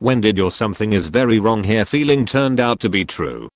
When did your something is very wrong here feeling turned out to be true?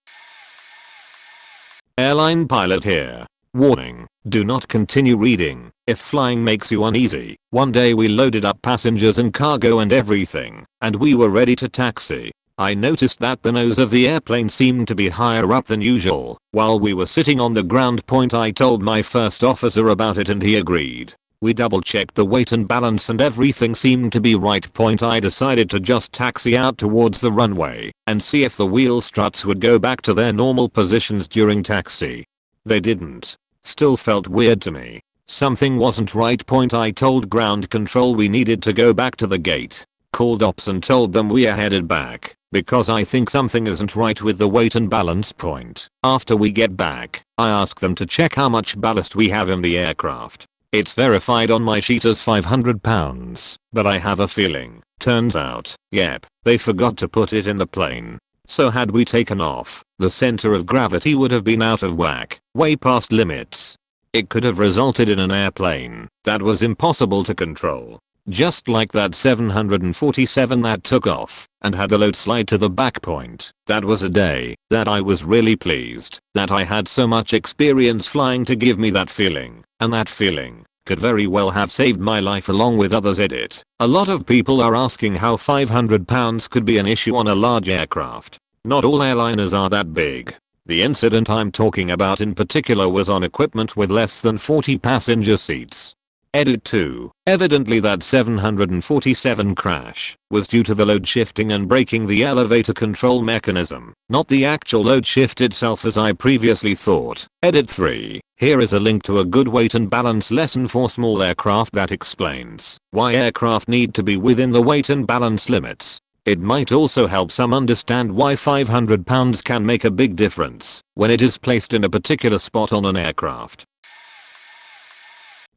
Airline pilot here. Warning, do not continue reading if flying makes you uneasy. One day we loaded up passengers and cargo and everything, and we were ready to taxi. I noticed that the nose of the airplane seemed to be higher up than usual. While we were sitting on the ground point, I told my first officer about it and he agreed. We double checked the weight and balance and everything seemed to be right. I decided to just taxi out towards the runway and see if the wheel struts would go back to their normal positions during taxi. They didn't. Still felt weird to me. Something wasn't right. I told ground control we needed to go back to the gate. Called ops and told them we are headed back because I think something isn't right with the weight and balance point. After we get back, I ask them to check how much ballast we have in the aircraft. It's verified on my sheet as 500 pounds, but I have a feeling, turns out, yep, they forgot to put it in the plane. So had we taken off, the center of gravity would have been out of whack, way past limits. It could have resulted in an airplane that was impossible to control. Just like that 747 that took off and had the load slide to the back point. That was a day that I was really pleased that I had so much experience flying to give me that feeling, and that feeling could very well have saved my life along with others. Edit. A lot of people are asking how 500 pounds could be an issue on a large aircraft. Not all airliners are that big. The incident I'm talking about in particular was on equipment with less than 40 passenger seats. Edit 2. Evidently that 747 crash was due to the load shifting and breaking the elevator control mechanism, not the actual load shift itself as I previously thought. Edit 3. Here is a link to a good weight and balance lesson for small aircraft that explains why aircraft need to be within the weight and balance limits. It might also help some understand why 500 pounds can make a big difference when it is placed in a particular spot on an aircraft.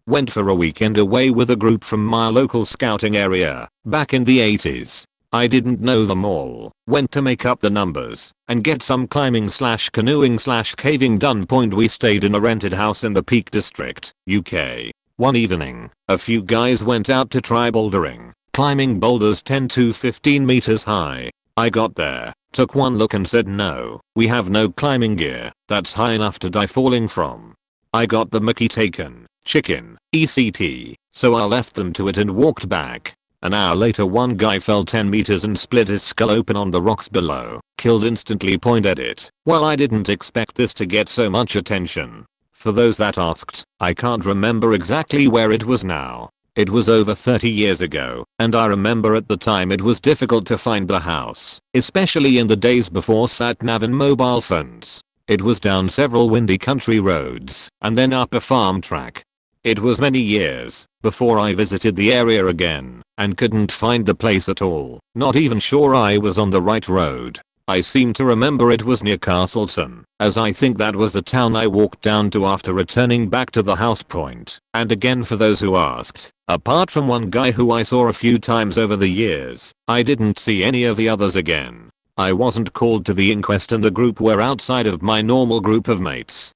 Went for a weekend away with a group from my local scouting area back in the 80s. I didn't know them all. Went to make up the numbers and get some climbing / canoeing / caving done. We stayed in a rented house in the Peak District, UK. One evening, a few guys went out to try bouldering, climbing boulders 10 to 15 meters high. I got there, took one look and said no, we have no climbing gear that's high enough to die falling from. I got the mickey taken, chicken, ECT, so I left them to it and walked back. An hour later one guy fell 10 meters and split his skull open on the rocks below, killed instantly. Edit. Well, I didn't expect this to get so much attention. For those that asked, I can't remember exactly where it was now. It was over 30 years ago, and I remember at the time it was difficult to find the house, especially in the days before sat-nav and mobile phones. It was down several windy country roads and then up a farm track. It was many years before I visited the area again and couldn't find the place at all. Not even sure I was on the right road. I seem to remember it was near Castleton, as I think that was the town I walked down to after returning back to the house point. And again, for those who asked, apart from one guy who I saw a few times over the years, I didn't see any of the others again. I wasn't called to the inquest and the group were outside of my normal group of mates.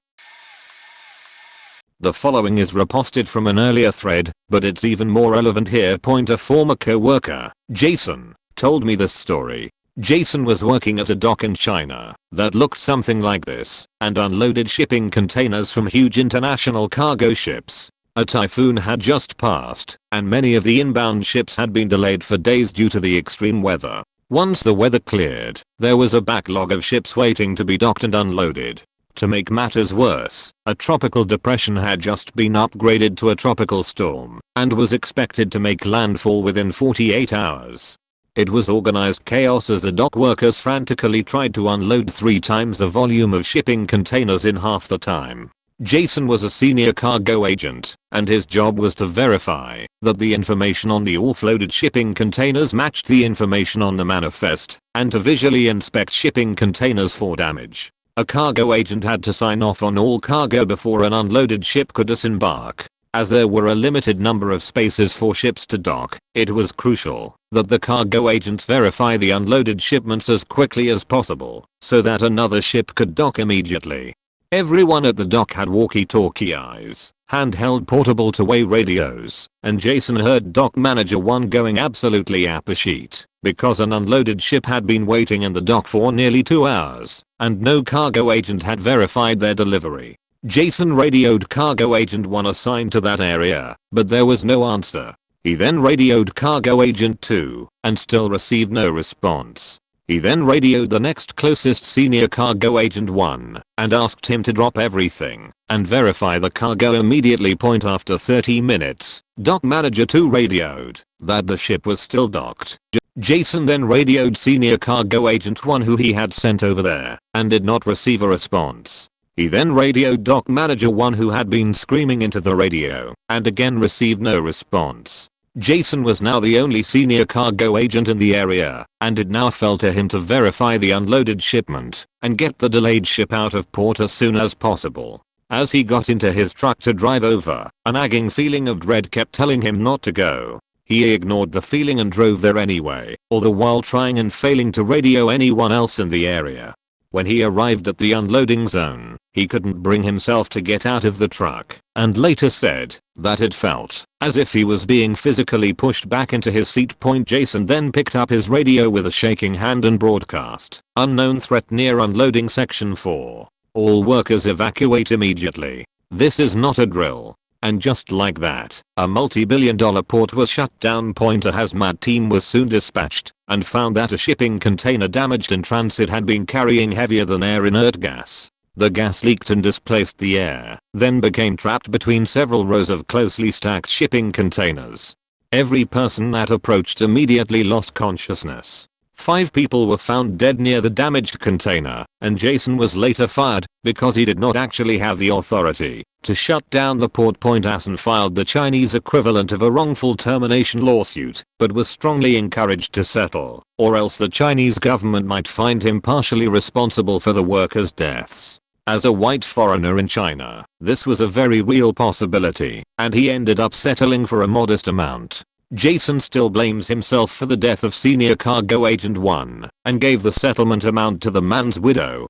The following is reposted from an earlier thread, but it's even more relevant here. A former co-worker, Jason, told me this story. Jason was working at a dock in China that looked something like this and unloaded shipping containers from huge international cargo ships. A typhoon had just passed and many of the inbound ships had been delayed for days due to the extreme weather. Once the weather cleared, there was a backlog of ships waiting to be docked and unloaded. To make matters worse, a tropical depression had just been upgraded to a tropical storm and was expected to make landfall within 48 hours. It was organized chaos as the dock workers frantically tried to unload 3 times the volume of shipping containers in half the time. Jason was a senior cargo agent, and his job was to verify that the information on the offloaded shipping containers matched the information on the manifest, and to visually inspect shipping containers for damage. A cargo agent had to sign off on all cargo before an unloaded ship could disembark. As there were a limited number of spaces for ships to dock, it was crucial that the cargo agents verify the unloaded shipments as quickly as possible so that another ship could dock immediately. Everyone at the dock had walkie-talkie eyes, handheld portable two-way radios, and Jason heard dock manager 1 going absolutely apeshit because an unloaded ship had been waiting in the dock for nearly 2 hours, and no cargo agent had verified their delivery. Jason radioed cargo agent 1 assigned to that area, but there was no answer. He then radioed cargo agent 2, and still received no response. He then radioed the next closest senior cargo agent 1, and asked him to drop everything, and verify the cargo immediately. After 30 minutes, dock manager 2 radioed that the ship was still docked. Jason then radioed senior cargo agent 1 who he had sent over there, and did not receive a response. He then radioed dock manager 1 who had been screaming into the radio, and again received no response. Jason was now the only senior cargo agent in the area, and it now fell to him to verify the unloaded shipment, and get the delayed ship out of port as soon as possible. As he got into his truck to drive over, a nagging feeling of dread kept telling him not to go. He ignored the feeling and drove there anyway, all the while trying and failing to radio anyone else in the area. When he arrived at the unloading zone, he couldn't bring himself to get out of the truck, and later said that it felt as if he was being physically pushed back into his seat. Jason then picked up his radio with a shaking hand and broadcast, "Unknown threat near unloading section 4. All workers evacuate immediately. This is not a drill." And just like that, a multi-billion-dollar port was shut down. A hazmat team was soon dispatched and found that a shipping container damaged in transit had been carrying heavier than air inert gas. The gas leaked and displaced the air, then became trapped between several rows of closely stacked shipping containers. Every person that approached immediately lost consciousness. 5 people were found dead near the damaged container, and Jason was later fired because he did not actually have the authority to shut down the port. Asen filed the Chinese equivalent of a wrongful termination lawsuit, but was strongly encouraged to settle, or else the Chinese government might find him partially responsible for the workers' deaths. As a white foreigner in China, this was a very real possibility, and he ended up settling for a modest amount. Jason still blames himself for the death of senior cargo agent 1 and gave the settlement amount to the man's widow.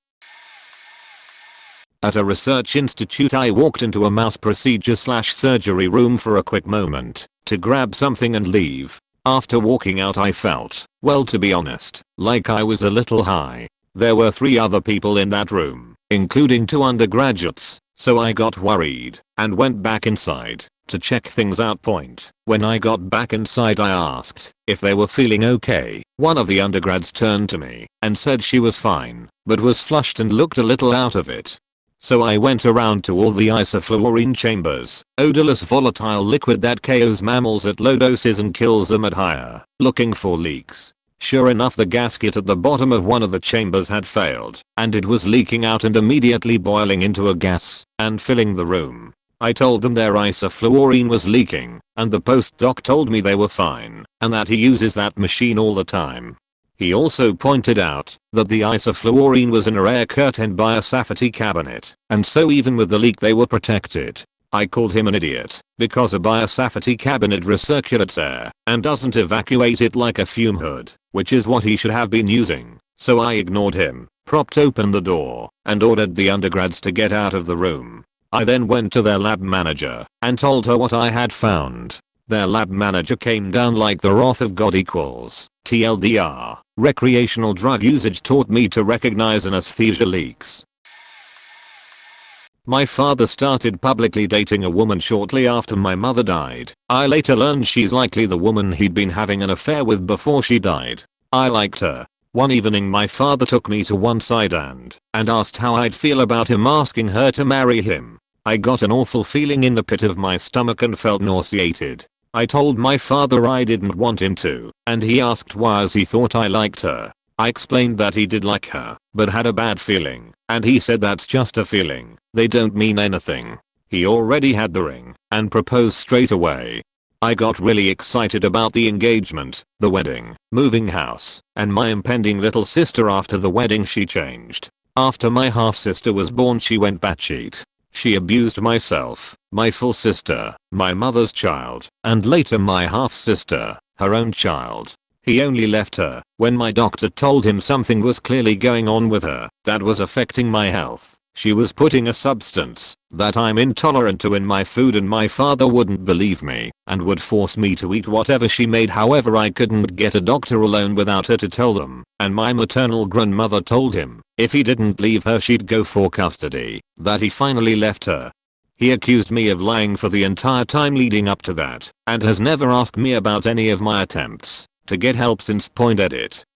At a research institute, I walked into a mouse procedure/surgery room for a quick moment to grab something and leave. After walking out, I felt, well, to be honest, like I was a little high. There were 3 other people in that room, including 2 undergraduates, so I got worried and went back inside to check things out. When I got back inside, I asked if they were feeling okay. One of the undergrads turned to me and said she was fine, but was flushed and looked a little out of it. So I went around to all the isoflurane chambers, odorless volatile liquid that KOs mammals at low doses and kills them at higher, looking for leaks. Sure enough, the gasket at the bottom of one of the chambers had failed, and it was leaking out and immediately boiling into a gas and filling the room. I told them their isoflurane was leaking, and the postdoc told me they were fine, and that he uses that machine all the time. He also pointed out that the isoflurane was in a rare curtained biosafety cabinet, and so even with the leak they were protected. I called him an idiot, because a biosafety cabinet recirculates air and doesn't evacuate it like a fume hood, which is what he should have been using. So I ignored him, propped open the door, and ordered the undergrads to get out of the room. I then went to their lab manager and told her what I had found. Their lab manager came down like the wrath of God equals TLDR. Recreational drug usage taught me to recognize anesthesia leaks. My father started publicly dating a woman shortly after my mother died. I later learned she's likely the woman he'd been having an affair with before she died. I liked her. One evening my father took me to one side and asked how I'd feel about him asking her to marry him. I got an awful feeling in the pit of my stomach and felt nauseated. I told my father I didn't want him to, and he asked why, as he thought I liked her. I explained that he did like her, but had a bad feeling, and he said that's just a feeling, they don't mean anything. He already had the ring and proposed straight away. I got really excited about the engagement, the wedding, moving house, and my impending little sister. After the wedding she changed. After my half-sister was born she went batshit. She abused myself, my full sister, my mother's child, and later my half-sister, her own child. He only left her when my doctor told him something was clearly going on with her that was affecting my health. She was putting a substance that I'm intolerant to in my food, and my father wouldn't believe me and would force me to eat whatever she made. However, I couldn't get a doctor alone without her to tell them, and my maternal grandmother told him if he didn't leave her she'd go for custody, that he finally left her. He accused me of lying for the entire time leading up to that and has never asked me about any of my attempts to get help since.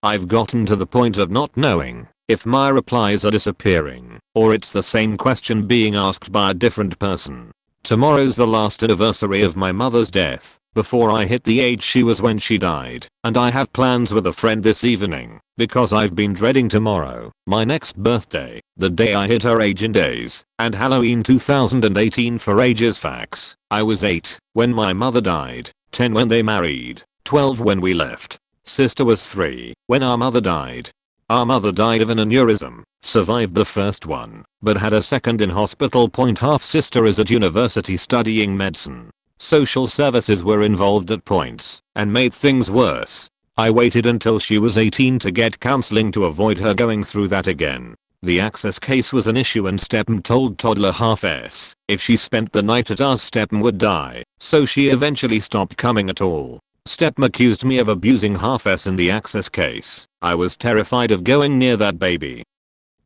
I've gotten to the point of not knowing if my replies are disappearing or it's the same question being asked by a different person. Tomorrow's the last anniversary of my mother's death before I hit the age she was when she died, and I have plans with a friend this evening because I've been dreading tomorrow, my next birthday, the day I hit her age in days, and Halloween 2018 for ages facts. I was 8 when my mother died, 10 when they married, 12 when we left. Sister was 3 when our mother died. Our mother died of an aneurysm, survived the first one, but had a second in hospital. Half sister is at university studying medicine. Social services were involved at points and made things worse. I waited until she was 18 to get counseling to avoid her going through that again. The access case was an issue, and stepm told toddler half-s if she spent the night at ours stepm would die, so she eventually stopped coming at all. Stepm accused me of abusing half-s in the access case. I was terrified of going near that baby.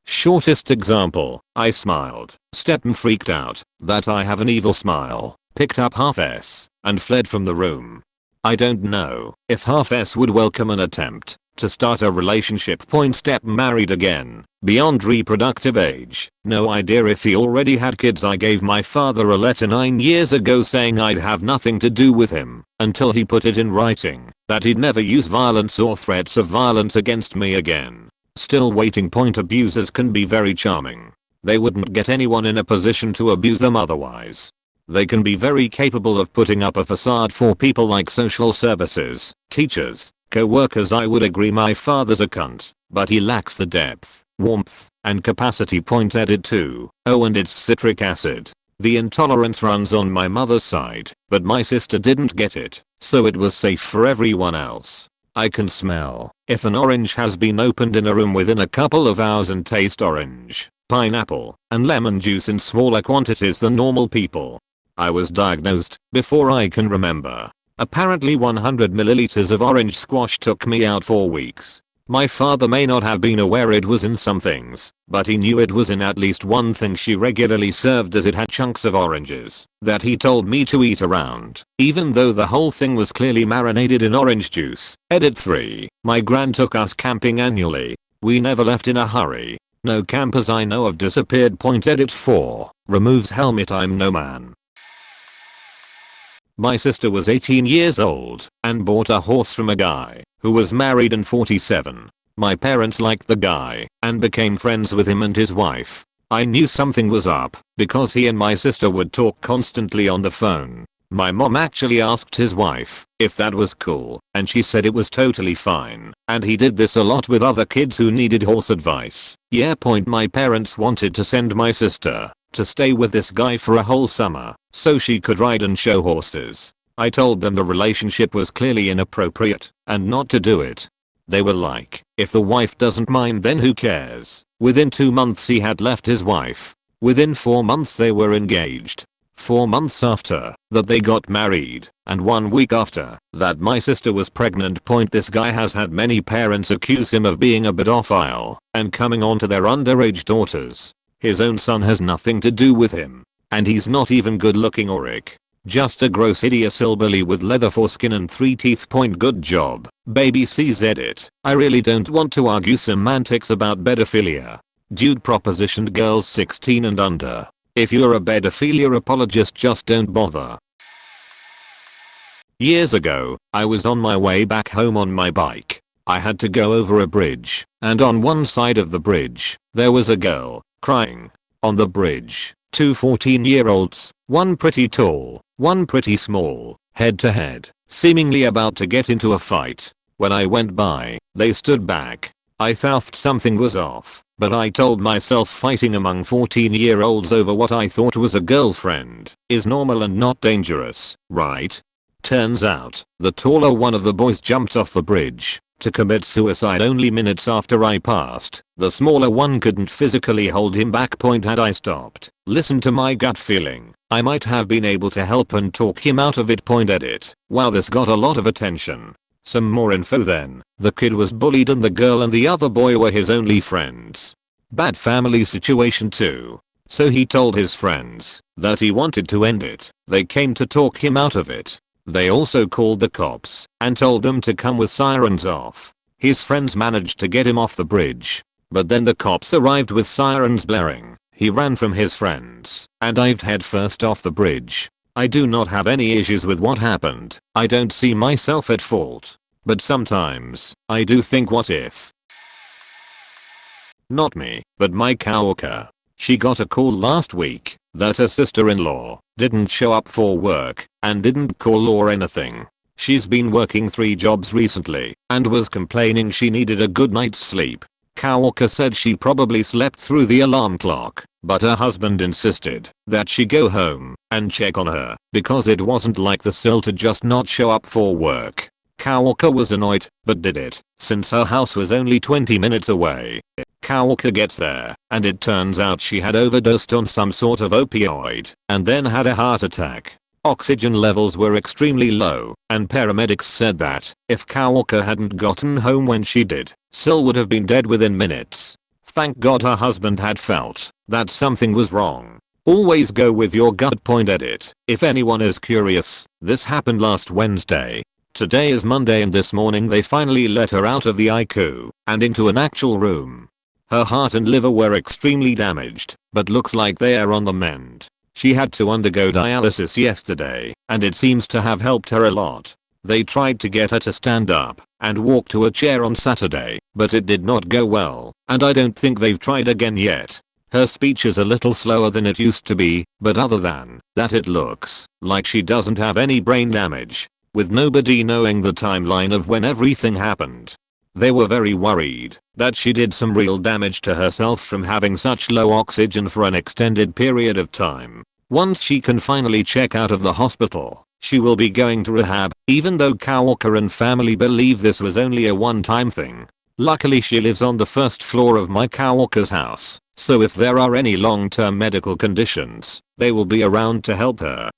Shortest example, I smiled. Stepm freaked out that I have an evil smile, picked up half-s, and fled from the room. I don't know if half-s would welcome an attempt to start a relationship. Stepm married again, beyond reproductive age. No idea if he already had kids. I gave my father a letter 9 years ago saying I'd have nothing to do with him until he put it in writing that he'd never use violence or threats of violence against me again. Still waiting. Abusers can be very charming. They wouldn't get anyone in a position to abuse them otherwise. They can be very capable of putting up a facade for people like social services, teachers, co-workers. I would agree my father's a cunt, but he lacks the depth, warmth, and capacity. Edit 2. Oh, and it's citric acid. The intolerance runs on my mother's side, but my sister didn't get it, so it was safe for everyone else. I can smell if an orange has been opened in a room within a couple of hours and taste orange, pineapple, and lemon juice in smaller quantities than normal people. I was diagnosed before I can remember. Apparently 100 milliliters of orange squash took me out for weeks. My father may not have been aware it was in some things, but he knew it was in at least one thing she regularly served, as it had chunks of oranges that he told me to eat around, even though the whole thing was clearly marinated in orange juice. Edit 3. My gran took us camping annually. We never left in a hurry. No campers I know of disappeared. Edit 4. Removes helmet. I'm no man. My sister was 18 years old and bought a horse from a guy who was married and 47. My parents liked the guy and became friends with him and his wife. I knew something was up because he and my sister would talk constantly on the phone. My mom actually asked his wife if that was cool, and she said it was totally fine, and he did this a lot with other kids who needed horse advice. Yeah. My parents wanted to send my sister to stay with this guy for a whole summer so she could ride and show horses. I told them the relationship was clearly inappropriate and not to do it. They were like, if the wife doesn't mind then who cares. Within 2 months he had left his wife. Within 4 months they were engaged. 4 months after that they got married, and 1 week after that my sister was pregnant. This guy has had many parents accuse him of being a pedophile and coming on to their underage daughters. His own son has nothing to do with him, and he's not even good looking or ick. Just a gross hideous hillbilly with leather foreskin and 3 teeth. Good job, baby. CZ it. I really don't want to argue semantics about pedophilia. Dude propositioned girls 16 and under. If you're a pedophilia apologist, just don't bother. Years ago, I was on my way back home on my bike. I had to go over a bridge, and on one side of the bridge, there was a girl crying. On the bridge, 2 14-year-olds, one pretty tall, one pretty small, head to head, seemingly about to get into a fight. When I went by, they stood back. I thought something was off, but I told myself fighting among 14-year-olds over what I thought was a girlfriend is normal and not dangerous, right? Turns out, the taller one of the boys jumped off the bridge, to commit suicide only minutes after I passed. The smaller one couldn't physically hold him back. Had I stopped, listen to my gut feeling, I might have been able to help and talk him out of it. Edit. Wow, this got a lot of attention. Some more info then. The kid was bullied and the girl and the other boy were his only friends. Bad family situation too. So he told his friends that he wanted to end it. They came to talk him out of it. They also called the cops and told them to come with sirens off. His friends managed to get him off the bridge. But then the cops arrived with sirens blaring. He ran from his friends and dived headfirst off the bridge. I do not have any issues with what happened. I don't see myself at fault. But sometimes I do think, what if? Not me, but my coworker. She got a call last week that her sister-in-law didn't show up for work and didn't call or anything. She's been working 3 jobs recently and was complaining she needed a good night's sleep. Coworker said she probably slept through the alarm clock, but her husband insisted that she go home and check on her because it wasn't like the sill to just not show up for work. Coworker was annoyed, but did it since her house was only 20 minutes away. Coworker gets there, and it turns out she had overdosed on some sort of opioid and then had a heart attack. Oxygen levels were extremely low, and paramedics said that if Coworker hadn't gotten home when she did, Sil would have been dead within minutes. Thank God her husband had felt that something was wrong. Always go with your gut. Edit. If anyone is curious, this happened last Wednesday. Today is Monday and this morning they finally let her out of the ICU and into an actual room. Her heart and liver were extremely damaged, but looks like they are on the mend. She had to undergo dialysis yesterday, and it seems to have helped her a lot. They tried to get her to stand up and walk to a chair on Saturday, but it did not go well, and I don't think they've tried again yet. Her speech is a little slower than it used to be, but other than that it looks like she doesn't have any brain damage, with nobody knowing the timeline of when everything happened. They were very worried that she did some real damage to herself from having such low oxygen for an extended period of time. Once she can finally check out of the hospital, she will be going to rehab, even though Coworker and family believe this was only a one-time thing. Luckily she lives on the first floor of my coworker's house, so if there are any long-term medical conditions, they will be around to help her.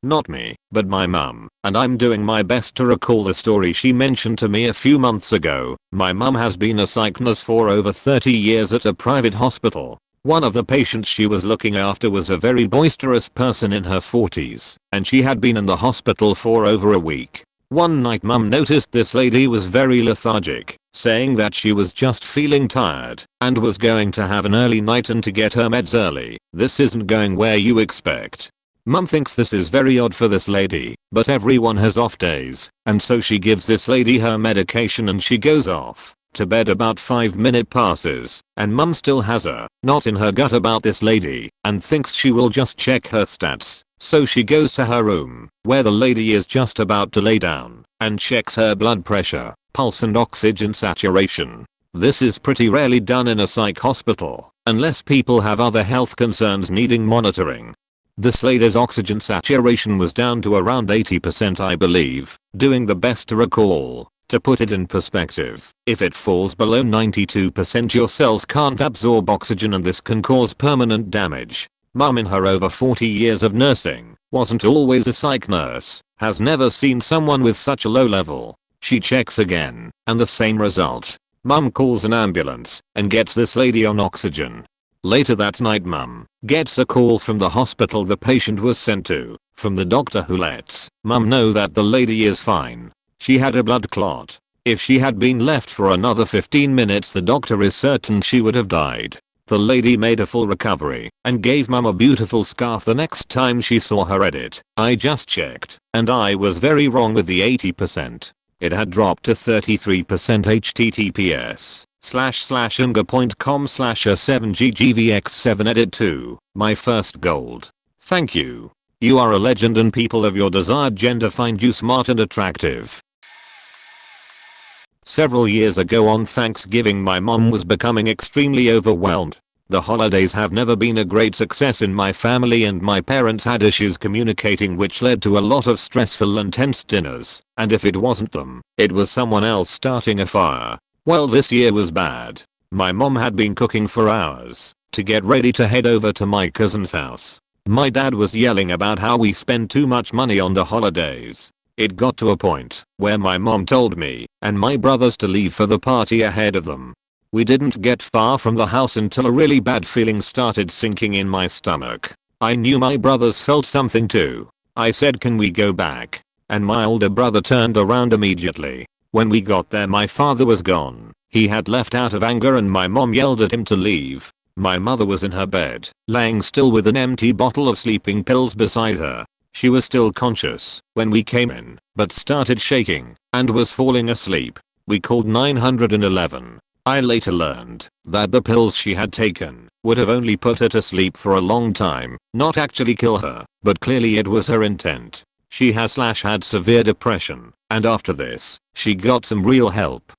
Not me, but my mum, and I'm doing my best to recall the story she mentioned to me a few months ago. My mum has been a psych nurse for over 30 years at a private hospital. One of the patients she was looking after was a very boisterous person in her 40s, and she had been in the hospital for over a week. One night mum noticed this lady was very lethargic, saying that she was just feeling tired and was going to have an early night and to get her meds early. This isn't going where you expect. Mum thinks this is very odd for this lady, but everyone has off days, and so she gives this lady her medication and she goes off to bed. About 5 minutes passes, and mum still has a knot in her gut about this lady, and thinks she will just check her stats. So she goes to her room, where the lady is just about to lay down, and checks her blood pressure, pulse and oxygen saturation. This is pretty rarely done in a psych hospital, unless people have other health concerns needing monitoring. This lady's oxygen saturation was down to around 80%, I believe, doing the best to recall. To put it in perspective, if it falls below 92%, your cells can't absorb oxygen and this can cause permanent damage. Mum, in her over 40 years of nursing, wasn't always a psych nurse, has never seen someone with such a low level. She checks again, and the same result. Mum calls an ambulance and gets this lady on oxygen. Later that night mum gets a call from the hospital the patient was sent to, from the doctor, who lets mum know that the lady is fine. She had a blood clot. If she had been left for another 15 minutes, the doctor is certain she would have died. The lady made a full recovery and gave mum a beautiful scarf the next time she saw her. Edit. I just checked, and I was very wrong with the 80%. It had dropped to 33%. https://unga.com/a7ggvx7 edit 2, my first gold. Thank you. You are a legend and people of your desired gender find you smart and attractive. Several years ago on Thanksgiving, my mom was becoming extremely overwhelmed. The holidays have never been a great success in my family, and my parents had issues communicating, which led to a lot of stressful and tense dinners, and if it wasn't them, it was someone else starting a fire. Well, this year was bad. My mom had been cooking for hours to get ready to head over to my cousin's house. My dad was yelling about how we spend too much money on the holidays. It got to a point where my mom told me and my brothers to leave for the party ahead of them. We didn't get far from the house until a really bad feeling started sinking in my stomach. I knew my brothers felt something too. I said, "Can we go back?" And my older brother turned around immediately. When we got there, my father was gone. He had left out of anger, and my mom yelled at him to leave. My mother was in her bed, laying still with an empty bottle of sleeping pills beside her. She was still conscious when we came in, but started shaking and was falling asleep. We called 911. I later learned that the pills she had taken would have only put her to sleep for a long time, not actually kill her, but clearly it was her intent. She had severe depression, and after this, she got some real help.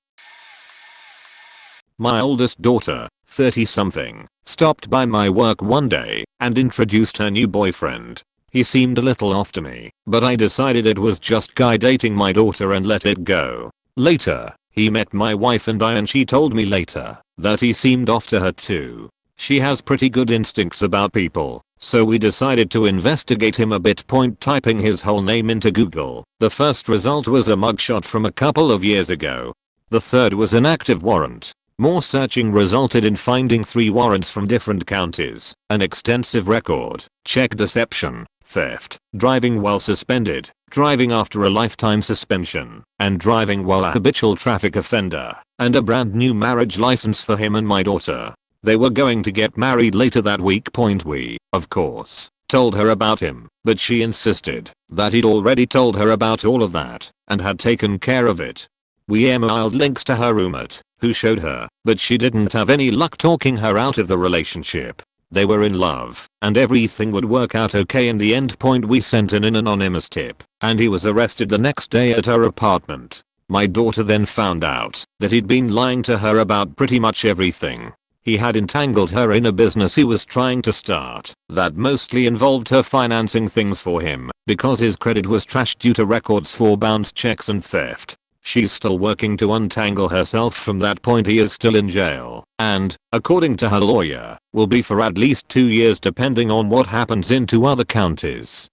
My oldest daughter, 30-something, stopped by my work one day and introduced her new boyfriend. He seemed a little off to me, but I decided it was just guy dating my daughter and let it go. Later, he met my wife and I, and she told me later that he seemed off to her too. She has pretty good instincts about people, so we decided to investigate him a bit. Typing his whole name into Google, the first result was a mugshot from a couple of years ago. The third was an active warrant. More searching resulted in finding 3 warrants from different counties, an extensive record, check deception, theft, driving while suspended, driving after a lifetime suspension, and driving while a habitual traffic offender, and a brand new marriage license for him and my daughter. They were going to get married later that week. We, of course, told her about him, but she insisted that he'd already told her about all of that and had taken care of it. We emailed links to her roommate, who showed her, but she didn't have any luck talking her out of the relationship. They were in love, and everything would work out okay in the end. We sent in an anonymous tip, and he was arrested the next day at her apartment. My daughter then found out that he'd been lying to her about pretty much everything. He had entangled her in a business he was trying to start that mostly involved her financing things for him because his credit was trashed due to records for bounce checks and theft. She's still working to untangle herself from that. He is still in jail and, according to her lawyer, will be for at least 2 years depending on what happens in 2 other counties.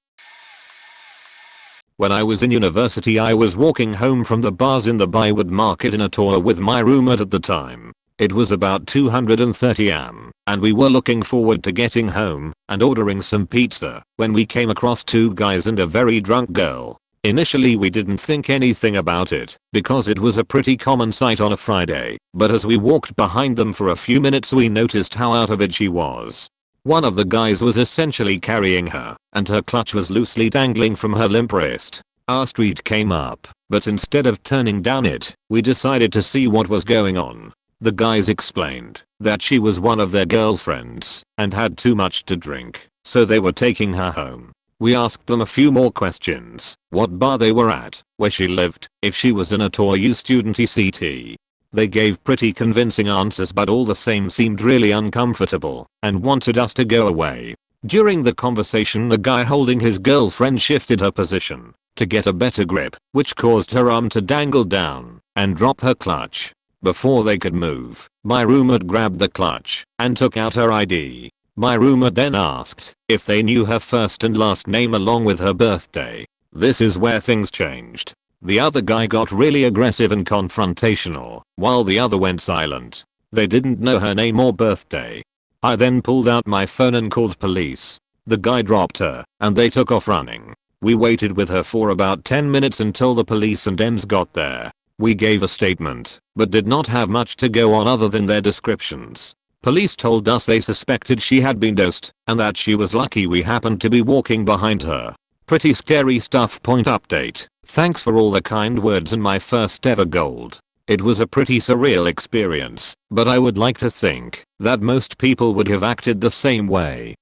When I was in university, I was walking home from the bars in the Bywood Market in a tour with my roommate at the time. It was about 2:30 am, and we were looking forward to getting home and ordering some pizza when we came across 2 guys and a very drunk girl. Initially we didn't think anything about it because it was a pretty common sight on a Friday, but as we walked behind them for a few minutes we noticed how out of it she was. One of the guys was essentially carrying her, and her clutch was loosely dangling from her limp wrist. Our street came up, but instead of turning down it, we decided to see what was going on. The guys explained that she was one of their girlfriends and had too much to drink, so they were taking her home. We asked them a few more questions: what bar they were at, where she lived, if she was an ATOU student etc. They gave pretty convincing answers, but all the same seemed really uncomfortable and wanted us to go away. During the conversation, the guy holding his girlfriend shifted her position to get a better grip, which caused her arm to dangle down and drop her clutch. Before they could move, my roommate grabbed the clutch and took out her ID. My roommate then asked if they knew her first and last name along with her birthday. This is where things changed. The other guy got really aggressive and confrontational, while the other went silent. They didn't know her name or birthday. I then pulled out my phone and called police. The guy dropped her, and they took off running. We waited with her for about 10 minutes until the police and EMS got there. We gave a statement, but did not have much to go on other than their descriptions. Police told us they suspected she had been dosed, and that she was lucky we happened to be walking behind her. Pretty scary stuff. Update. Thanks for all the kind words and my first ever gold. It was a pretty surreal experience, but I would like to think that most people would have acted the same way.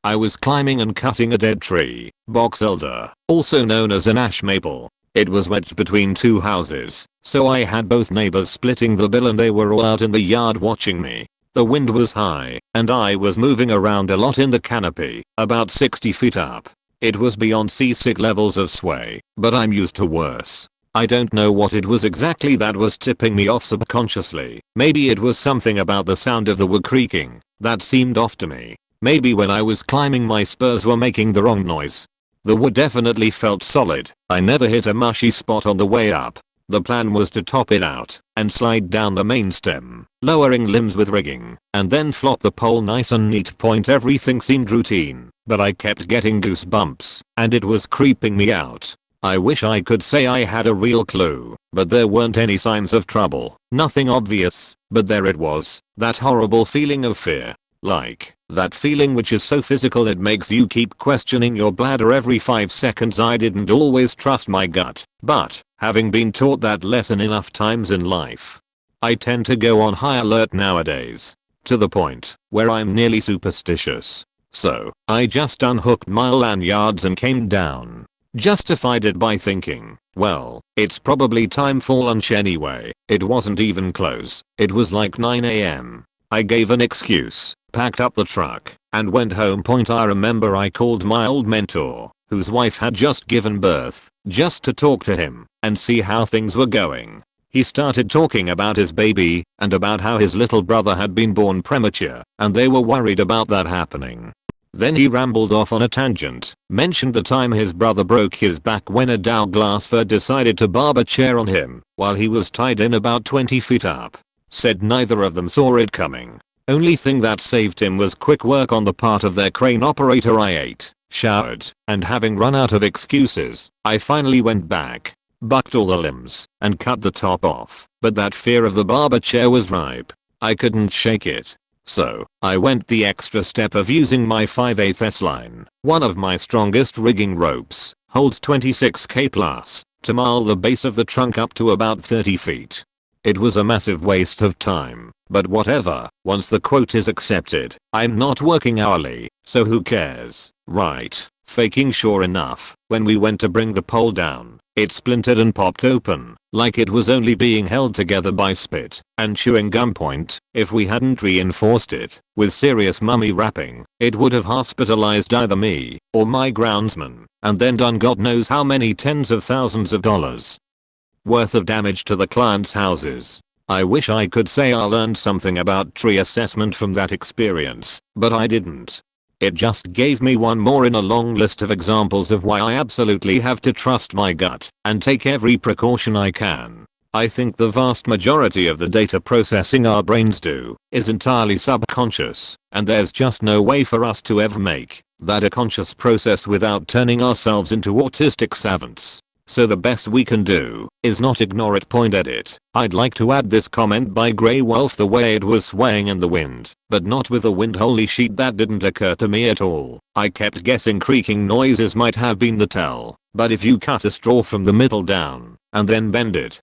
I was climbing and cutting a dead tree, box elder, also known as an ash maple. It was wedged between 2 houses, so I had both neighbors splitting the bill and they were all out in the yard watching me. The wind was high, and I was moving around a lot in the canopy, about 60 feet up. It was beyond seasick levels of sway, but I'm used to worse. I don't know what it was exactly that was tipping me off subconsciously. Maybe it was something about the sound of the wood creaking that seemed off to me. Maybe when I was climbing my spurs were making the wrong noise. The wood definitely felt solid. I never hit a mushy spot on the way up. The plan was to top it out and slide down the main stem, lowering limbs with rigging, and then flop the pole nice and neat. Everything seemed routine, but I kept getting goosebumps, and it was creeping me out. I wish I could say I had a real clue, but there weren't any signs of trouble, nothing obvious, but there it was, that horrible feeling of fear. Like, that feeling which is so physical it makes you keep questioning your bladder every 5 seconds. I didn't always trust my gut, but, having been taught that lesson enough times in life, I tend to go on high alert nowadays. To the point where I'm nearly superstitious. So, I just unhooked my lanyards and came down. Justified it by thinking, well, it's probably time for lunch anyway. It wasn't even close. It was like 9 AM. I gave an excuse, packed up the truck, and went home. I remember I called my old mentor, whose wife had just given birth, just to talk to him and see how things were going. He started talking about his baby and about how his little brother had been born premature and they were worried about that happening. Then he rambled off on a tangent, mentioned the time his brother broke his back when a Douglas fir decided to barb a chair on him while he was tied in about 20 feet up. Said neither of them saw it coming. Only thing that saved him was quick work on the part of their crane operator. I ate, showered, and having run out of excuses, I finally went back, bucked all the limbs, and cut the top off. But that fear of the barber chair was ripe. I couldn't shake it. So, I went the extra step of using my 5/8 line, one of my strongest rigging ropes, holds 26k plus, to mile the base of the trunk up to about 30 feet. It was a massive waste of time, but whatever, once the quote is accepted, I'm not working hourly, so who cares, right? Faking. Sure enough, when we went to bring the pole down, it splintered and popped open, like it was only being held together by spit and chewing gum. If we hadn't reinforced it with serious mummy wrapping, it would have hospitalized either me or my groundsman, and then done God knows how many tens of thousands of dollars worth of damage to the client's houses. I wish I could say I learned something about tree assessment from that experience, but I didn't. It just gave me one more in a long list of examples of why I absolutely have to trust my gut and take every precaution I can. I think the vast majority of the data processing our brains do is entirely subconscious, and there's just no way for us to ever make that a conscious process without turning ourselves into autistic savants. So the best we can do is not ignore it. Edit. I'd like to add this comment by Grey Wolf: the way it was swaying in the wind, but not with the wind. Holy shit, that didn't occur to me at all. I kept guessing creaking noises might have been the tell, but if you cut a straw from the middle down and then bend it.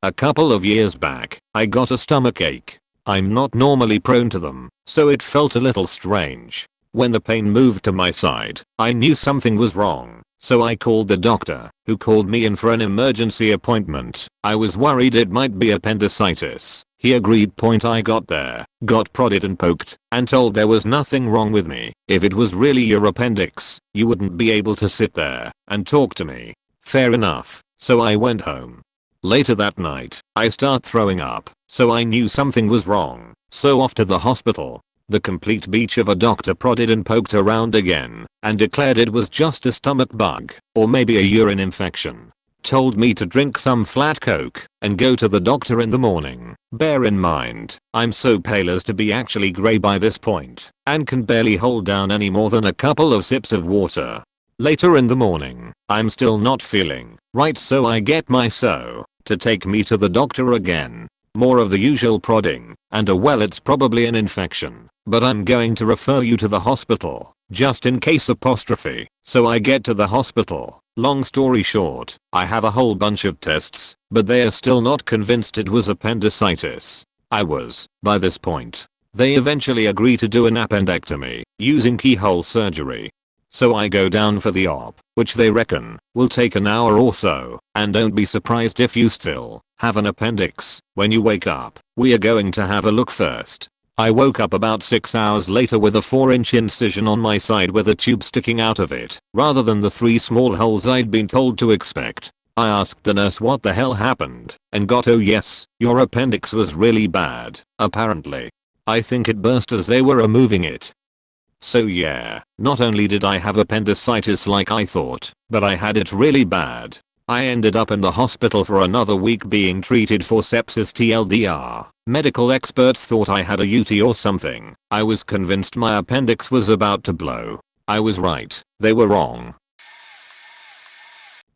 A couple of years back, I got a stomach ache. I'm not normally prone to them, so it felt a little strange. When the pain moved to my side, I knew something was wrong. So I called the doctor, who called me in for an emergency appointment. I was worried it might be appendicitis. He agreed. I got there, got prodded and poked, and told there was nothing wrong with me. If it was really your appendix, you wouldn't be able to sit there and talk to me. Fair enough, so I went home. Later that night, I started throwing up, so I knew something was wrong. So off to the hospital. The complete beach of a doctor prodded and poked around again and declared it was just a stomach bug or maybe a urine infection. Told me to drink some flat coke and go to the doctor in the morning. Bear in mind, I'm so pale as to be actually grey by this point and can barely hold down any more than a couple of sips of water. Later in the morning, I'm still not feeling right, so I get my so to take me to the doctor again. More of the usual prodding and well, it's probably an infection, but I'm going to refer you to the hospital just in case apostrophe. So I get to the hospital. Long story short, I have a whole bunch of tests, but they are still not convinced it was appendicitis. I was, by this point. They eventually agree to do an appendectomy using keyhole surgery. So I go down for the op, which they reckon will take an hour or so, and don't be surprised if you still Have an appendix. When you wake up, we are going to have a look first. I woke up about 6 hours later with a 4-inch incision on my side with a tube sticking out of it, rather than the 3 small holes I'd been told to expect. I asked the nurse what the hell happened, and got, "Oh yes, your appendix was really bad, apparently. I think it burst as they were removing it." So yeah, not only did I have appendicitis like I thought, but I had it really bad. I ended up in the hospital for another week being treated for sepsis TLDR. Medical experts thought I had a UTI or something. I was convinced my appendix was about to blow. I was right, they were wrong.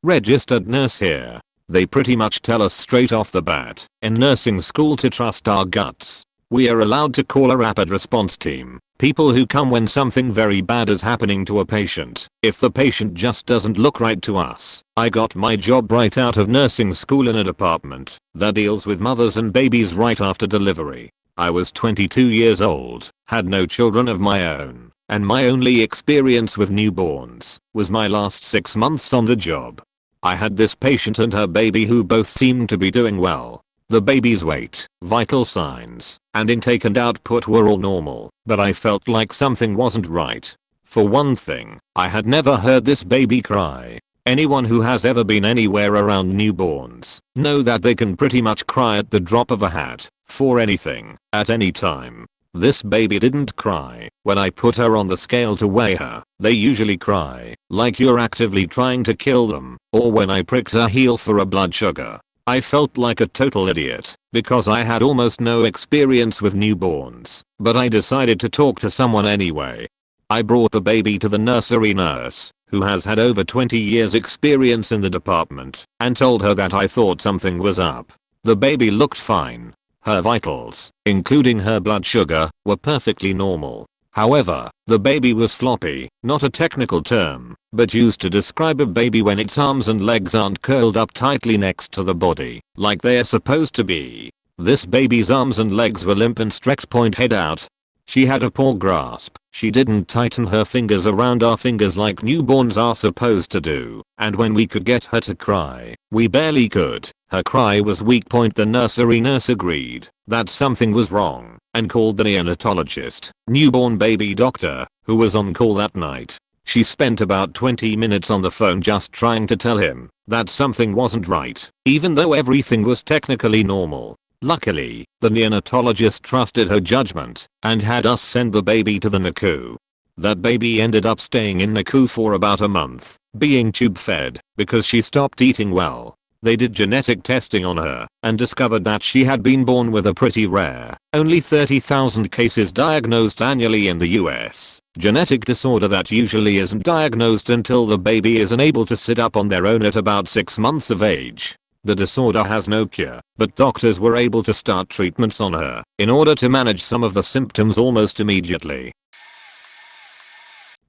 Registered nurse here. They pretty much tell us straight off the bat in nursing school to trust our guts. We are allowed to call a rapid response team, people who come when something very bad is happening to a patient, if the patient just doesn't look right to us. I got my job right out of nursing school in a department that deals with mothers and babies right after delivery. I was 22 years old, had no children of my own, and my only experience with newborns was my last 6 months on the job. I had this patient and her baby who both seemed to be doing well. The baby's weight, vital signs, and intake and output were all normal, but I felt like something wasn't right. For one thing, I had never heard this baby cry. Anyone who has ever been anywhere around newborns know that they can pretty much cry at the drop of a hat, for anything, at any time. This baby didn't cry. When I put her on the scale to weigh her, they usually cry, like you're actively trying to kill them, or when I pricked her heel for a blood sugar. I felt like a total idiot, because I had almost no experience with newborns, but I decided to talk to someone anyway. I brought the baby to the nursery nurse, who has had over 20 years experience in the department, and told her that I thought something was up. The baby looked fine. Her vitals, including her blood sugar, were perfectly normal. However, the baby was floppy, not a technical term, but used to describe a baby when its arms and legs aren't curled up tightly next to the body, like they're supposed to be. This baby's arms and legs were limp and stretched point head out. She had a poor grasp. She didn't tighten her fingers around our fingers like newborns are supposed to do, and when we could get her to cry, we barely could. Her cry was weak. The nursery nurse agreed that something was wrong and called the neonatologist, newborn baby doctor, who was on call that night. She spent about 20 minutes on the phone just trying to tell him that something wasn't right, even though everything was technically normal. Luckily, the neonatologist trusted her judgment and had us send the baby to the NICU. That baby ended up staying in NICU for about a month, being tube fed, because she stopped eating well. They did genetic testing on her and discovered that she had been born with a pretty rare, only 30,000 cases diagnosed annually in the US, genetic disorder that usually isn't diagnosed until the baby is unable to sit up on their own at about 6 months of age. The disorder has no cure, but doctors were able to start treatments on her in order to manage some of the symptoms almost immediately.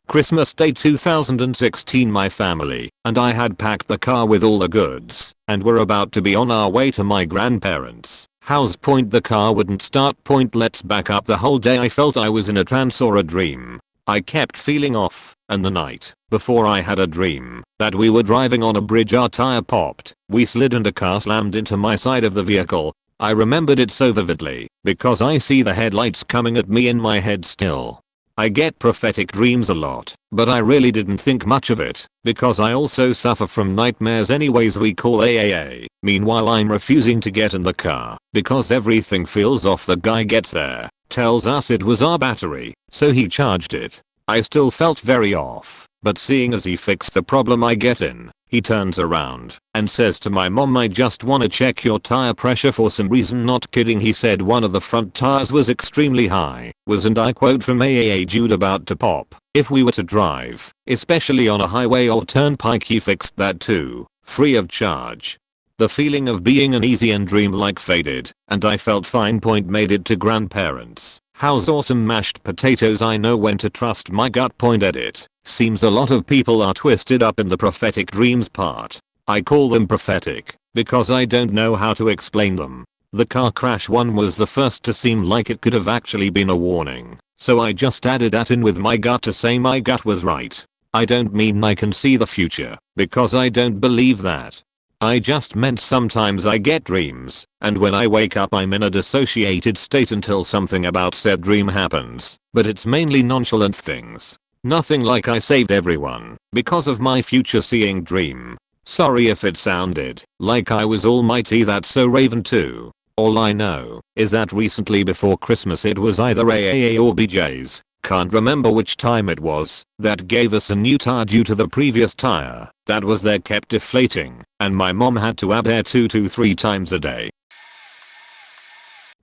Christmas Day 2016, my family and I had packed the car with all the goods and were about to be on our way to my grandparents' house. The car wouldn't start. Let's back up. The whole day I felt I was in a trance or a dream. I kept feeling off, and the night before I had a dream that we were driving on a bridge. Our tire popped, we slid and a car slammed into my side of the vehicle. I remembered it so vividly because I see the headlights coming at me in my head still. I get prophetic dreams a lot, but I really didn't think much of it because I also suffer from nightmares anyways. We call AAA. Meanwhile, I'm refusing to get in the car because everything feels off. The guy gets there, tells us it was our battery, so he charged it. I still felt very off, but seeing as he fixed the problem, I get in. He turns around and says to my mom, "I just wanna check your tire pressure for some reason." Not kidding, he said one of the front tires was extremely high, was, and I quote from AAA, "Jude, about to pop. If we were to drive, especially on a highway or turnpike." He fixed that too, free of charge. The feeling of being uneasy and dreamlike faded, and I felt fine. Made it to grandparents' house. Awesome mashed potatoes. I know when to trust my gut. Edit. Seems a lot of people are twisted up in the prophetic dreams part. I call them prophetic because I don't know how to explain them. The car crash one was the first to seem like it could have actually been a warning, so I just added that in with my gut to say my gut was right. I don't mean I can see the future, because I don't believe that. I just meant sometimes I get dreams, and when I wake up I'm in a dissociated state until something about said dream happens, but it's mainly nonchalant things. Nothing like I saved everyone because of my future seeing dream. Sorry if it sounded like I was almighty, that's so Raven too. All I know is that recently before Christmas it was either AAA or BJ's, can't remember which time it was, that gave us a new tire due to the previous tire that was there kept deflating, and my mom had to add air 2 to 3 times a day.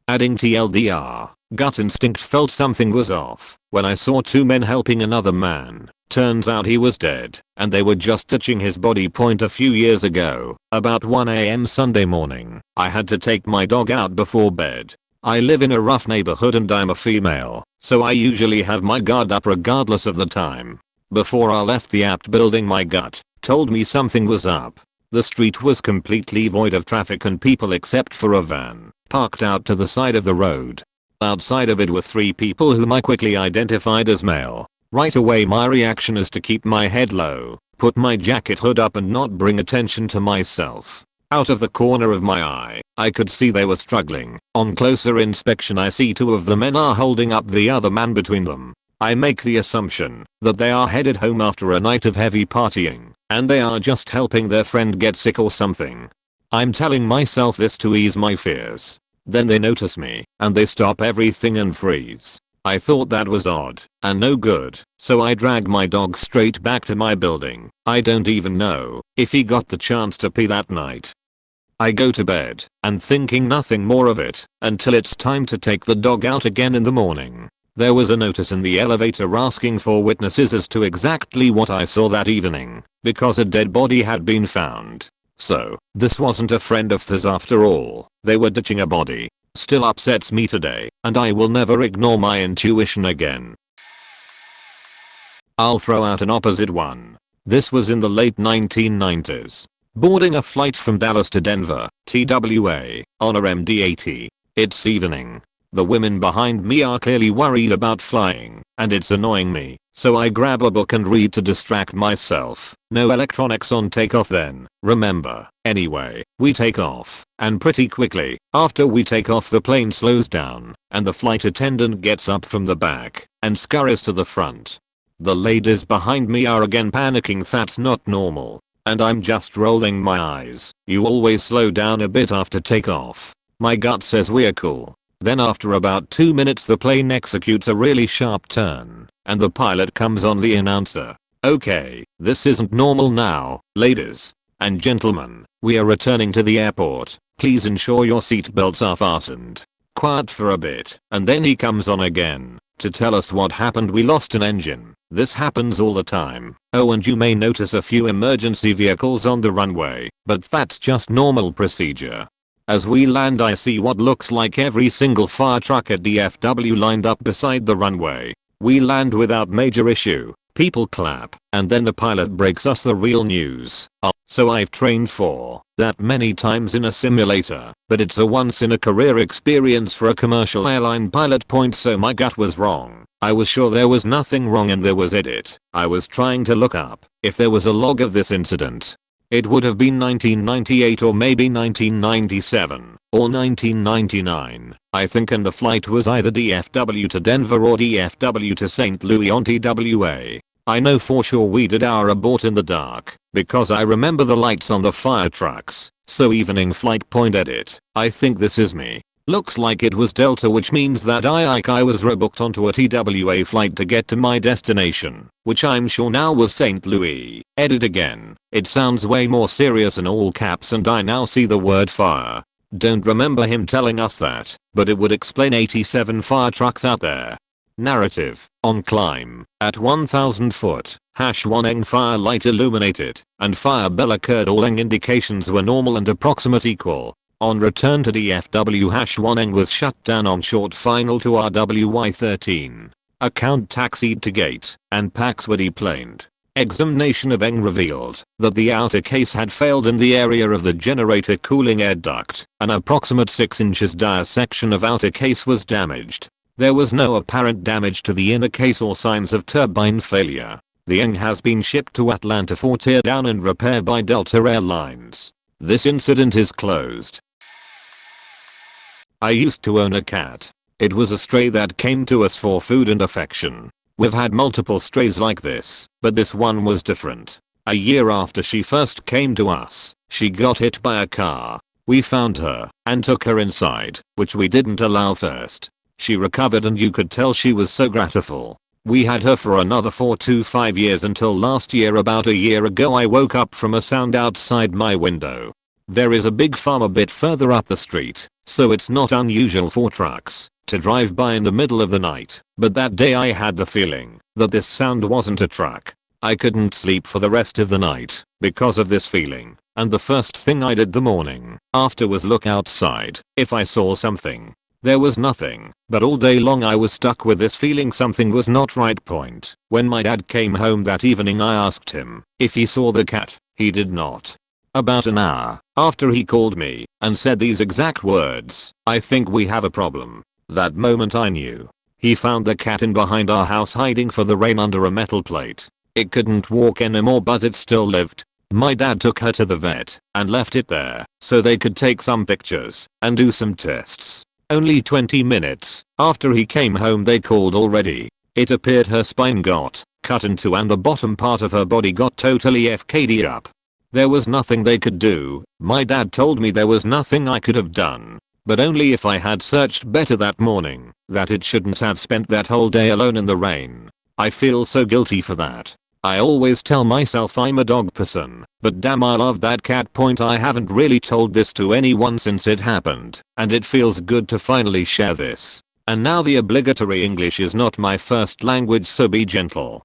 Adding TLDR, gut instinct felt something was off when I saw 2 men helping another man. Turns out he was dead, and they were just touching his body. A few years ago, about 1 AM Sunday morning, I had to take my dog out before bed. I live in a rough neighborhood and I'm a female, so I usually have my guard up regardless of the time. Before I left the apt building, my gut told me something was up. The street was completely void of traffic and people except for a van parked out to the side of the road. Outside of it were 3 people whom I quickly identified as male. Right away my reaction is to keep my head low, put my jacket hood up and not bring attention to myself. Out of the corner of my eye, I could see they were struggling. On closer inspection I see 2 of the men are holding up the other man between them. I make the assumption that they are headed home after a night of heavy partying, and they are just helping their friend get sick or something. I'm telling myself this to ease my fears. Then they notice me, and they stop everything and freeze. I thought that was odd and no good, so I dragged my dog straight back to my building. I don't even know if he got the chance to pee that night. I go to bed and thinking nothing more of it until it's time to take the dog out again in the morning. There was a notice in the elevator asking for witnesses as to exactly what I saw that evening, because a dead body had been found. So, this wasn't a friend of theirs after all, they were ditching a body. Still upsets me today, and I will never ignore my intuition again. I'll throw out an opposite one. This was in the late 1990s. Boarding a flight from Dallas to Denver, TWA, on a MD-80. It's evening. The women behind me are clearly worried about flying, and it's annoying me, so I grab a book and read to distract myself. No electronics on takeoff then, remember. Anyway, we take off, and pretty quickly, after we take off the plane slows down, and the flight attendant gets up from the back, and scurries to the front. The ladies behind me are again panicking. That's not normal. And I'm just rolling my eyes. You always slow down a bit after takeoff. My gut says we're cool. Then after about 2 minutes the plane executes a really sharp turn, and the pilot comes on the announcer. Okay, this isn't normal now, ladies and gentlemen, we are returning to the airport. Please ensure your seatbelts are fastened. Quiet for a bit, and then he comes on again to tell us what happened. We lost an engine. This happens all the time. Oh, and you may notice a few emergency vehicles on the runway, but that's just normal procedure. As we land I see what looks like every single fire truck at DFW lined up beside the runway. We land without major issue. People clap, and then the pilot breaks us the real news. So I've trained for that many times in a simulator, but it's a once in a career experience for a commercial airline pilot. So my gut was wrong. I was sure there was nothing wrong and there was it. I was trying to look up if there was a log of this incident. It would have been 1998 or maybe 1997 or 1999, I think, and the flight was either DFW to Denver or DFW to St. Louis on TWA. I know for sure we did our abort in the dark because I remember the lights on the fire trucks. So evening flight. Edit. I think this is me. Looks like it was Delta, which means that I was rebooked onto a TWA flight to get to my destination, which I'm sure now was St. Louis. Edit again. It sounds way more serious in all caps and I now see the word fire. Don't remember him telling us that, but it would explain 87 fire trucks out there. Narrative. On climb, at 1000 foot, #1eng fire light illuminated, and fire bell occurred. All eng indications were normal and approximate equal. On return to DFW, #1eng was shut down on short final to RWY13. Account taxied to gate, and packs were deplaned. Examination of eng revealed that the outer case had failed in the area of the generator cooling air duct. An approximate 6 inches dissection of outer case was damaged. There was no apparent damage to the inner case or signs of turbine failure. The eng has been shipped to Atlanta for teardown and repair by Delta Airlines. This incident is closed. I used to own a cat. It was a stray that came to us for food and affection. We've had multiple strays like this, but this one was different. A year after she first came to us, she got hit by a car. We found her and took her inside, which we didn't allow first. She recovered and you could tell she was so grateful. We had her for another 4 to 5 years until last year. About a year ago I woke up from a sound outside my window. There is a big farm a bit further up the street, so it's not unusual for trucks to drive by in the middle of the night, but that day I had the feeling that this sound wasn't a truck. I couldn't sleep for the rest of the night because of this feeling, and the first thing I did the morning after was look outside if I saw something. There was nothing, but all day long I was stuck with this feeling something was not right. Point. When my dad came home that evening I asked him if he saw the cat. He did not. About an hour after he called me and said these exact words, "I think we have a problem." That moment I knew. He found the cat in behind our house hiding for the rain under a metal plate. It couldn't walk anymore but it still lived. My dad took her to the vet and left it there so they could take some pictures and do some tests. Only 20 minutes after he came home they called already. It appeared her spine got cut in two and the bottom part of her body got totally FK'd up. There was nothing they could do. My dad told me there was nothing I could have done, but only if I had searched better that morning, that it shouldn't have spent that whole day alone in the rain. I feel so guilty for that. I always tell myself I'm a dog person, but damn I love that cat. Point. I haven't really told this to anyone since it happened, and it feels good to finally share this. And now the obligatory English is not my first language, so be gentle.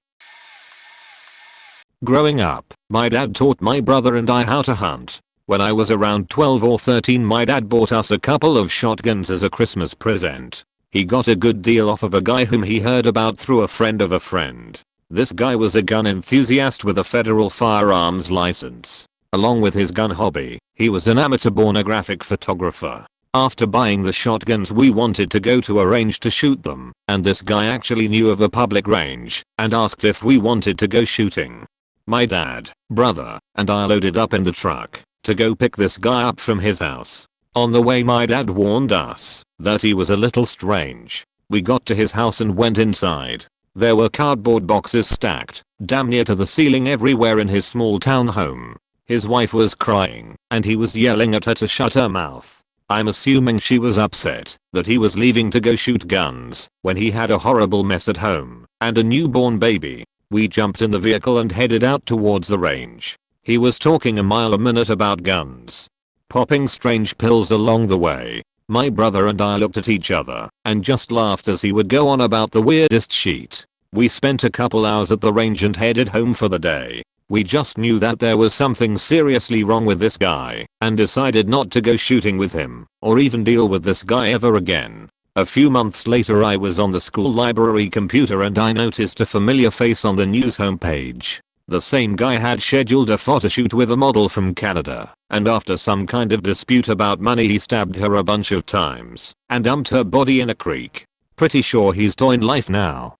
Growing up, my dad taught my brother and I how to hunt. When I was around 12 or 13 my dad bought us a couple of shotguns as a Christmas present. He got a good deal off of a guy whom he heard about through a friend of a friend. This guy was a gun enthusiast with a federal firearms license. Along with his gun hobby, he was an amateur pornographic photographer. After buying the shotguns we wanted to go to a range to shoot them, and this guy actually knew of a public range and asked if we wanted to go shooting. My dad, brother, and I loaded up in the truck to go pick this guy up from his house. On the way my dad warned us that he was a little strange. We got to his house and went inside. There were cardboard boxes stacked damn near to the ceiling everywhere in his small town home. His wife was crying and he was yelling at her to shut her mouth. I'm assuming she was upset that he was leaving to go shoot guns when he had a horrible mess at home and a newborn baby. We jumped in the vehicle and headed out towards the range. He was talking a mile a minute about guns, popping strange pills along the way. My brother and I looked at each other and just laughed as he would go on about the weirdest shit. We spent a couple hours at the range and headed home for the day. We just knew that there was something seriously wrong with this guy and decided not to go shooting with him or even deal with this guy ever again. A few months later I was on the school library computer and I noticed a familiar face on the news homepage. The same guy had scheduled a photo shoot with a model from Canada, and after some kind of dispute about money he stabbed her a bunch of times and dumped her body in a creek. Pretty sure he's toying life now.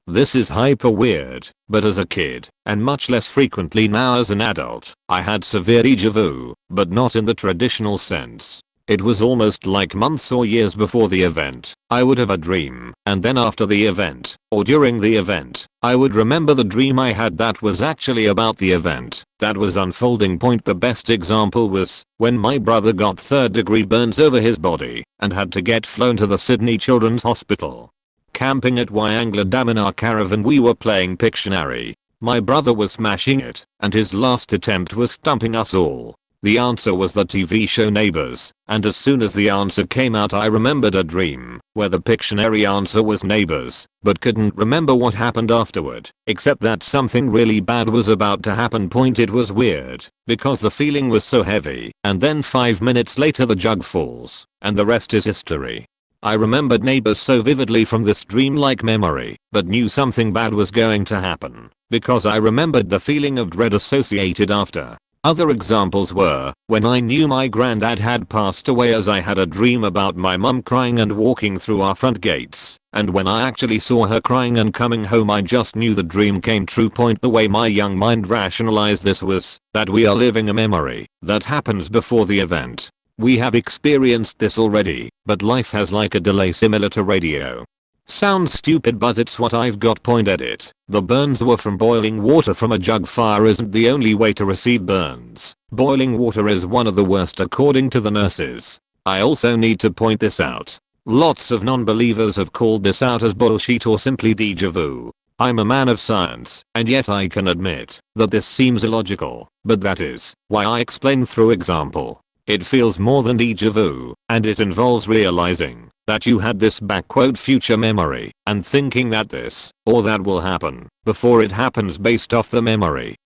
This is hyper weird, but as a kid, and much less frequently now as an adult, I had severe déjà vu, but not in the traditional sense. It was almost like months or years before the event, I would have a dream, and then after the event, or during the event, I would remember the dream I had that was actually about the event that was unfolding. Point. The best example was when my brother got third-degree burns over his body and had to get flown to the Sydney Children's Hospital. Camping at Wyangla Dam in our caravan we were playing Pictionary. My brother was smashing it, and his last attempt was stumping us all. The answer was the TV show Neighbors, and as soon as the answer came out I remembered a dream where the Pictionary answer was Neighbors, but couldn't remember what happened afterward, except that something really bad was about to happen. Point. It was weird, because the feeling was so heavy, and then 5 minutes later the jug falls, and the rest is history. I remembered Neighbors so vividly from this dreamlike memory, but knew something bad was going to happen, because I remembered the feeling of dread associated after. Other examples were, when I knew my granddad had passed away, as I had a dream about my mum crying and walking through our front gates, and when I actually saw her crying and coming home, I just knew the dream came true. The way my young mind rationalized this was that we are living a memory that happens before the event. We have experienced this already, but life has like a delay similar to radio. Sounds stupid, but it's what I've got. Edit. The burns were from boiling water from a jug. Fire isn't the only way to receive burns. Boiling water is one of the worst according to the nurses. I also need to point this out. Lots of non-believers have called this out as bullshit or simply déjà vu. I'm a man of science, and yet I can admit that this seems illogical, but that is why I explain through example. It feels more than déjà vu, and it involves realizing that you had this future memory and thinking that this or that will happen before it happens based off the memory.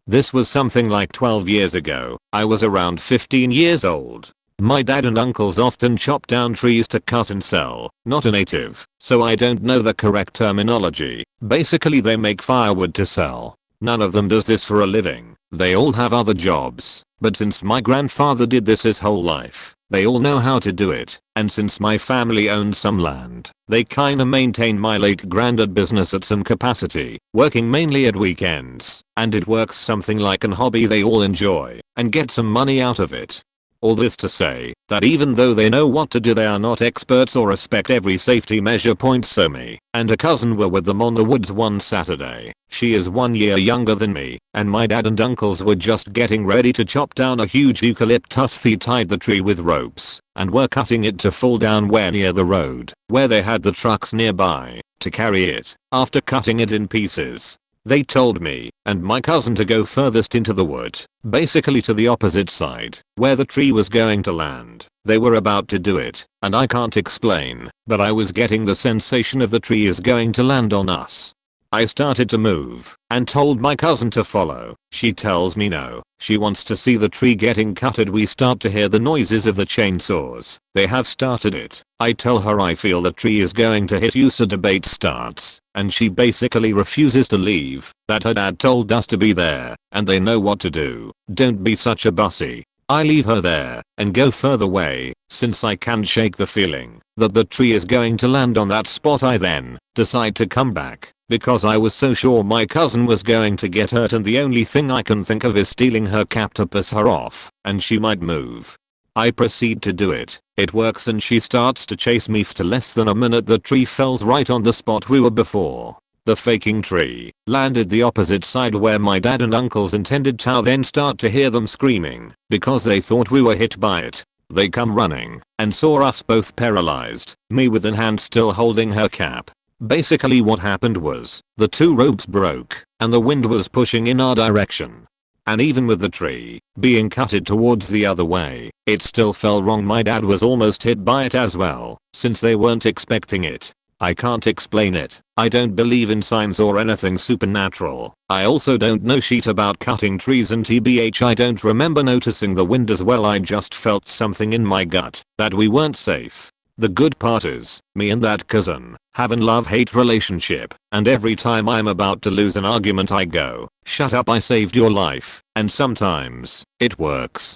This was something like 12 years ago. I was around 15 years old. My dad and uncles often chop down trees to cut and sell. Not a native, so I don't know the correct terminology. Basically they make firewood to sell. None of them does this for a living. They all have other jobs. But since my grandfather did this his whole life, they all know how to do it, and since my family owns some land, they kinda maintain my late granddad business at some capacity, working mainly at weekends, and it works something like an hobby they all enjoy, and get some money out of it. All this to say that even though they know what to do, they are not experts or respect every safety measure. So me and a cousin were with them on the woods one Saturday. She is 1 year younger than me, and my dad and uncles were just getting ready to chop down a huge eucalyptus. They tied the tree with ropes and were cutting it to fall down where near the road, where they had the trucks nearby to carry it. After cutting it in pieces, they told me and my cousin to go furthest into the wood, basically to the opposite side, where the tree was going to land. They were about to do it, and I can't explain, but I was getting the sensation of the tree is going to land on us. I started to move and told my cousin to follow. She tells me no, she wants to see the tree getting cutted. We start to hear the noises of the chainsaws. They have started it. I tell her I feel the tree is going to hit you, so debate starts, and she basically refuses to leave, that her dad told us to be there, and they know what to do. Don't be such a bussy. I leave her there and go further away, since I can't shake the feeling that the tree is going to land on that spot. I then decide to come back, because I was so sure my cousin was going to get hurt, and the only thing I can think of is stealing her cap to piss her off, and she might move. I proceed to do it. It works, and she starts to chase me. For less than a minute the tree falls right on the spot we were before. The faking tree landed the opposite side where my dad and uncles intended to. Then start to hear them screaming because they thought we were hit by it. They come running and saw us both paralyzed, me with an hand still holding her cap. Basically what happened was the two ropes broke and the wind was pushing in our direction. And even with the tree being cutted towards the other way, it still fell wrong. My dad was almost hit by it as well, since they weren't expecting it. I can't explain it. I don't believe in signs or anything supernatural. I also don't know shit about cutting trees, and tbh I don't remember noticing the wind as well. I just felt something in my gut that we weren't safe. The good part is, me and that cousin have a love-hate relationship, and every time I'm about to lose an argument I go, "Shut up, I saved your life," and sometimes it works.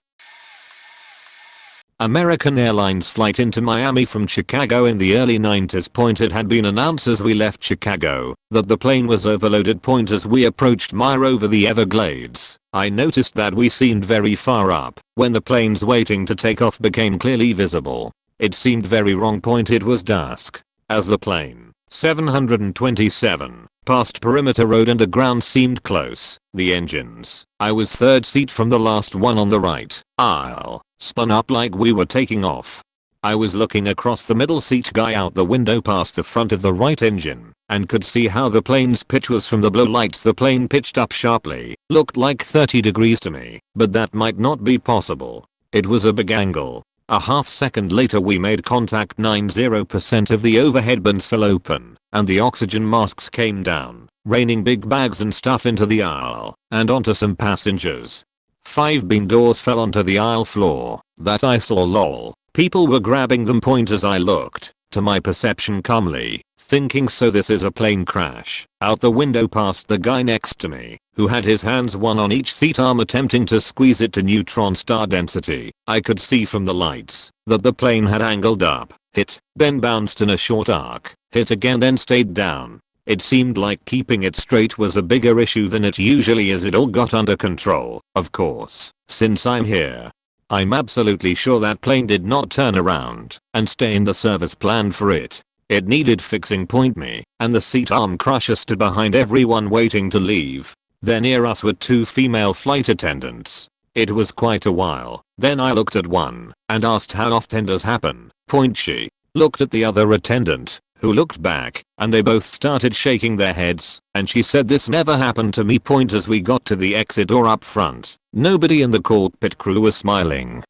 American Airlines flight into Miami from Chicago in the early 90s. It had been announced as we left Chicago that the plane was overloaded. As we approached Maya over the Everglades, I noticed that we seemed very far up when the planes waiting to take off became clearly visible. It seemed very wrong. It was dusk as the plane 727 passed Perimeter Road and the ground seemed close. The engines, I was third seat from the last one on the right aisle, spun up like we were taking off. I was looking across the middle seat guy out the window past the front of the right engine and could see how the plane's pitch was from the blow lights. The plane pitched up sharply, looked like 30 degrees to me, but that might not be possible. It was a big angle. A half second later we made contact. 90% of the overhead bins fell open and the oxygen masks came down, raining big bags and stuff into the aisle and onto some passengers. 5 bin doors fell onto the aisle floor that I saw. Lol. People were grabbing them. As I looked, to my perception calmly, thinking so this is a plane crash. Out the window past the guy next to me, who had his hands one on each seat arm attempting to squeeze it to neutron star density. I could see from the lights that the plane had angled up, hit, then bounced in a short arc, hit again then stayed down. It seemed like keeping it straight was a bigger issue than it usually is. It all got under control, of course, since I'm here. I'm absolutely sure that plane did not turn around and stay in the service planned for it. It needed fixing. Point me, and the seat arm crusher stood behind everyone waiting to leave. There near us were 2 female flight attendants. It was quite a while. Then I looked at one and asked how often does happen. Point. She looked at the other attendant, who looked back, and they both started shaking their heads, and she said this never happened to me. Point. As we got to the exit door up front, nobody in the cockpit crew was smiling.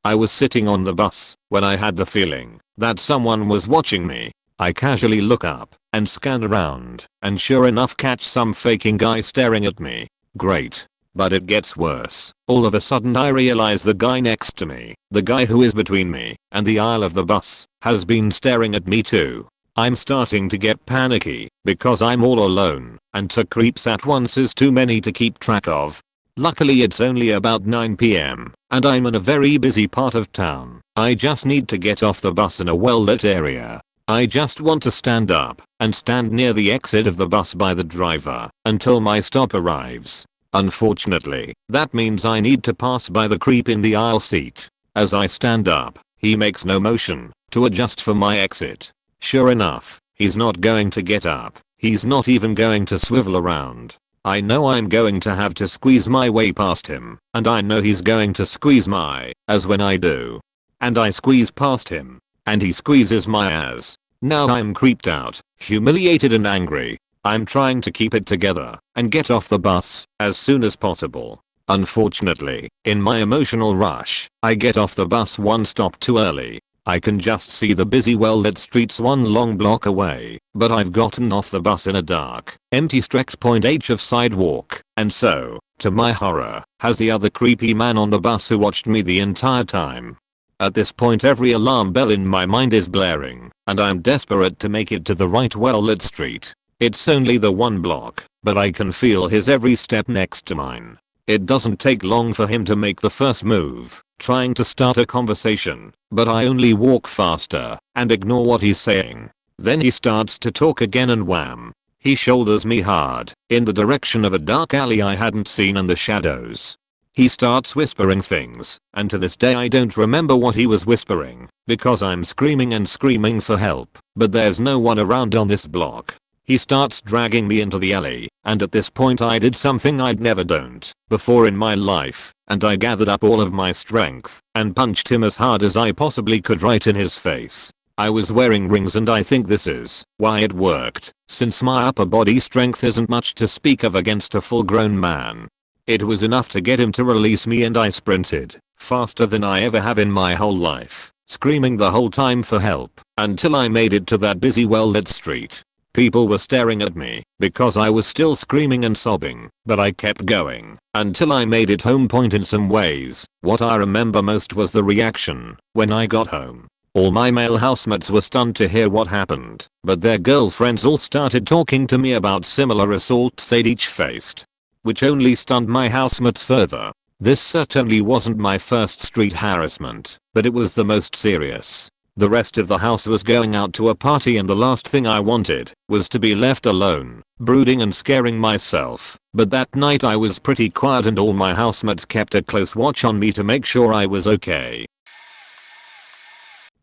I was sitting on the bus when I had the feeling that someone was watching me. I casually look up and scan around, and sure enough catch some faking guy staring at me. Great. But it gets worse. All of a sudden I realize the guy next to me, the guy who is between me and the aisle of the bus, has been staring at me too. I'm starting to get panicky because I'm all alone, and 2 creeps at once is too many to keep track of. Luckily it's only about 9 PM, and I'm in a very busy part of town. I just need to get off the bus in a well-lit area. I just want to stand up and stand near the exit of the bus by the driver until my stop arrives. Unfortunately, that means I need to pass by the creep in the aisle seat. As I stand up, he makes no motion to adjust for my exit. Sure enough, he's not going to get up. He's not even going to swivel around. I know I'm going to have to squeeze my way past him, and I know he's going to squeeze my ass when I do. And I squeeze past him, and he squeezes my ass. Now I'm creeped out, humiliated and angry. I'm trying to keep it together and get off the bus as soon as possible. Unfortunately, in my emotional rush, I get off the bus one stop too early. I can just see the busy well-lit streets one long block away, but I've gotten off the bus in a dark, empty stretched point H of sidewalk, and so, to my horror, has the other creepy man on the bus who watched me the entire time. At this point every alarm bell in my mind is blaring, and I'm desperate to make it to the right well-lit street. It's only the 1 block, but I can feel his every step next to mine. It doesn't take long for him to make the first move, trying to start a conversation, but I only walk faster and ignore what he's saying. Then he starts to talk again and wham, he shoulders me hard in the direction of a dark alley I hadn't seen in the shadows. He starts whispering things, and to this day I don't remember what he was whispering, because I'm screaming and screaming for help, but there's no one around on this block. He starts dragging me into the alley, and at this point I did something I'd never done before in my life, and I gathered up all of my strength and punched him as hard as I possibly could right in his face. I was wearing rings and I think this is why it worked, since my upper body strength isn't much to speak of against a full-grown man. It was enough to get him to release me and I sprinted, faster than I ever have in my whole life, screaming the whole time for help, until I made it to that busy well-lit street. People were staring at me because I was still screaming and sobbing, but I kept going until I made it home. Point in some ways, what I remember most was the reaction when I got home. All my male housemates were stunned to hear what happened, but their girlfriends all started talking to me about similar assaults they'd each faced, which only stunned my housemates further. This certainly wasn't my first street harassment, but it was the most serious. The rest of the house was going out to a party and the last thing I wanted was to be left alone, brooding and scaring myself. But that night I was pretty quiet and all my housemates kept a close watch on me to make sure I was okay.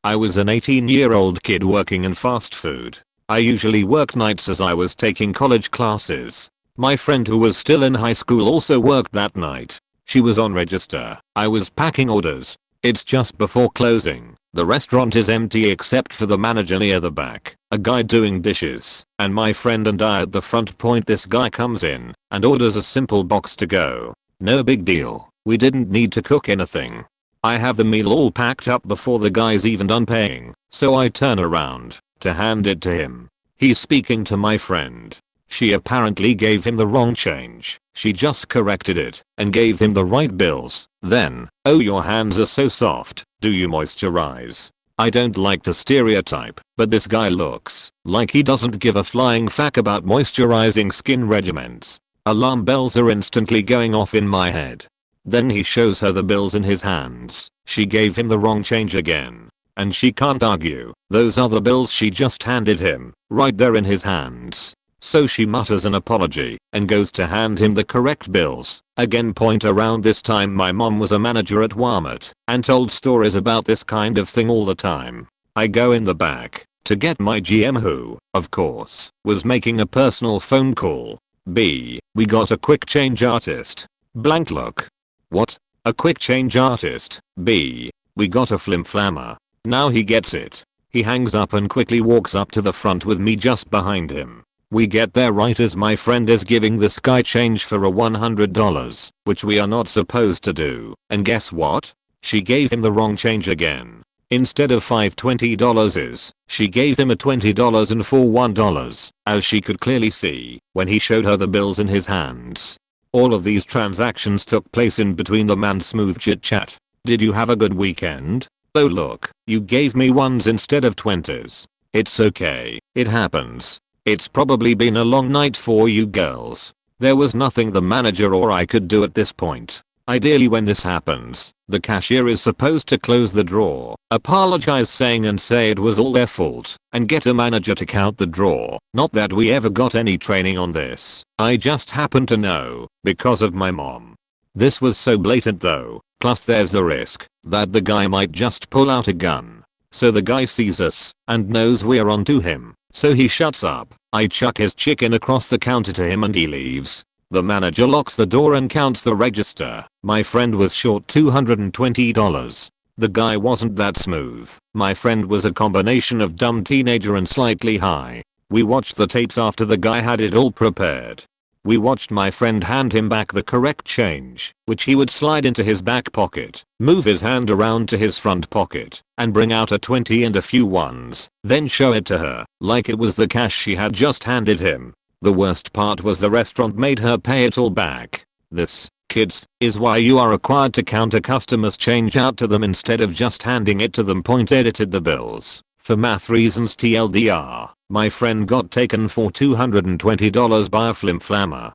I was an 18-year-old kid working in fast food. I usually worked nights as I was taking college classes. My friend who was still in high school also worked that night. She was on register. I was packing orders. It's just before closing. The restaurant is empty except for the manager near the back, a guy doing dishes, and my friend and I at the front. Point. This guy comes in and orders a simple box to go. No big deal. We didn't need to cook anything. I have the meal all packed up before the guy's even done paying, so I turn around to hand it to him. He's speaking to my friend. She apparently gave him the wrong change. She just corrected it and gave him the right bills. Then, "Oh, your hands are so soft. Do you moisturize?" I don't like to stereotype, but this guy looks like he doesn't give a flying fuck about moisturizing skin regimens. Alarm bells are instantly going off in my head. Then he shows her the bills in his hands. She gave him the wrong change again. And she can't argue. Those are the bills she just handed him, right there in his hands. So she mutters an apology and goes to hand him the correct bills. Again, point around this time my mom was a manager at Walmart and told stories about this kind of thing all the time. I go in the back to get my GM who, of course, was making a personal phone call. B. We got a quick change artist. Blank look. What? A quick change artist? B. We got a flimflammer. Now he gets it. He hangs up and quickly walks up to the front with me just behind him. We get there right as my friend is giving this guy change for a $100, which we are not supposed to do, and guess what? She gave him the wrong change again. Instead of $5 $20, she gave him a $20 and $1, as she could clearly see when he showed her the bills in his hands. All of these transactions took place in between the man's smooth chit chat. Did you have a good weekend? Oh look, you gave me ones instead of 20s. It's okay, it happens. It's probably been a long night for you girls. There was nothing the manager or I could do at this point. Ideally when this happens, the cashier is supposed to close the drawer, apologize saying and say it was all their fault, and get a manager to count the drawer. Not that we ever got any training on this. I just happen to know, because of my mom. This was so blatant though, plus there's the risk that the guy might just pull out a gun. So the guy sees us and knows we're onto him. So he shuts up. I chuck his chicken across the counter to him and he leaves. The manager locks the door and counts the register. My friend was short $220. The guy wasn't that smooth. My friend was a combination of dumb teenager and slightly high. We watched the tapes after the guy had it all prepared. We watched my friend hand him back the correct change, which he would slide into his back pocket, move his hand around to his front pocket, and bring out a 20 and a few ones, then show it to her, like it was the cash she had just handed him. The worst part was the restaurant made her pay it all back. This, kids, is why you are required to count a customer's change out to them instead of just handing it to them. Edited the bills. For math reasons TLDR, my friend got taken for $220 by a flimflammer.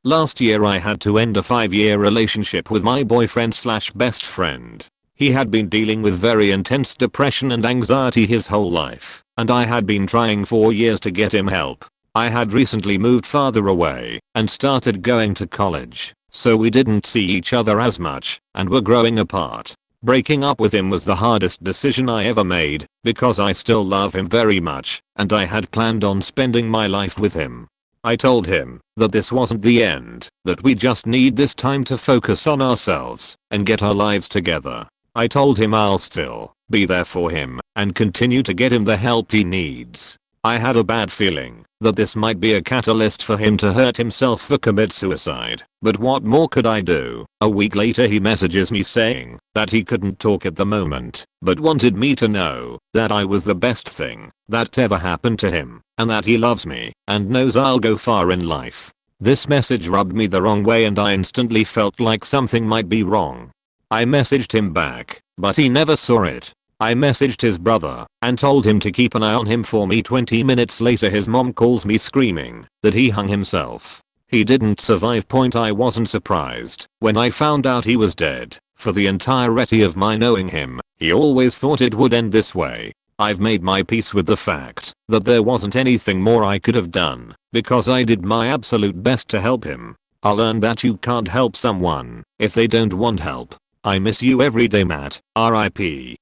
Last year I had to end a 5-year relationship with my boyfriend slash best friend. He had been dealing with very intense depression and anxiety his whole life, and I had been trying for years to get him help. I had recently moved farther away and started going to college, so we didn't see each other as much and were growing apart. Breaking up with him was the hardest decision I ever made because I still love him very much and I had planned on spending my life with him. I told him that this wasn't the end, that we just need this time to focus on ourselves and get our lives together. I told him I'll still be there for him and continue to get him the help he needs. I had a bad feeling that this might be a catalyst for him to hurt himself or commit suicide, but what more could I do? A week later he messages me saying that he couldn't talk at the moment, but wanted me to know that I was the best thing that ever happened to him, and that he loves me and knows I'll go far in life. This message rubbed me the wrong way and I instantly felt like something might be wrong. I messaged him back, but he never saw it. I messaged his brother and told him to keep an eye on him for me. 20 minutes later his mom calls me screaming that he hung himself. He didn't survive. I wasn't surprised when I found out he was dead. For the entirety of my knowing him, he always thought it would end this way. I've made my peace with the fact that there wasn't anything more I could have done because I did my absolute best to help him. I learned that you can't help someone if they don't want help. I miss you every day, Matt. R.I.P.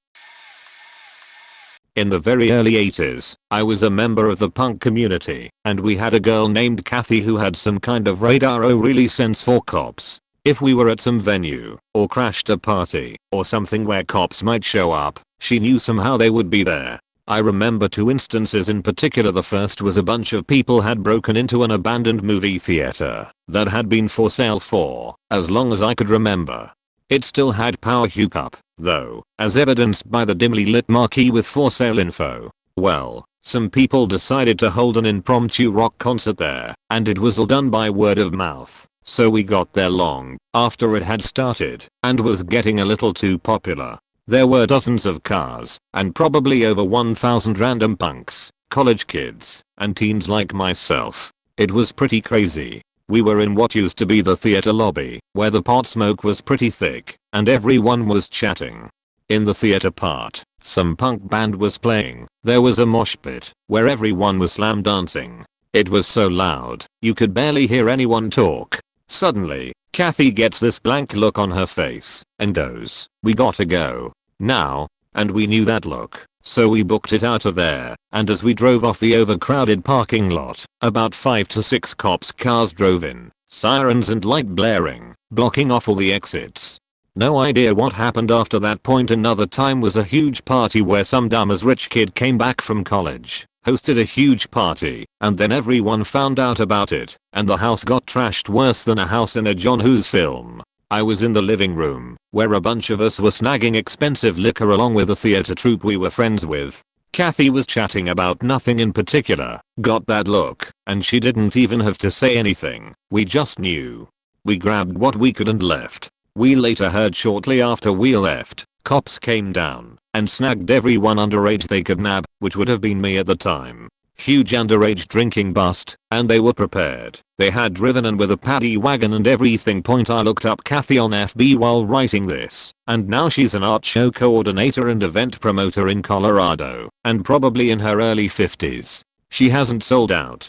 In the very early 80s, I was a member of the punk community, and we had a girl named Kathy who had some kind of radar or really sense for cops. If we were at some venue, or crashed a party, or something where cops might show up, she knew somehow they would be there. I remember 2 instances in particular. The first was a bunch of people had broken into an abandoned movie theater that had been for sale for as long as I could remember. It still had power hookup, though, as evidenced by the dimly lit marquee with for sale info. Well, some people decided to hold an impromptu rock concert there, and it was all done by word of mouth. So we got there long after it had started and was getting a little too popular. There were dozens of cars, and probably over 1,000 random punks, college kids, and teens like myself. It was pretty crazy. We were in what used to be the theater lobby, where the pot smoke was pretty thick, and everyone was chatting. In the theater part, some punk band was playing. There was a mosh pit, where everyone was slam dancing. It was so loud, you could barely hear anyone talk. Suddenly, Kathy gets this blank look on her face, and goes, "We gotta go. Now." And we knew that look, so we booked it out of there, and as we drove off the overcrowded parking lot, about 5 to 6 cops cars drove in, sirens and light blaring, blocking off all the exits. No idea what happened after that point. Another time was a huge party where some dumb as rich kid came back from college, hosted a huge party, and then everyone found out about it, and the house got trashed worse than a house in a John Hughes film. I was in the living room, where a bunch of us were snagging expensive liquor along with a theater troupe we were friends with. Kathy was chatting about nothing in particular, got that look, and she didn't even have to say anything, we just knew. We grabbed what we could and left. We later heard shortly after we left, cops came down and snagged everyone underage they could nab, which would have been me at the time. Huge underage drinking bust, and they were prepared. They had driven in with a paddy wagon and everything. I looked up Kathy on FB while writing this, and now she's an art show coordinator and event promoter in Colorado, and probably in her early 50s. She hasn't sold out.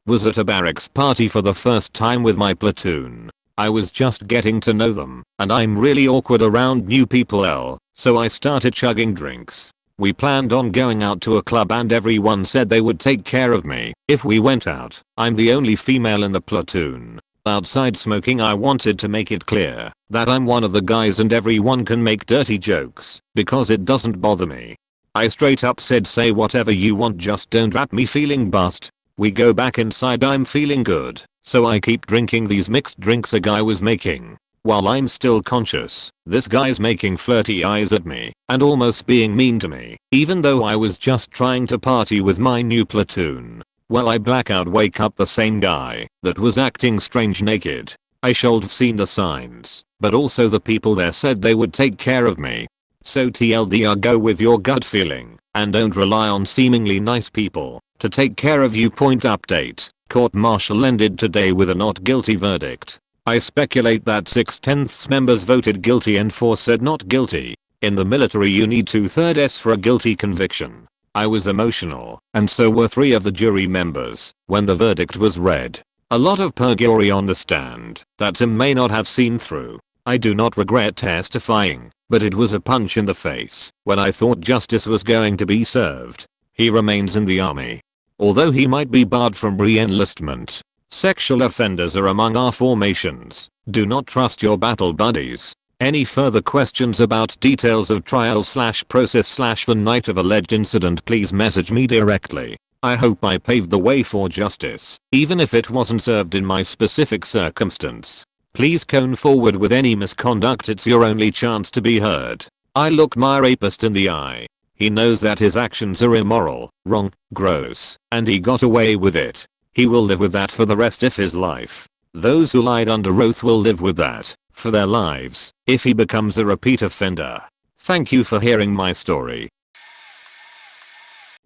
Was at a barracks party for the first time with my platoon. I was just getting to know them, and I'm really awkward around new people, so I started chugging drinks. We planned on going out to a club and everyone said they would take care of me if we went out. I'm the only female in the platoon. Outside smoking, I wanted to make it clear that I'm one of the guys and everyone can make dirty jokes because it doesn't bother me. I straight up said, "Say whatever you want, just don't wrap me feeling bust." We go back inside. I'm feeling good, so I keep drinking these mixed drinks a guy was making. While I'm still conscious, this guy's making flirty eyes at me and almost being mean to me, even though I was just trying to party with my new platoon. Well, I black out, wake up the same guy that was acting strange naked. I should have seen the signs, but also the people there said they would take care of me. So TLDR, go with your gut feeling and don't rely on seemingly nice people to take care of you. Point update. Court martial ended today with a not guilty verdict. I speculate that 6/10 members voted guilty and 4 said not guilty. In the military you need 2/3 for a guilty conviction. I was emotional, and so were 3 of the jury members, when the verdict was read. A lot of purgatory on the stand that Tim may not have seen through. I do not regret testifying, but it was a punch in the face when I thought justice was going to be served. He remains in the army. Although he might be barred from re-enlistment. Sexual offenders are among our formations. Do not trust your battle buddies. Any further questions about details of trial/process/ the night of alleged incident, please message me directly. I hope I paved the way for justice, even if it wasn't served in my specific circumstance. Please come forward with any misconduct, it's your only chance to be heard. I looked my rapist in the eye. He knows that his actions are immoral, wrong, gross, and he got away with it. He will live with that for the rest of his life. Those who lied under oath will live with that for their lives if he becomes a repeat offender. Thank you for hearing my story.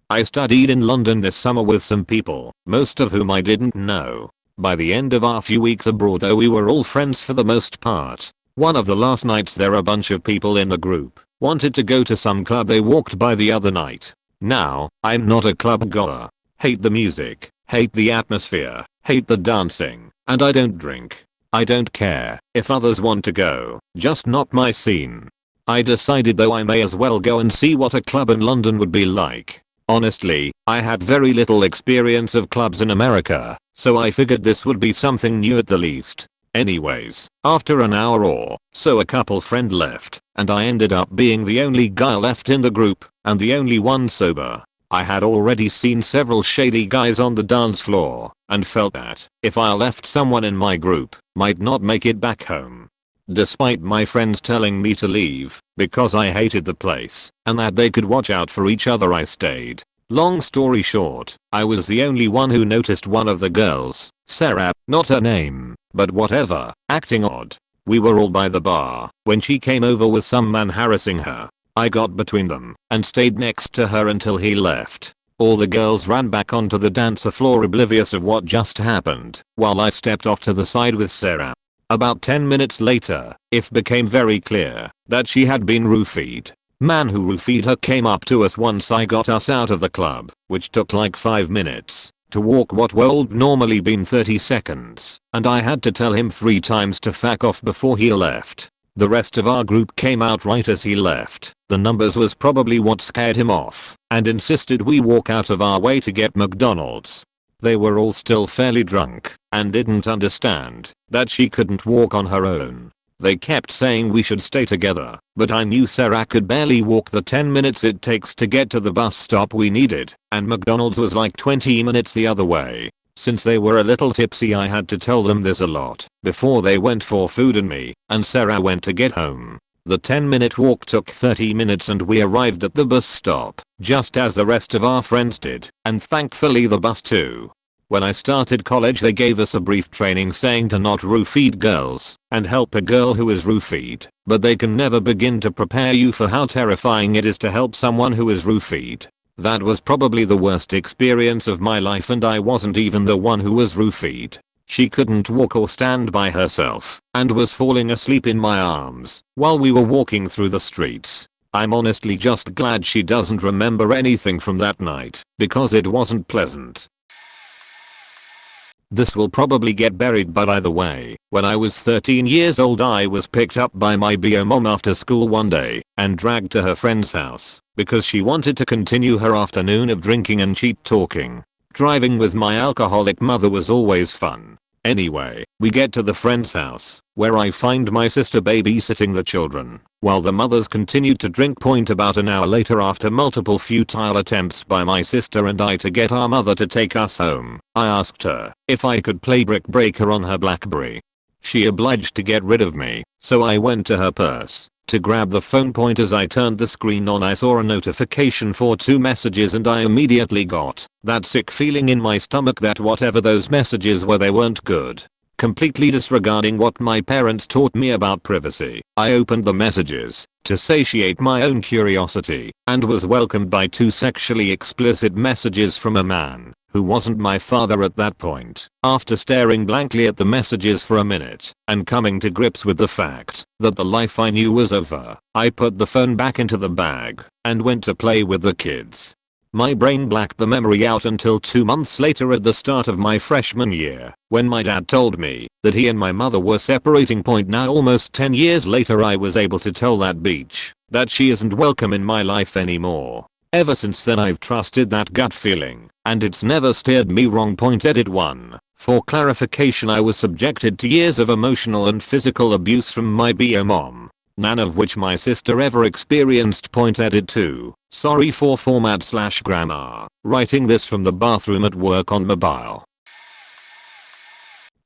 I studied in London this summer with some people, most of whom I didn't know. By the end of our few weeks abroad, though, we were all friends for the most part. One of the last nights there, a bunch of people in the group wanted to go to some club they walked by the other night. Now, I'm not a club goer. Hate the music, hate the atmosphere, hate the dancing, and I don't drink. I don't care if others want to go, just not my scene. I decided though I may as well go and see what a club in London would be like. Honestly, I had very little experience of clubs in America, so I figured this would be something new at the least. Anyways, after an hour or so a couple friend left, and I ended up being the only guy left in the group, and the only one sober. I had already seen several shady guys on the dance floor, and felt that if I left, someone in my group might not make it back home. Despite my friends telling me to leave, because I hated the place, and that they could watch out for each other, I stayed. Long story short, I was the only one who noticed one of the girls, Sarah, not her name, but whatever, acting odd. We were all by the bar when she came over with some man harassing her. I got between them and stayed next to her until he left. All the girls ran back onto the dancer floor oblivious of what just happened, while I stepped off to the side with Sarah. About 10 minutes later, it became very clear that she had been roofied. Man who roofied her came up to us once I got us out of the club, which took like 5 minutes, to walk what would normally been 30 seconds, and I had to tell him 3 times to fuck off before he left. The rest of our group came out right as he left. The numbers was probably what scared him off, and insisted we walk out of our way to get McDonald's. They were all still fairly drunk, and didn't understand that she couldn't walk on her own. They kept saying we should stay together, but I knew Sarah could barely walk the 10 minutes it takes to get to the bus stop we needed, and McDonald's was like 20 minutes the other way. Since they were a little tipsy I had to tell them this a lot before they went for food and me and Sarah went to get home. The 10-minute walk took 30 minutes and we arrived at the bus stop just as the rest of our friends did, and thankfully the bus too. When I started college they gave us a brief training saying to not roofie girls and help a girl who is roofied, but they can never begin to prepare you for how terrifying it is to help someone who is roofied. That was probably the worst experience of my life, and I wasn't even the one who was roofied. She couldn't walk or stand by herself and was falling asleep in my arms while we were walking through the streets. I'm honestly just glad she doesn't remember anything from that night because it wasn't pleasant. This will probably get buried, but either way, when I was 13 years old I was picked up by my bio mom after school one day and dragged to her friend's house because she wanted to continue her afternoon of drinking and cheat talking. Driving with my alcoholic mother was always fun. Anyway, we get to the friend's house, where I find my sister babysitting the children, while the mothers continued to drink. About an hour later, after multiple futile attempts by my sister and I to get our mother to take us home, I asked her if I could play Brick Breaker on her BlackBerry. She obliged to get rid of me, so I went to her purse to grab the phone. As I turned the screen on I saw a notification for 2 messages and I immediately got that sick feeling in my stomach that whatever those messages were they weren't good. Completely disregarding what my parents taught me about privacy, I opened the messages to satiate my own curiosity and was welcomed by 2 sexually explicit messages from a man who wasn't my father at that point. After staring blankly at the messages for a minute and coming to grips with the fact that the life I knew was over, I put the phone back into the bag and went to play with the kids. My brain blacked the memory out until 2 months later at the start of my freshman year, when my dad told me that he and my mother were separating. Now almost 10 years later I was able to tell that bitch that she isn't welcome in my life anymore. Ever since then I've trusted that gut feeling, and it's never steered me wrong. Edit 1. For clarification, I was subjected to years of emotional and physical abuse from my bio mom, none of which my sister ever experienced. Edit 2. Sorry for format/grammar. Writing this from the bathroom at work on mobile.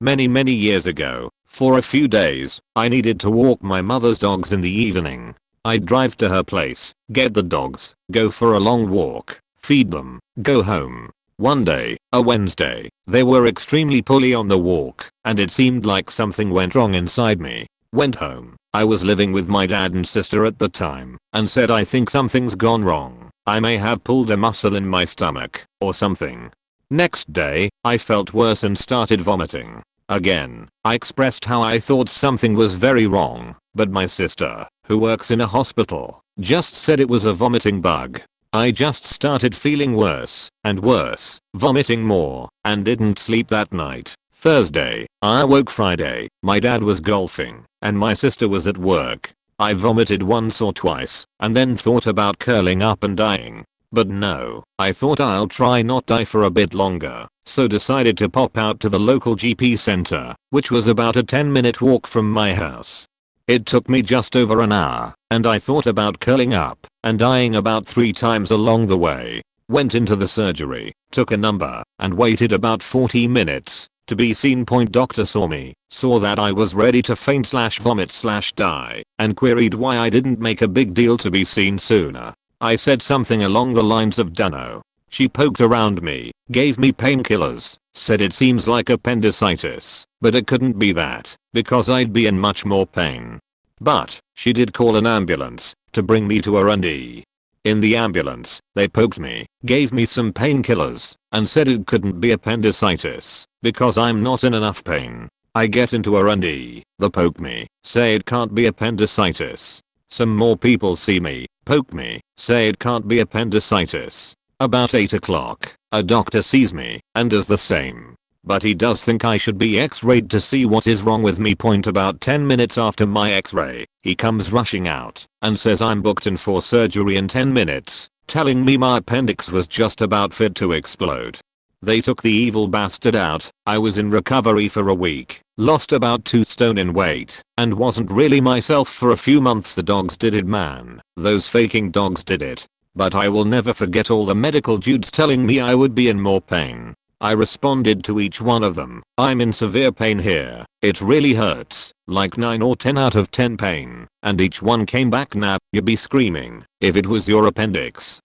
Many years ago, for a few days, I needed to walk my mother's dogs in the evening. I'd drive to her place, get the dogs, go for a long walk, feed them, go home. One day, a Wednesday, they were extremely poorly on the walk, and it seemed like something went wrong inside me. Went home. I was living with my dad and sister at the time, and said I think something's gone wrong. I may have pulled a muscle in my stomach, or something. Next day, I felt worse and started vomiting. Again, I expressed how I thought something was very wrong, but my sister, who works in a hospital, just said it was a vomiting bug. I just started feeling worse and worse, vomiting more, and didn't sleep that night. Thursday, I awoke. Friday, my dad was golfing, and my sister was at work. I vomited once or twice, and then thought about curling up and dying. But no, I thought I'll try not die for a bit longer, so decided to pop out to the local GP center, which was about a 10-minute walk from my house. It took me just over an hour, and I thought about curling up and dying about 3 times along the way. Went into the surgery, took a number, and waited about 40 minutes to be seen. Doctor saw me, saw that I was ready to faint/vomit/die, and queried why I didn't make a big deal to be seen sooner. I said something along the lines of dunno. She poked around me, gave me painkillers, said it seems like appendicitis, but it couldn't be that, because I'd be in much more pain. But she did call an ambulance to bring me to R&D. In the ambulance, they poked me, gave me some painkillers, and said it couldn't be appendicitis, because I'm not in enough pain. I get into R&D, they poke me, say it can't be appendicitis. Some more people see me, poke me, say it can't be appendicitis. About 8 o'clock, a doctor sees me, and does the same. But he does think I should be x-rayed to see what is wrong with me. About 10 minutes after my x-ray, he comes rushing out, and says I'm booked in for surgery in 10 minutes, telling me my appendix was just about fit to explode. They took the evil bastard out. I was in recovery for a week, lost about 2 stone in weight, and wasn't really myself for a few months. The dogs did it, man. Those faking dogs did it. But I will never forget all the medical dudes telling me I would be in more pain. I responded to each one of them, I'm in severe pain here, it really hurts, like 9 or 10 out of 10 pain, and each one came back, nah, you'd be screaming if it was your appendix.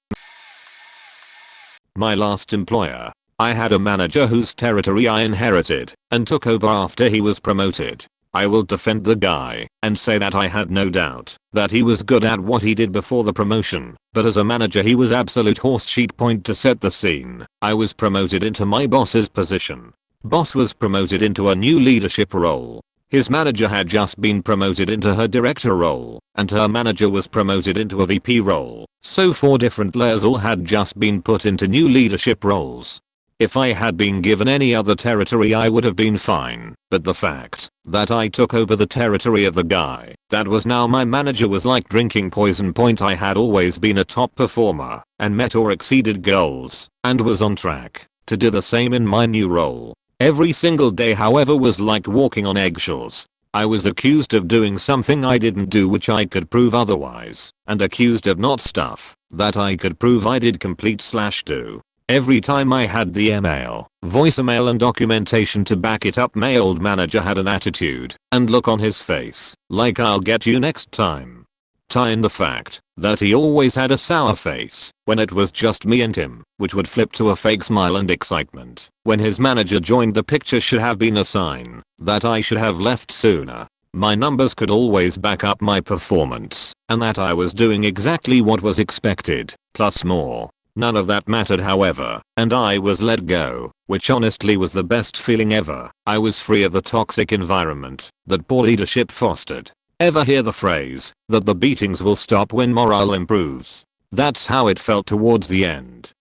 My last employer. I had a manager whose territory I inherited and took over after he was promoted. I will defend the guy and say that I had no doubt that he was good at what he did before the promotion, but as a manager he was absolute horseshit. Point to set the scene. I was promoted into my boss's position. Boss was promoted into a new leadership role. His manager had just been promoted into her director role, and her manager was promoted into a VP role, so 4 different layers all had just been put into new leadership roles. If I had been given any other territory I would have been fine, but the fact that I took over the territory of the guy that was now my manager was like drinking poison. Point I had always been a top performer and met or exceeded goals and was on track to do the same in my new role. Every single day, however, was like walking on eggshells. I was accused of doing something I didn't do which I could prove otherwise, and accused of not stuff that I could prove I did complete/do. Every time I had the email, voicemail and documentation to back it up, my old manager had an attitude and look on his face like I'll get you next time. Tie in the fact that he always had a sour face when it was just me and him, which would flip to a fake smile and excitement when his manager joined the picture, should have been a sign that I should have left sooner. My numbers could always back up my performance and that I was doing exactly what was expected, plus more. None of that mattered, however, and I was let go, which honestly was the best feeling ever. I was free of the toxic environment that poor leadership fostered. Ever hear the phrase that the beatings will stop when morale improves? That's how it felt towards the end.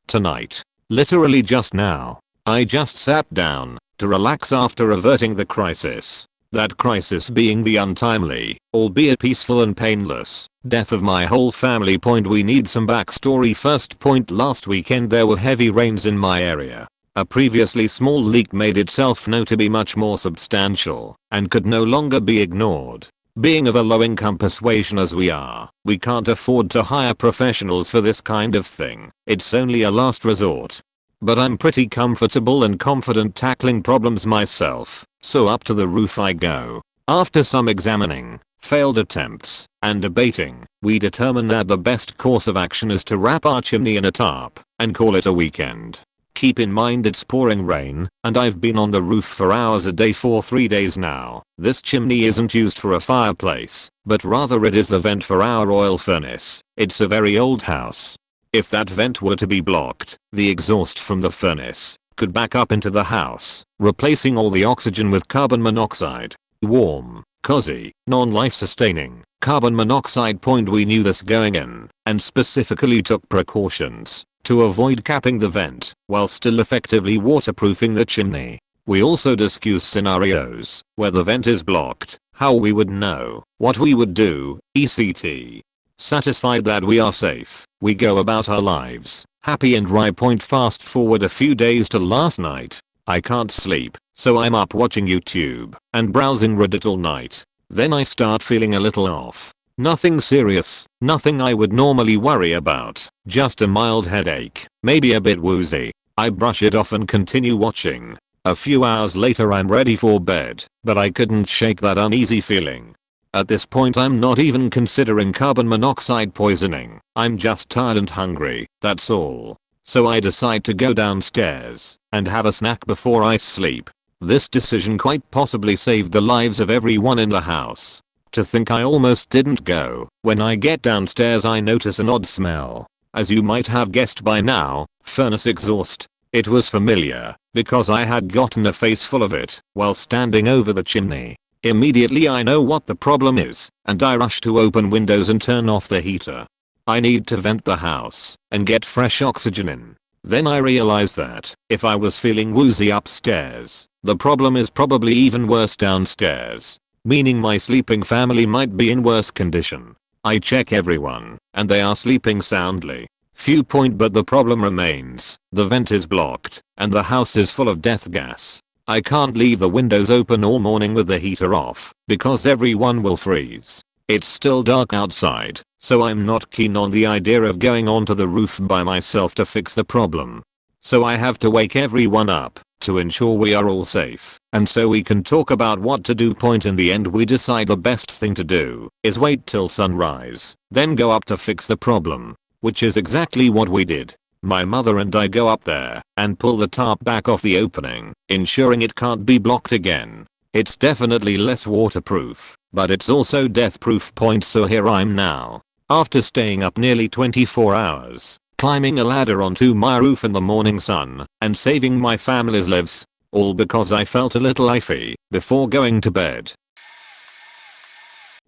Tonight, literally just now, I just sat down to relax after averting the crisis. That crisis being the untimely, albeit peaceful and painless, death of my whole family. We need some backstory first. Last weekend there were heavy rains in my area. A previously small leak made itself known to be much more substantial and could no longer be ignored. Being of a low-income persuasion as we are, we can't afford to hire professionals for this kind of thing. It's only a last resort. But I'm pretty comfortable and confident tackling problems myself, so up to the roof I go. After some examining, failed attempts, and debating, we determine that the best course of action is to wrap our chimney in a tarp and call it a weekend. Keep in mind it's pouring rain, and I've been on the roof for hours a day for 3 days now. This chimney isn't used for a fireplace, but rather it is the vent for our oil furnace. It's a very old house. If that vent were to be blocked, the exhaust from the furnace could back up into the house, replacing all the oxygen with carbon monoxide. Warm, cozy, non-life sustaining carbon monoxide. We knew this going in, and specifically took precautions to avoid capping the vent while still effectively waterproofing the chimney. We also discussed scenarios where the vent is blocked, how we would know, what we would do, etc. Satisfied that we are safe, we go about our lives, happy and dry. Fast forward a few days to last night. I can't sleep, so I'm up watching YouTube and browsing Reddit all night. Then I start feeling a little off. Nothing serious, nothing I would normally worry about, just a mild headache, maybe a bit woozy. I brush it off and continue watching. A few hours later I'm ready for bed, but I couldn't shake that uneasy feeling. At this point I'm not even considering carbon monoxide poisoning. I'm just tired and hungry, that's all. so I decide to go downstairs and have a snack before I sleep. This decision quite possibly saved the lives of everyone in the house. To think I almost didn't go. When I get downstairs I notice an odd smell. As you might have guessed by now, furnace exhaust. It was familiar, because I had gotten a face full of it while standing over the chimney. Immediately I know what the problem is, and I rush to open windows and turn off the heater. I need to vent the house and get fresh oxygen in. Then I realize that if I was feeling woozy upstairs, the problem is probably even worse downstairs, meaning my sleeping family might be in worse condition. I check everyone, and they are sleeping soundly. Few point, but the problem remains. The vent is blocked, and the house is full of death gas. I can't leave the windows open all morning with the heater off, because everyone will freeze. It's still dark outside, so I'm not keen on the idea of going onto the roof by myself to fix the problem. So I have to wake everyone up to ensure we are all safe, and so we can talk about what to do. In the end we decide the best thing to do is wait till sunrise, then go up to fix the problem. Which is exactly what we did. My mother and I go up there and pull the tarp back off the opening, ensuring it can't be blocked again. It's definitely less waterproof, but it's also death-proof. So here I'm now, after staying up nearly 24 hours, climbing a ladder onto my roof in the morning sun, and saving my family's lives. All because I felt a little iffy before going to bed.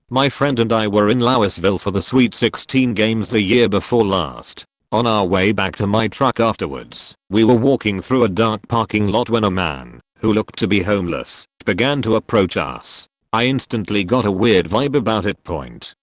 My friend and I were in Louisville for the Sweet 16 games the year before last. On our way back to my truck afterwards, we were walking through a dark parking lot when a man, who looked to be homeless, began to approach us. I instantly got a weird vibe about it.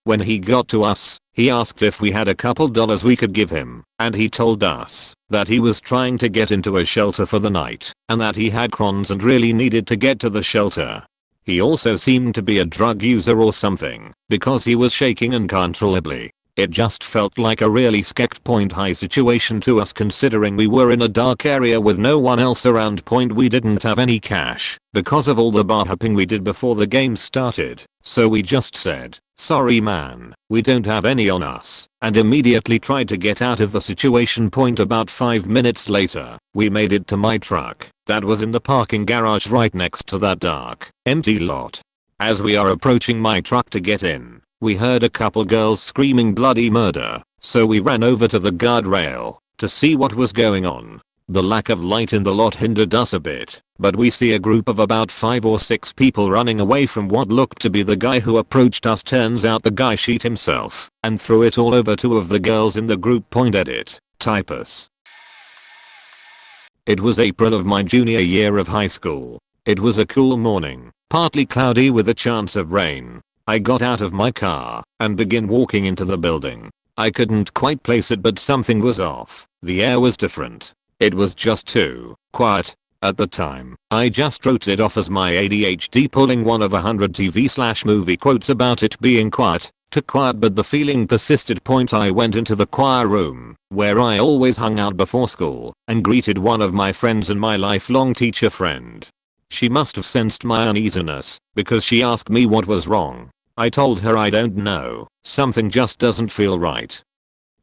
When he got to us, he asked if we had a couple dollars we could give him, and he told us that he was trying to get into a shelter for the night, and that he had crons and really needed to get to the shelter. He also seemed to be a drug user or something, because he was shaking uncontrollably. It just felt like a really sketch. High situation to us, considering we were in a dark area with no one else around. We didn't have any cash because of all the bar hopping we did before the game started, so we just said, "Sorry man, we don't have any on us," and immediately tried to get out of the situation. About 5 minutes later, we made it to my truck that was in the parking garage right next to that dark, empty lot. As we are approaching my truck to get in, we heard a couple girls screaming bloody murder, so we ran over to the guardrail to see what was going on. The lack of light in the lot hindered us a bit, but we see a group of about 5 or 6 people running away from what looked to be the guy who approached us. Turns out the guy shot himself and threw it all over 2 of the girls in the group. Edit. Typus. It was April of my junior year of high school. It was a cool morning, partly cloudy with a chance of rain. I got out of my car and began walking into the building. I couldn't quite place it, but something was off. The air was different. It was just too quiet. At the time, I just wrote it off as my ADHD pulling one of 100 TV/movie quotes about it being quiet. Too quiet, but the feeling persisted. I went into the choir room, where I always hung out before school, and greeted one of my friends and my lifelong teacher friend. She must have sensed my uneasiness, because she asked me what was wrong. I told her I don't know, something just doesn't feel right.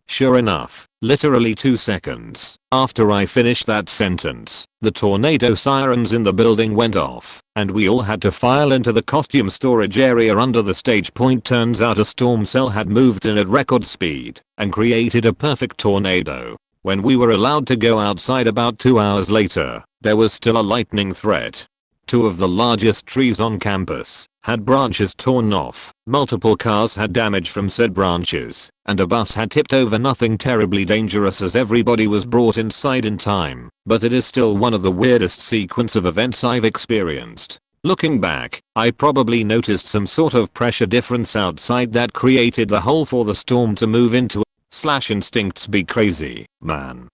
Sure enough, literally 2 seconds after I finished that sentence, the tornado sirens in the building went off, and we all had to file into the costume storage area under the stage. Turns out a storm cell had moved in at record speed and created a perfect tornado. When we were allowed to go outside about 2 hours later, there was still a lightning threat. 2 of the largest trees on campus had branches torn off, multiple cars had damage from said branches, and a bus had tipped over. Nothing terribly dangerous as everybody was brought inside in time, but it is still one of the weirdest sequence of events I've experienced. Looking back, I probably noticed some sort of pressure difference outside that created the hole for the storm to move into. Instincts be crazy, man.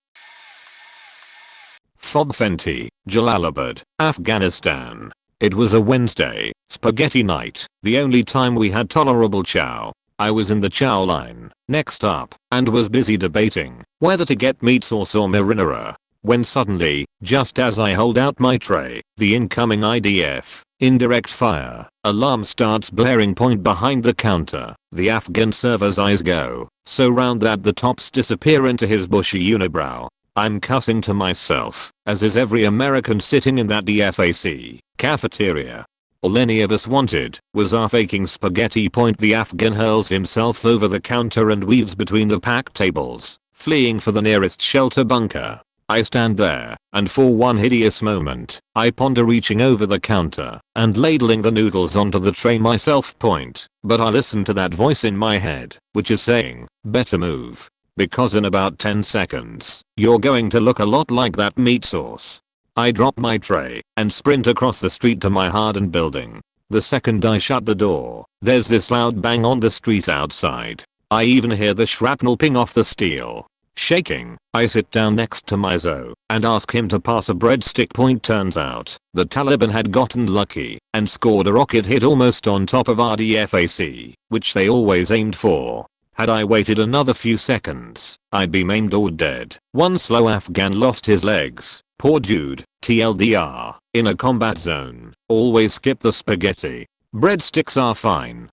Fob Fenty, Jalalabad, Afghanistan. It was a Wednesday, spaghetti night, the only time we had tolerable chow. I was in the chow line, next up, and was busy debating whether to get meat sauce or marinara, when suddenly, just as I hold out my tray, the incoming IDF, indirect fire, alarm starts blaring behind the counter. The Afghan server's eyes go so round that the tops disappear into his bushy unibrow. I'm cussing to myself, as is every American sitting in that DFAC cafeteria. All any of us wanted was our faking spaghetti. The Afghan hurls himself over the counter and weaves between the packed tables, fleeing for the nearest shelter bunker. I stand there, and for one hideous moment, I ponder reaching over the counter and ladling the noodles onto the tray myself. But I listen to that voice in my head, which is saying, better move. Because in about 10 seconds, you're going to look a lot like that meat sauce. I drop my tray and sprint across the street to my hardened building. The second I shut the door, there's this loud bang on the street outside. I even hear the shrapnel ping off the steel. Shaking, I sit down next to my Zo and ask him to pass a breadstick. Turns out, the Taliban had gotten lucky and scored a rocket hit almost on top of our DFAC, which they always aimed for. Had I waited another few seconds, I'd be maimed or dead. One slow Afghan lost his legs. Poor dude, TLDR, in a combat zone. Always skip the spaghetti. Breadsticks are fine.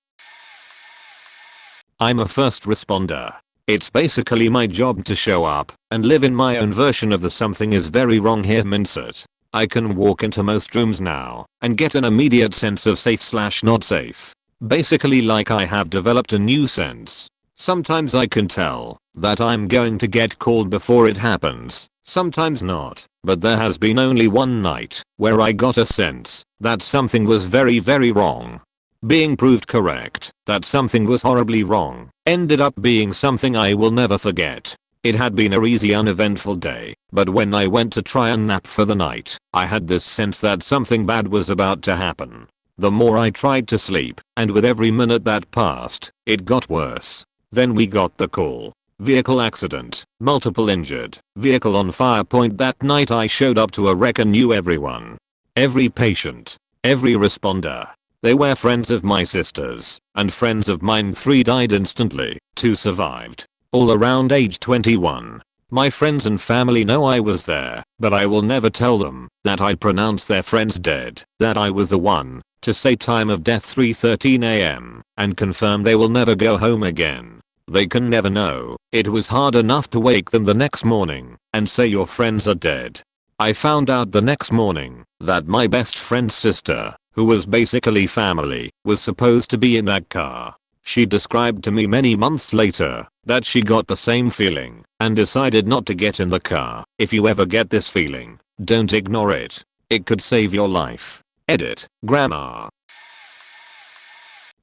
I'm a first responder. It's basically my job to show up and live in my own version of the something is very wrong here mindset. I can walk into most rooms now and get an immediate sense of safe/not safe. Basically like I have developed a new sense. Sometimes I can tell that I'm going to get called before it happens. Sometimes not, but there has been only one night where I got a sense that something was very wrong. Being proved correct that something was horribly wrong ended up being something I will never forget. It had been a easy uneventful day, but when I went to try and nap for the night, I had this sense that something bad was about to happen. The more I tried to sleep, and with every minute that passed, it got worse. Then we got the call. Vehicle accident, multiple injured, vehicle on fire. That night I showed up to a wreck and knew everyone. Every patient, every responder. They were friends of my sisters, and friends of mine. 3 died instantly, 2 survived. All around age 21. My friends and family know I was there, but I will never tell them that I'd pronounce their friends dead, that I was the one to say time of death 3:13 AM, and confirm they will never go home again. They can never know. It was hard enough to wake them the next morning and say your friends are dead. I found out the next morning that my best friend's sister, who was basically family, was supposed to be in that car. She described to me many months later that she got the same feeling and decided not to get in the car. If you ever get this feeling, don't ignore it. It could save your life. Edit, Grandma.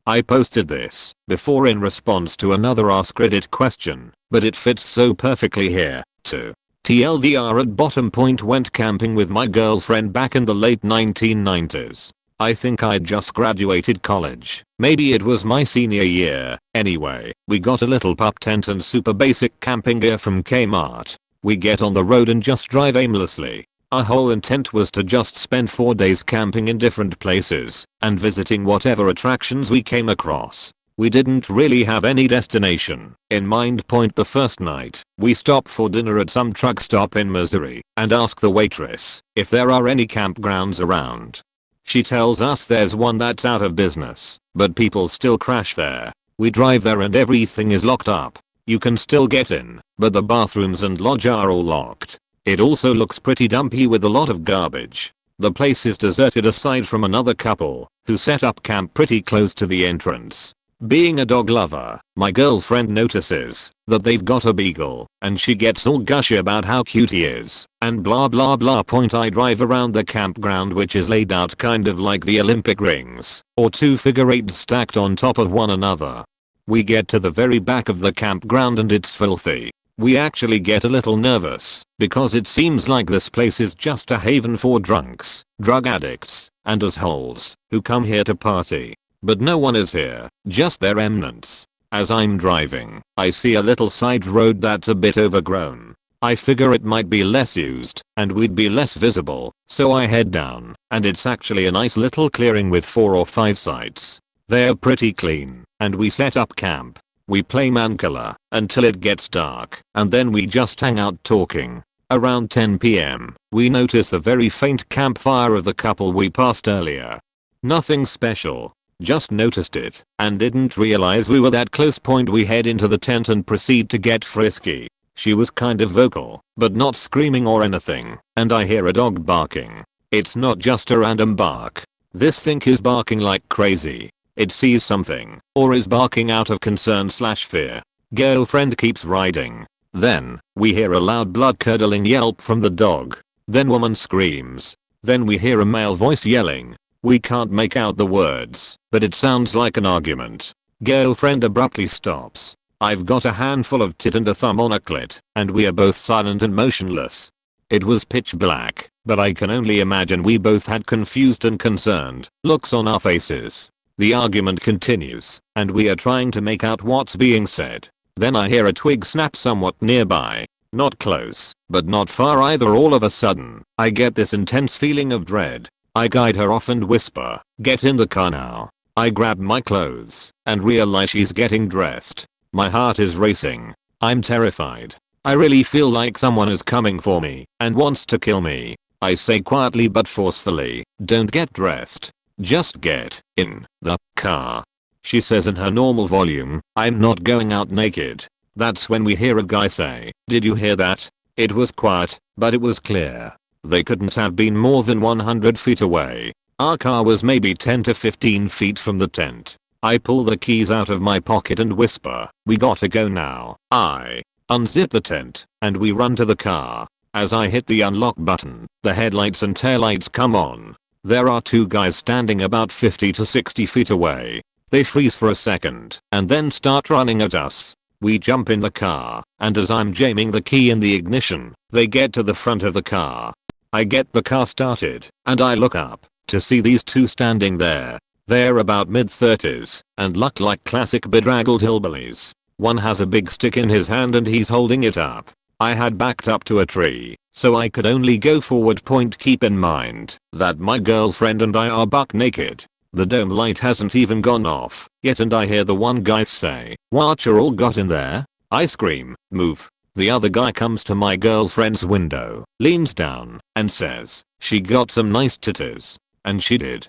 I posted this before in response to another Ask Reddit question, but it fits so perfectly here, too. TLDR at bottom. Went camping with my girlfriend back in the late 1990s. I think I'd just graduated college. Maybe it was my senior year. Anyway, we got a little pup tent and super basic camping gear from Kmart. We get on the road and just drive aimlessly. Our whole intent was to just spend 4 days camping in different places and visiting whatever attractions we came across. We didn't really have any destination in mind. The first night, we stop for dinner at some truck stop in Missouri and ask the waitress if there are any campgrounds around. She tells us there's one that's out of business, but people still crash there. We drive there and everything is locked up. You can still get in, but the bathrooms and lodge are all locked. It also looks pretty dumpy with a lot of garbage. The place is deserted aside from another couple who set up camp pretty close to the entrance. Being a dog lover, my girlfriend notices that they've got a beagle and she gets all gushy about how cute he is and blah blah blah. I drive around the campground, which is laid out kind of like the Olympic rings or 2 figure eights stacked on top of one another. We get to the very back of the campground and it's filthy. We actually get a little nervous because it seems like this place is just a haven for drunks, drug addicts, and assholes who come here to party. But no one is here, just their remnants. As I'm driving, I see a little side road that's a bit overgrown. I figure it might be less used and we'd be less visible, so I head down, and it's actually a nice little clearing with 4 or 5 sites. They're pretty clean, and we set up camp. We play Mancala until it gets dark, and then we just hang out talking. Around 10 PM, we notice a very faint campfire of the couple we passed earlier. Nothing special, just noticed it and didn't realize we were that close. We head into the tent and proceed to get frisky. She was kind of vocal, but not screaming or anything, and I hear a dog barking. It's not just a random bark. This thing is barking like crazy. It sees something, or is barking out of concern/fear. Girlfriend keeps riding. Then, we hear a loud blood-curdling yelp from the dog. Then woman screams. Then we hear a male voice yelling. We can't make out the words, but it sounds like an argument. Girlfriend abruptly stops. I've got a handful of tit and a thumb on a clit, and we are both silent and motionless. It was pitch black, but I can only imagine we both had confused and concerned looks on our faces. The argument continues, and we are trying to make out what's being said. Then I hear a twig snap somewhat nearby. Not close, but not far either. All of a sudden, I get this intense feeling of dread. I guide her off and whisper, "Get in the car now." I grab my clothes and realize she's getting dressed. My heart is racing. I'm terrified. I really feel like someone is coming for me and wants to kill me. I say quietly but forcefully, "Don't get dressed. Just get in the car." She says in her normal volume, "I'm not going out naked." That's when we hear a guy say, "Did you hear that?" It was quiet, but it was clear. They couldn't have been more than 100 feet away. Our car was maybe 10 to 15 feet from the tent. I pull the keys out of my pocket and whisper, "We gotta go now." I unzip the tent, and we run to the car. As I hit the unlock button, the headlights and taillights come on. There are two guys standing about 50 to 60 feet away. They freeze for a second, and then start running at us. We jump in the car, and as I'm jamming the key in the ignition, they get to the front of the car. I get the car started, and I look up to see these two standing there. They're about mid-30s, and look like classic bedraggled hillbillies. One has a big stick in his hand and he's holding it up. I had backed up to a tree, so I could only go forward. Keep in mind that my girlfriend and I are buck naked. The dome light hasn't even gone off yet, and I hear the one guy say, "What you all got in there?" I scream, "Move." The other guy comes to my girlfriend's window, leans down, and says, "She got some nice titties." And she did.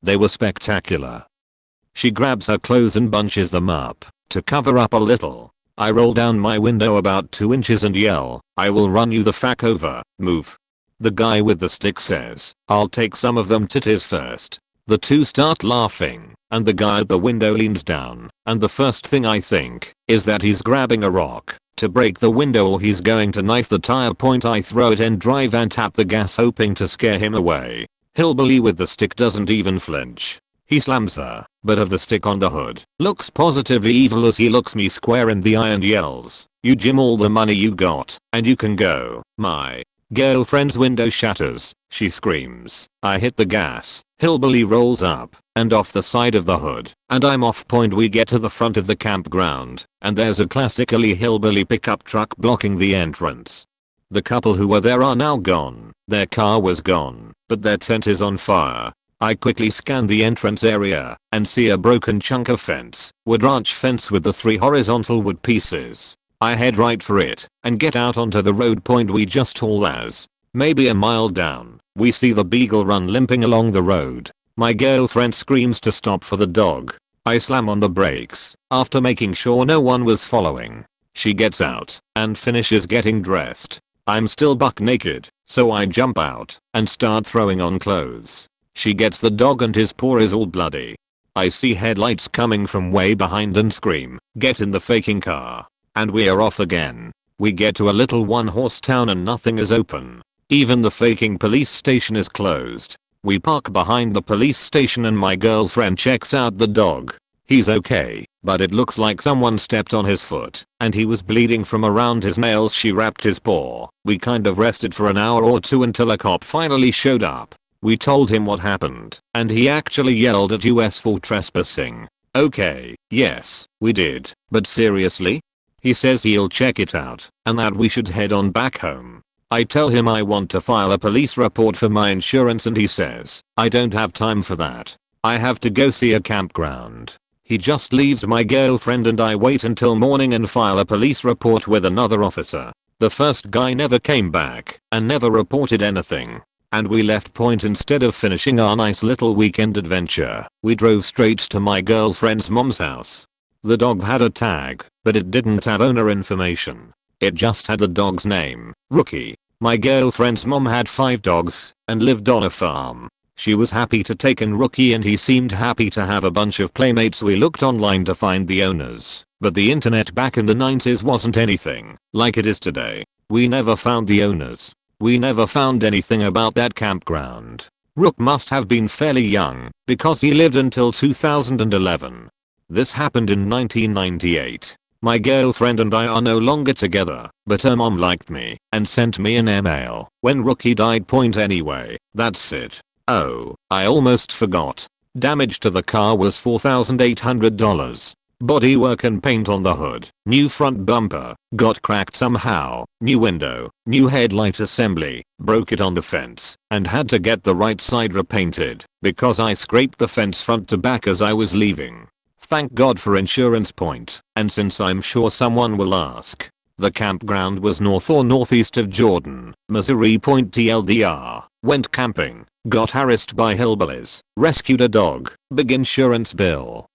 They were spectacular. She grabs her clothes and bunches them up to cover up a little. I roll down my window about 2 inches and yell, "I will run you the fuck over, move." The guy with the stick says, "I'll take some of them titties first." The two start laughing, and the guy at the window leans down, and the first thing I think is that he's grabbing a rock to break the window or he's going to knife the tire. I throw it and drive and tap the gas, hoping to scare him away. Hillbilly with the stick doesn't even flinch. He slams the butt of the stick on the hood, looks positively evil as he looks me square in the eye and yells, "You Jim, all the money you got, and you can go." My girlfriend's window shatters. She screams. I hit the gas. Hillbilly rolls up and off the side of the hood, and I'm off. We get to the front of the campground, and there's a classically hillbilly pickup truck blocking the entrance. The couple who were there are now gone. Their car was gone, but their tent is on fire. I quickly scan the entrance area and see a broken chunk of fence, wood ranch fence with the 3 horizontal wood pieces. I head right for it and get out onto the road. We just haul as maybe a mile down. We see the beagle run limping along the road. My girlfriend screams to stop for the dog. I slam on the brakes after making sure no one was following. She gets out and finishes getting dressed. I'm still buck naked, so I jump out and start throwing on clothes. She gets the dog and his paw is all bloody. I see headlights coming from way behind and scream, "Get in the faking car." And we are off again. We get to a little one-horse town and nothing is open. Even the faking police station is closed. We park behind the police station and my girlfriend checks out the dog. He's okay, but it looks like someone stepped on his foot and he was bleeding from around his nails. She wrapped his paw. We kind of rested for an hour or two until a cop finally showed up. We told him what happened, and he actually yelled at us for trespassing. Okay, yes, we did, but seriously? He says he'll check it out, and that we should head on back home. I tell him I want to file a police report for my insurance and he says, I don't have time for that. I have to go see a campground. He just leaves my girlfriend and I wait until morning and file a police report with another officer. The first guy never came back and never reported anything. And we left point instead of finishing our nice little weekend adventure. We drove straight to my girlfriend's mom's house. The dog had a tag, but it didn't have owner information. It just had the dog's name, Rookie. My girlfriend's mom had 5 dogs and lived on a farm. She was happy to take in Rookie and he seemed happy to have a bunch of playmates. We looked online to find the owners, but the internet back in the 90s wasn't anything like it is today. We never found the owners. We never found anything about that campground. Rook must have been fairly young because he lived until 2011. This happened in 1998. My girlfriend and I are no longer together, but her mom liked me and sent me an email when Rookie died. Point anyway, that's it. Oh, I almost forgot. Damage to the car was $4,800. Bodywork and paint on the hood, new front bumper, got cracked somehow, new window, new headlight assembly, broke it on the fence, and had to get the right side repainted because I scraped the fence front to back as I was leaving. Thank God for insurance. Point. And since I'm sure someone will ask, the campground was north or northeast of Jordan, Missouri. Point TLDR, went camping, got harassed by hillbillies, rescued a dog, big insurance bill.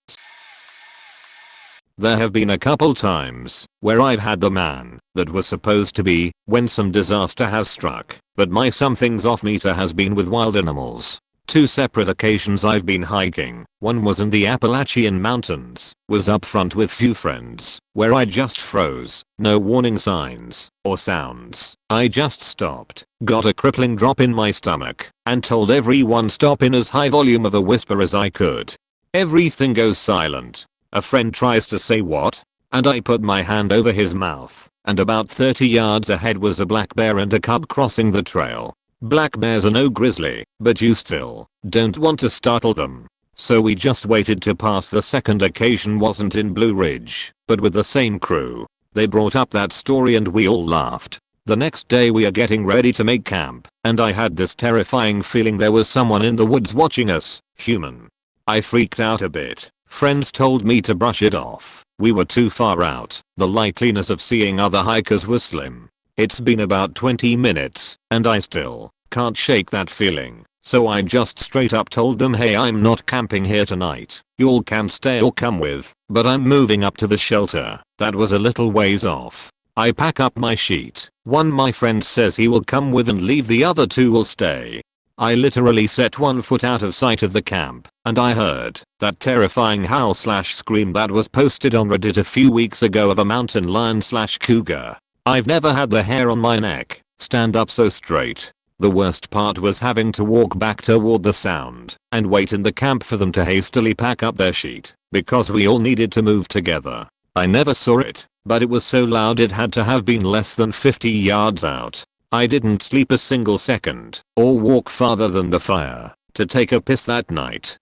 There have been a couple times where I've had the man that was supposed to be when some disaster has struck, but my something's off meter has been with wild animals. 2 separate occasions I've been hiking. One was in the Appalachian Mountains, was up front with few friends, where I just froze, no warning signs or sounds. I just stopped, got a crippling drop in my stomach, and told everyone stop in as high volume of a whisper as I could. Everything goes silent. A friend tries to say what? And I put my hand over his mouth, and about 30 yards ahead was a black bear and a cub crossing the trail. Black bears are no grizzly, but you still don't want to startle them. So we just waited to pass. The second occasion wasn't in Blue Ridge, but with the same crew. They brought up that story and we all laughed. The next day we are getting ready to make camp, and I had this terrifying feeling there was someone in the woods watching us, human. I freaked out a bit. Friends told me to brush it off. We were too far out. The likeliness of seeing other hikers was slim. It's been about 20 minutes, and I still can't shake that feeling. So I just straight up told them, hey, I'm not camping here tonight. Y'all can stay or come with, but I'm moving up to the shelter. That was a little ways off. I pack up my sheet. One my friend says he will come with and leave, the other 2 will stay. I literally set 1 foot out of sight of the camp, and I heard that terrifying howl/scream that was posted on Reddit a few weeks ago of a mountain lion/cougar. I've never had the hair on my neck stand up so straight. The worst part was having to walk back toward the sound and wait in the camp for them to hastily pack up their sheet because we all needed to move together. I never saw it, but it was so loud it had to have been less than 50 yards out. I didn't sleep a single second or walk farther than the fire to take a piss that night.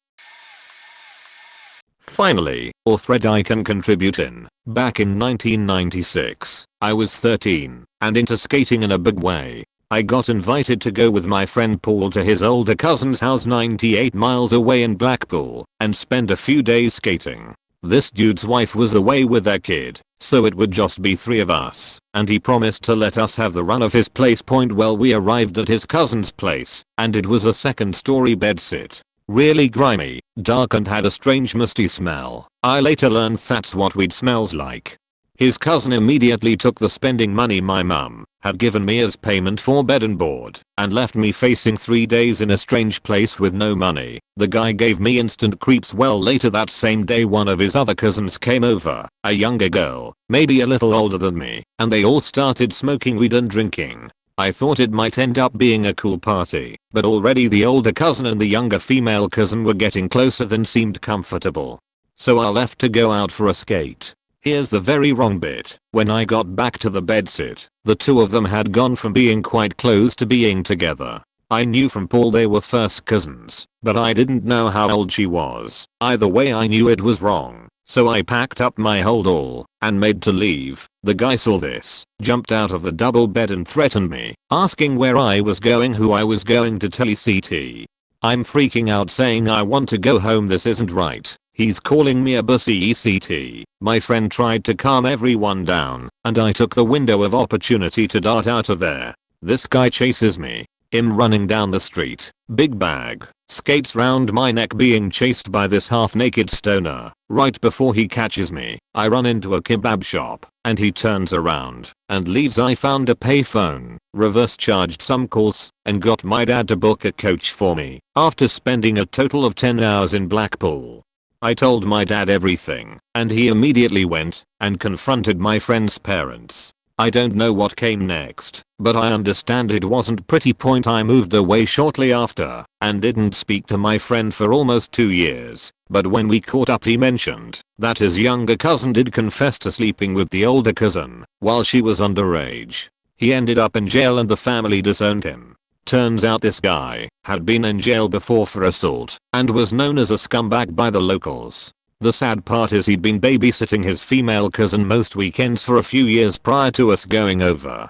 Finally, a thread I can contribute in. Back in 1996, I was 13 and into skating in a big way. I got invited to go with my friend Paul to his older cousin's house 98 miles away in Blackpool and spend a few days skating. This dude's wife was away with their kid, so it would just be 3 of us, and he promised to let us have the run of his place. Well, we arrived at his cousin's place, and it was a 2nd-story bedsit. Really grimy, dark, and had a strange musty smell. I later learned that's what weed smells like. His cousin immediately took the spending money my mum had given me as payment for bed and board and left me facing 3 days in a strange place with no money. The guy gave me instant creeps. Well, later that same day one of his other cousins came over, a younger girl, maybe a little older than me, and they all started smoking weed and drinking. I thought it might end up being a cool party, but already the older cousin and the younger female cousin were getting closer than seemed comfortable. So I left to go out for a skate. Here's the very wrong bit. When I got back to the bedsit, the 2 of them had gone from being quite close to being together. I knew from Paul they were first cousins, but I didn't know how old she was. Either way I knew it was wrong. So I packed up my hold-all and made to leave. The guy saw this, jumped out of the double bed and threatened me, asking where I was going, who I was going to tell ECT. I'm freaking out saying I want to go home, this isn't right. He's calling me a bussy ECT. My friend tried to calm everyone down, and I took the window of opportunity to dart out of there. This guy chases me. him running down the street, big bag, skates round my neck being chased by this half-naked stoner. Right before he catches me, I run into a kebab shop, and he turns around and leaves. I found a payphone, reverse charged some calls, and got my dad to book a coach for me after spending a total of 10 hours in Blackpool. I told my dad everything, and he immediately went and confronted my friend's parents. I don't know what came next, but I understand it wasn't pretty. I moved away shortly after and didn't speak to my friend for almost 2 years, but when we caught up he mentioned that his younger cousin did confess to sleeping with the older cousin while she was underage. He ended up in jail and the family disowned him. Turns out this guy had been in jail before for assault and was known as a scumbag by the locals. The sad part is he'd been babysitting his female cousin most weekends for a few years prior to us going over.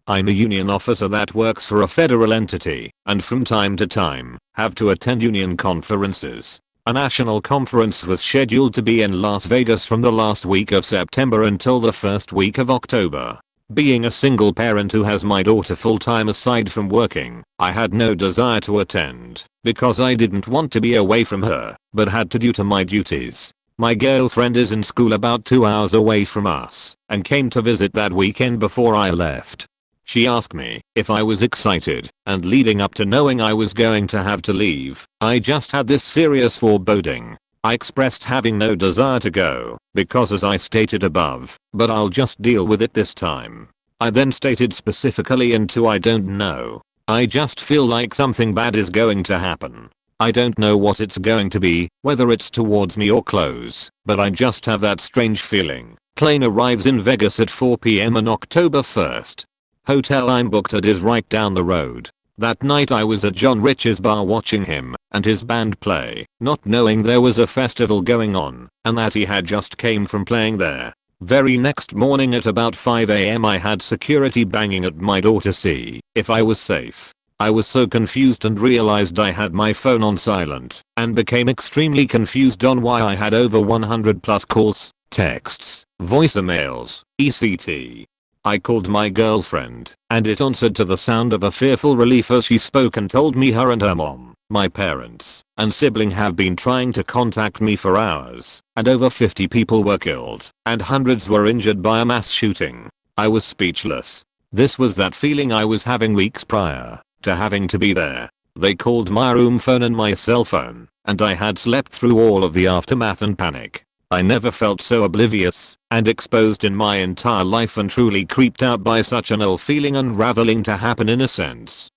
I'm a union officer that works for a federal entity and from time to time have to attend union conferences. A national conference was scheduled to be in Las Vegas from the last week of September until the first week of October. Being a single parent who has my daughter full-time aside from working, I had no desire to attend because I didn't want to be away from her, but had to due to my duties. My girlfriend is in school about 2 hours away from us and came to visit that weekend before I left. She asked me if I was excited, and leading up to knowing I was going to have to leave, I just had this serious foreboding. I expressed having no desire to go because, as I stated above, but I'll just deal with it this time. I then stated specifically into I don't know. I just feel like something bad is going to happen. I don't know what it's going to be, whether it's towards me or close, but I just have that strange feeling. Plane arrives in Vegas at 4 PM on October 1st. Hotel I'm booked at is right down the road. That night I was at John Rich's bar watching him and his band play, not knowing there was a festival going on and that he had just came from playing there. Very next morning at about 5 AM I had security banging at my door to see if I was safe. I was so confused and realized I had my phone on silent and became extremely confused on why I had over 100 plus calls, texts, voicemails, etc. I called my girlfriend, and it answered to the sound of a fearful relief as she spoke and told me her and her mom, my parents, and sibling have been trying to contact me for hours, and over 50 people were killed, and hundreds were injured by a mass shooting. I was speechless. This was that feeling I was having weeks prior to having to be there. They called my room phone and my cell phone, and I had slept through all of the aftermath and panic. I never felt so oblivious and exposed in my entire life and truly creeped out by such an ill feeling unraveling to happen in a sense.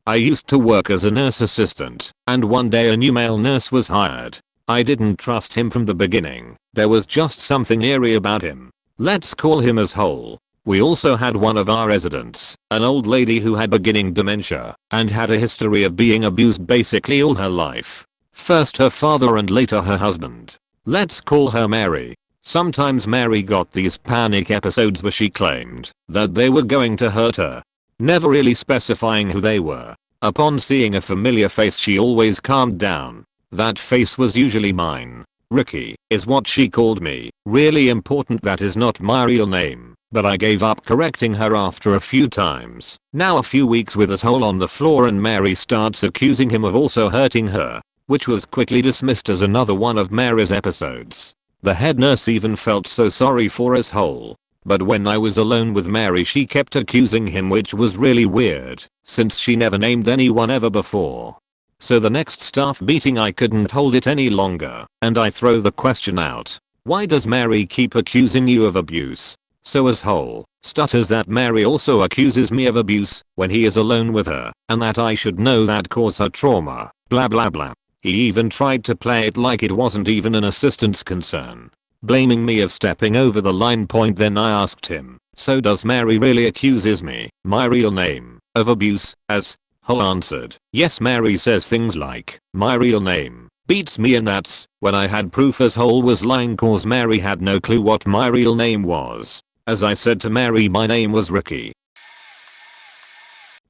I used to work as a nurse assistant, and one day a new male nurse was hired. I didn't trust him from the beginning. There was just something eerie about him. Let's call him as whole. We also had one of our residents, an old lady who had beginning dementia and had a history of being abused basically all her life. First her father and later her husband. Let's call her Mary. Sometimes Mary got these panic episodes where she claimed that they were going to hurt her, never really specifying who they were. Upon seeing a familiar face she always calmed down. That face was usually mine. Ricky is what she called me. Really important, that is not my real name, but I gave up correcting her after a few times. Now a few weeks with us whole on the floor and Mary starts accusing him of also hurting her, which was quickly dismissed as another one of Mary's episodes. The head nurse even felt so sorry for us whole. But when I was alone with Mary she kept accusing him, which was really weird since she never named anyone ever before. So the next staff meeting I couldn't hold it any longer and I throw the question out. Why does Mary keep accusing you of abuse? So as whole stutters that Mary also accuses me of abuse when he is alone with her and that I should know that cause her trauma, blah blah blah. He even tried to play it like it wasn't even an assistant's concern, blaming me of stepping over the line. Then I asked him, so does Mary really accuses me, my real name, of abuse? As whole answered, yes. Mary says things like, my real name beats me, and that's when I had proof as whole was lying cause Mary had no clue what my real name was. As I said to Mary, my name was Ricky.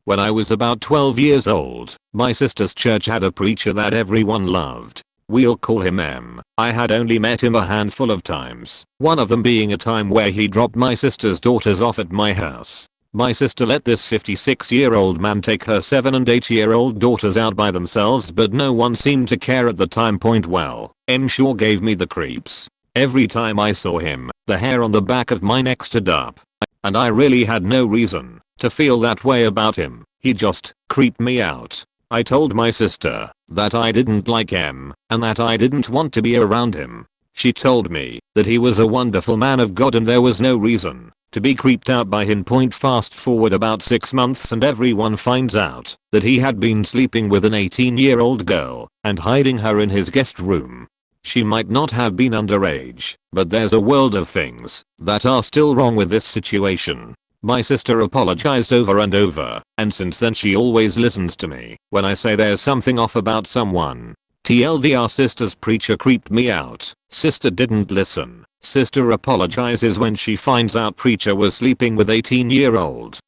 When I was about 12 years old, my sister's church had a preacher that everyone loved. We'll call him M. I had only met him a handful of times, one of them being a time where he dropped my sister's daughters off at my house. My sister let this 56-year-old man take her 7 and 8-year-old daughters out by themselves, but no one seemed to care at the time. Well, M sure gave me the creeps. Every time I saw him, the hair on the back of my neck stood up. And I really had no reason to feel that way about him. He just creeped me out. I told my sister that I didn't like him and that I didn't want to be around him. She told me that he was a wonderful man of God and there was no reason to be creeped out by him. Fast forward about 6 months and everyone finds out that he had been sleeping with an 18-year-old girl and hiding her in his guest room. She might not have been underage, but there's a world of things that are still wrong with this situation. My sister apologized over and over, and since then she always listens to me when I say there's something off about someone. TLDR, sister's preacher creeped me out. Sister didn't listen. Sister apologizes when she finds out preacher was sleeping with 18-year-old.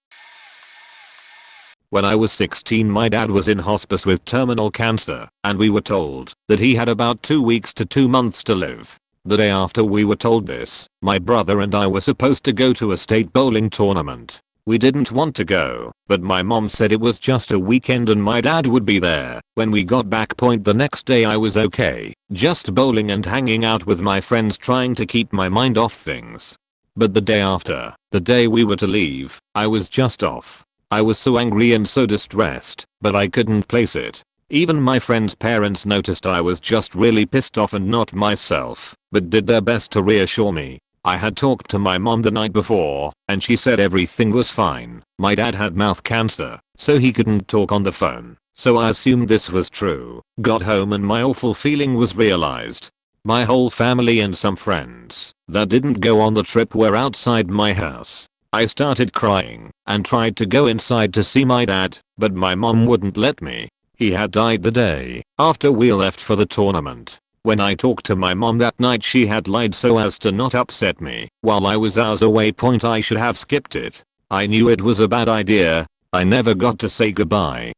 When I was 16, my dad was in hospice with terminal cancer, and we were told that he had about 2 weeks to 2 months to live. The day after we were told this, my brother and I were supposed to go to a state bowling tournament. We didn't want to go, but my mom said it was just a weekend and my dad would be there. When we got back the next day, I was okay, just bowling and hanging out with my friends, trying to keep my mind off things. But the day after, the day we were to leave, I was just off. I was so angry and so distressed, but I couldn't place it. Even my friend's parents noticed I was just really pissed off and not myself, but did their best to reassure me. I had talked to my mom the night before, and she said everything was fine. My dad had mouth cancer, so he couldn't talk on the phone, so I assumed this was true. Got home and my awful feeling was realized. My whole family and some friends that didn't go on the trip were outside my house. I started crying and tried to go inside to see my dad, but my mom wouldn't let me. He had died the day after we left for the tournament. When I talked to my mom that night, she had lied so as to not upset me while I was hours away. I should have skipped it. I knew it was a bad idea. I never got to say goodbye.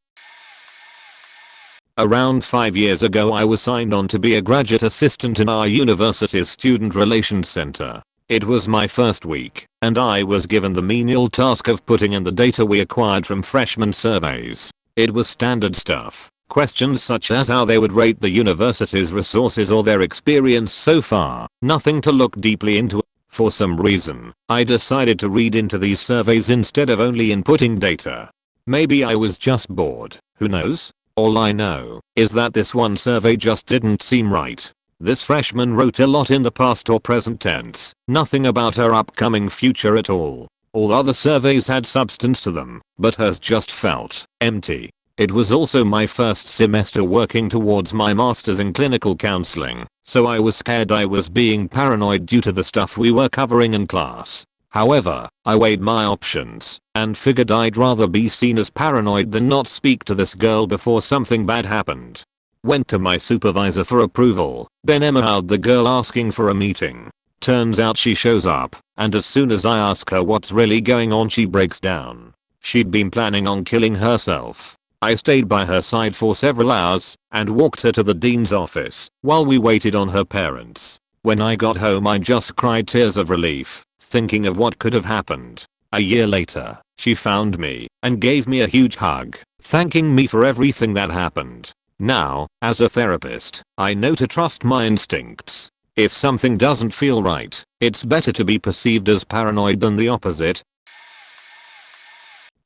Around 5 years ago, I was signed on to be a graduate assistant in our university's student relations center. It was my first week, and I was given the menial task of putting in the data we acquired from freshman surveys. It was standard stuff. Questions such as how they would rate the university's resources or their experience so far. Nothing to look deeply into. For some reason, I decided to read into these surveys instead of only inputting data. Maybe I was just bored, who knows? All I know is that this one survey just didn't seem right. This freshman wrote a lot in the past or present tense, nothing about her upcoming future at all. All other surveys had substance to them, but hers just felt empty. It was also my first semester working towards my master's in clinical counseling, so I was scared I was being paranoid due to the stuff we were covering in class. However, I weighed my options and figured I'd rather be seen as paranoid than not speak to this girl before something bad happened. Went to my supervisor for approval, then emailed the girl asking for a meeting. Turns out she shows up, and as soon as I ask her what's really going on, she breaks down. She'd been planning on killing herself. I stayed by her side for several hours and walked her to the dean's office while we waited on her parents. When I got home, I just cried tears of relief, thinking of what could have happened. A year later, she found me and gave me a huge hug, thanking me for everything that happened. Now, as a therapist, I know to trust my instincts. If something doesn't feel right, it's better to be perceived as paranoid than the opposite.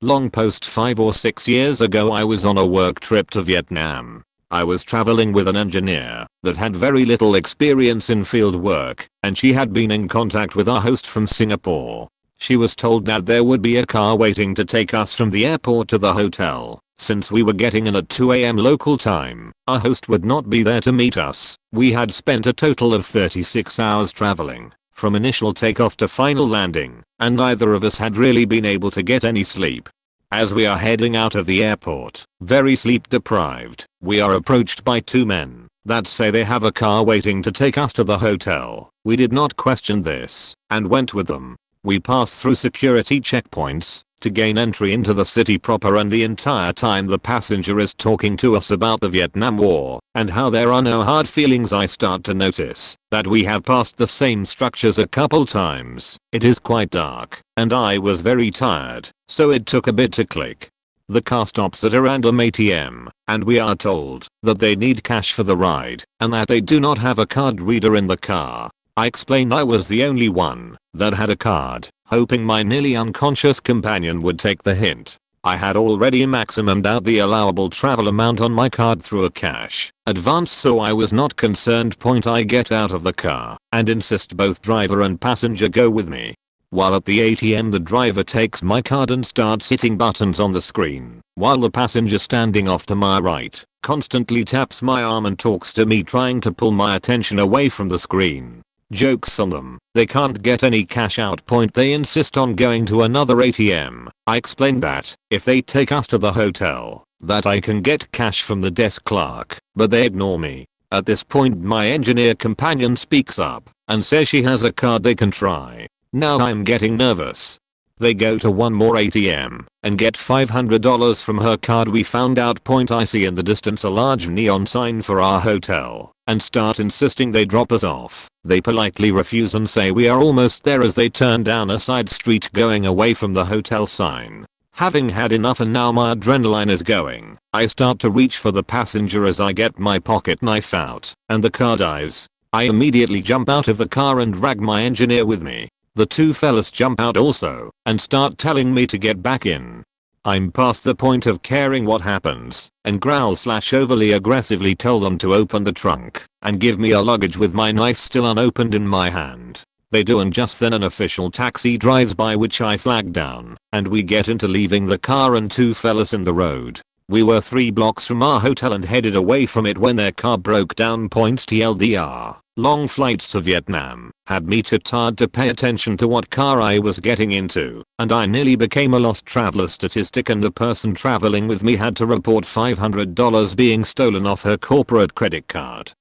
Long post. 5 or 6 years ago, I was on a work trip to Vietnam. I was traveling with an engineer that had very little experience in field work, and she had been in contact with our host from Singapore. She was told that there would be a car waiting to take us from the airport to the hotel. Since we were getting in at 2 AM local time, our host would not be there to meet us. We had spent a total of 36 hours traveling, from initial takeoff to final landing, and neither of us had really been able to get any sleep. As we are heading out of the airport, very sleep deprived, we are approached by 2 men that say they have a car waiting to take us to the hotel. We did not question this and went with them. We passed through security checkpoints, to gain entry into the city proper, and the entire time the passenger is talking to us about the Vietnam War and how there are no hard feelings, I start to notice that we have passed the same structures a couple times. It is quite dark and I was very tired, so it took a bit to click. The car stops at a random ATM and we are told that they need cash for the ride and that they do not have a card reader in the car. I explained I was the only one that had a card, hoping my nearly unconscious companion would take the hint. I had already maximumed out the allowable travel amount on my card through a cash advance, so I was not concerned. I get out of the car and insist both driver and passenger go with me. While at the ATM, the driver takes my card and starts hitting buttons on the screen, while the passenger standing off to my right constantly taps my arm and talks to me, trying to pull my attention away from the screen. Jokes on them, they can't get any cash out. They insist on going to another ATM. I explained that if they take us to the hotel, that I can get cash from the desk clerk, but they ignore me. At this point my engineer companion speaks up and says she has a card they can try. Now I'm getting nervous. They go to one more ATM and get $500 from her card. We found out. I see in the distance a large neon sign for our hotel and start insisting they drop us off. They politely refuse and say we are almost there as they turn down a side street going away from the hotel sign. Having had enough and now my adrenaline is going, I start to reach for the passenger as I get my pocket knife out and the car dies. I immediately jump out of the car and drag my engineer with me. The two fellas jump out also and start telling me to get back in. I'm past the point of caring what happens and growl/overly aggressively tell them to open the trunk and give me a luggage with my knife still unopened in my hand. They do, and just then an official taxi drives by, which I flag down, and we get into leaving the car and two fellas in the road. We were 3 blocks from our hotel and headed away from it when their car broke down. TLDR. Long flights to Vietnam had me too tired to pay attention to what car I was getting into, and I nearly became a lost traveler statistic, and the person traveling with me had to report $500 being stolen off her corporate credit card.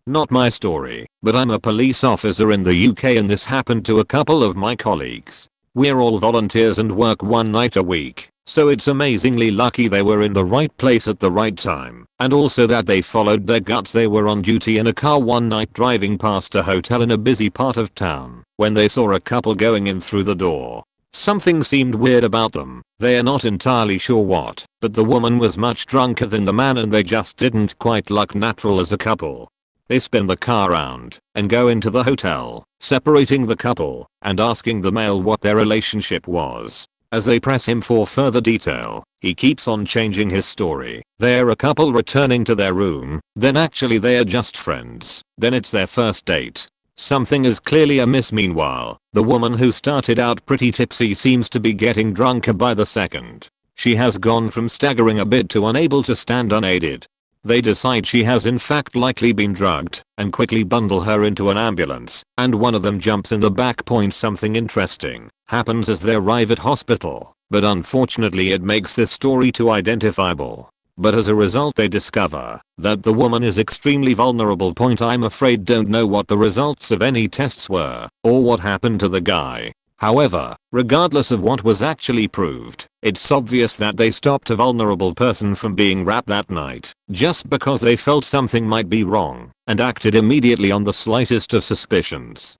Not my story, but I'm a police officer in the UK and this happened to a couple of my colleagues. We're all volunteers and work one night a week, so it's amazingly lucky they were in the right place at the right time, and also that they followed their guts. They were on duty in a car one night driving past a hotel in a busy part of town when they saw a couple going in through the door. Something seemed weird about them. They are not entirely sure what, but the woman was much drunker than the man and they just didn't quite look natural as a couple. They spin the car around and go into the hotel, separating the couple and asking the male what their relationship was. As they press him for further detail, he keeps on changing his story. They're a couple returning to their room, then actually they're just friends, then it's their first date. Something is clearly amiss. Meanwhile, the woman who started out pretty tipsy seems to be getting drunker by the second. She has gone from staggering a bit to unable to stand unaided. They decide she has in fact likely been drugged and quickly bundle her into an ambulance, and one of them jumps in the back. Something interesting happens as they arrive at hospital, but unfortunately it makes this story too identifiable. But as a result they discover that the woman is extremely vulnerable. I'm afraid don't know what the results of any tests were or what happened to the guy. However, regardless of what was actually proved, it's obvious that they stopped a vulnerable person from being raped that night just because they felt something might be wrong and acted immediately on the slightest of suspicions.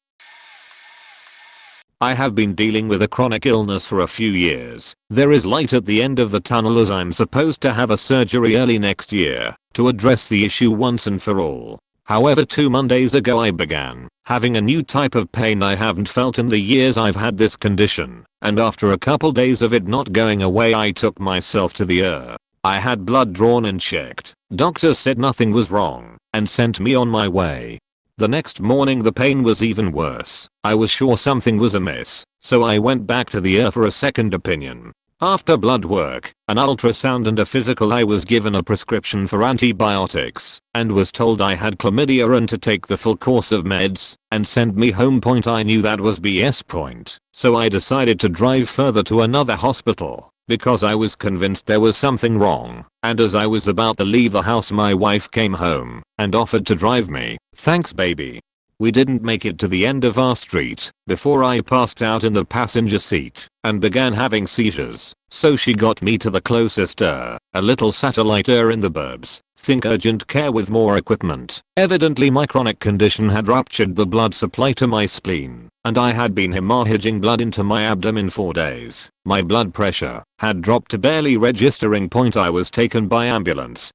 I have been dealing with a chronic illness for a few years. There is light at the end of the tunnel as I'm supposed to have a surgery early next year to address the issue once and for all. However, 2 Mondays ago I began having a new type of pain I haven't felt in the years I've had this condition, and after a couple days of it not going away I took myself to the ER. I had blood drawn and checked. Doctors said nothing was wrong and sent me on my way. The next morning the pain was even worse. I was sure something was amiss, so I went back to the ER for a second opinion. After blood work, an ultrasound and a physical, I was given a prescription for antibiotics and was told I had chlamydia and to take the full course of meds and send me home. I knew that was BS. So I decided to drive further to another hospital because I was convinced there was something wrong, and as I was about to leave the house my wife came home and offered to drive me. Thanks baby. We didn't make it to the end of our street before I passed out in the passenger seat and began having seizures, so she got me to the closest a little satellite in the burbs. Think urgent care with more equipment. Evidently my chronic condition had ruptured the blood supply to my spleen, and I had been hemorrhaging blood into my abdomen for days. My blood pressure had dropped to barely registering point. I was taken by ambulance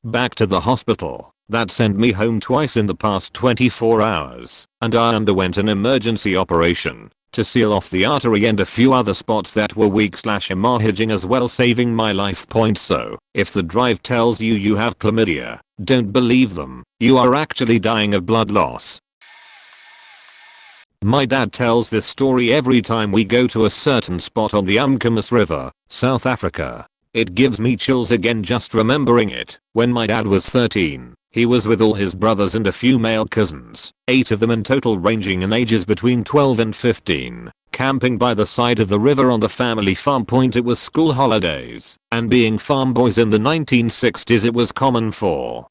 back to the hospital. That sent me home twice in the past 24 hours, and I underwent an emergency operation to seal off the artery and a few other spots that were weak/hemorrhaging as well, saving my life. So, if the drive tells you you have chlamydia, don't believe them. You are actually dying of blood loss. My dad tells this story every time we go to a certain spot on the Umkomaas River, South Africa. It gives me chills again just remembering it. When my dad was 13, he was with all his brothers and a few male cousins, 8 of them in total ranging in ages between 12 and 15, camping by the side of the river on the family farm. It was school holidays, and being farm boys in the 1960s, it was common for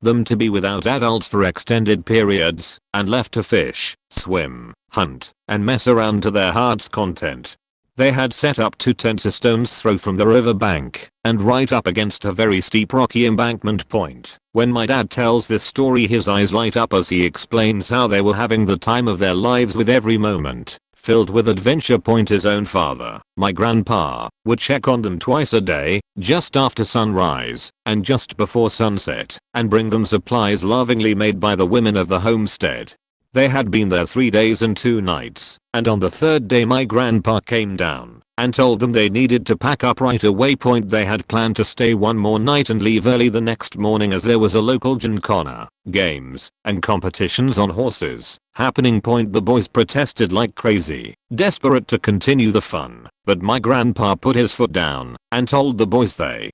them to be without adults for extended periods and left to fish, swim, hunt, and mess around to their heart's content. They had set up 2 tents a stone's throw from the river bank and right up against a very steep rocky embankment point. When my dad tells this story, his eyes light up as he explains how they were having the time of their lives with every moment filled with adventure. His own father, my grandpa, would check on them twice a day, just after sunrise and just before sunset, and bring them supplies lovingly made by the women of the homestead. They had been there 3 days and 2 nights, and on the 3rd day my grandpa came down and told them they needed to pack up right away. They had planned to stay one more night and leave early the next morning as there was a local gincana, games, and competitions on horses happening. The boys protested like crazy, desperate to continue the fun, but my grandpa put his foot down and told the boys they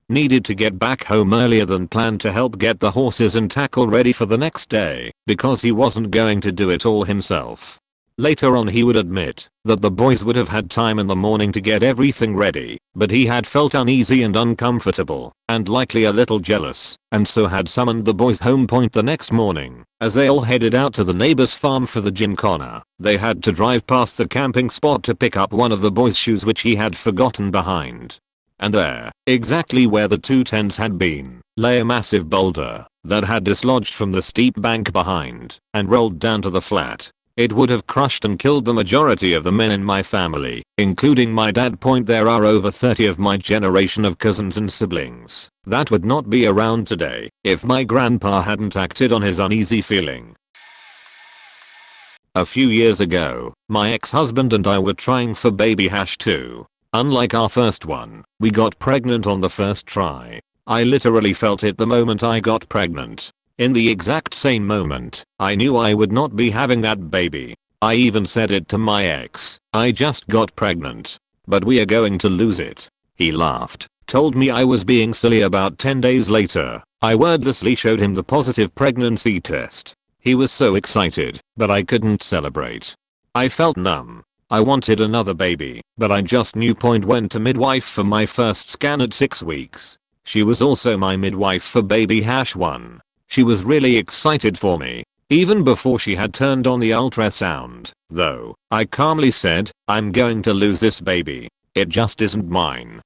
needed to get back home earlier than planned to help get the horses and tackle ready for the next day, because he wasn't going to do it all himself. Later on he would admit that the boys would have had time in the morning to get everything ready, but he had felt uneasy and uncomfortable, and likely a little jealous, and so had summoned the boys home. The next morning, as they all headed out to the neighbor's farm for the gincana, they had to drive past the camping spot to pick up one of the boys' shoes which he had forgotten behind. And there, exactly where the 2 tents had been, lay a massive boulder that had dislodged from the steep bank behind and rolled down to the flat. It would have crushed and killed the majority of the men in my family, including my dad. There are over 30 of my generation of cousins and siblings that would not be around today if my grandpa hadn't acted on his uneasy feeling. A few years ago, my ex-husband and I were trying for baby #2. Unlike our first one, we got pregnant on the first try. I literally felt it the moment I got pregnant. In the exact same moment, I knew I would not be having that baby. I even said it to my ex. I just got pregnant, but we are going to lose it. He laughed, told me I was being silly. About 10 days later, I wordlessly showed him the positive pregnancy test. He was so excited, but I couldn't celebrate. I felt numb. I wanted another baby, but I just knew. Went to midwife for my first scan at 6 weeks. She was also my midwife for baby #1. She was really excited for me, even before she had turned on the ultrasound, though. I calmly said, "I'm going to lose this baby. It just isn't mine."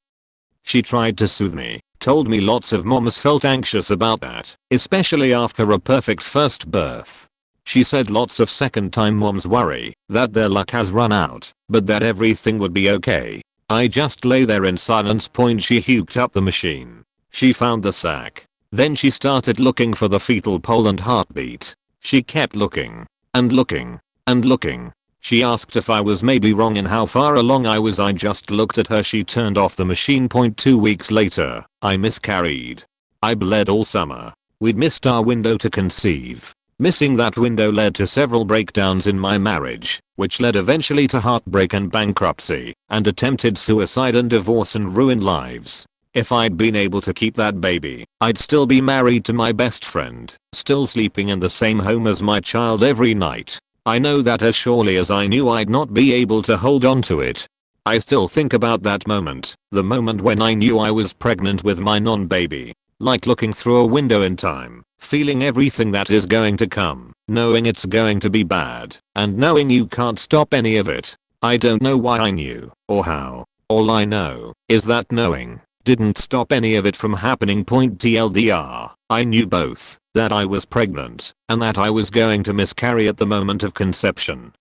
She tried to soothe me, told me lots of moms felt anxious about that, especially after a perfect first birth. She said lots of second-time moms worry that their luck has run out, but that everything would be okay. I just lay there in silence. She hooked up the machine. She found the sac. Then she started looking for the fetal pole and heartbeat. She kept looking and looking and looking. She asked if I was maybe wrong in how far along I was. I just looked at her. She turned off the machine. 2 weeks later, I miscarried. I bled all summer. We'd missed our window to conceive. Missing that window led to several breakdowns in my marriage, which led eventually to heartbreak and bankruptcy, and attempted suicide and divorce and ruined lives. If I'd been able to keep that baby, I'd still be married to my best friend, still sleeping in the same home as my child every night. I know that as surely as I knew I'd not be able to hold on to it. I still think about that moment, the moment when I knew I was pregnant with my non-baby, like looking through a window in time, feeling everything that is going to come. knowing it's going to be bad, and knowing you can't stop any of it. I don't know why I knew, or how. All I know is that knowing didn't stop any of it from happening. TLDR, I knew both that I was pregnant and that I was going to miscarry at the moment of conception.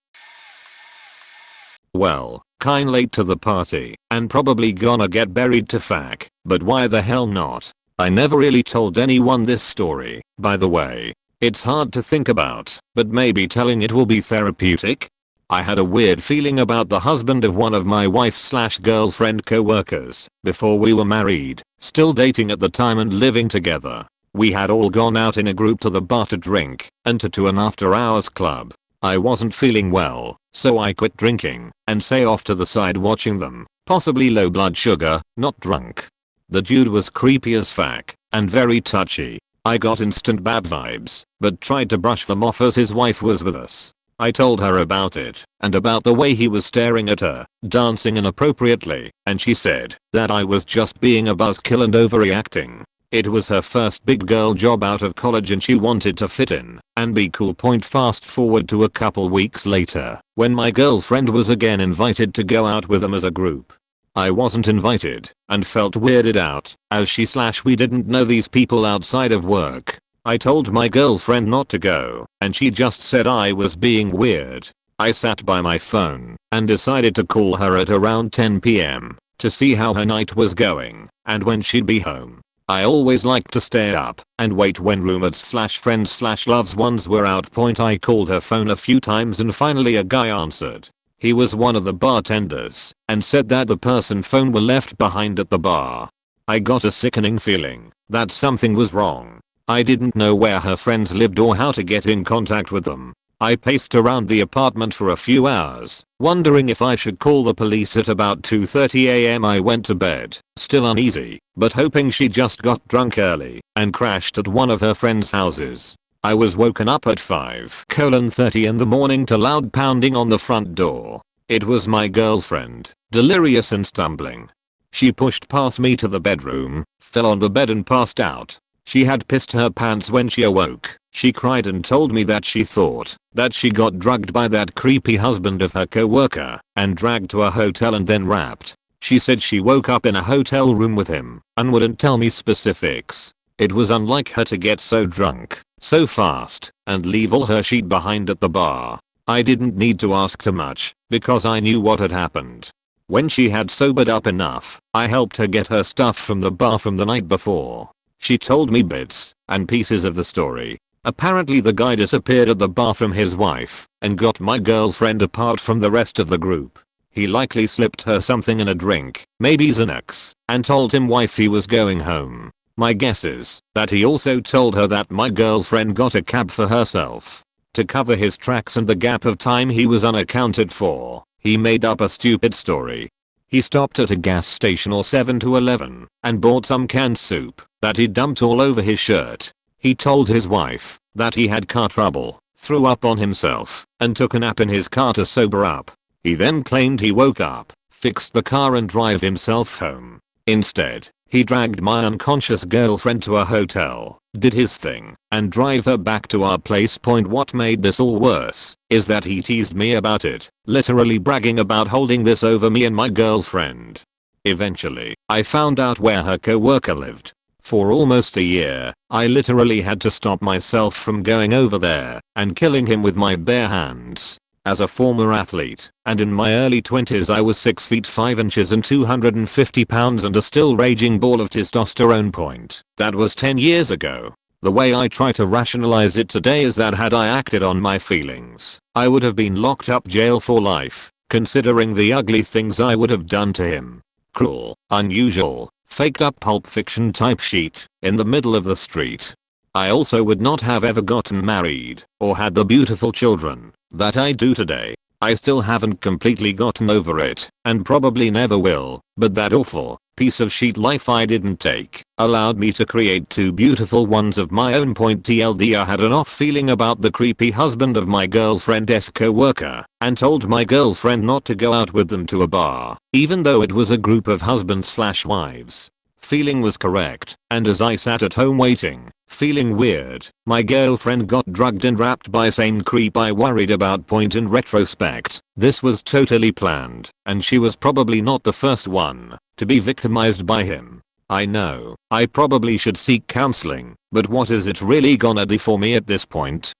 Well, kinda late to the party and probably gonna get buried to fuck, but why the hell not? I never really told anyone this story, by the way. It's hard to think about, but maybe telling it will be therapeutic. I had a weird feeling about the husband of one of my wife/girlfriend co-workers before we were married, still dating at the time and living together. We had all gone out in a group to the bar to drink and to an after hours club. I wasn't feeling well, so I quit drinking and sat off to the side watching them, possibly low blood sugar, not drunk. The dude was creepy as fuck and very touchy. I got instant bad vibes, but tried to brush them off as his wife was with us. I told her about it and about the way he was staring at her, dancing inappropriately, and she said that I was just being a buzzkill and overreacting. It was her first big girl job out of college and she wanted to fit in and be cool. Fast forward to a couple weeks later when my girlfriend was again invited to go out with them as a group. I wasn't invited and felt weirded out as we didn't know these people outside of work. I told my girlfriend not to go and she just said I was being weird. I sat by my phone and decided to call her at around 10 p.m. to see how her night was going and when she'd be home. I always like to stay up and wait when roommates/friends/loved ones were out. I called her phone a few times and finally a guy answered. He was one of the bartenders and said that the person's phone were left behind at the bar. I got a sickening feeling that something was wrong. I didn't know where her friends lived or how to get in contact with them. I paced around the apartment for a few hours, wondering if I should call the police. At about 2:30 a.m. I went to bed, still uneasy, but hoping she just got drunk early and crashed at one of her friends' houses. I was woken up at 5:30 in the morning to loud pounding on the front door. It was my girlfriend, delirious and stumbling. She pushed past me to the bedroom, fell on the bed and passed out. She had pissed her pants when she awoke. She cried and told me that she thought that she got drugged by that creepy husband of her co-worker and dragged to a hotel and then raped. She said she woke up in a hotel room with him and wouldn't tell me specifics. It was unlike her to get so drunk so fast and leave all her shit behind at the bar. I didn't need to ask too much because I knew what had happened. When she had sobered up enough, I helped her get her stuff from the bar from the night before. She told me bits and pieces of the story. Apparently the guy disappeared at the bar from his wife and got my girlfriend apart from the rest of the group. He likely slipped her something in a drink, maybe Xanax, and told him wife he was going home. My guess is that he also told her that my girlfriend got a cab for herself. To cover his tracks and the gap of time he was unaccounted for, he made up a stupid story. He stopped at a gas station or 7-Eleven and bought some canned soup that he dumped all over his shirt. He told his wife that he had car trouble, threw up on himself, and took a nap in his car to sober up. He then claimed he woke up, fixed the car and drove himself home. Instead, he dragged my unconscious girlfriend to a hotel, did his thing, and drive her back to our place. What made this all worse is that he teased me about it, literally bragging about holding this over me and my girlfriend. Eventually, I found out where her co-worker lived. For almost a year, I literally had to stop myself from going over there and killing him with my bare hands. As a former athlete, and in my early 20s I was 6 feet 5 inches and 250 pounds and a still raging ball of testosterone. That was 10 years ago. The way I try to rationalize it today is that had I acted on my feelings, I would have been locked up jail for life, considering the ugly things I would have done to him. Cruel, unusual, faked up Pulp Fiction type shit in the middle of the street. I also would not have ever gotten married or had the beautiful children that I do today. I still haven't completely gotten over it and probably never will, but that awful piece of shit life I didn't take allowed me to create 2 beautiful ones of my own. TLDR had an off feeling about the creepy husband of my girlfriend's co-worker and told my girlfriend not to go out with them to a bar, even though it was a group of husbands/wives. Feeling was correct, and as I sat at home waiting Feeling weird, my girlfriend got drugged and wrapped by same creep I worried about. Point in retrospect, this was totally planned, and she was probably not the first one to be victimized by him. I know, I probably should seek counseling, but what is it really gonna do for me at this point?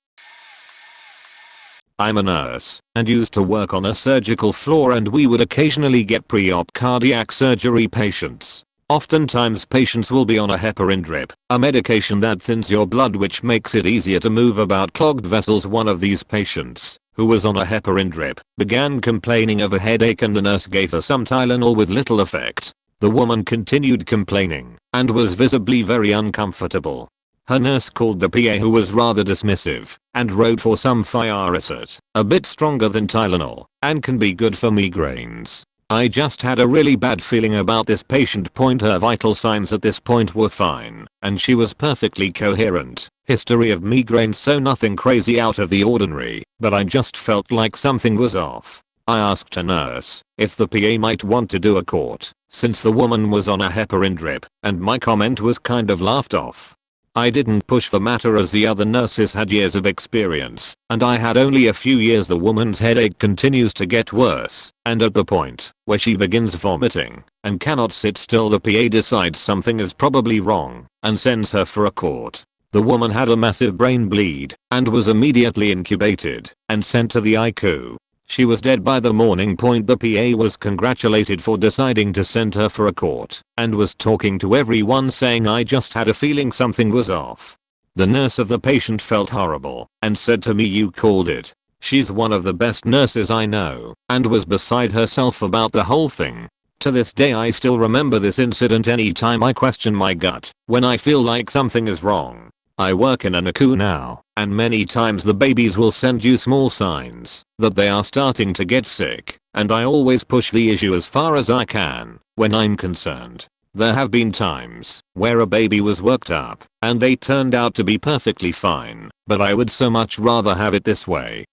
I'm a nurse and used to work on a surgical floor, and we would occasionally get pre-op cardiac surgery patients. Oftentimes patients will be on a heparin drip, a medication that thins your blood which makes it easier to move about clogged vessels. One of these patients, who was on a heparin drip, began complaining of a headache and the nurse gave her some Tylenol with little effect. The woman continued complaining and was visibly very uncomfortable. Her nurse called the PA, who was rather dismissive, and wrote for some thiazide, a bit stronger than Tylenol, and can be good for migraines. I just had a really bad feeling about this patient. Her vital signs at this point were fine, and she was perfectly coherent. History of migraines, so nothing crazy out of the ordinary, but I just felt like something was off. I asked a nurse if the PA might want to do a court, since the woman was on a heparin drip, and my comment was kind of laughed off. I didn't push the matter as the other nurses had years of experience, and I had only a few years. The woman's headache continues to get worse, and at the point where she begins vomiting and cannot sit still, the PA decides something is probably wrong and sends her for a court. The woman had a massive brain bleed and was immediately intubated and sent to the ICU. She was dead by the morning. The PA was congratulated for deciding to send her for a court and was talking to everyone saying, I just had a feeling something was off. The nurse of the patient felt horrible and said to me, you called it. She's one of the best nurses I know, and was beside herself about the whole thing. To this day I still remember this incident. Anytime I question my gut, when I feel like something is wrong. I work in a NICU now, and many times the babies will send you small signs that they are starting to get sick, and I always push the issue as far as I can when I'm concerned. There have been times where a baby was worked up and they turned out to be perfectly fine, but I would so much rather have it this way.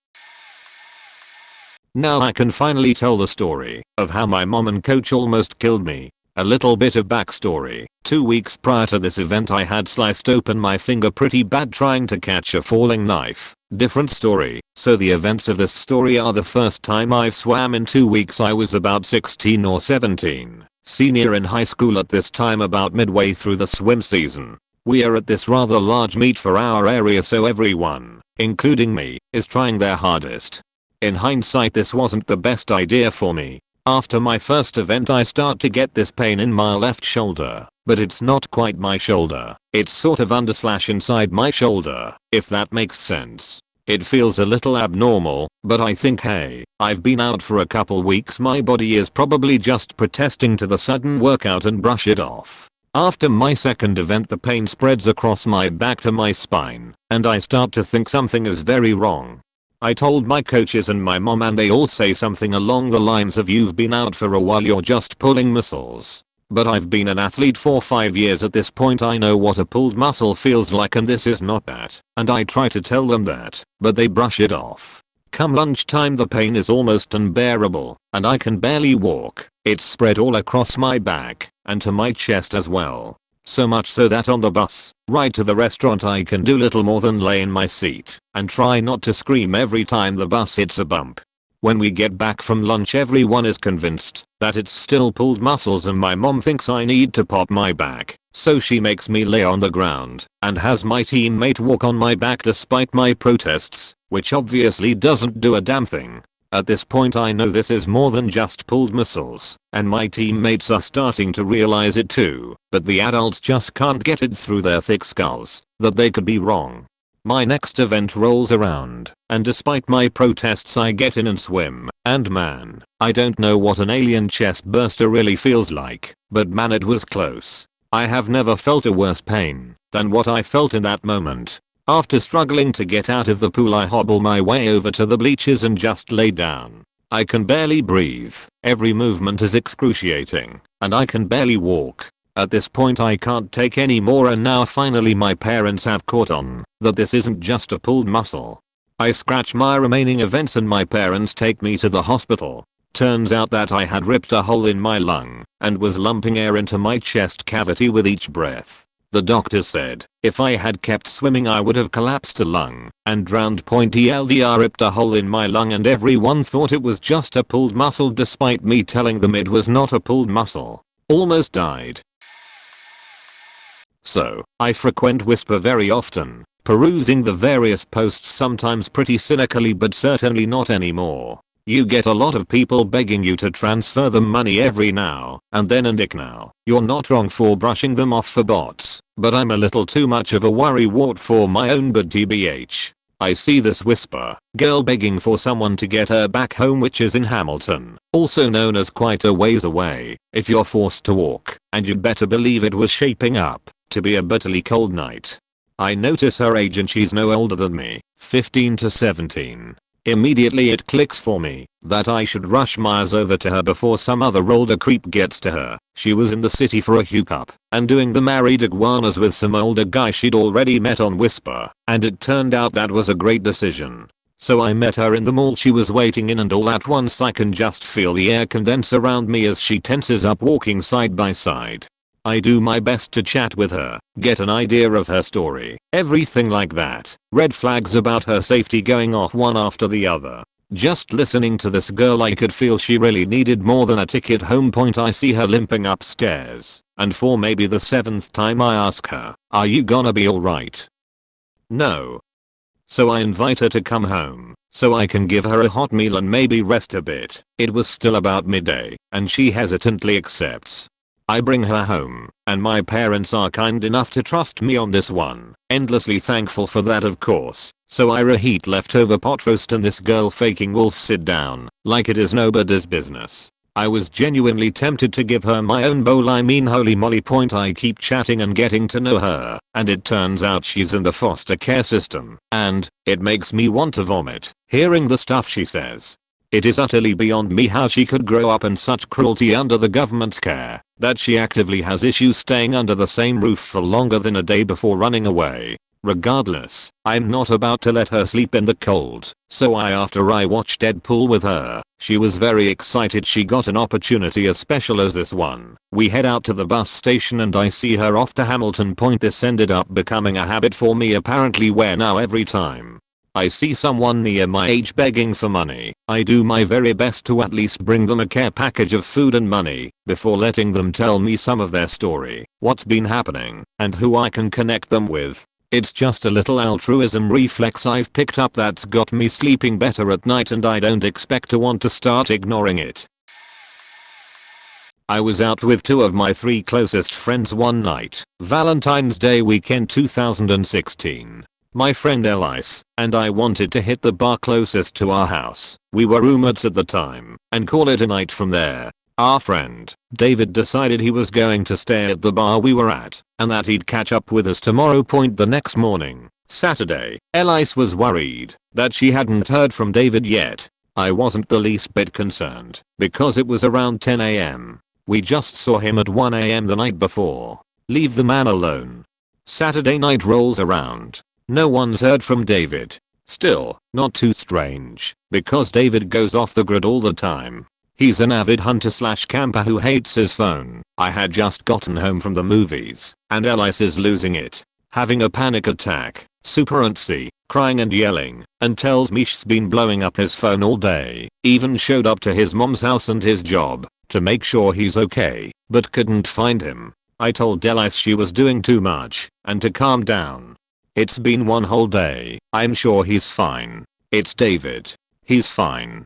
Now I can finally tell the story of how my mom and coach almost killed me. A little bit of backstory. 2 weeks prior to this event I had sliced open my finger pretty bad trying to catch a falling knife. Different story. So the events of this story are: the first time I swam in 2 weeks I was about 16 or 17. Senior in high school at this time, about midway through the swim season. We are at this rather large meet for our area, so everyone, including me, is trying their hardest. In hindsight this wasn't the best idea for me. After my first event I start to get this pain in my left shoulder, but it's not quite my shoulder. It's sort of under/inside my shoulder, if that makes sense. It feels a little abnormal, but I think, hey, I've been out for a couple weeks, my body is probably just protesting to the sudden workout, and brush it off. After my second event the pain spreads across my back to my spine, and I start to think something is very wrong. I told my coaches and my mom, and they all say something along the lines of, you've been out for a while, you're just pulling muscles. But I've been an athlete for 5 years at this point, I know what a pulled muscle feels like, and this is not that. And I try to tell them that, but they brush it off. Come lunchtime the pain is almost unbearable, and I can barely walk. It's spread all across my back, and to my chest as well. So much so that on the bus ride to the restaurant I can do little more than lay in my seat and try not to scream every time the bus hits a bump. When we get back from lunch everyone is convinced that it's still pulled muscles, and my mom thinks I need to pop my back, so she makes me lay on the ground and has my teammate walk on my back despite my protests, which obviously doesn't do a damn thing. At this point I know this is more than just pulled muscles, and my teammates are starting to realize it too, but the adults just can't get it through their thick skulls that they could be wrong. My next event rolls around, and despite my protests I get in and swim, and man, I don't know what an alien chest burster really feels like, but man it was close. I have never felt a worse pain than what I felt in that moment. After struggling to get out of the pool I hobble my way over to the bleachers and just lay down. I can barely breathe, every movement is excruciating, and I can barely walk. At this point I can't take any more, and now finally my parents have caught on that this isn't just a pulled muscle. I scratch my remaining events and my parents take me to the hospital. Turns out that I had ripped a hole in my lung and was lumping air into my chest cavity with each breath. The doctor said if I had kept swimming I would have collapsed a lung and drowned. ELDR ripped a hole in my lung and everyone thought it was just a pulled muscle despite me telling them it was not a pulled muscle. Almost died. So, I frequent Whisper very often, perusing the various posts sometimes pretty cynically but certainly not anymore. You get a lot of people begging you to transfer them money every now and then, and now, you're not wrong for brushing them off for bots, but I'm a little too much of a worrywart for my own good tbh. I see this Whisper girl begging for someone to get her back home, which is in Hamilton, also known as quite a ways away if you're forced to walk, and you'd better believe it was shaping up to be a bitterly cold night. I notice her age and she's no older than me, 15 to 17. Immediately it clicks for me that I should rush miles over to her before some other older creep gets to her. She was in the city for a hookup and doing the married iguanas with some older guy she'd already met on Whisper, and it turned out that was a great decision. So I met her in the mall she was waiting in, and all at once I can just feel the air condense around me as she tenses up walking side by side. I do my best to chat with her, get an idea of her story, everything like that. Red flags about her safety going off one after the other. Just listening to this girl I could feel she really needed more than a ticket home. I see her limping upstairs, and for maybe the 7th time I ask her, are you gonna be alright? No. So I invite her to come home, so I can give her a hot meal and maybe rest a bit. It was still about midday, and she hesitantly accepts. I bring her home, and my parents are kind enough to trust me on this one. Endlessly thankful for that, of course. So I reheat leftover pot roast and this girl faking wolf sit down like it is nobody's business. I was genuinely tempted to give her my own bowl. I mean, holy moly. I keep chatting and getting to know her, and it turns out she's in the foster care system, and it makes me want to vomit hearing the stuff she says. It is utterly beyond me how she could grow up in such cruelty under the government's care that she actively has issues staying under the same roof for longer than a day before running away. Regardless, I'm not about to let her sleep in the cold, so after I watched Deadpool with her, she was very excited she got an opportunity as special as this one. We head out to the bus station and I see her off to Hamilton. This ended up becoming a habit for me apparently, where now every time I see someone near my age begging for money, I do my very best to at least bring them a care package of food and money before letting them tell me some of their story, what's been happening, and who I can connect them with. It's just a little altruism reflex I've picked up that's got me sleeping better at night, and I don't expect to want to start ignoring it. I was out with 2 of my 3 closest friends one night, Valentine's Day weekend 2016. My friend Elise and I wanted to hit the bar closest to our house. We were roommates at the time and call it a night from there. Our friend David decided he was going to stay at the bar we were at and that he'd catch up with us tomorrow. The next morning, Saturday, Elise was worried that she hadn't heard from David yet. I wasn't the least bit concerned because it was around 10 AM. We just saw him at 1 AM the night before. Leave the man alone. Saturday night rolls around. No one's heard from David. Still, not too strange, because David goes off the grid all the time. He's an avid hunter/camper who hates his phone. I had just gotten home from the movies, and Elise is losing it, having a panic attack, super antsy, crying and yelling, and tells me she's been blowing up his phone all day, even showed up to his mom's house and his job to make sure he's okay, but couldn't find him. I told Elise she was doing too much and to calm down. It's been one whole day. I'm sure he's fine. It's David. He's fine.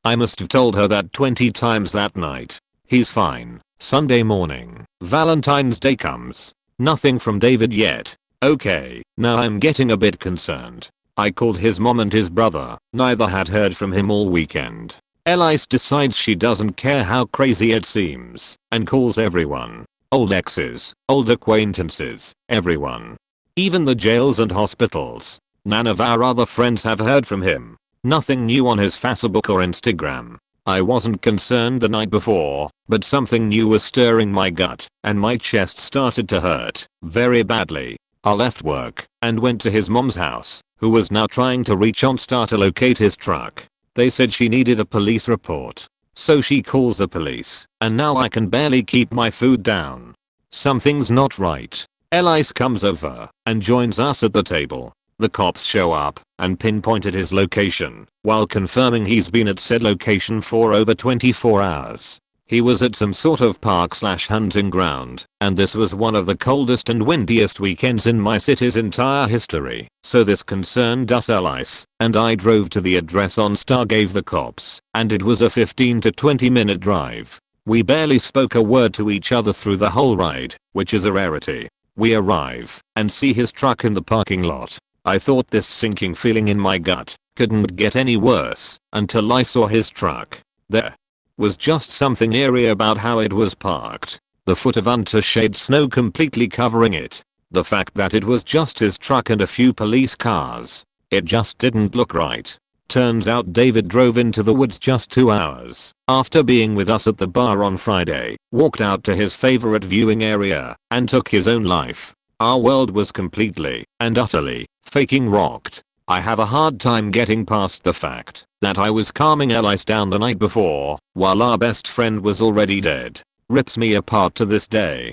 I must have told her that 20 times that night. He's fine. Sunday morning, Valentine's Day comes. Nothing from David yet. Okay, now I'm getting a bit concerned. I called his mom and his brother. Neither had heard from him all weekend. Elise decides she doesn't care how crazy it seems and calls everyone. Old exes, old acquaintances, everyone. Even the jails and hospitals. None of our other friends have heard from him. Nothing new on his Facebook or Instagram. I wasn't concerned the night before, but something new was stirring my gut, and my chest started to hurt very badly. I left work and went to his mom's house, who was now trying to reach OnStar to locate his truck. They said she needed a police report. So she calls the police, and now I can barely keep my food down. Something's not right. Elias comes over and joins us at the table. The cops show up and pinpointed his location while confirming he's been at said location for over 24 hours. He was at some sort of park/hunting ground, and this was one of the coldest and windiest weekends in my city's entire history. So this concerned us. Elias and I drove to the address on Star gave the cops, and it was a 15 to 20 minute drive. We barely spoke a word to each other through the whole ride, which is a rarity. We arrive and see his truck in the parking lot. I thought this sinking feeling in my gut couldn't get any worse until I saw his truck. There was just something eerie about how it was parked. The foot of unshaded snow completely covering it. The fact that it was just his truck and a few police cars. It just didn't look right. Turns out David drove into the woods just 2 hours after being with us at the bar on Friday, walked out to his favorite viewing area, and took his own life. Our world was completely and utterly fucking rocked. I have a hard time getting past the fact that I was calming Elias down the night before while our best friend was already dead. Rips me apart to this day.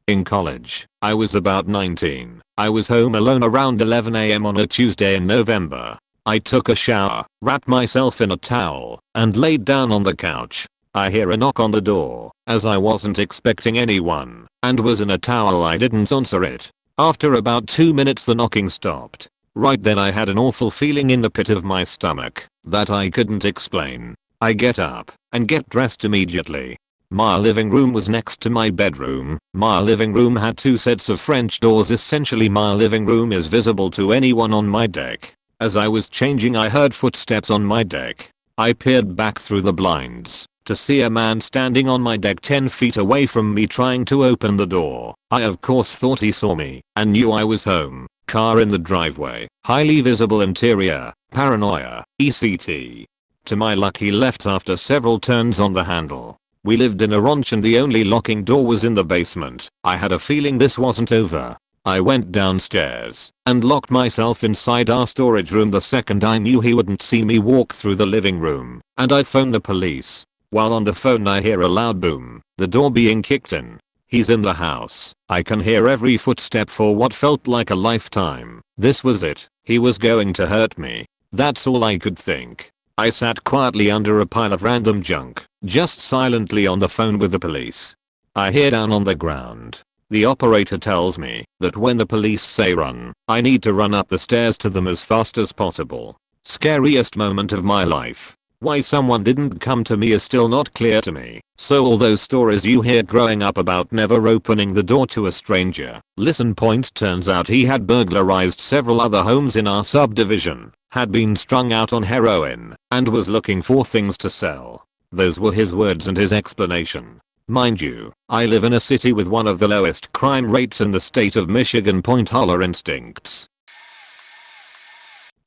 In college, I was about 19. I was home alone around 11 AM on a Tuesday in November. I took a shower, wrapped myself in a towel, and laid down on the couch. I hear a knock on the door, as I wasn't expecting anyone, and was in a towel. I didn't answer it. After about 2 minutes the knocking stopped. Right then I had an awful feeling in the pit of my stomach that I couldn't explain. I get up and get dressed immediately. My living room was next to my bedroom. My living room had 2 sets of French doors. Essentially my living room is visible to anyone on my deck. As I was changing I heard footsteps on my deck. I peered back through the blinds to see a man standing on my deck 10 feet away from me trying to open the door. I of course thought he saw me and knew I was home. Car in the driveway, highly visible interior, paranoia, ECT. To my luck he left after several turns on the handle. We lived in a ranch and the only locking door was in the basement. I had a feeling this wasn't over. I went downstairs and locked myself inside our storage room the second I knew he wouldn't see me walk through the living room, and I phoned the police. While on the phone I hear a loud boom, the door being kicked in. He's in the house. I can hear every footstep for what felt like a lifetime. This was it. He was going to hurt me. That's all I could think. I sat quietly under a pile of random junk, just silently on the phone with the police. I hear down on the ground. The operator tells me that when the police say run, I need to run up the stairs to them as fast as possible. Scariest moment of my life. Why someone didn't come to me is still not clear to me. So all those stories you hear growing up about never opening the door to a stranger. Listen, point turns out he had burglarized several other homes in our subdivision, had been strung out on heroin, and was looking for things to sell. Those were his words and his explanation. Mind you, I live in a city with one of the lowest crime rates in the state of Michigan. Point holler instincts.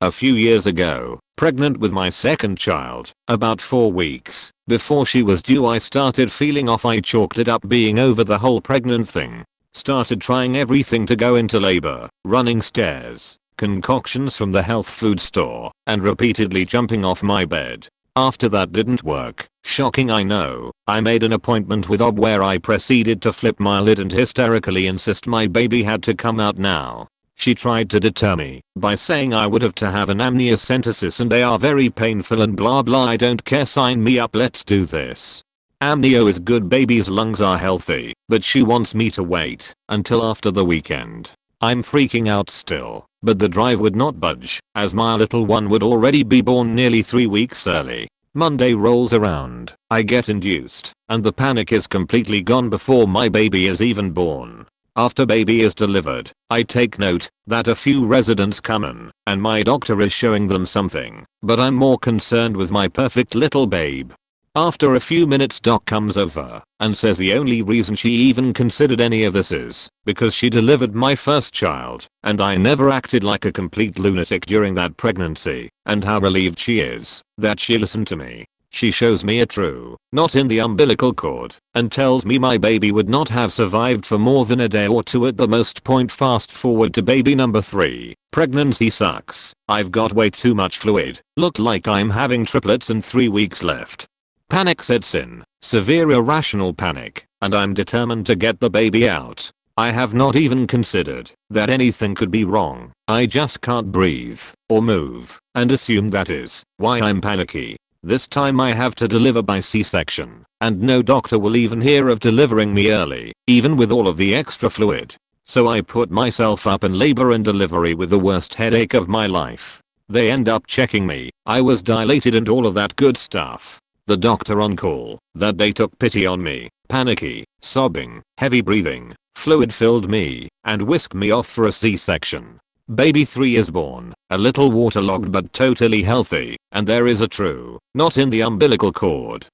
A few years ago, pregnant with my second child, about 4 weeks before she was due I started feeling off. I chalked it up being over the whole pregnant thing. Started trying everything to go into labor, running stairs, concoctions from the health food store, and repeatedly jumping off my bed. After that didn't work. Shocking, I know. I made an appointment with OB where I proceeded to flip my lid and hysterically insist my baby had to come out now. She tried to deter me by saying I would have to have an amniocentesis and they are very painful and blah blah. I don't care, sign me up, let's do this. Amnio is good, baby's lungs are healthy, but she wants me to wait until after the weekend. I'm freaking out still, but the drive would not budge as my little one would already be born nearly 3 weeks early. Monday rolls around, I get induced, and the panic is completely gone before my baby is even born. After baby is delivered, I take note that a few residents come in and my doctor is showing them something, but I'm more concerned with my perfect little babe. After a few minutes doc comes over and says the only reason she even considered any of this is because she delivered my first child and I never acted like a complete lunatic during that pregnancy, and how relieved she is that she listened to me. She shows me a true knot in the umbilical cord and tells me my baby would not have survived for more than a day or 2 at the most. Point fast forward to baby number 3. Pregnancy sucks. I've got way too much fluid. Look like I'm having triplets and 3 weeks left. Panic sets in. Severe irrational panic. and I'm determined to get the baby out. I have not even considered that anything could be wrong. I just can't breathe or move and assume that is why I'm panicky. This time I have to deliver by C-section, and no doctor will even hear of delivering me early, even with all of the extra fluid. So I put myself up in labor and delivery with the worst headache of my life. They end up checking me. I was dilated and all of that good stuff. The doctor on call that day took pity on me. Panicky, sobbing, heavy breathing, fluid filled me, and whisked me off for a C-section. Baby 3 is born, a little waterlogged but totally healthy, and there is a true knot in the umbilical cord.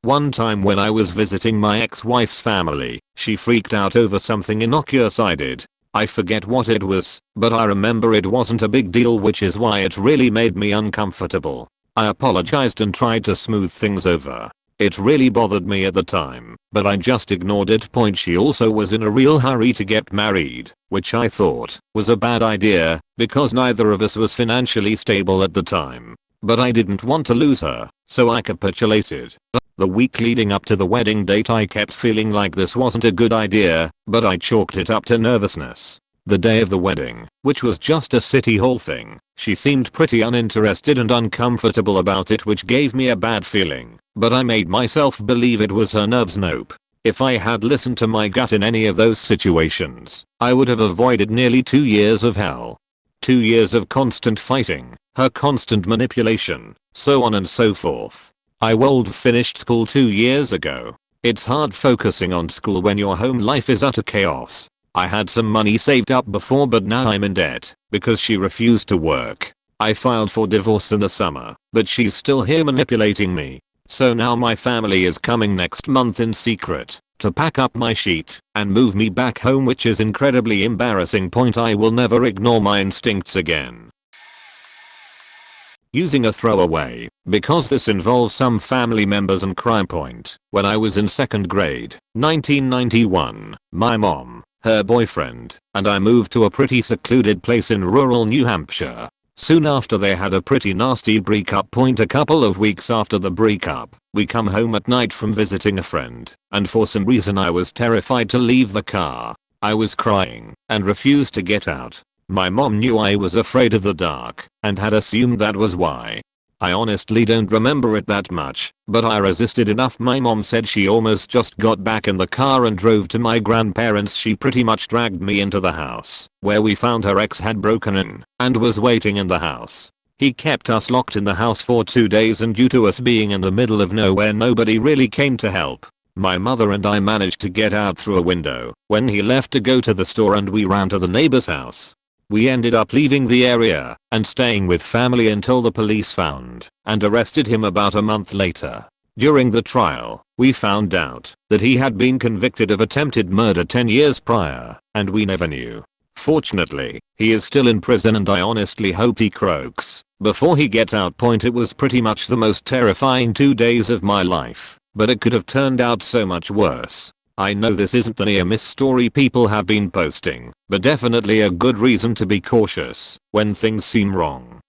One time when I was visiting my ex-wife's family, she freaked out over something innocuous I did. I forget what it was, but I remember it wasn't a big deal, which is why it really made me uncomfortable. I apologized and tried to smooth things over. It really bothered me at the time, but I just ignored it. She also was in a real hurry to get married, which I thought was a bad idea because neither of us was financially stable at the time. But I didn't want to lose her, so I capitulated. The week leading up to the wedding date I kept feeling like this wasn't a good idea, but I chalked it up to nervousness. The day of the wedding, which was just a city hall thing, she seemed pretty uninterested and uncomfortable about it, which gave me a bad feeling, but I made myself believe it was her nerves. Nope. If I had listened to my gut in any of those situations, I would have avoided nearly 2 years of hell. 2 years of constant fighting, her constant manipulation, so on and so forth. I finished school 2 years ago. It's hard focusing on school when your home life is utter chaos. I had some money saved up before, but now I'm in debt because she refused to work. I filed for divorce in the summer, but she's still here manipulating me. So now my family is coming next month in secret to pack up my sheet and move me back home, which is incredibly embarrassing. I will never ignore my instincts again. Using a throwaway, because this involves some family members and crime. When I was in 2nd grade, 1991, my mom, her boyfriend, and I moved to a pretty secluded place in rural New Hampshire. Soon after they had a pretty nasty breakup. A couple of weeks after the breakup, we come home at night from visiting a friend, and for some reason I was terrified to leave the car. I was crying and refused to get out. My mom knew I was afraid of the dark and had assumed that was why. I honestly don't remember it that much, but I resisted enough. My mom said she almost just got back in the car and drove to my grandparents'. She pretty much dragged me into the house, where we found her ex had broken in and was waiting in the house. He kept us locked in the house for 2 days, and due to us being in the middle of nowhere, nobody really came to help. My mother and I managed to get out through a window when he left to go to the store, and we ran to the neighbor's house. We ended up leaving the area and staying with family until the police found and arrested him about a month later. During the trial, we found out that he had been convicted of attempted murder 10 years prior, and we never knew. Fortunately, he is still in prison, and I honestly hope he croaks before he gets out. It was pretty much the most terrifying 2 days of my life, but it could have turned out so much worse. I know this isn't the near miss story people have been posting, but definitely a good reason to be cautious when things seem wrong.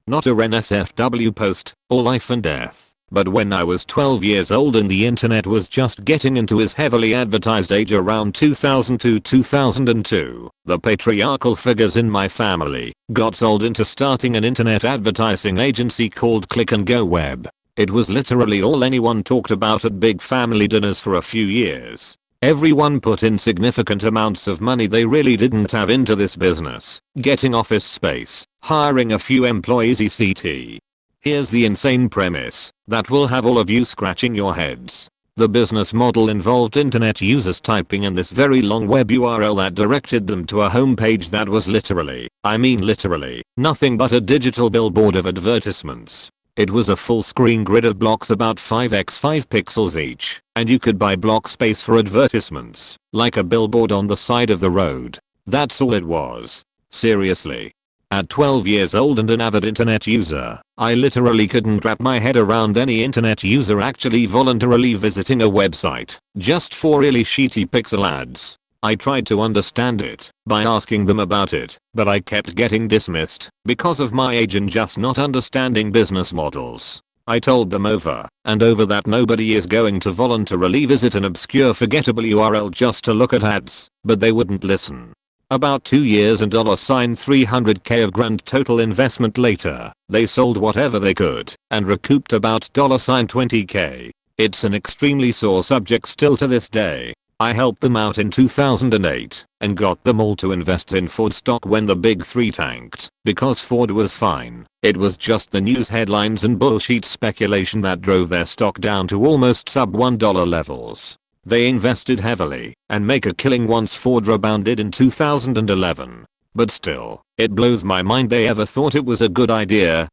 Not a NSFW post or life and death, but when I was 12 years old and the internet was just getting into its heavily advertised age around 2002, the patriarchal figures in my family got sold into starting an internet advertising agency called Click and Go Web. It was literally all anyone talked about at big family dinners for a few years. Everyone put in significant amounts of money they really didn't have into this business, getting office space, hiring a few employees etc. Here's the insane premise that will have all of you scratching your heads. The business model involved internet users typing in this very long web URL that directed them to a homepage that was literally, I mean literally, nothing but a digital billboard of advertisements. It was a full screen grid of blocks about 5x5 pixels each, and you could buy block space for advertisements, like a billboard on the side of the road. That's all it was. Seriously. At 12 years old and an avid internet user, I literally couldn't wrap my head around any internet user actually voluntarily visiting a website just for really shitty pixel ads. I tried to understand it by asking them about it, but I kept getting dismissed because of my age and just not understanding business models. I told them over and over that nobody is going to voluntarily visit an obscure forgettable URL just to look at ads, but they wouldn't listen. About 2 years and $300k of grand total investment later, they sold whatever they could and recouped about $20k. It's an extremely sore subject still to this day. I helped them out in 2008 and got them all to invest in Ford stock when the big three tanked because Ford was fine. It was just the news headlines and bullshit speculation that drove their stock down to almost sub $1 levels. They invested heavily and make a killing once Ford rebounded in 2011. But still, it blows my mind they ever thought it was a good idea.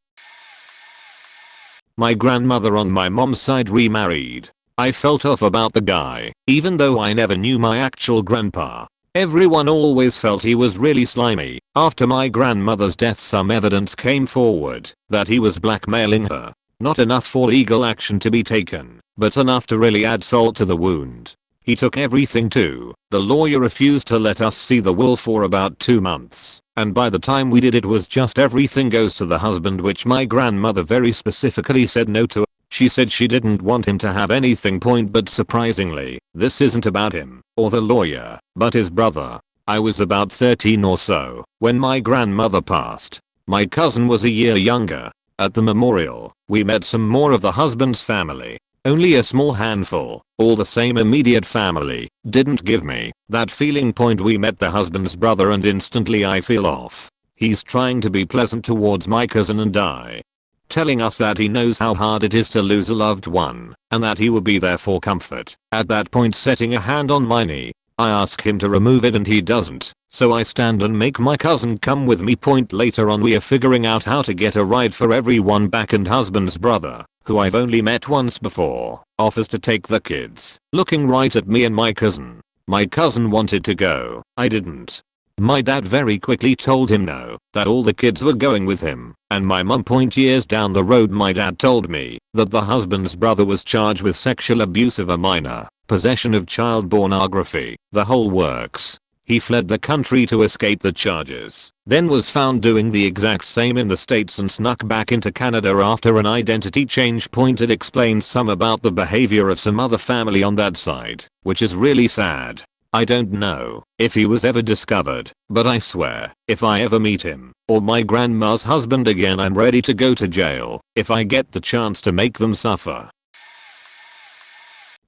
My grandmother on my mom's side remarried. I felt off about the guy, even though I never knew my actual grandpa. Everyone always felt he was really slimy. After my grandmother's death, some evidence came forward that he was blackmailing her. Not enough for legal action to be taken, but enough to really add salt to the wound. He took everything too. The lawyer refused to let us see the will for about 2 months, and by the time we did it was just everything goes to the husband, which my grandmother very specifically said no to. She said she didn't want him to have anything but surprisingly, this isn't about him or the lawyer, but his brother. I was about 13 or so when my grandmother passed. My cousin was a year younger. At the memorial, we met some more of the husband's family. Only a small handful, all the same immediate family, didn't give me that feeling. We met the husband's brother and instantly I feel off. He's trying to be pleasant towards my cousin and I. Telling us that he knows how hard it is to lose a loved one, and that he will be there for comfort. At that point, setting a hand on my knee, I ask him to remove it and he doesn't, so I stand and make my cousin come with me. Later on we are figuring out how to get a ride for everyone back, and husband's brother, who I've only met once before, offers to take the kids, looking right at me and my cousin. My cousin wanted to go, I didn't. My dad very quickly told him no, that all the kids were going with him, and my mum. Years down the road my dad told me that the husband's brother was charged with sexual abuse of a minor, possession of child pornography, the whole works. He fled the country to escape the charges, then was found doing the exact same in the States and snuck back into Canada after an identity change. It explains some about the behavior of some other family on that side, which is really sad. I don't know if he was ever discovered, but I swear, if I ever meet him or my grandma's husband again, I'm ready to go to jail if I get the chance to make them suffer.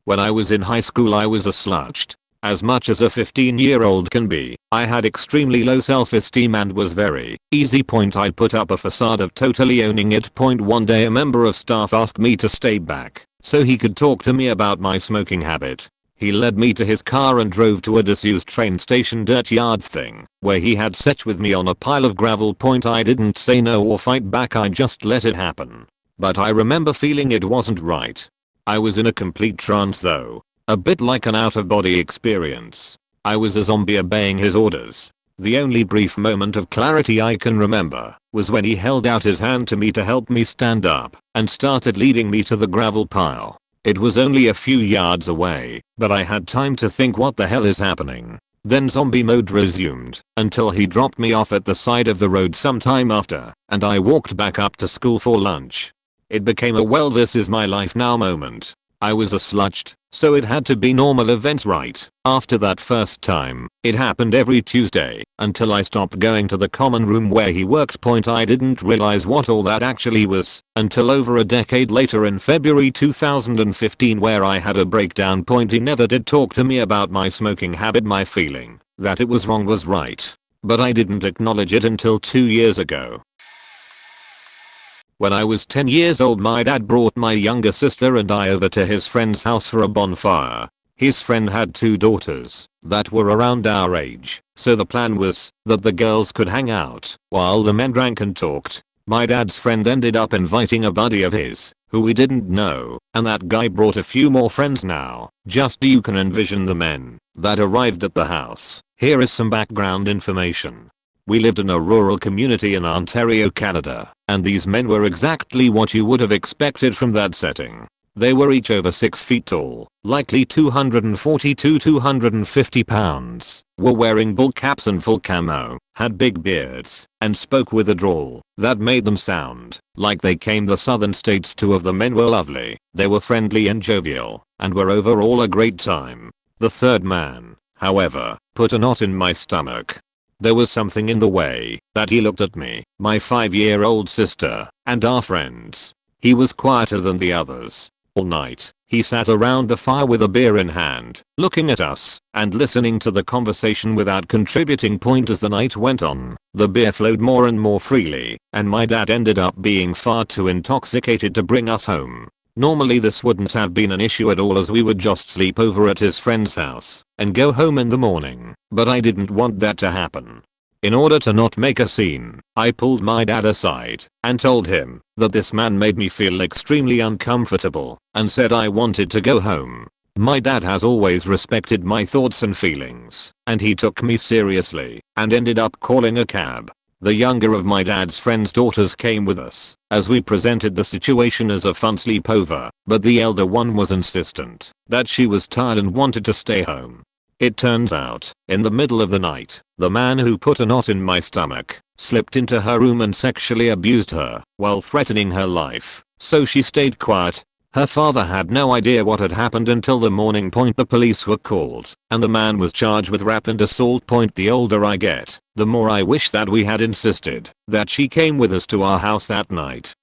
When I was in high school I was a slouched. As much as a 15-year-old can be, I had extremely low self-esteem and was very easy. I'd put up a facade of totally owning it. One day a member of staff asked me to stay back so he could talk to me about my smoking habit. He led me to his car and drove to a disused train station dirt yard thing, where he had sat with me on a pile of gravel. I didn't say no or fight back, I just let it happen. But I remember feeling it wasn't right. I was in a complete trance though, a bit like an out-of-body experience. I was a zombie obeying his orders. The only brief moment of clarity I can remember was when he held out his hand to me to help me stand up and started leading me to the gravel pile. It was only a few yards away, but I had time to think, what the hell is happening? Then zombie mode resumed until he dropped me off at the side of the road sometime after, and I walked back up to school for lunch. It became a well this is my life now moment. I was a slouched, so it had to be normal events, right? After that first time, it happened every Tuesday until I stopped going to the common room where he worked. I didn't realize what all that actually was until over a decade later in February 2015, where I had a breakdown. He never did talk to me about my smoking habit. My feeling that it was wrong was right, but I didn't acknowledge it until 2 years ago. When I was 10 years old, my dad brought my younger sister and I over to his friend's house for a bonfire. His friend had 2 daughters that were around our age, so the plan was that the girls could hang out while the men drank and talked. My dad's friend ended up inviting a buddy of his who we didn't know, and that guy brought a few more friends. Now, just you can envision the men that arrived at the house. Here is some background information. We lived in a rural community in Ontario, Canada, and these men were exactly what you would have expected from that setting. They were each over 6 feet tall, likely 240 to 250 pounds, were wearing bull caps and full camo, had big beards, and spoke with a drawl that made them sound like they came the southern states. 2 of the men were lovely, they were friendly and jovial, and were overall a great time. The third man, however, put a knot in my stomach. There was something in the way that he looked at me, my 5-year-old sister, and our friends. He was quieter than the others. All night, he sat around the fire with a beer in hand, looking at us, and listening to the conversation without contributing point. As the night went on, the beer flowed more and more freely, and my dad ended up being far too intoxicated to bring us home. Normally this wouldn't have been an issue at all, as we would just sleep over at his friend's house and go home in the morning, but I didn't want that to happen. In order to not make a scene, I pulled my dad aside and told him that this man made me feel extremely uncomfortable and said I wanted to go home. My dad has always respected my thoughts and feelings, and he took me seriously and ended up calling a cab. The younger of my dad's friend's daughters came with us, as we presented the situation as a fun sleepover, but the elder one was insistent that she was tired and wanted to stay home. It turns out, in the middle of the night, the man who put a knot in my stomach slipped into her room and sexually abused her while threatening her life, so she stayed quiet. Her father had no idea what had happened until the morning. The police were called, and the man was charged with rap and assault. The older I get, the more I wish that we had insisted that she came with us to our house that night.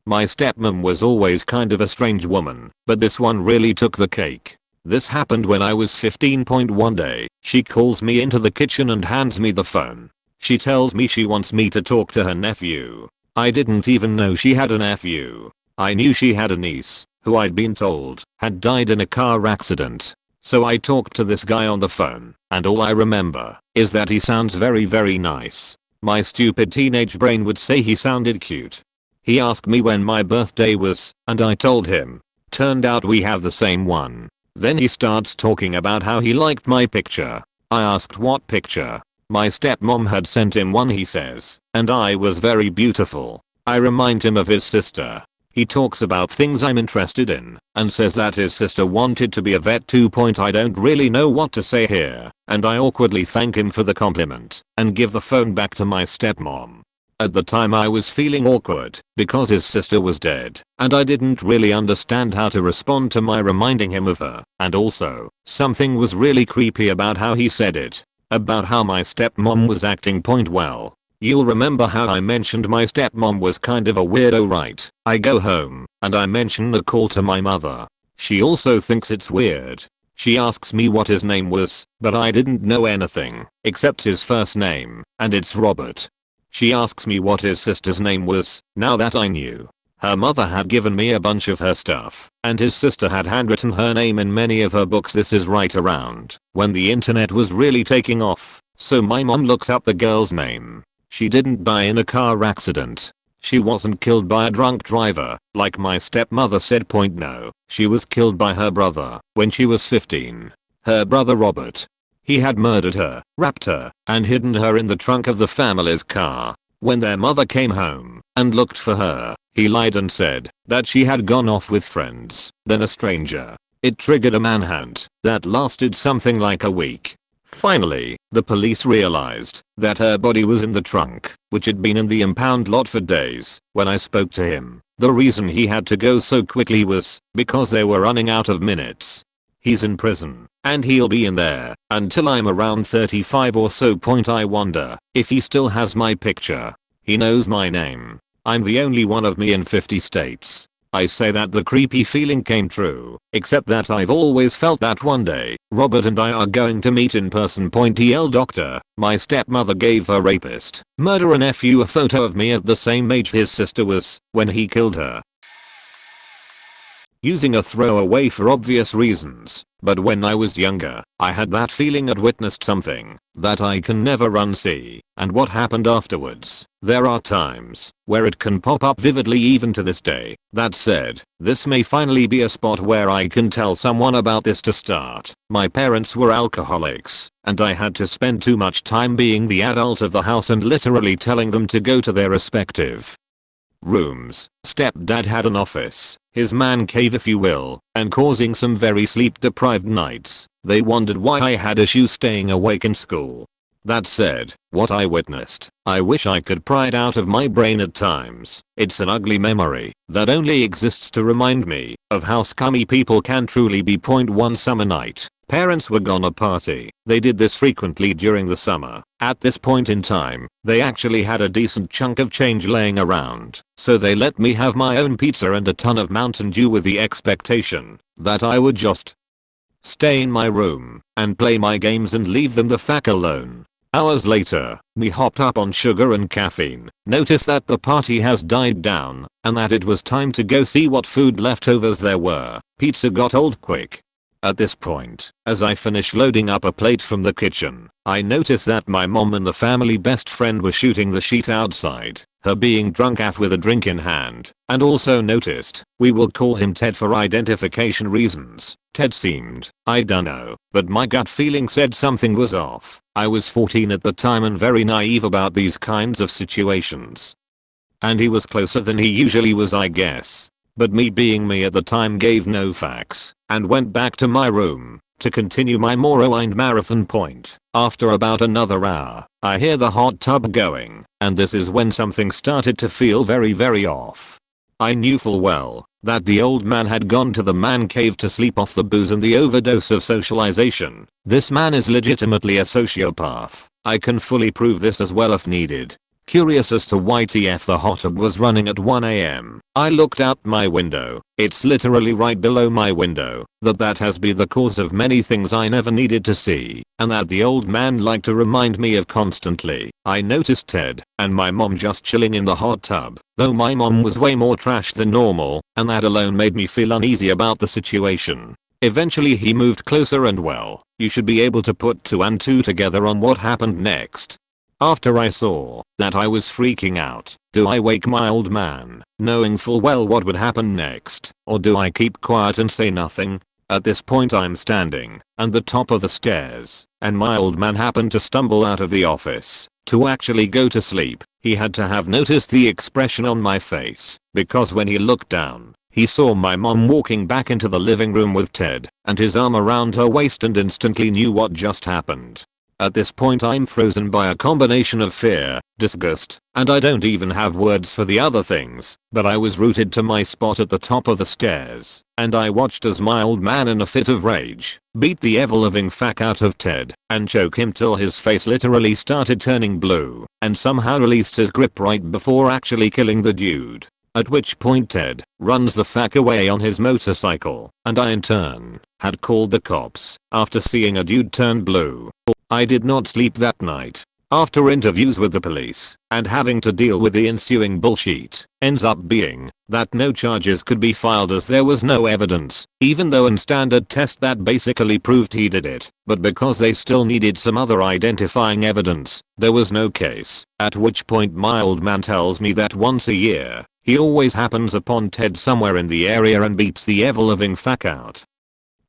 My stepmom was always kind of a strange woman, but this one really took the cake. This happened when I was 15. One day, she calls me into the kitchen and hands me the phone. She tells me she wants me to talk to her nephew. I didn't even know she had a nephew. I knew she had a niece, who I'd been told had died in a car accident. So I talked to this guy on the phone, and all I remember is that he sounds very nice. My stupid teenage brain would say he sounded cute. He asked me when my birthday was, and I told him. Turned out we have the same one. Then he starts talking about how he liked my picture. I asked what picture. My stepmom had sent him one, he says, and I was very beautiful. I remind him of his sister. He talks about things I'm interested in and says that his sister wanted to be a vet. I don't really know what to say here, and I awkwardly thank him for the compliment and give the phone back to my stepmom. At the time I was feeling awkward because his sister was dead, and I didn't really understand how to respond to my reminding him of her, and also, something was really creepy about how he said it. About how my stepmom was acting. Well, you'll remember how I mentioned my stepmom was kind of a weirdo, right? I go home, and I mention the call to my mother. She also thinks it's weird. She asks me what his name was, but I didn't know anything except his first name, and it's Robert. She asks me what his sister's name was. Now that I knew. Her mother had given me a bunch of her stuff, and his sister had handwritten her name in many of her books. This is right around when the internet was really taking off, so my mom looks up the girl's name. She didn't die in a car accident. She wasn't killed by a drunk driver, like my stepmother said. No, she was killed by her brother when she was 15. Her brother Robert. He had murdered her, wrapped her, and hidden her in the trunk of the family's car. When their mother came home and looked for her, he lied and said that she had gone off with friends, then a stranger. It triggered a manhunt that lasted something like a week. Finally, the police realized that her body was in the trunk, which had been in the impound lot for days. When I spoke to him, the reason he had to go so quickly was because they were running out of minutes. He's in prison, and he'll be in there until I'm around 35 or so. I wonder if he still has my picture. He knows my name. I'm the only one of me in 50 states. I say that the creepy feeling came true, except that I've always felt that one day, Robert and I are going to meet in person. Doctor, my stepmother gave her rapist, murderer nephew a photo of me at the same age his sister was when he killed her. Using a throwaway for obvious reasons, but when I was younger, I had that feeling I'd witnessed something that I can never unsee, and what happened afterwards. There are times where it can pop up vividly even to this day. That said, this may finally be a spot where I can tell someone about this. To start, my parents were alcoholics, and I had to spend too much time being the adult of the house and literally telling them to go to their respective rooms. Stepdad had an office, his man cave if you will, and causing some very sleep deprived nights. They wondered why I had issues staying awake in school. That said, what I witnessed, I wish I could pry it out of my brain at times. It's an ugly memory that only exists to remind me of how scummy people can truly be. One summer night, parents were gonna party. They did this frequently during the summer. At this point in time, they actually had a decent chunk of change laying around, so they let me have my own pizza and a ton of Mountain Dew with the expectation that I would just stay in my room and play my games and leave them the fuck alone. Hours later, we hopped up on sugar and caffeine, noticed that the party has died down, and that it was time to go see what food leftovers there were. Pizza got old quick. At this point, as I finished loading up a plate from the kitchen, I noticed that my mom and the family best friend were shooting the shit outside, her being drunk AF with a drink in hand, and also noticed, we will call him Ted for identification reasons. Ted seemed, I dunno, but my gut feeling said something was off. I was 14 at the time and very naive about these kinds of situations. And he was closer than he usually was, I guess. But me being me at the time gave no facts, and went back to my room to continue my Morrowind marathon. After about another hour, I hear the hot tub going, and this is when something started to feel very off. I knew full well that the old man had gone to the man cave to sleep off the booze and the overdose of socialization. This man is legitimately a sociopath. I can fully prove this as well if needed. Curious as to why TF the hot tub was running at 1 AM, I looked out my window. It's literally right below my window. That has been the cause of many things I never needed to see, and that the old man liked to remind me of constantly. I noticed Ted and my mom just chilling in the hot tub, though my mom was way more trash than normal, and that alone made me feel uneasy about the situation. Eventually he moved closer and well, you should be able to put 2 and 2 together on what happened next. After I saw that I was freaking out, do I wake my old man, knowing full well what would happen next, or do I keep quiet and say nothing? At this point I'm standing at the top of the stairs, and my old man happened to stumble out of the office to actually go to sleep. He had to have noticed the expression on my face, because when he looked down, he saw my mom walking back into the living room with Ted and his arm around her waist and instantly knew what just happened. At this point I'm frozen by a combination of fear, disgust, and I don't even have words for the other things, but I was rooted to my spot at the top of the stairs, and I watched as my old man in a fit of rage beat the ever-living fuck out of Ted and choke him till his face literally started turning blue, and somehow released his grip right before actually killing the dude. At which point Ted runs the fuck away on his motorcycle, and I in turn had called the cops after seeing a dude turn blue. I did not sleep that night. After interviews with the police and having to deal with the ensuing bullshit, ends up being that no charges could be filed as there was no evidence, even though in standard test that basically proved he did it, but because they still needed some other identifying evidence, there was no case. At which point my old man tells me that once a year, he always happens upon Ted somewhere in the area and beats the ever-living fuck out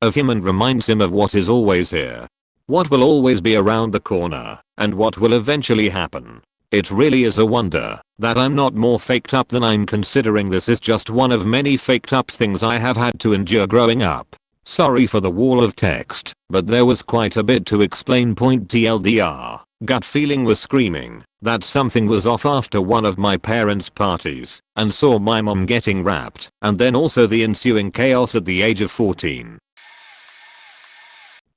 of him and reminds him of what is always here. What will always be around the corner, and what will eventually happen. It really is a wonder that I'm not more faked up than I'm considering this is just one of many faked up things I have had to endure growing up. Sorry for the wall of text, but there was quite a bit to explain. TLDR, gut feeling was screaming that something was off after one of my parents' parties, and saw my mom getting wrapped, and then also the ensuing chaos at the age of 14.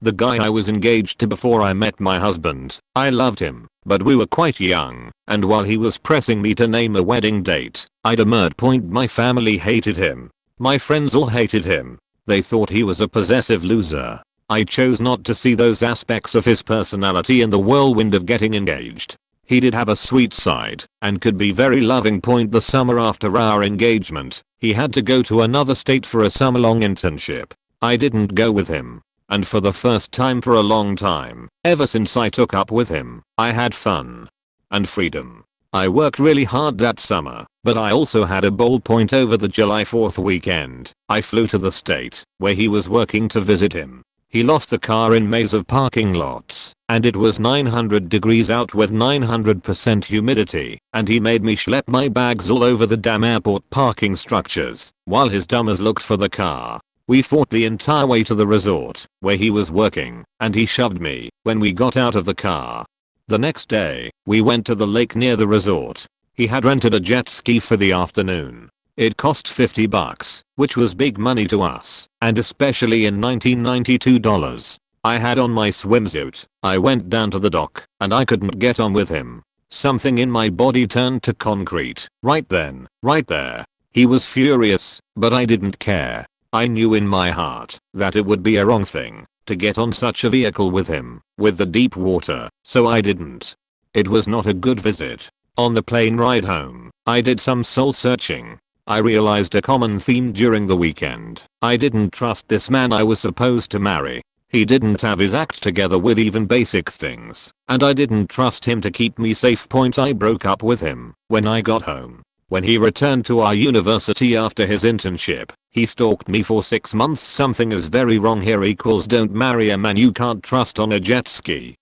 The guy I was engaged to before I met my husband, I loved him, but we were quite young, and while he was pressing me to name a wedding date, I demurred. My family hated him. My friends all hated him. They thought he was a possessive loser. I chose not to see those aspects of his personality in the whirlwind of getting engaged. He did have a sweet side, and could be very loving. The summer after our engagement, he had to go to another state for a summer-long internship. I didn't go with him. And for the first time for a long time, ever since I took up with him, I had fun and freedom. I worked really hard that summer, but I also had a bold point over the July 4th weekend. I flew to the state where he was working to visit him. He lost the car in maze of parking lots, and it was 900 degrees out with 900% humidity, and he made me schlep my bags all over the damn airport parking structures while his dumbers looked for the car. We fought the entire way to the resort where he was working, and he shoved me when we got out of the car. The next day, we went to the lake near the resort. He had rented a jet ski for the afternoon. It cost $50, which was big money to us, and especially in 1992 dollars. I had on my swimsuit. I went down to the dock, and I couldn't get on with him. Something in my body turned to concrete. Right then, right there. He was furious, but I didn't care. I knew in my heart that it would be a wrong thing to get on such a vehicle with him, with the deep water, so I didn't. It was not a good visit. On the plane ride home, I did some soul searching. I realized a common theme during the weekend. I didn't trust this man I was supposed to marry. He didn't have his act together with even basic things, and I didn't trust him to keep me safe. I broke up with him when I got home. When he returned to our university after his internship, he stalked me for 6 months. Something is very wrong here. Don't marry a man you can't trust on a jet ski.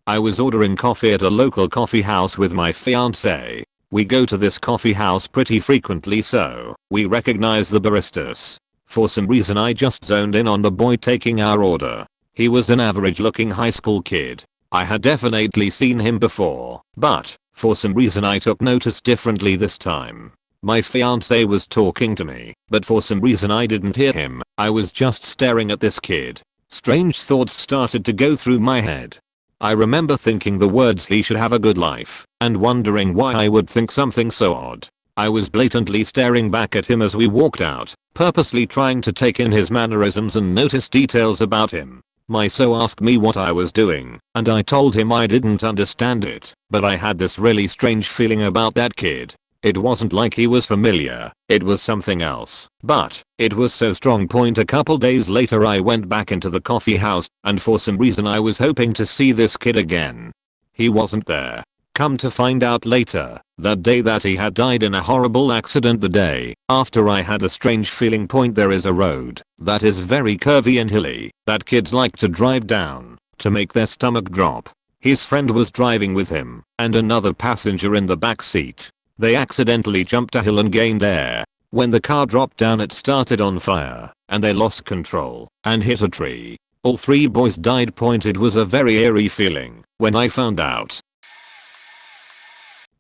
I was ordering coffee at a local coffee house with my fiance. We go to this coffee house pretty frequently, so we recognize the baristas. For some reason I just zoned in on the boy taking our order. He was an average looking high school kid. I had definitely seen him before, but for some reason I took notice differently this time. My fiance was talking to me, but for some reason I didn't hear him. I was just staring at this kid. Strange thoughts started to go through my head. I remember thinking the words "he should have a good life" and wondering why I would think something so odd. I was blatantly staring back at him as we walked out, purposely trying to take in his mannerisms and notice details about him. My so asked me what I was doing, and I told him I didn't understand it, but I had this really strange feeling about that kid. It wasn't like he was familiar, it was something else, but it was so strong. A couple days later I went back into the coffee house, and for some reason I was hoping to see this kid again. He wasn't there. Come to find out later, that day that he had died in a horrible accident the day after I had a strange feeling. There is a road that is very curvy and hilly that kids like to drive down to make their stomach drop. His friend was driving with him and another passenger in the back seat. They accidentally jumped a hill and gained air. When the car dropped down it started on fire, and they lost control and hit a tree. All 3 boys died. It was a very eerie feeling when I found out.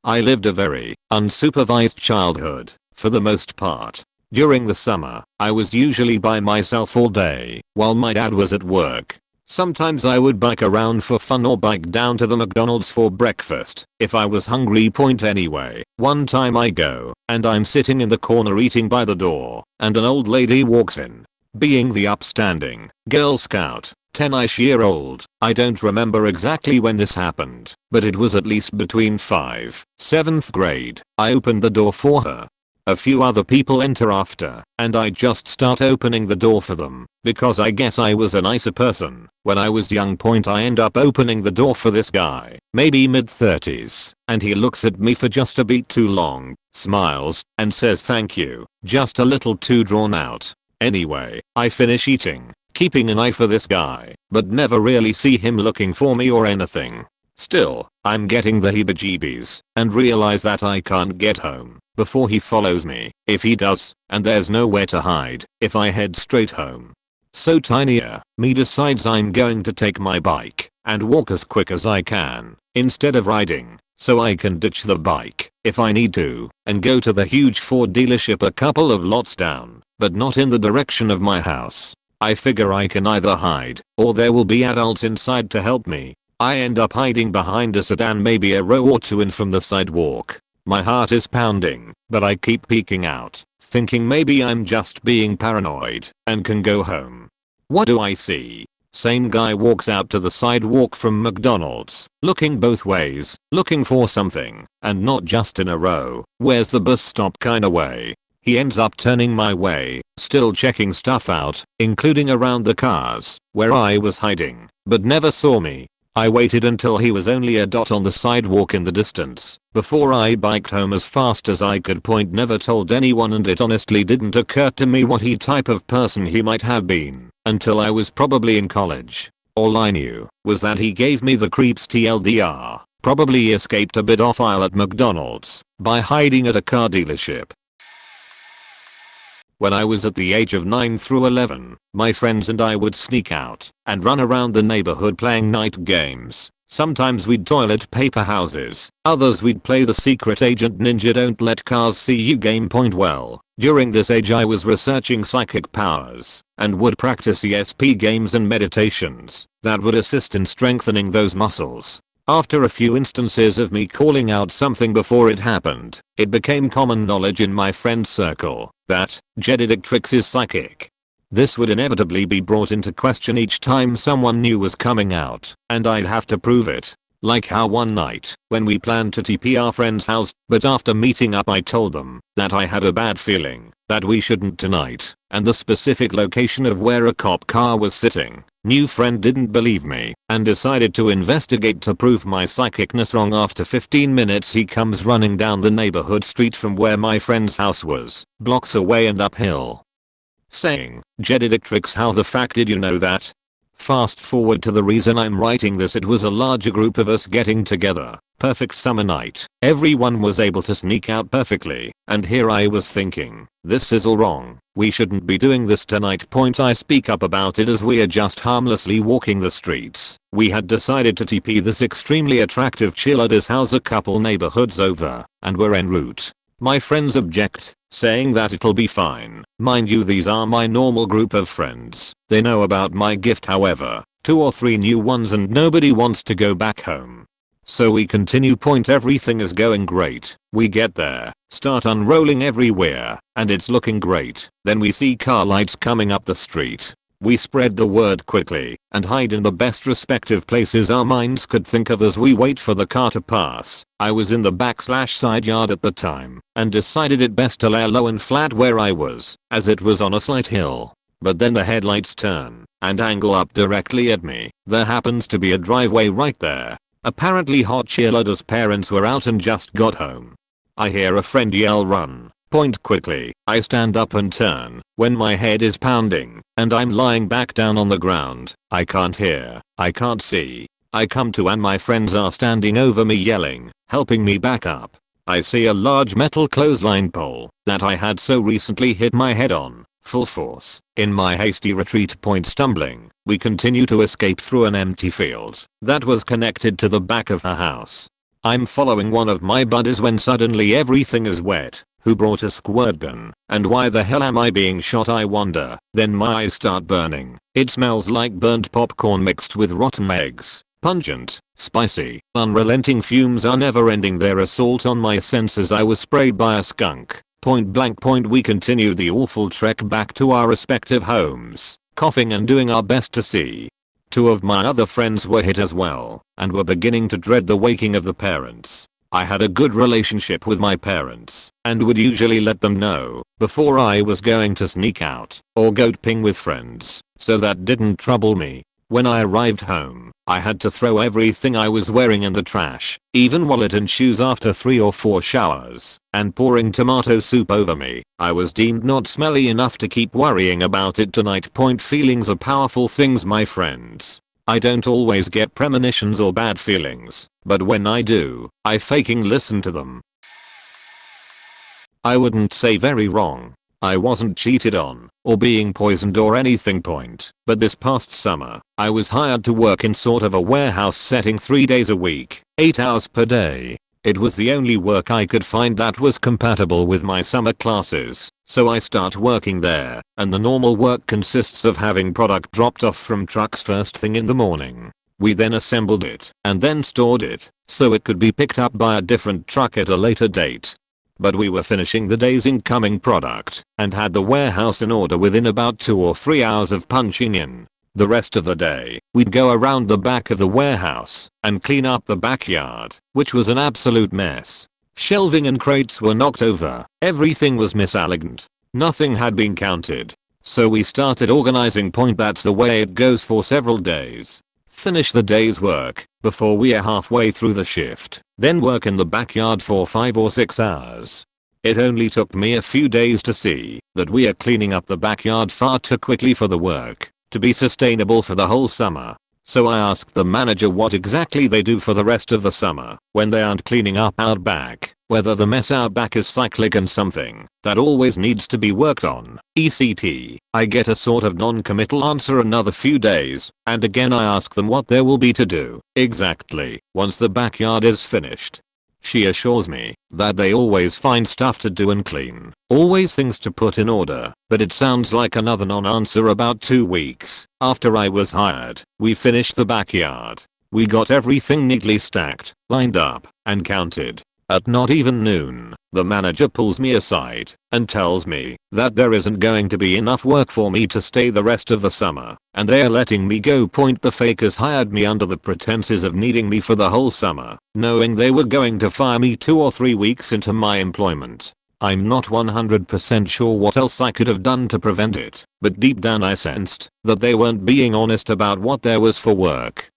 I lived a very unsupervised childhood, for the most part. During the summer, I was usually by myself all day, while my dad was at work. Sometimes I would bike around for fun or bike down to the McDonald's for breakfast, if I was hungry. Anyway, one time I go, and I'm sitting in the corner eating by the door, and an old lady walks in. Being the upstanding Girl Scout, 10-ish year old, I don't remember exactly when this happened, but it was at least between 5th, 7th grade. I opened the door for her. A few other people enter after, and I just start opening the door for them, because I guess I was a nicer person when I was young. I end up opening the door for this guy, maybe mid-30s, and he looks at me for just a bit too long, smiles, and says thank you, just a little too drawn out. Anyway, I finish eating, keeping an eye for this guy, but never really see him looking for me or anything. Still, I'm getting the heebie-jeebies, and realize that I can't get home before he follows me. If he does, and there's nowhere to hide if I head straight home. So tinier me decides I'm going to take my bike and walk as quick as I can instead of riding, so I can ditch the bike if I need to and go to the huge Ford dealership a couple of lots down, but not in the direction of my house. I figure I can either hide or there will be adults inside to help me. I end up hiding behind a sedan, maybe a row or two in from the sidewalk. My heart is pounding, but I keep peeking out, thinking maybe I'm just being paranoid and can go home. What do I see? Same guy walks out to the sidewalk from McDonald's, looking both ways, looking for something, and not just in a row, where's the bus stop kinda way. He ends up turning my way, still checking stuff out, including around the cars, where I was hiding, but never saw me. I waited until he was only a dot on the sidewalk in the distance before I biked home as fast as I could. Never told anyone, and it honestly didn't occur to me what type of person he might have been until I was probably in college. All I knew was that he gave me the creeps TLDR, probably escaped a bit off aisle at McDonald's by hiding at a car dealership. When I was at the age of 9 through 11, my friends and I would sneak out and run around the neighborhood playing night games. Sometimes we'd toilet paper houses, others we'd play the secret agent ninja don't let cars see you game. Point well, during this age I was researching psychic powers and would practice ESP games and meditations that would assist in strengthening those muscles. After a few instances of me calling out something before it happened, it became common knowledge in my friend circle that Jedidictrix is psychic. This would inevitably be brought into question each time someone new was coming out, and I'd have to prove it. Like how one night, when we planned to TP our friend's house, but after meeting up I told them that I had a bad feeling that we shouldn't tonight, and the specific location of where a cop car was sitting. New friend didn't believe me and decided to investigate to prove my psychicness wrong. After 15 minutes he comes running down the neighborhood street from where my friend's house was, blocks away and uphill, saying, "Jedidictrix, how the fuck did you know that?" Fast forward to the reason I'm writing this. It was a larger group of us getting together. Perfect summer night. Everyone was able to sneak out perfectly. And here I was thinking, this is all wrong. We shouldn't be doing this tonight. I speak up about it as we are just harmlessly walking the streets. We had decided to TP this extremely attractive cheerleader's house a couple neighborhoods over, and were en route. My friends object, saying that it'll be fine. Mind you, these are my normal group of friends. They know about my gift, however, 2 or 3 new ones, and nobody wants to go back home. So we continue. Everything is going great. We get there, start unrolling everywhere, and it's looking great. Then we see car lights coming up the street. We spread the word quickly and hide in the best respective places our minds could think of as we wait for the car to pass. I was in the back/side yard at the time and decided it best to lay low and flat where I was, as it was on a slight hill. But then the headlights turn and angle up directly at me. There happens to be a driveway right there. Apparently hot cheerleader's parents were out and just got home. I hear a friend yell, "Run." Quickly, I stand up and turn when my head is pounding and I'm lying back down on the ground. I can't hear, I can't see. I come to and my friends are standing over me yelling, helping me back up. I see a large metal clothesline pole that I had so recently hit my head on, full force. In my hasty retreat, stumbling, we continue to escape through an empty field that was connected to the back of her house. I'm following one of my buddies when suddenly everything is wet. Who brought a squirt gun? And why the hell am I being shot, I wonder? Then my eyes start burning. It smells like burnt popcorn mixed with rotten eggs. Pungent, spicy, unrelenting fumes are never ending their assault on my senses. I was sprayed by a skunk. Point blank. We continued the awful trek back to our respective homes, coughing and doing our best to see. 2 of my other friends were hit as well and were beginning to dread the waking of the parents. I had a good relationship with my parents and would usually let them know before I was going to sneak out or go ping with friends, so that didn't trouble me. When I arrived home, I had to throw everything I was wearing in the trash, even wallet and shoes, after 3 or 4 showers and pouring tomato soup over me. I was deemed not smelly enough to keep worrying about it tonight. Feelings are powerful things, my friends. I don't always get premonitions or bad feelings, but when I do, I fucking listen to them. I wouldn't say very wrong. I wasn't cheated on or being poisoned or anything. But this past summer, I was hired to work in sort of a warehouse setting 3 days a week, 8 hours per day. It was the only work I could find that was compatible with my summer classes, so I start working there, and the normal work consists of having product dropped off from trucks first thing in the morning. We then assembled it and then stored it so it could be picked up by a different truck at a later date. But we were finishing the day's incoming product and had the warehouse in order within about 2 or 3 hours of punching in. The rest of the day, we'd go around the back of the warehouse and clean up the backyard, which was an absolute mess. Shelving and crates were knocked over, everything was misaligned, nothing had been counted. So we started organizing. That's the way it goes for several days. Finish the day's work before we are halfway through the shift, then work in the backyard for 5 or 6 hours. It only took me a few days to see that we are cleaning up the backyard far too quickly for the work to be sustainable for the whole summer. So I asked the manager what exactly they do for the rest of the summer when they aren't cleaning up out back, whether the mess out back is cyclic and something that always needs to be worked on, etc. I get a sort of non-committal answer another few days, and again I ask them what there will be to do exactly once the backyard is finished. She assures me that they always find stuff to do and clean, always things to put in order, but it sounds like another non-answer. About 2 weeks after I was hired, we finished the backyard. We got everything neatly stacked, lined up, and counted. At not even noon, the manager pulls me aside and tells me that there isn't going to be enough work for me to stay the rest of the summer, and they're letting me go. The fakers hired me under the pretenses of needing me for the whole summer, knowing they were going to fire me 2 or 3 weeks into my employment. I'm not 100% sure what else I could have done to prevent it, but deep down I sensed that they weren't being honest about what there was for work.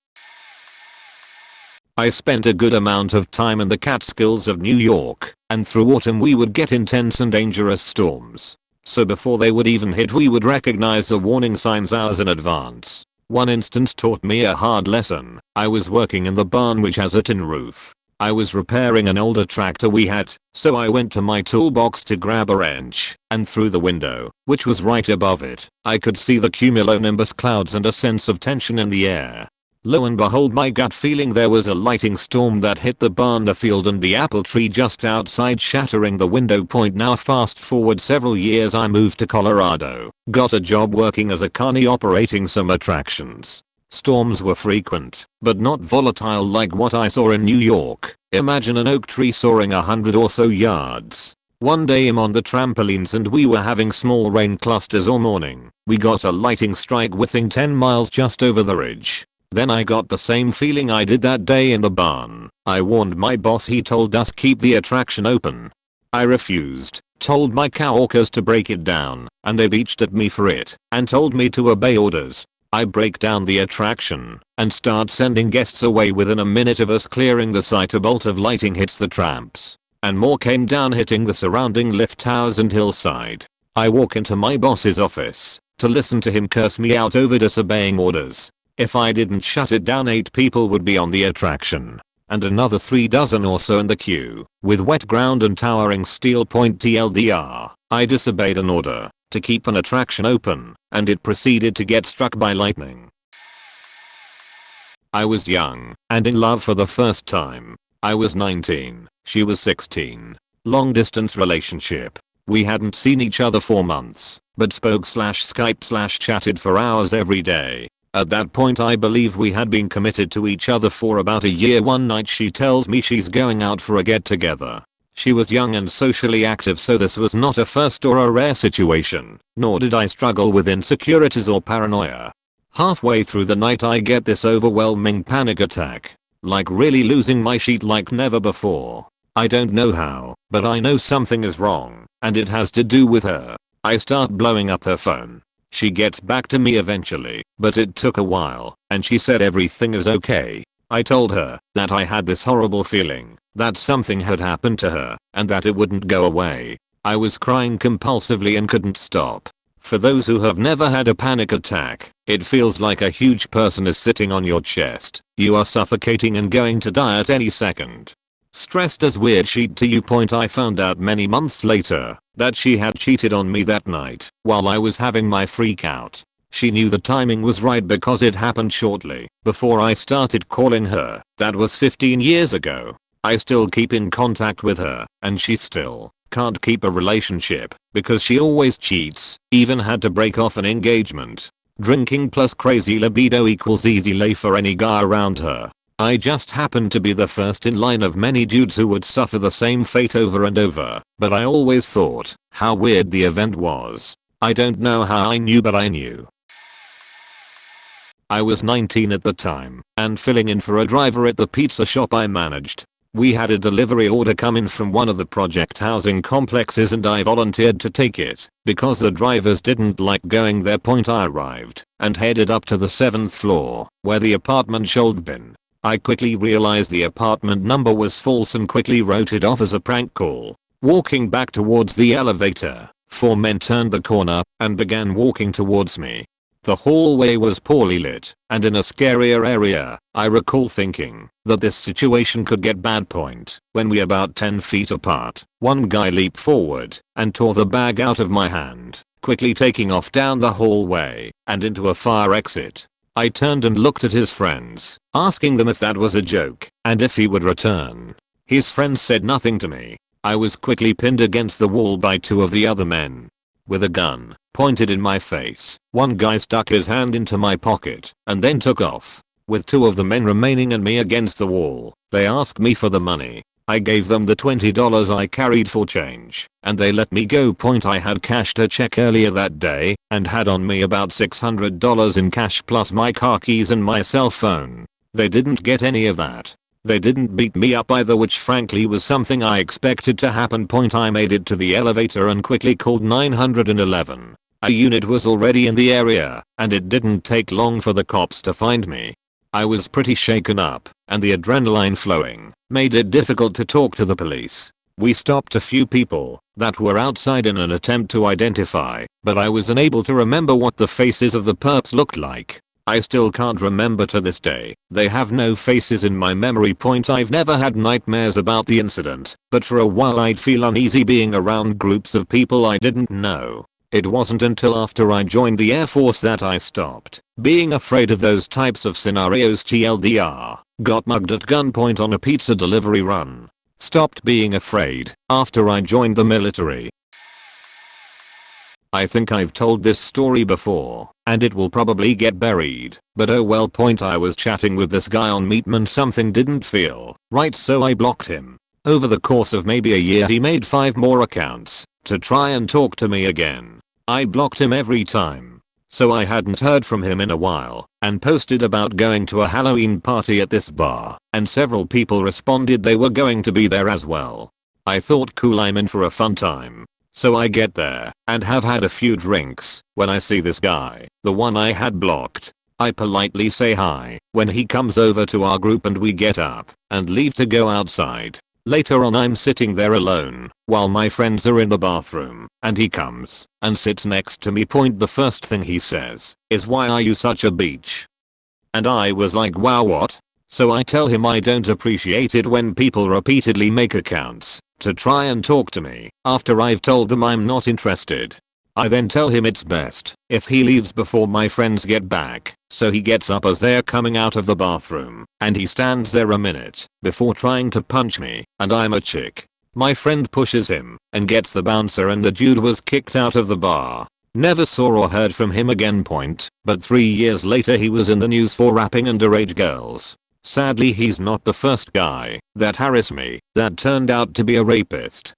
I spent a good amount of time in the Catskills of New York, and through autumn we would get intense and dangerous storms. So before they would even hit, we would recognize the warning signs hours in advance. One instance taught me a hard lesson. I was working in the barn which has a tin roof. I was repairing an older tractor we had, so I went to my toolbox to grab a wrench, and through the window, which was right above it, I could see the cumulonimbus clouds and a sense of tension in the air. Lo and behold, my gut feeling, there was a lightning storm that hit the barn, the field, and the apple tree just outside, shattering the window. Now fast forward several years, I moved to Colorado, got a job working as a carny operating some attractions. Storms were frequent, but not volatile like what I saw in New York. Imagine an oak tree soaring 100 or so yards. One day I'm on the trampolines and we were having small rain clusters all morning. We got a lightning strike within 10 miles just over the ridge. Then I got the same feeling I did that day in the barn. I warned my boss, he told us keep the attraction open. I refused, told my coworkers to break it down, and they beached at me for it, and told me to obey orders. I break down the attraction, and start sending guests away. Within a minute of us clearing the site, a bolt of lightning hits the tramps, and more came down, hitting the surrounding lift towers and hillside. I walk into my boss's office to listen to him curse me out over disobeying orders. If I didn't shut it down, 8 people would be on the attraction, and another 3 dozen or so in the queue, with wet ground and towering steel. TLDR, I disobeyed an order to keep an attraction open, and it proceeded to get struck by lightning. I was young and in love for the first time. I was 19, she was 16. Long distance relationship. We hadn't seen each other for months, but spoke/Skype/chatted for hours every day. At that point I believe we had been committed to each other for about a year. One night she tells me she's going out for a get together. She was young and socially active, so this was not a first or a rare situation, nor did I struggle with insecurities or paranoia. Halfway through the night I get this overwhelming panic attack, like really losing my shit like never before. I don't know how, but I know something is wrong, and it has to do with her. I start blowing up her phone. She gets back to me eventually, but it took a while, and she said everything is okay. I told her that I had this horrible feeling that something had happened to her, and that it wouldn't go away. I was crying compulsively and couldn't stop. For those who have never had a panic attack, it feels like a huge person is sitting on your chest. You are suffocating and going to die at any second. Stressed as weird shit to you. I found out many months later that she had cheated on me that night while I was having my freak out. She knew the timing was right because it happened shortly before I started calling her. That was 15 years ago. I still keep in contact with her, and she still can't keep a relationship because she always cheats. Even had to break off an engagement. Drinking plus crazy libido equals easy lay for any guy around her. I just happened to be the first in line of many dudes who would suffer the same fate over and over, but I always thought how weird the event was. I don't know how I knew, but I knew. I was 19 at the time and filling in for a driver at the pizza shop I managed. We had a delivery order come in from one of the project housing complexes and I volunteered to take it because the drivers didn't like going there. I arrived and headed up to the 7th floor where the apartment should have been. I quickly realized the apartment number was false and quickly wrote it off as a prank call. Walking back towards the elevator, 4 men turned the corner and began walking towards me. The hallway was poorly lit and in a scarier area. I recall thinking that this situation could get bad. When we about 10 feet apart, one guy leaped forward and tore the bag out of my hand, quickly taking off down the hallway and into a fire exit. I turned and looked at his friends, asking them if that was a joke and if he would return. His friends said nothing to me. I was quickly pinned against the wall by two of the other men with a gun pointed in my face. One guy stuck his hand into my pocket and then took off. With two of the men remaining and me against the wall, they asked me for the money. I gave them the $20 I carried for change, and they let me go. I had cashed a check earlier that day and had on me about $600 in cash plus my car keys and my cell phone. They didn't get any of that. They didn't beat me up either, which frankly was something I expected to happen. I made it to the elevator and quickly called 911. A unit was already in the area, and it didn't take long for the cops to find me. I was pretty shaken up, and the adrenaline flowing made it difficult to talk to the police. We stopped a few people that were outside in an attempt to identify, but I was unable to remember what the faces of the perps looked like. I still can't remember to this day. They have no faces in my memory. I've never had nightmares about the incident, but for a while I'd feel uneasy being around groups of people I didn't know. It wasn't until after I joined the Air Force that I stopped being afraid of those types of scenarios. TLDR, got mugged at gunpoint on a pizza delivery run. Stopped being afraid after I joined the military. I think I've told this story before, and it will probably get buried, but oh well. I was chatting with this guy on Meetman. Something didn't feel right, so I blocked him. Over the course of maybe a year he made 5 more accounts to try and talk to me again. I blocked him every time. So I hadn't heard from him in a while and posted about going to a Halloween party at this bar, and several people responded they were going to be there as well. I thought cool, I'm in for a fun time. So I get there and have had a few drinks. When I see this guy, the one I had blocked, I politely say hi when he comes over to our group and we get up and leave to go outside. Later on I'm sitting there alone while my friends are in the bathroom, and he comes and sits next to me. The first thing he says is, "Why are you such a bitch?" And I was like, wow, what? So I tell him I don't appreciate it when people repeatedly make accounts to try and talk to me after I've told them I'm not interested. I then tell him it's best if he leaves before my friends get back, so he gets up as they're coming out of the bathroom, and he stands there a minute before trying to punch me, and I'm a chick. My friend pushes him and gets the bouncer, and the dude was kicked out of the bar. Never saw or heard from him again. But 3 years later he was in the news for rapping underage girls. Sadly he's not the first guy that harassed me that turned out to be a rapist.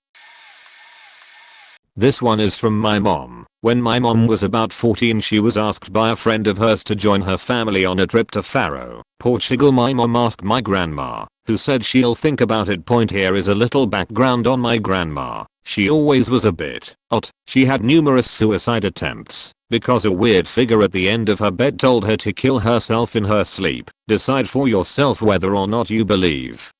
This one is from my mom. When my mom was about 14, she was asked by a friend of hers to join her family on a trip to Faro, Portugal. My mom asked my grandma, who said she'll think about it. Here is a little background on my grandma. She always was a bit odd. She had numerous suicide attempts because a weird figure at the end of her bed told her to kill herself in her sleep. Decide for yourself whether or not you believe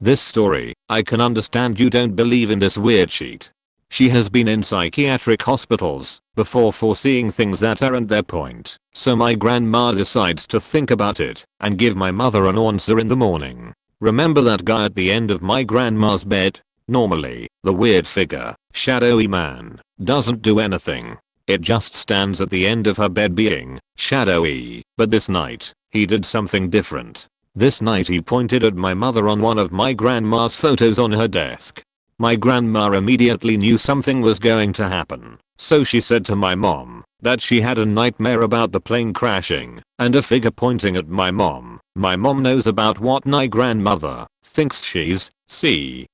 this story. I can understand you don't believe in this weird shit. She has been in psychiatric hospitals before for seeing things that aren't their point. So my grandma decides to think about it and give my mother an answer in the morning. Remember that guy at the end of my grandma's bed? Normally, the weird figure, shadowy man, doesn't do anything. It just stands at the end of her bed being shadowy. But this night, he did something different. This night he pointed at my mother on one of my grandma's photos on her desk. My grandma immediately knew something was going to happen, so she said to my mom that she had a nightmare about the plane crashing and a figure pointing at my mom. My mom knows about what my grandmother thinks she's seeing.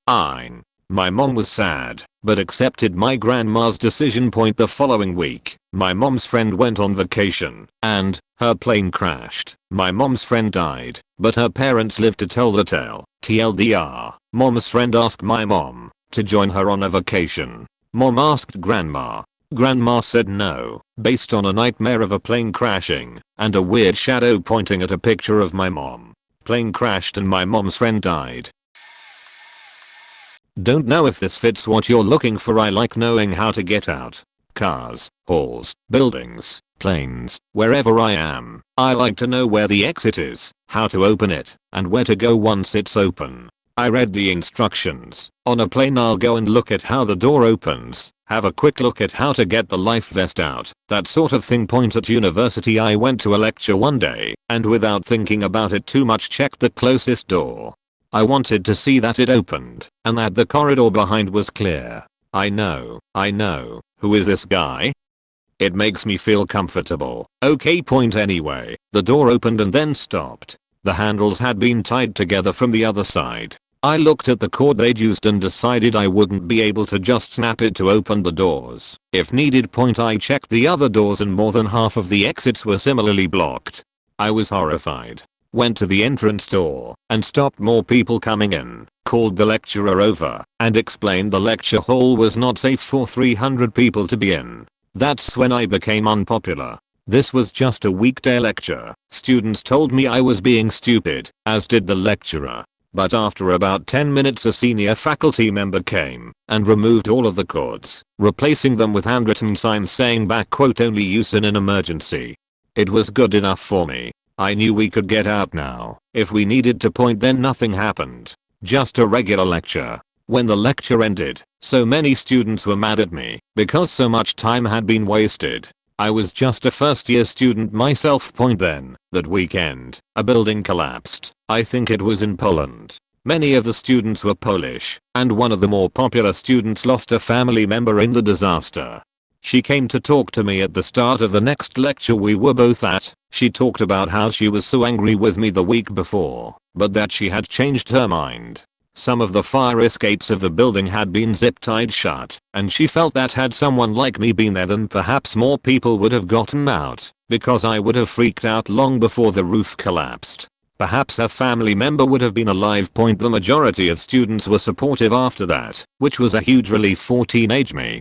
My mom was sad, but accepted my grandma's decision. The following week, my mom's friend went on vacation, and her plane crashed. My mom's friend died, but her parents lived to tell the tale. TLDR, mom's friend asked my mom to join her on a vacation. Mom asked grandma. Grandma said no, based on a nightmare of a plane crashing and a weird shadow pointing at a picture of my mom. Plane crashed and my mom's friend died. Don't know if this fits what you're looking for. I like knowing how to get out. cars, halls, buildings, planes, wherever I am. I like to know where the exit is, how to open it, and where to go once it's open. I read the instructions. On a plane I'll go and look at how the door opens, have a quick look at how to get the life vest out, that sort of thing. Point at university I went to a lecture one day, and without thinking about it too much checked the closest door. I wanted to see that it opened, and that the corridor behind was clear. I know. Who is this guy? It makes me feel comfortable. Okay, point anyway. The door opened and then stopped. The handles had been tied together from the other side. I looked at the cord they'd used and decided I wouldn't be able to just snap it to open the doors. If needed, point I checked the other doors and more than half of the exits were similarly blocked. I was horrified. Went to the entrance door and stopped more people coming in, called the lecturer over and explained the lecture hall was not safe for 300 people to be in. That's when I became unpopular. This was just a weekday lecture. Students told me I was being stupid, as did the lecturer. But after about 10 minutes a senior faculty member came and removed all of the cords, replacing them with handwritten signs saying "only use in an emergency." It was good enough for me. I knew we could get out now if we needed to. Point then nothing happened. Just a regular lecture. When the lecture ended, so many students were mad at me because so much time had been wasted. I was just a first year student myself. Point then, that weekend, a building collapsed. I think it was in Poland. Many of the students were Polish, and one of the more popular students lost a family member in the disaster. She came to talk to me at the start of the next lecture we were both at. She talked about how she was so angry with me the week before, but that she had changed her mind. Some of the fire escapes of the building had been zip tied shut, and she felt that had someone like me been there then perhaps more people would have gotten out, because I would have freaked out long before the roof collapsed. Perhaps her family member would have been alive. Point the majority of students were supportive after that, which was a huge relief for teenage me.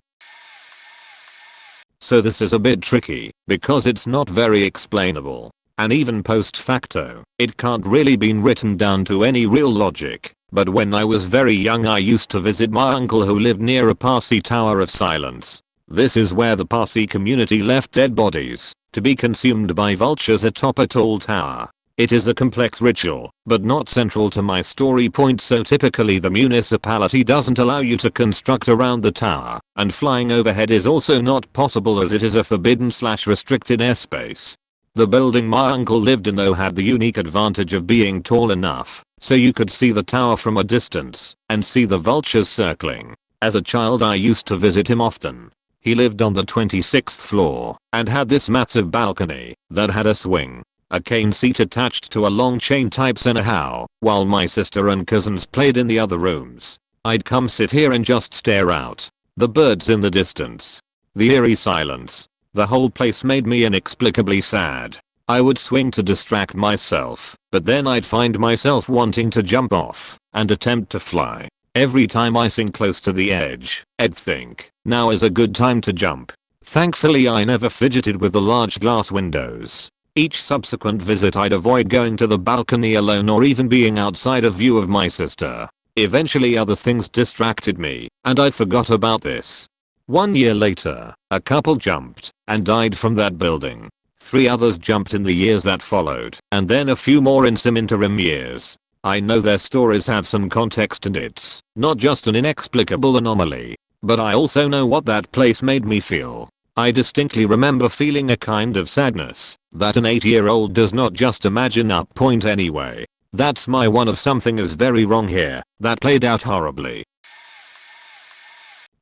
So this is a bit tricky, because it's not very explainable, and even post facto, it can't really been written down to any real logic. But when I was very young I used to visit my uncle who lived near a Parsi Tower of Silence. This is where the Parsi community left dead bodies to be consumed by vultures atop a tall tower. It is a complex ritual, but not central to my story. Point so typically the municipality doesn't allow you to construct around the tower, and flying overhead is also not possible as it is a forbidden/restricted airspace. The building my uncle lived in though had the unique advantage of being tall enough so you could see the tower from a distance and see the vultures circling. As a child I used to visit him often. He lived on the 26th floor and had this massive balcony that had a swing, a cane seat attached to a long chain type anyhow, while my sister and cousins played in the other rooms. I'd come sit here and just stare out. The birds in the distance. The eerie silence. The whole place made me inexplicably sad. I would swing to distract myself, but then I'd find myself wanting to jump off and attempt to fly. Every time I sing close to the edge, I'd think, now is a good time to jump. Thankfully I never fidgeted with the large glass windows. Each subsequent visit I'd avoid going to the balcony alone or even being outside of view of my sister. Eventually other things distracted me, and I forgot about this. 1 year later, a couple jumped and died from that building. 3 others jumped in the years that followed, and then a few more in some interim years. I know their stories have some context and it's not just an inexplicable anomaly, but I also know what that place made me feel. I distinctly remember feeling a kind of sadness that an 8-year-old does not just imagine up. Point anyway. That's my one of something is very wrong here that played out horribly.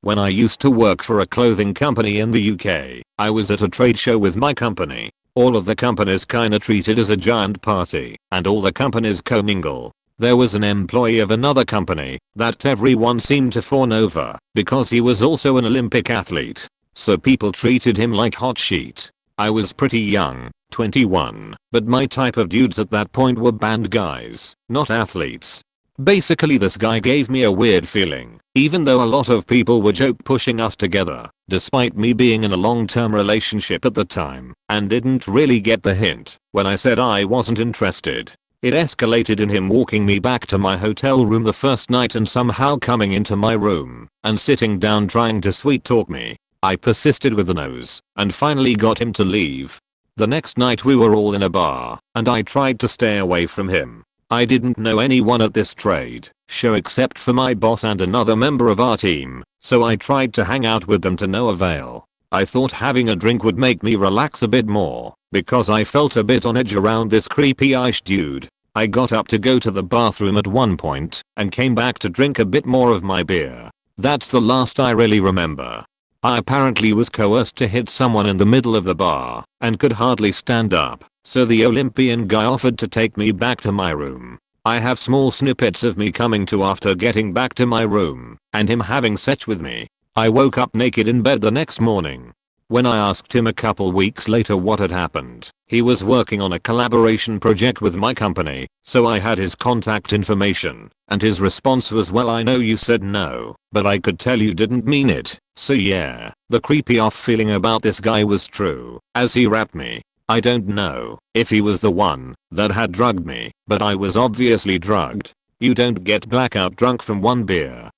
When I used to work for a clothing company in the UK, I was at a trade show with my company. All of the companies kinda treat it as a giant party, and all the companies commingle. There was an employee of another company that everyone seemed to fawn over because he was also an Olympic athlete. So people treated him like hot sheet. I was pretty young, 21, but my type of dudes at that point were band guys, not athletes. Basically this guy gave me a weird feeling, even though a lot of people were joke pushing us together, despite me being in a long-term relationship at the time, and didn't really get the hint when I said I wasn't interested. It escalated in him walking me back to my hotel room the first night and somehow coming into my room and sitting down trying to sweet talk me. I persisted with the nose and finally got him to leave. The next night we were all in a bar and I tried to stay away from him. I didn't know anyone at this trade show except for my boss and another member of our team, so I tried to hang out with them to no avail. I thought having a drink would make me relax a bit more because I felt a bit on edge around this creepy-ish dude. I got up to go to the bathroom at one point and came back to drink a bit more of my beer. That's the last I really remember. I apparently was coerced to hit someone in the middle of the bar and could hardly stand up, so the Olympian guy offered to take me back to my room. I have small snippets of me coming to after getting back to my room and him having sex with me. I woke up naked in bed the next morning. When I asked him a couple weeks later what had happened, he was working on a collaboration project with my company, so I had his contact information, and his response was, well, I know you said no, but I could tell you didn't mean it. So yeah, the creepy off feeling about this guy was true, as he rapped me. I don't know if he was the one that had drugged me, but I was obviously drugged. You don't get blackout drunk from one beer.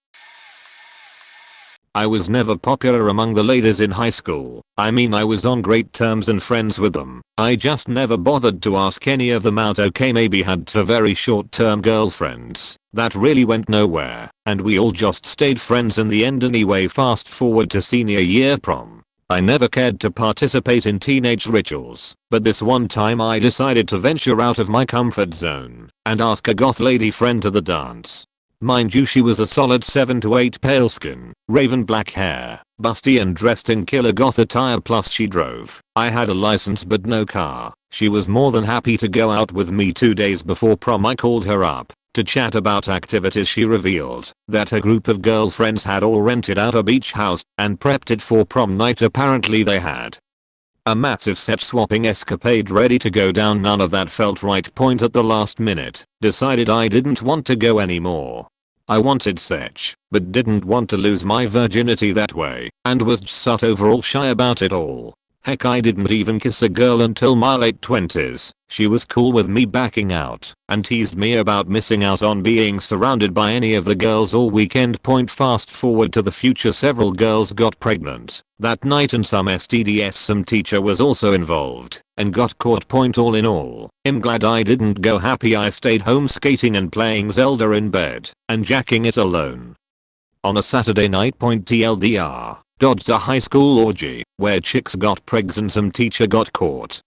I was never popular among the ladies in high school. I mean, I was on great terms and friends with them. I just never bothered to ask any of them out. Okay, maybe had 2 very short-term girlfriends that really went nowhere, and we all just stayed friends in the end anyway. Fast forward to senior year prom. I never cared to participate in teenage rituals, but this one time I decided to venture out of my comfort zone and ask a goth lady friend to the dance. Mind you, she was a solid 7 to 8, pale skin, raven black hair, busty and dressed in killer goth attire, plus she drove. I had a license but no car. She was more than happy to go out with me 2 days before prom. I called her up to chat about activities. She revealed that her group of girlfriends had all rented out a beach house and prepped it for prom night. Apparently they had a massive set swapping escapade ready to go down. None of that felt right. Point at the last minute, decided I didn't want to go anymore. I wanted sex, but didn't want to lose my virginity that way, and was just overall shy about it all. Heck, I didn't even kiss a girl until my late 20s. She was cool with me backing out and teased me about missing out on being surrounded by any of the girls all weekend. Point fast forward to the future. Several girls got pregnant that night and some STDs. Some teacher was also involved and got caught. Point all in all, I'm glad I didn't go. Happy I stayed home skating and playing Zelda in bed and jacking it alone. On a Saturday night. Point TLDR. Dodged a high school orgy where chicks got pregs and some teacher got caught.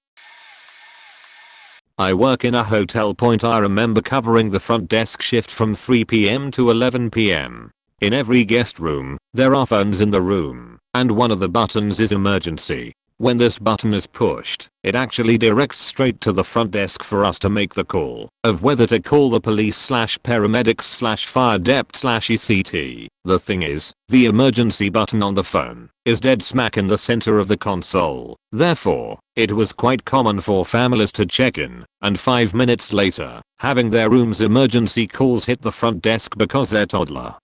I work in a hotel. Point I remember covering the front desk shift from 3 PM to 11 PM. In every guest room, there are phones in the room, and one of the buttons is emergency. When this button is pushed, it actually directs straight to the front desk for us to make the call of whether to call the police / paramedics / fire dept / ECT. The thing is, the emergency button on the phone is dead smack in the center of the console. Therefore, it was quite common for families to check in, and 5 minutes later, having their room's emergency calls hit the front desk because their toddler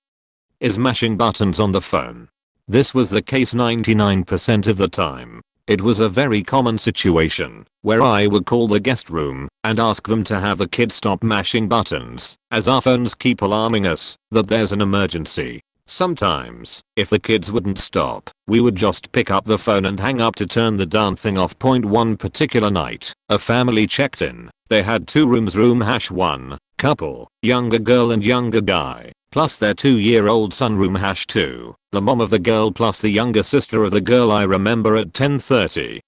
is mashing buttons on the phone. This was the case 99% of the time. It was a very common situation where I would call the guest room and ask them to have the kids stop mashing buttons, as our phones keep alarming us that there's an emergency. Sometimes, if the kids wouldn't stop, we would just pick up the phone and hang up to turn the darn thing off. Point one particular night, a family checked in. They had 2 rooms. Room #1, couple, younger girl and younger guy, plus their 2-year-old son. Room #2, the mom of the girl plus the younger sister of the girl. I remember at 10:30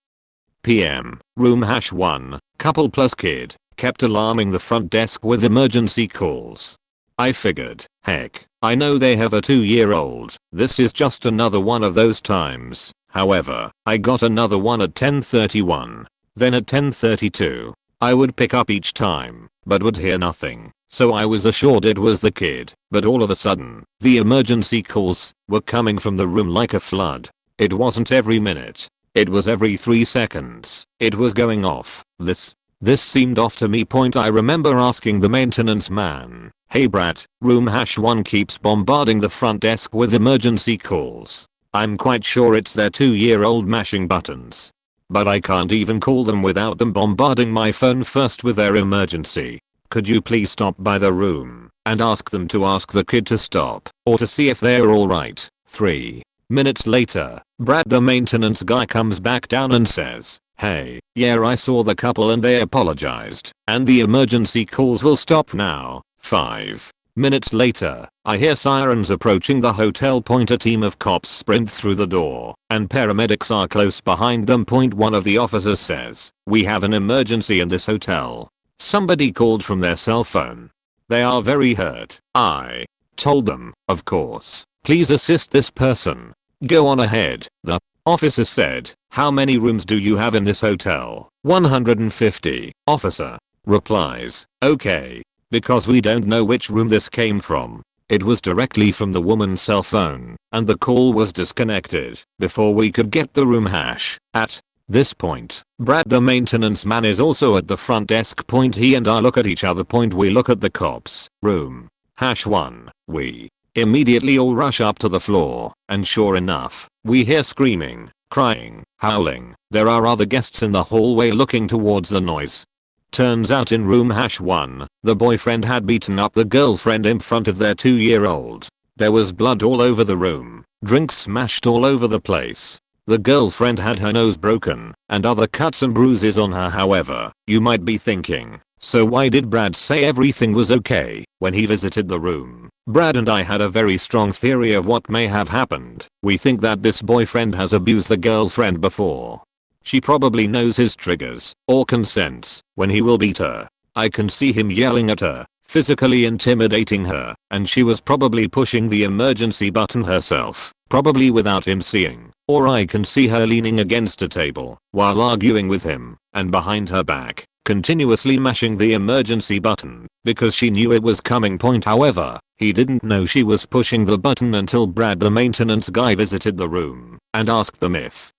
PM, room #1, couple plus kid, kept alarming the front desk with emergency calls. I figured, heck, I know they have a 2-year-old, this is just another one of those times. However, I got another one at 10:31. Then at 10:32, I would pick up each time, but would hear nothing. So I was assured it was the kid, but all of a sudden, the emergency calls were coming from the room like a flood. It wasn't every minute. It was every 3 seconds. It was going off. This seemed off to me. Point I remember asking the maintenance man, hey brat, room #1 keeps bombarding the front desk with emergency calls. I'm quite sure it's their 2-year-old mashing buttons. But I can't even call them without them bombarding my phone first with their emergency. Could you please stop by the room and ask them to ask the kid to stop or to see if they're alright? 3. Minutes later, Brad the maintenance guy comes back down and says, "Hey, yeah, I saw the couple and they apologized, and the emergency calls will stop now." 5 minutes later, I hear sirens approaching the hotel. A team of cops sprint through the door, and paramedics are close behind them. One of the officers says, "We have an emergency in this hotel. Somebody called from their cell phone. They are very hurt." I told them, "Of course, please assist this person. Go on ahead." The officer said, "How many rooms do you have in this hotel?" 150. Officer replies, "Okay. Because we don't know which room this came from. It was directly from the woman's cell phone, and the call was disconnected before we could get the room hash." At this point, Brad the maintenance man is also at the front desk. He and I look at each other. We look at the cops. Room hash 1. We immediately all rush up to the floor, and sure enough, we hear screaming, crying, howling. There are other guests in the hallway looking towards the noise. Turns out in room hash 1, the boyfriend had beaten up the girlfriend in front of their 2-year-old. There was blood all over the room, drinks smashed all over the place. The girlfriend had her nose broken, and other cuts and bruises on her. However, you might be thinking, so why did Brad say everything was okay when he visited the room? Brad and I had a very strong theory of what may have happened. We think that this boyfriend has abused the girlfriend before. She probably knows his triggers, or consents, when he will beat her. I can see him yelling at her, physically intimidating her, and she was probably pushing the emergency button herself, probably without him seeing. Or I can see her leaning against a table, while arguing with him, and behind her back, continuously mashing the emergency button, because she knew it was coming. However, he didn't know she was pushing the button until Brad the maintenance guy visited the room, and asked them if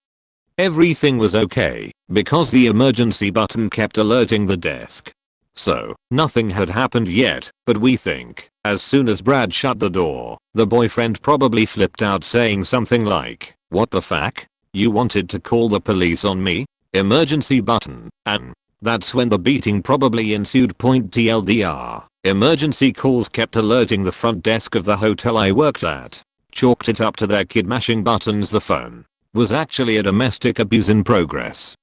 everything was okay, because the emergency button kept alerting the desk. So, nothing had happened yet, but we think, as soon as Brad shut the door, the boyfriend probably flipped out saying something like, "What the fuck? You wanted to call the police on me? Emergency button," and that's when the beating probably ensued. TLDR, emergency calls kept alerting the front desk of the hotel I worked at. Chalked it up to their kid mashing buttons. The phone was actually a domestic abuse in progress.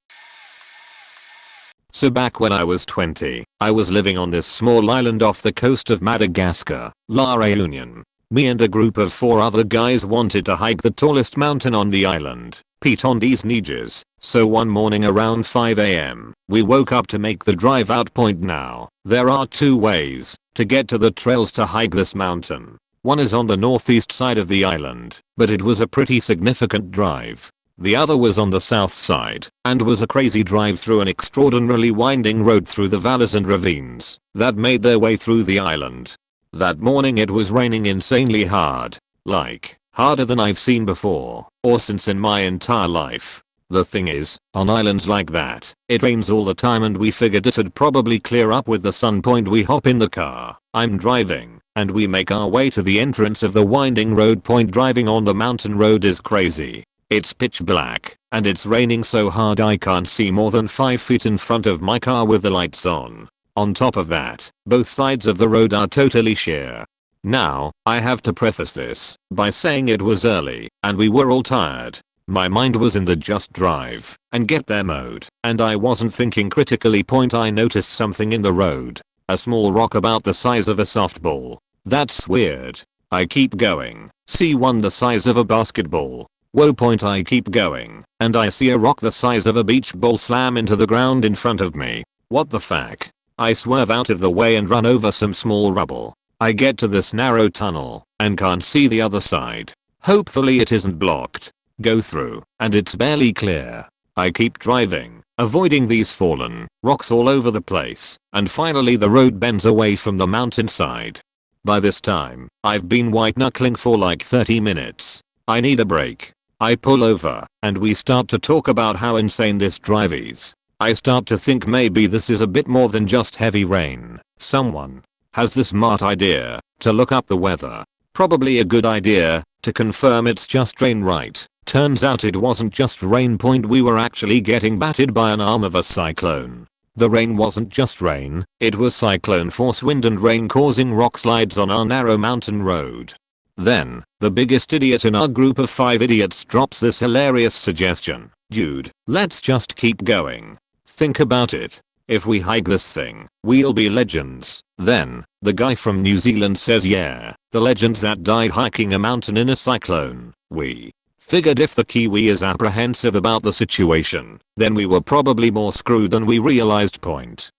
So back when I was 20, I was living on this small island off the coast of Madagascar, La Réunion. Me and a group of 4 other guys wanted to hike the tallest mountain on the island, Pitondes Nijas. So one morning around 5 AM, we woke up to make the drive out. Now, there are 2 ways to get to the trails to hike this mountain. One is on the northeast side of the island, but it was a pretty significant drive. The other was on the south side, and was a crazy drive through an extraordinarily winding road through the valleys and ravines that made their way through the island. That morning it was raining insanely hard, like harder than I've seen before, or since in my entire life. The thing is, on islands like that, it rains all the time, and we figured it'd probably clear up with the sun. We hop in the car, I'm driving, and we make our way to the entrance of the winding road. Driving on the mountain road is crazy. It's pitch black, and it's raining so hard I can't see more than 5 feet in front of my car with the lights on. On top of that, both sides of the road are totally sheer. Now, I have to preface this by saying it was early, and we were all tired. My mind was in the just drive and get there mode, and I wasn't thinking critically. I noticed something in the road. A small rock about the size of a softball. That's weird. I keep going. See one the size of a basketball. Whoa. I keep going, and I see a rock the size of a beach ball slam into the ground in front of me. What the fuck? I swerve out of the way and run over some small rubble. I get to this narrow tunnel, and can't see the other side. Hopefully it isn't blocked. Go through, and it's barely clear. I keep driving, avoiding these fallen rocks all over the place, and finally the road bends away from the mountainside. By this time, I've been white knuckling for like 30 minutes. I need a break. I pull over, and we start to talk about how insane this drive is. I start to think maybe this is a bit more than just heavy rain. Someone has the smart idea to look up the weather. Probably a good idea to confirm it's just rain, right? Turns out it wasn't just rain. We were actually getting battered by an arm of a cyclone. The rain wasn't just rain, it was cyclone force wind and rain causing rock slides on our narrow mountain road. Then, the biggest idiot in our group of 5 idiots drops this hilarious suggestion. Dude, let's just keep going. Think about it. If we hike this thing, we'll be legends. Then, the guy from New Zealand says yeah, the legends that died hiking a mountain in a cyclone. We figured if the Kiwi is apprehensive about the situation, then we were probably more screwed than we realized.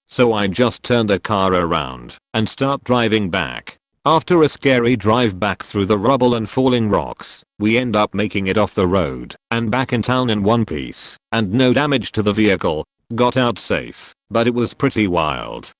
So I just turned the car around and start driving back. After a scary drive back through the rubble and falling rocks, we end up making it off the road and back in town in one piece and no damage to the vehicle. Got out safe, but it was pretty wild.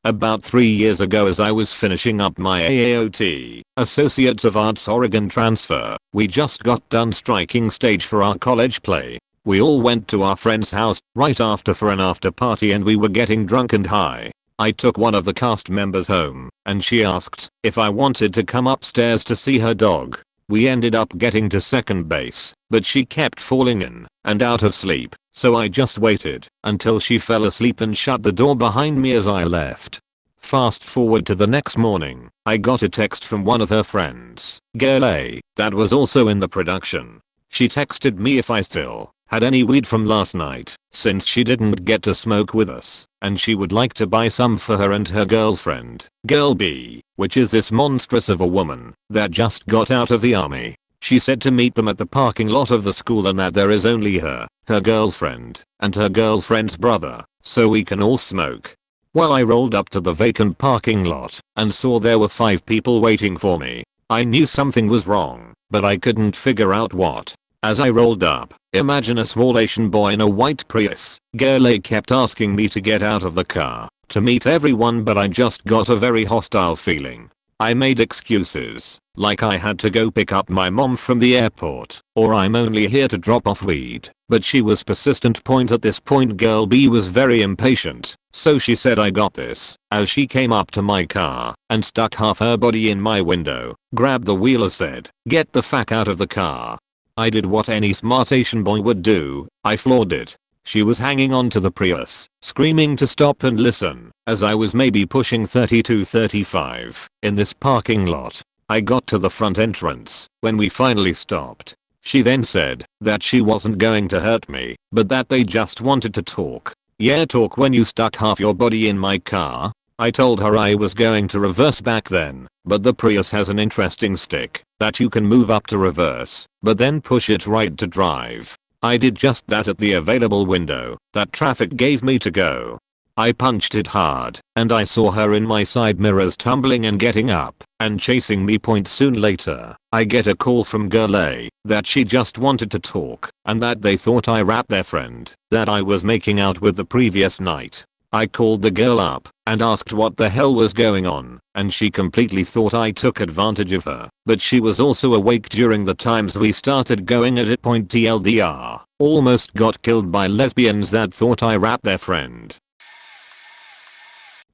About 3 years ago, as I was finishing up my AAOT, Associates of Arts Oregon transfer, we just got done striking stage for our college play. We all went to our friend's house right after for an after party and we were getting drunk and high. I took one of the cast members home, and she asked if I wanted to come upstairs to see her dog. We ended up getting to second base, but she kept falling in and out of sleep, so I just waited until she fell asleep and shut the door behind me as I left. Fast forward to the next morning, I got a text from one of her friends, Girl A, that was also in the production. She texted me if I still had any weed from last night, since she didn't get to smoke with us, and she would like to buy some for her and her girlfriend, Girl B, which is this monstrous of a woman that just got out of the army. She said to meet them at the parking lot of the school and that there is only her girlfriend, and her girlfriend's brother, so we can all smoke. Well, I rolled up to the vacant parking lot and saw there were 5 people waiting for me. I knew something was wrong, but I couldn't figure out what. As I rolled up, imagine a small Asian boy in a white Prius. Girl A kept asking me to get out of the car to meet everyone, but I just got a very hostile feeling. I made excuses, like I had to go pick up my mom from the airport, or I'm only here to drop off weed, but she was persistent. At this point Girl B was very impatient, so she said I got this, as she came up to my car and stuck half her body in my window, grabbed the wheel and said, "Get the fuck out of the car." I did what any smart Asian boy would do, I floored it. She was hanging on to the Prius, screaming to stop and listen, as I was maybe pushing 30 to 35 in this parking lot. I got to the front entrance when we finally stopped. She then said that she wasn't going to hurt me, but that they just wanted to talk. Yeah, talk when you stuck half your body in my car? I told her I was going to reverse back then, but the Prius has an interesting stick that you can move up to reverse, but then push it right to drive. I did just that at the available window that traffic gave me to go. I punched it hard, and I saw her in my side mirrors tumbling and getting up and chasing me. Soon later, I get a call from Girl A that she just wanted to talk and that they thought I rapped their friend that I was making out with the previous night. I called the girl up and asked what the hell was going on, and she completely thought I took advantage of her, but she was also awake during the times we started going at it. TLDR, almost got killed by lesbians that thought I rapped their friend.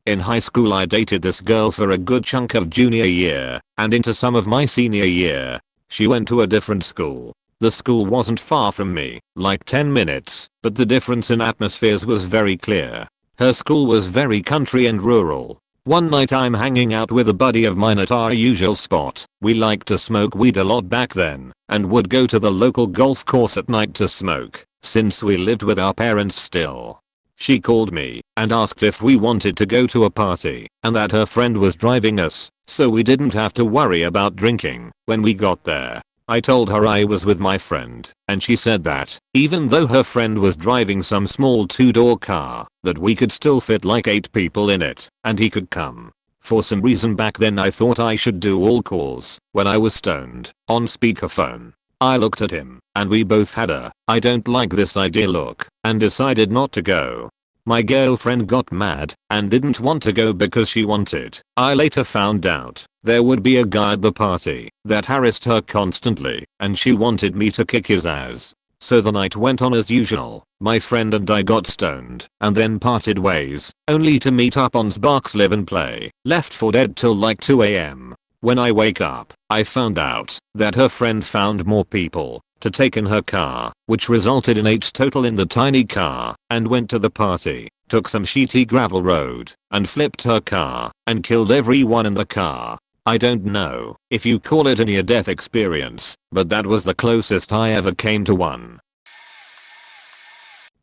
In high school I dated this girl for a good chunk of junior year and into some of my senior year. She went to a different school. The school wasn't far from me, like 10 minutes, but the difference in atmospheres was very clear. Her school was very country and rural. One night I'm hanging out with a buddy of mine at our usual spot. We liked to smoke weed a lot back then and would go to the local golf course at night to smoke, since we lived with our parents still. She called me and asked if we wanted to go to a party and that her friend was driving us, so we didn't have to worry about drinking when we got there. I told her I was with my friend, and she said that, even though her friend was driving some small 2-door car, that we could still fit like 8 people in it, and he could come. For some reason back then I thought I should do all calls when I was stoned on speakerphone. I looked at him, and we both had a "I don't like this idea" look, and decided not to go. My girlfriend got mad and didn't want to go because she wanted. I later found out there would be a guy at the party that harassed her constantly, and she wanted me to kick his ass. So the night went on as usual. My friend and I got stoned and then parted ways, only to meet up on Sparks Live and Play, left for dead till like 2 AM. When I wake up, I found out that her friend found more people to take in her car, which resulted in 8 total in the tiny car, and went to the party, took some shitty gravel road, and flipped her car, and killed everyone in the car. I don't know if you call it a near-death experience, but that was the closest I ever came to one.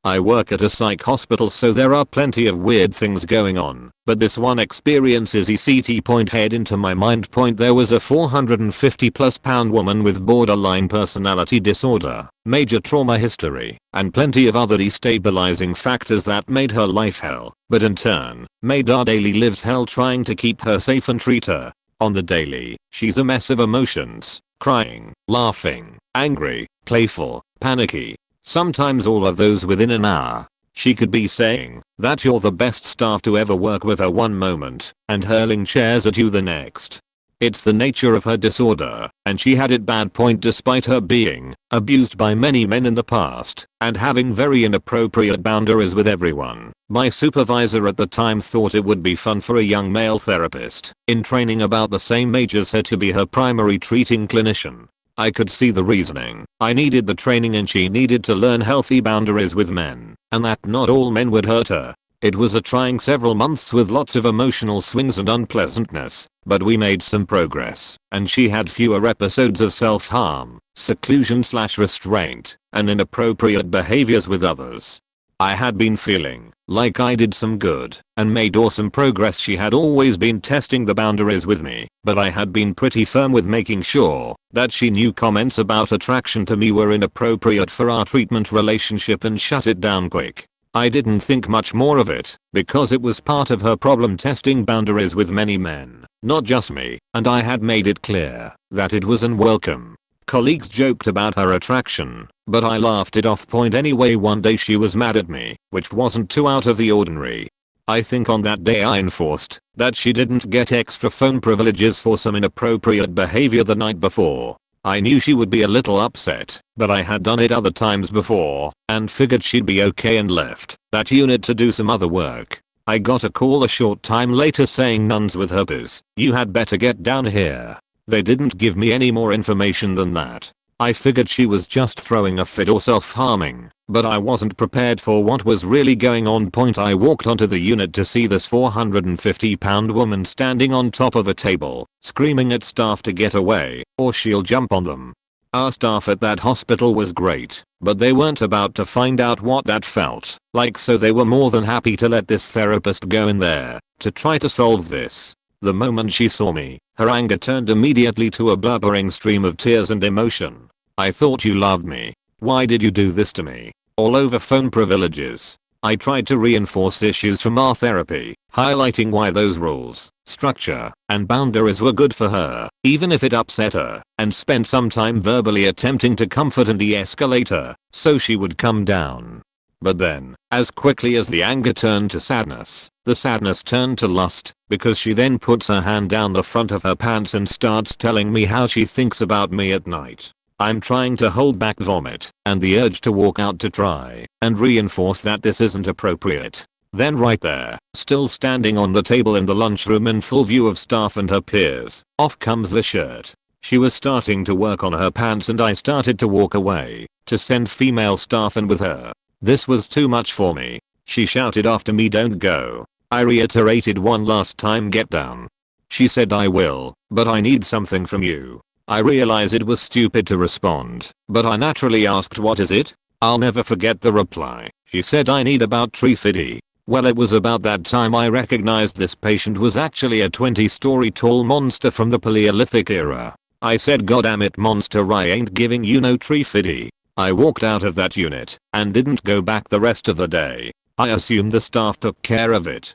I work at a psych hospital, so there are plenty of weird things going on, but this one experience is ECT. Point head into my mind. Point there was a 450+ pound woman with borderline personality disorder, major trauma history, and plenty of other destabilizing factors that made her life hell, but in turn, made our daily lives hell trying to keep her safe and treat her. On the daily, she's a mess of emotions, crying, laughing, angry, playful, panicky. Sometimes all of those within an hour. She could be saying that you're the best staff to ever work with her one moment, and hurling chairs at you the next. It's the nature of her disorder, and she had it bad. Point despite her being abused by many men in the past, and having very inappropriate boundaries with everyone. My supervisor at the time thought it would be fun for a young male therapist in training about the same age as her to be her primary treating clinician. I could see the reasoning. I needed the training and she needed to learn healthy boundaries with men, and that not all men would hurt her. It was a trying several months with lots of emotional swings and unpleasantness, but we made some progress, and she had fewer episodes of self-harm, seclusion/restraint, and inappropriate behaviors with others. I had been feeling like I did some good and made awesome progress. She had always been testing the boundaries with me, but I had been pretty firm with making sure that she knew comments about attraction to me were inappropriate for our treatment relationship and shut it down quick. I didn't think much more of it because it was part of her problem testing boundaries with many men, not just me, and I had made it clear that it was unwelcome. Colleagues joked about her attraction, but I laughed it off. Point anyway, one day she was mad at me, which wasn't too out of the ordinary. I think on that day I enforced that she didn't get extra phone privileges for some inappropriate behavior the night before. I knew she would be a little upset, but I had done it other times before, and figured she'd be okay and left that unit to do some other work. I got a call a short time later saying nuns with herpes, you had better get down here. They didn't give me any more information than that. I figured she was just throwing a fit or self-harming, but I wasn't prepared for what was really going on. Point I walked onto the unit to see this 450-pound woman standing on top of a table, screaming at staff to get away, or she'll jump on them. Our staff at that hospital was great, but they weren't about to find out what that felt like, so they were more than happy to let this therapist go in there to try to solve this. The moment she saw me, her anger turned immediately to a blubbering stream of tears and emotion. I thought you loved me. Why did you do this to me? All over phone privileges. I tried to reinforce issues from our therapy, highlighting why those rules, structure, and boundaries were good for her, even if it upset her, and spent some time verbally attempting to comfort and de-escalate her, so she would come down. But then, as quickly as the anger turned to sadness, the sadness turned to lust, because she then puts her hand down the front of her pants and starts telling me how she thinks about me at night. I'm trying to hold back vomit and the urge to walk out to try and reinforce that this isn't appropriate. Then right there, still standing on the table in the lunchroom in full view of staff and her peers, off comes the shirt. She was starting to work on her pants and I started to walk away to send female staff in with her. This was too much for me. She shouted after me, don't go. I reiterated one last time, get down. She said, I will, but I need something from you. I realize it was stupid to respond, but I naturally asked, what is it? I'll never forget the reply. She said, I need about $350. Well, it was about that time I recognized this patient was actually a 20-story tall monster from the Paleolithic era. I said, goddamn it monster, I ain't giving you no $350. I walked out of that unit and didn't go back the rest of the day. I assume the staff took care of it.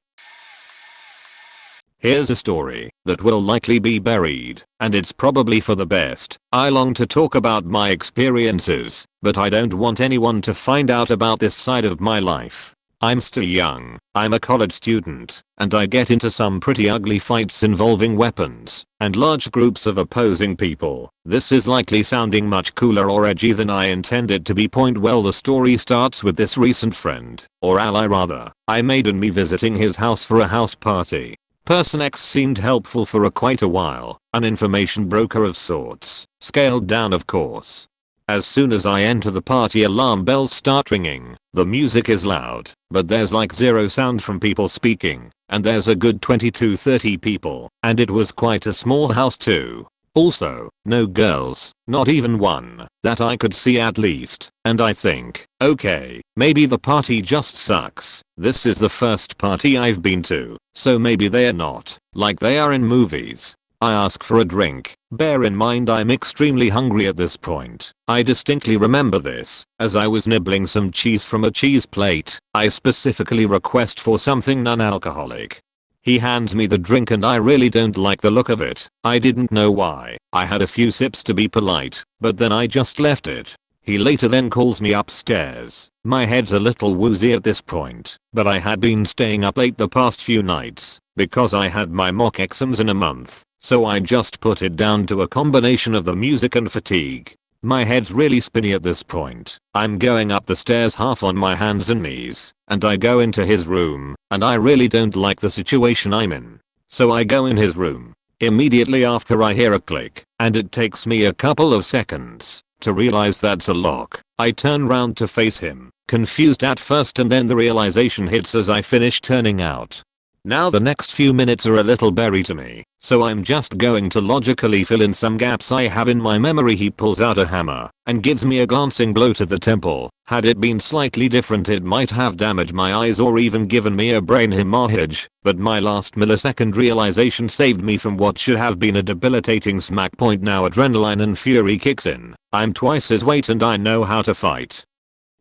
Here's a story that will likely be buried, and it's probably for the best. I long to talk about my experiences, but I don't want anyone to find out about this side of my life. I'm still young, I'm a college student, and I get into some pretty ugly fights involving weapons and large groups of opposing people. This is likely sounding much cooler or edgy than I intended to be. Well, the story starts with this recent friend, or ally rather, I made and me visiting his house for a house party. Person X seemed helpful for quite a while, an information broker of sorts, scaled down of course. As soon as I enter the party, alarm bells start ringing, the music is loud, but there's like zero sound from people speaking. and there's a good 20-30 people, and it was quite a small house too. Also, no girls, not even one, that I could see at least, and I think, okay, maybe the party just sucks. This is the first party I've been to, so maybe they're not like they are in movies. I ask for a drink. Bear in mind I'm extremely hungry at this point. I distinctly remember this, as I was nibbling some cheese from a cheese plate. I specifically request for something non-alcoholic. He hands me the drink and I really don't like the look of it. I didn't know why. I had a few sips to be polite, but then I just left it. He later then calls me upstairs. My head's a little woozy at this point, but I had been staying up late the past few nights, because I had my mock exams in a month, so I just put it down to a combination of the music and fatigue. My head's really spinny at this point. I'm going up the stairs half on my hands and knees, and I go into his room, and I really don't like the situation I'm in. So I go in his room. Immediately after I hear a click, and it takes me a couple of seconds to realize that's a lock. I turn round to face him, confused at first, and then the realization hits as I finish turning out. Now the next few minutes are a little blurry to me, so I'm just going to logically fill in some gaps I have in my memory. He pulls out a hammer and gives me a glancing blow to the temple. Had it been slightly different it might have damaged my eyes or even given me a brain hemorrhage, but my last millisecond realization saved me from what should have been a debilitating smack. Point now adrenaline and fury kicks in. I'm twice his weight and I know how to fight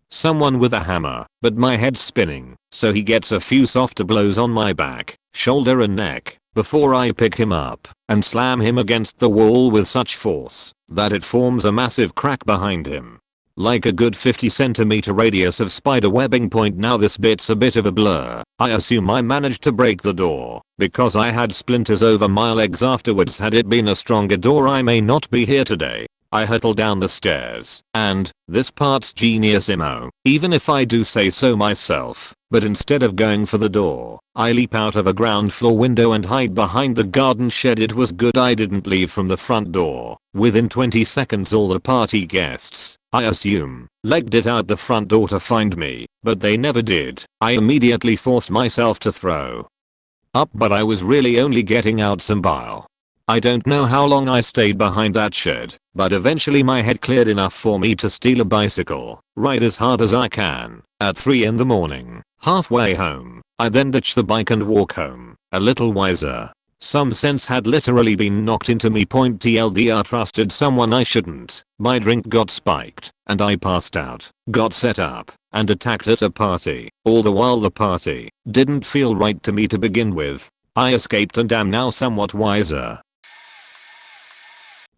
someone with a hammer, but my head's spinning, so he gets a few softer blows on my back, shoulder and neck, before I pick him up and slam him against the wall with such force that it forms a massive crack behind him. Like a good 50 cm radius of spider webbing. Point now this bit's a bit of a blur. I assume I managed to break the door, because I had splinters over my legs afterwards. Had it been a stronger door I may not be here today. I hurtle down the stairs, and this part's genius-imo, even if I do say so myself, but instead of going for the door, I leap out of a ground floor window and hide behind the garden shed. It was good I didn't leave from the front door. Within 20 seconds all the party guests, I assume, legged it out the front door to find me, but they never did. I immediately forced myself to throw up, but I was really only getting out some bile. I don't know how long I stayed behind that shed, but eventually my head cleared enough for me to steal a bicycle, ride as hard as I can, at 3 in the morning. Halfway home, I then ditch the bike and walk home, a little wiser. Some sense had literally been knocked into me. Point TLDR trusted someone I shouldn't. My drink got spiked, and I passed out, got set up, and attacked at a party. All the while the party didn't feel right to me to begin with. I escaped and am now somewhat wiser.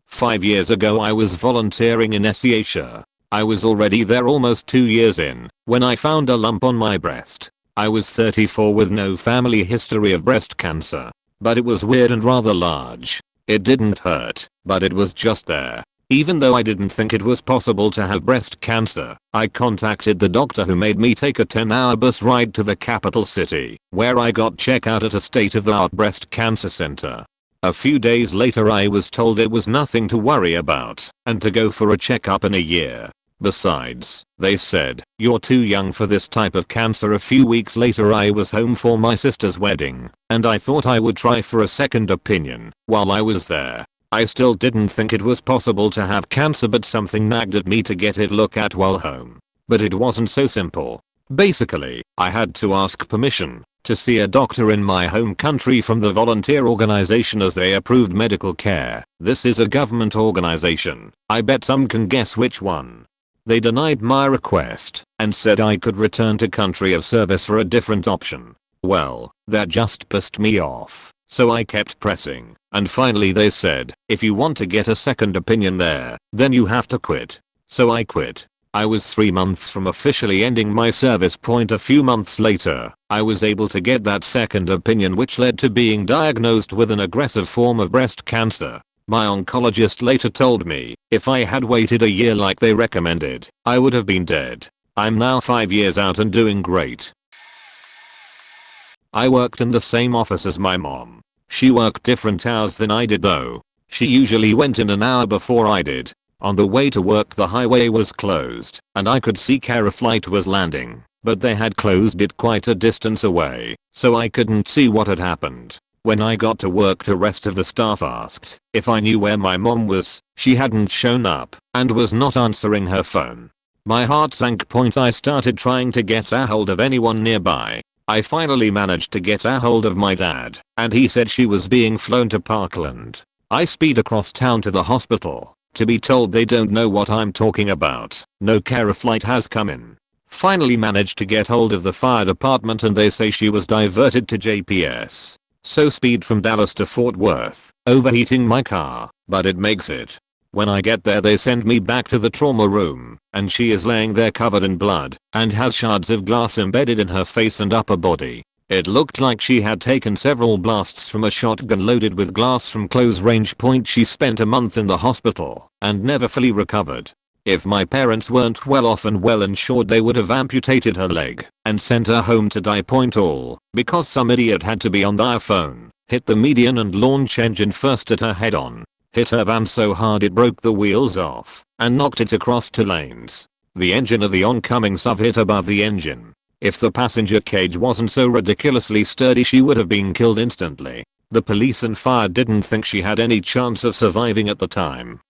5 years ago I was volunteering in Asia. I was already there almost 2 years in, when I found a lump on my breast. I was 34 with no family history of breast cancer. But it was weird and rather large. It didn't hurt, but it was just there. Even though I didn't think it was possible to have breast cancer, I contacted the doctor who made me take a 10-hour bus ride to the capital city, where I got checked out at a state-of-the-art breast cancer center. A few days later I was told it was nothing to worry about, and to go for a checkup in a year. Besides, they said, you're too young for this type of cancer. A few weeks later I was home for my sister's wedding, and I thought I would try for a second opinion. While I was there, I still didn't think it was possible to have cancer, but something nagged at me to get it looked at while home. But it wasn't so simple. Basically, I had to ask permission to see a doctor in my home country from the volunteer organization, as they approved medical care. This is a government organization. I bet some can guess which one. They denied my request and said I could return to country of service for a different option. Well, that just pissed me off, so I kept pressing, and finally they said, if you want to get a second opinion there, then you have to quit. So I quit. I was 3 months from officially ending my service. A few months later, I was able to get that second opinion, which led to being diagnosed with an aggressive form of breast cancer. My oncologist later told me, if I had waited a year like they recommended, I would have been dead. I'm now 5 years out and doing great. I worked in the same office as my mom. She worked different hours than I did though. She usually went in an hour before I did. On the way to work the highway was closed, and I could see Cara flight was landing, but they had closed it quite a distance away, so I couldn't see what had happened. When I got to work, the rest of the staff asked if I knew where my mom was. She hadn't shown up and was not answering her phone. My heart sank. I started trying to get a hold of anyone nearby. I finally managed to get a hold of my dad, and he said she was being flown to Parkland. I speed across town to the hospital, to be told they don't know what I'm talking about. No care flight has come in. Finally managed to get hold of the fire department and they say she was diverted to JPS. So speed from Dallas to Fort Worth, overheating my car, but it makes it. When I get there they send me back to the trauma room, and she is laying there covered in blood, and has shards of glass embedded in her face and upper body. It looked like she had taken several blasts from a shotgun loaded with glass from close range. She spent a month in the hospital, and never fully recovered. If my parents weren't well off and well insured they would have amputated her leg, and sent her home to die. All because some idiot had to be on their phone, hit the median and launch engine first at her head on. Hit her van so hard it broke the wheels off and knocked it across 2 lanes. The engine of the oncoming SUV hit above the engine. If the passenger cage wasn't so ridiculously sturdy she would have been killed instantly. The police and fire didn't think she had any chance of surviving at the time.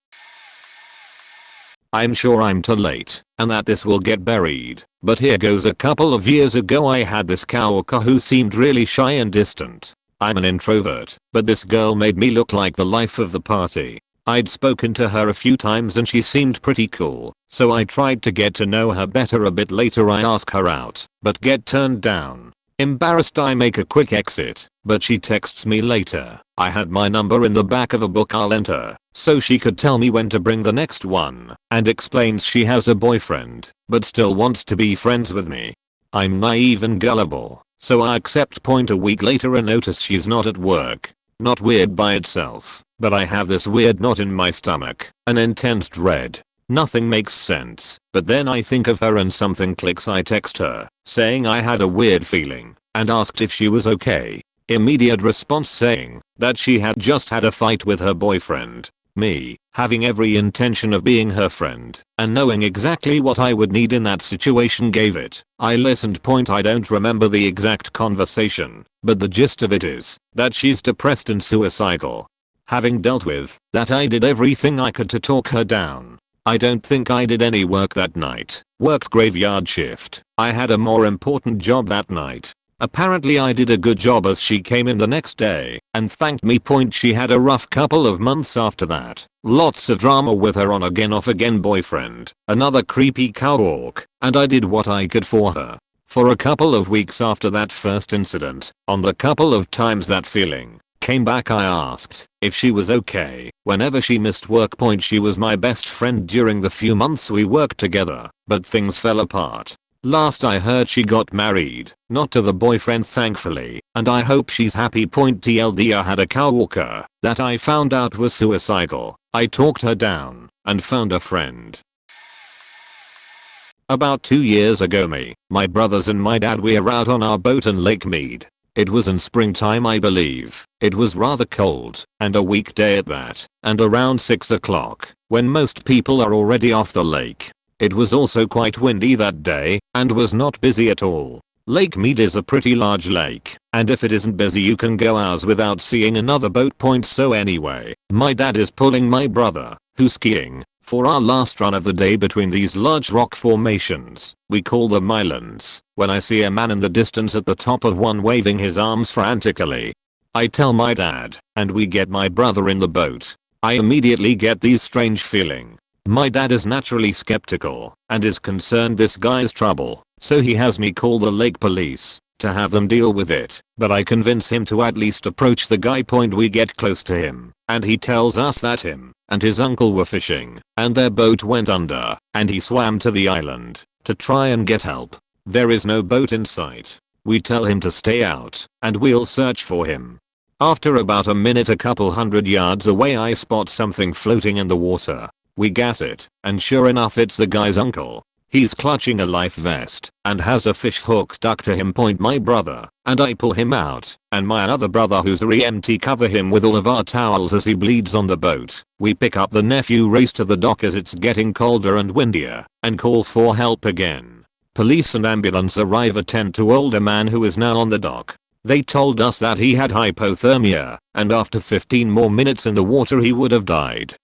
I'm sure I'm too late and that this will get buried, but here goes. A couple of years ago I had this coworker who seemed really shy and distant. I'm an introvert, but this girl made me look like the life of the party. I'd spoken to her a few times and she seemed pretty cool, so I tried to get to know her better. A bit later I ask her out, but get turned down. Embarrassed I make a quick exit, but she texts me later. I had my number in the back of a book I'll enter, so she could tell me when to bring the next one, and explains she has a boyfriend, but still wants to be friends with me. I'm naive and gullible, so I accept. A week later I notice she's not at work. Not weird by itself, but I have this weird knot in my stomach, an intense dread. Nothing makes sense, but then I think of her and something clicks. I text her, saying I had a weird feeling, and asked if she was okay. Immediate response saying that she had just had a fight with her boyfriend. Me, having every intention of being her friend, and knowing exactly what I would need in that situation, gave it. I listened. I don't remember the exact conversation, but the gist of it is that she's depressed and suicidal. Having dealt with that, I did everything I could to talk her down. I don't think I did any work that night. Worked graveyard shift. I had a more important job that night. Apparently I did a good job as she came in the next day and thanked me. She had a rough couple of months after that. Lots of drama with her on again off again boyfriend, another creepy cowwalk, and I did what I could for her. For a couple of weeks after that first incident, on the couple of times that feeling came back, I asked if she was okay whenever she missed work. She was my best friend during the few months we worked together, but things fell apart. Last I heard she got married, not to the boyfriend thankfully, and I hope she's happy. TLD, I had a cowwalker that I found out was suicidal. I talked her down and found a friend. About 2 years ago me, my brothers and my dad were out on our boat on Lake Mead. It was in springtime I believe. It was rather cold, and a weekday at that, and around 6 o'clock, when most people are already off the lake. It was also quite windy that day, and was not busy at all. Lake Mead is a pretty large lake, and if it isn't busy you can go hours without seeing another boat. So anyway, my dad is pulling my brother, who's skiing, for our last run of the day between these large rock formations. We call them islands. When I see a man in the distance at the top of one waving his arms frantically, I tell my dad, and we get my brother in the boat. I immediately get these strange feeling. My dad is naturally skeptical and is concerned this guy's trouble, so he has me call the lake police to have them deal with it, but I convince him to at least approach the guy. We get close to him, and he tells us that him and his uncle were fishing, and their boat went under, and he swam to the island to try and get help. There is no boat in sight. We tell him to stay out, and we'll search for him. After about a minute, a couple hundred yards away, I spot something floating in the water. We gas it, and sure enough it's the guy's uncle. He's clutching a life vest and has a fish hook stuck to him. My brother and I pull him out, and my other brother who's EMT cover him with all of our towels as he bleeds on the boat. We pick up the nephew, race to the dock as it's getting colder and windier, and call for help again. Police and ambulance arrive, attend to older man who is now on the dock. They told us that he had hypothermia, and after 15 more minutes in the water he would have died.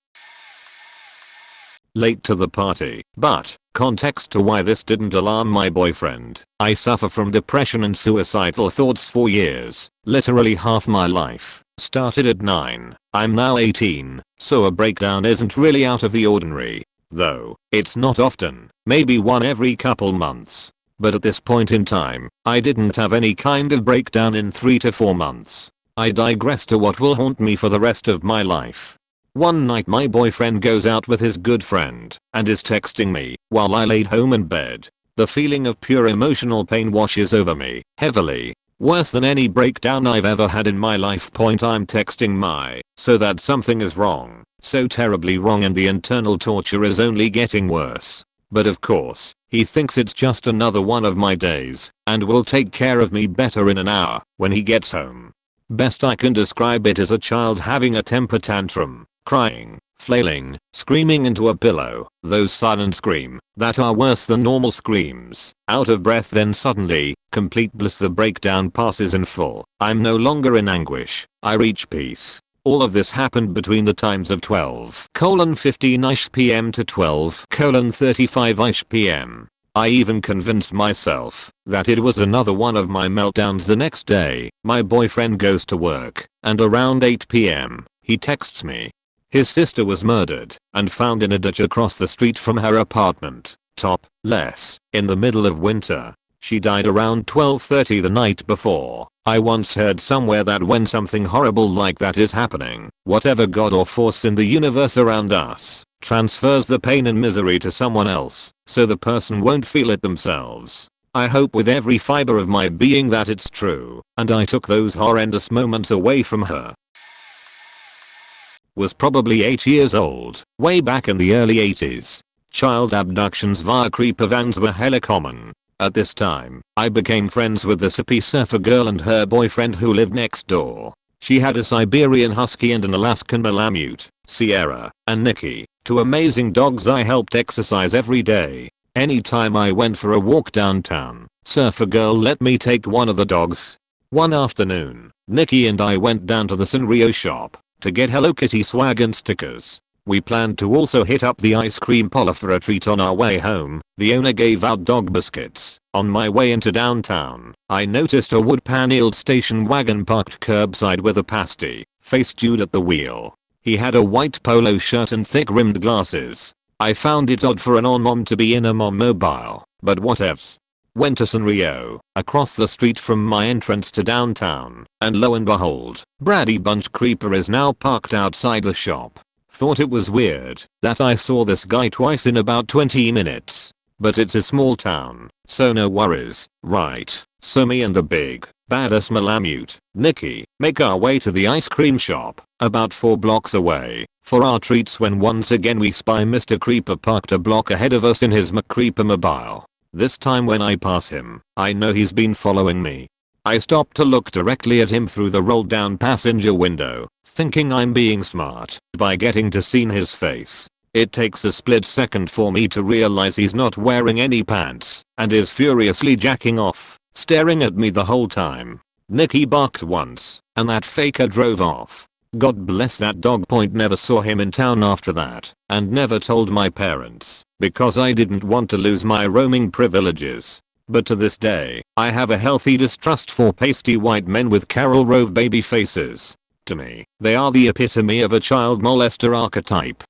Late to the party, but context to why this didn't alarm my boyfriend. I suffer from depression and suicidal thoughts for years, literally half my life. Started at 9, I'm now 18, so a breakdown isn't really out of the ordinary. Though, it's not often, maybe one every couple months. But at this point in time, I didn't have any kind of breakdown in 3 to 4 months. I digress to what will haunt me for the rest of my life. One night my boyfriend goes out with his good friend and is texting me while I laid home in bed. The feeling of pure emotional pain washes over me heavily. Worse than any breakdown I've ever had in my life. I'm texting my so that something is wrong, so terribly wrong, and the internal torture is only getting worse. But of course, he thinks it's just another one of my days and will take care of me better in an hour when he gets home. Best I can describe it as a child having a temper tantrum, crying, flailing, screaming into a pillow, those silent screams that are worse than normal screams, out of breath, then suddenly, complete bliss, the breakdown passes in full. I'm no longer in anguish, I reach peace. All of this happened between the times of 12:15 p.m. to 12:35 p.m. I even convinced myself that it was another one of my meltdowns. The next day, my boyfriend goes to work, and around 8 p.m., he texts me. His sister was murdered and found in a ditch across the street from her apartment, topless, in the middle of winter. She died around 12:30 the night before. I once heard somewhere that when something horrible like that is happening, whatever god or force in the universe around us transfers the pain and misery to someone else, so the person won't feel it themselves. I hope with every fiber of my being that it's true, and I took those horrendous moments away from her. Was probably 8 years old, way back in the early 80s. Child abductions via creeper vans were hella common. At this time, I became friends with the hippie surfer girl and her boyfriend who lived next door. She had a Siberian Husky and an Alaskan Malamute, Sierra, and Nikki, 2 amazing dogs I helped exercise every day. Anytime I went for a walk downtown, surfer girl let me take one of the dogs. One afternoon, Nikki and I went down to the Sanrio shop to get Hello Kitty swag and stickers. We planned to also hit up the ice cream parlor for a treat on our way home. The owner gave out dog biscuits. On my way into downtown, I noticed a wood-paneled station wagon parked curbside with a pasty-faced dude at the wheel. He had a white polo shirt and thick-rimmed glasses. I found it odd for an on-mom to be in a mom mobile, but whatevs. Went to Sanrio, across the street from my entrance to downtown, and lo and behold, Brady Bunch Creeper is now parked outside the shop. Thought it was weird that I saw this guy twice in about 20 minutes. But it's a small town, so no worries, right? So me and the big, badass Malamute, Nikki, make our way to the ice cream shop, about 4 blocks away, for our treats when once again we spy Mr. Creeper parked a block ahead of us in his McCreeper mobile. This time when I pass him, I know he's been following me. I stop to look directly at him through the rolled down passenger window, thinking I'm being smart by getting to see his face. It takes a split second for me to realize he's not wearing any pants and is furiously jacking off, staring at me the whole time. Nikki barked once, and that faker drove off. God bless that dog. Never saw him in town after that, and never told my parents, because I didn't want to lose my roaming privileges. But to this day, I have a healthy distrust for pasty white men with Carol Rove baby faces. To me, they are the epitome of a child molester archetype.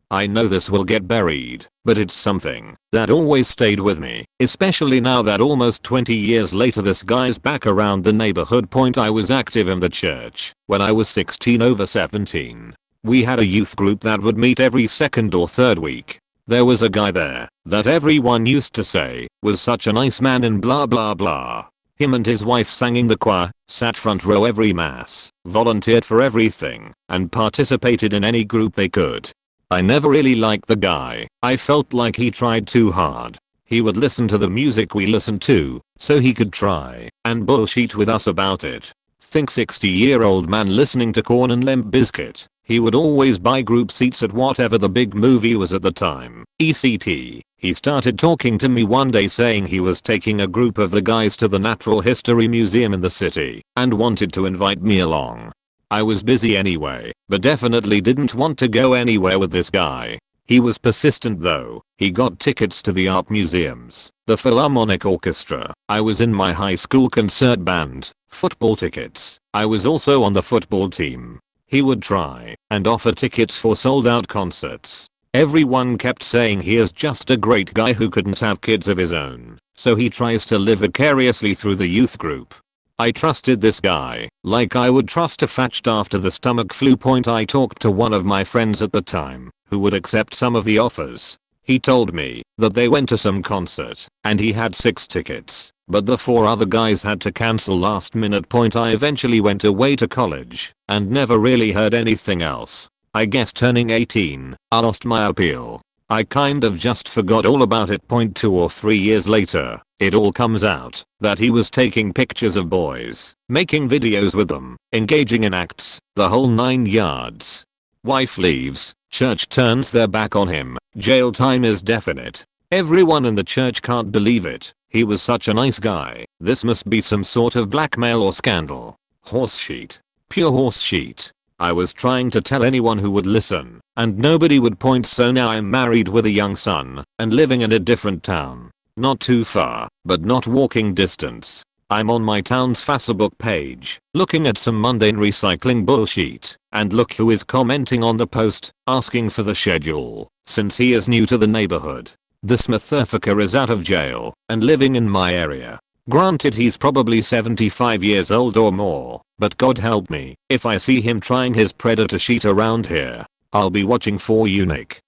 I know this will get buried, but it's something that always stayed with me, especially now that almost 20 years later this guy's back around the neighborhood. I was active in the church when I was 16/17. We had a youth group that would meet every second or third week. There was a guy there that everyone used to say was such a nice man and blah blah blah. Him and his wife sang in the choir, sat front row every mass, volunteered for everything, and participated in any group they could. I never really liked the guy. I felt like he tried too hard. He would listen to the music we listened to, so he could try and bullshit with us about it. Think 60-year-old man listening to Korn and Limp Bizkit. He would always buy group seats at whatever the big movie was at the time, ECT. He started talking to me one day saying he was taking a group of the guys to the Natural History Museum in the city and wanted to invite me along. I was busy anyway, but definitely didn't want to go anywhere with this guy. He was persistent though. He got tickets to the art museums, the Philharmonic Orchestra. I was in my high school concert band, football tickets. I was also on the football team. He would try and offer tickets for sold out concerts. Everyone kept saying he is just a great guy who couldn't have kids of his own, so he tries to live vicariously through the youth group. I trusted this guy like I would trust a fetched after the stomach flu. I talked to one of my friends at the time who would accept some of the offers. He told me that they went to some concert and he had 6 tickets, but the 4 other guys had to cancel last minute. I eventually went away to college and never really heard anything else. I guess turning 18, I lost my appeal. I kind of just forgot all about it. 2 or 3 years later, it all comes out that he was taking pictures of boys, making videos with them, engaging in acts, the whole 9 yards. Wife leaves, church turns their back on him, jail time is definite. Everyone in the church can't believe it. He was such a nice guy. This must be some sort of blackmail or scandal. Horseshit. Pure horseshit. I was trying to tell anyone who would listen, and nobody would point. So now I'm married with a young son and living in a different town. Not too far, but not walking distance. I'm on my town's Facebook page, looking at some mundane recycling bullshit, and look who is commenting on the post, asking for the schedule, since he is new to the neighborhood. This motherfucker is out of jail and living in my area. Granted, he's probably 75 years old or more, but God help me if I see him trying his predator shit around here. I'll be watching for you, Nick.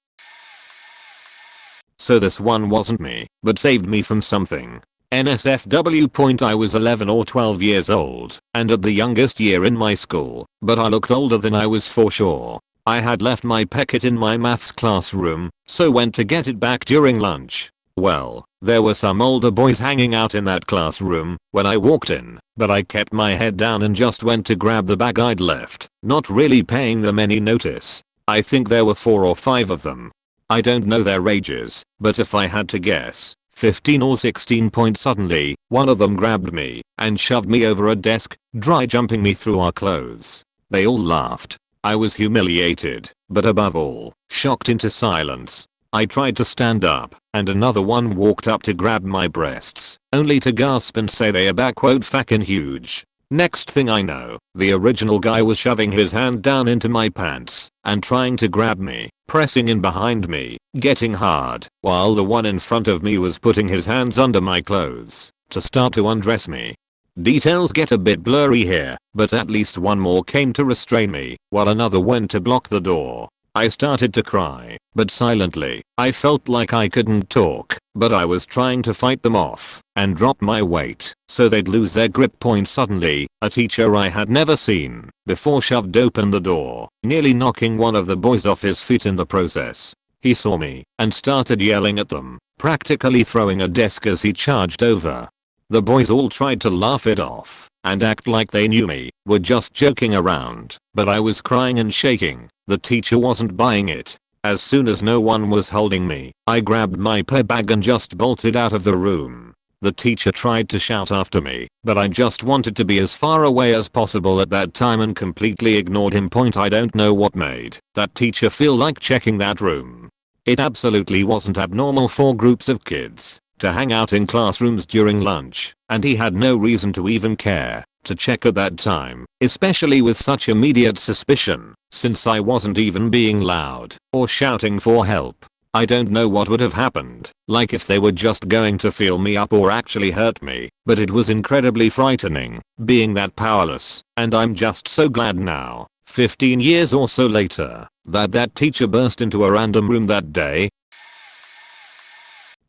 So this one wasn't me, but saved me from something. NSFW. I was 11 or 12 years old and at the youngest year in my school, but I looked older than I was for sure. I had left my packet in my maths classroom, so went to get it back during lunch. Well, there were some older boys hanging out in that classroom when I walked in, but I kept my head down and just went to grab the bag I'd left, not really paying them any notice. I think there were 4 or 5 of them. I don't know their ages, but if I had to guess, 15 or 16. Suddenly, one of them grabbed me and shoved me over a desk, dry jumping me through our clothes. They all laughed. I was humiliated, but above all, shocked into silence. I tried to stand up, and another one walked up to grab my breasts, only to gasp and say they are back "fucking huge." Next thing I know, the original guy was shoving his hand down into my pants and trying to grab me, pressing in behind me, getting hard, while the one in front of me was putting his hands under my clothes to start to undress me. Details get a bit blurry here, but at least one more came to restrain me, while another went to block the door. I started to cry, but silently. I felt like I couldn't talk, but I was trying to fight them off and drop my weight so they'd lose their grip. Suddenly, a teacher I had never seen before shoved open the door, nearly knocking one of the boys off his feet in the process. He saw me and started yelling at them, practically throwing a desk as he charged over. The boys all tried to laugh it off and act like they knew me, were just joking around, but I was crying and shaking. The teacher wasn't buying it. As soon as no one was holding me, I grabbed my pay bag and just bolted out of the room. The teacher tried to shout after me, but I just wanted to be as far away as possible at that time and completely ignored him. I don't know what made that teacher feel like checking that room. It absolutely wasn't abnormal for groups of kids to hang out in classrooms during lunch, and he had no reason to even care to check at that time, especially with such immediate suspicion, since I wasn't even being loud or shouting for help. I don't know what would have happened, like if they were just going to feel me up or actually hurt me, but it was incredibly frightening, being that powerless, and I'm just so glad now, 15 years or so later, that teacher burst into a random room that day.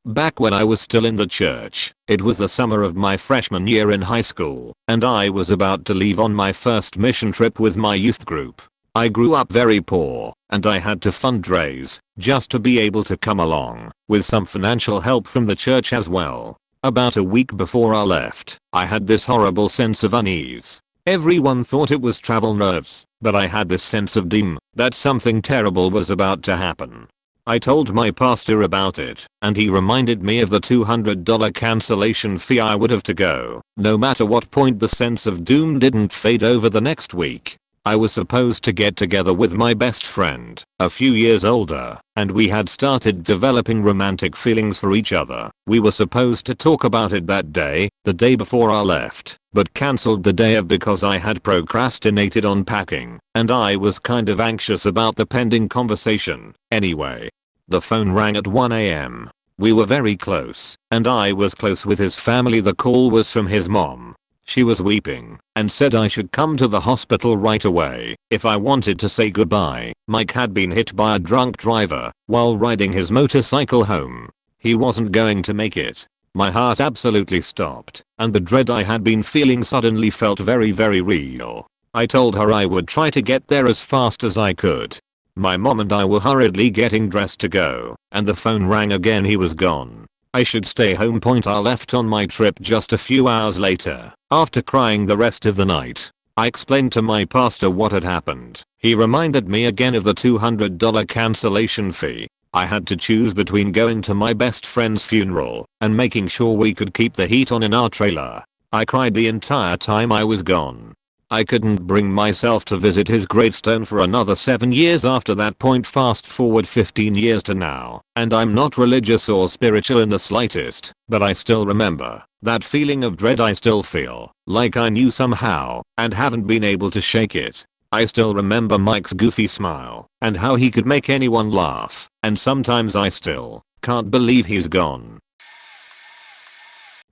Back when I was still in the church, it was the summer of my freshman year in high school, and I was about to leave on my first mission trip with my youth group. I grew up very poor, and I had to fundraise just to be able to come along, with some financial help from the church as well. About a week before I left, I had this horrible sense of unease. Everyone thought it was travel nerves, but I had this sense of doom that something terrible was about to happen. I told my pastor about it, and he reminded me of the $200 cancellation fee I would have to go. No matter what point, the sense of doom didn't fade over the next week. I was supposed to get together with my best friend, a few years older, and we had started developing romantic feelings for each other. We were supposed to talk about it that day, the day before I left, but cancelled the day of because I had procrastinated on packing, and I was kind of anxious about the pending conversation. Anyway, the phone rang at 1 a.m. We were very close, and I was close with his family. The call was from his mom. She was weeping and said I should come to the hospital right away if I wanted to say goodbye. Mike had been hit by a drunk driver while riding his motorcycle home. He wasn't going to make it. My heart absolutely stopped, and the dread I had been feeling suddenly felt very real. I told her I would try to get there as fast as I could. My mom and I were hurriedly getting dressed to go, and the phone rang again. He was gone. I should stay home. I left on my trip just a few hours later. After crying the rest of the night, I explained to my pastor what had happened. He reminded me again of the $200 cancellation fee. I had to choose between going to my best friend's funeral and making sure we could keep the heat on in our trailer. I cried the entire time I was gone. I couldn't bring myself to visit his gravestone for another 7 years after that point. Fast forward 15 years to now, and I'm not religious or spiritual in the slightest, but I still remember that feeling of dread. I still feel like I knew somehow and haven't been able to shake it. I still remember Mike's goofy smile and how he could make anyone laugh, and sometimes I still can't believe he's gone.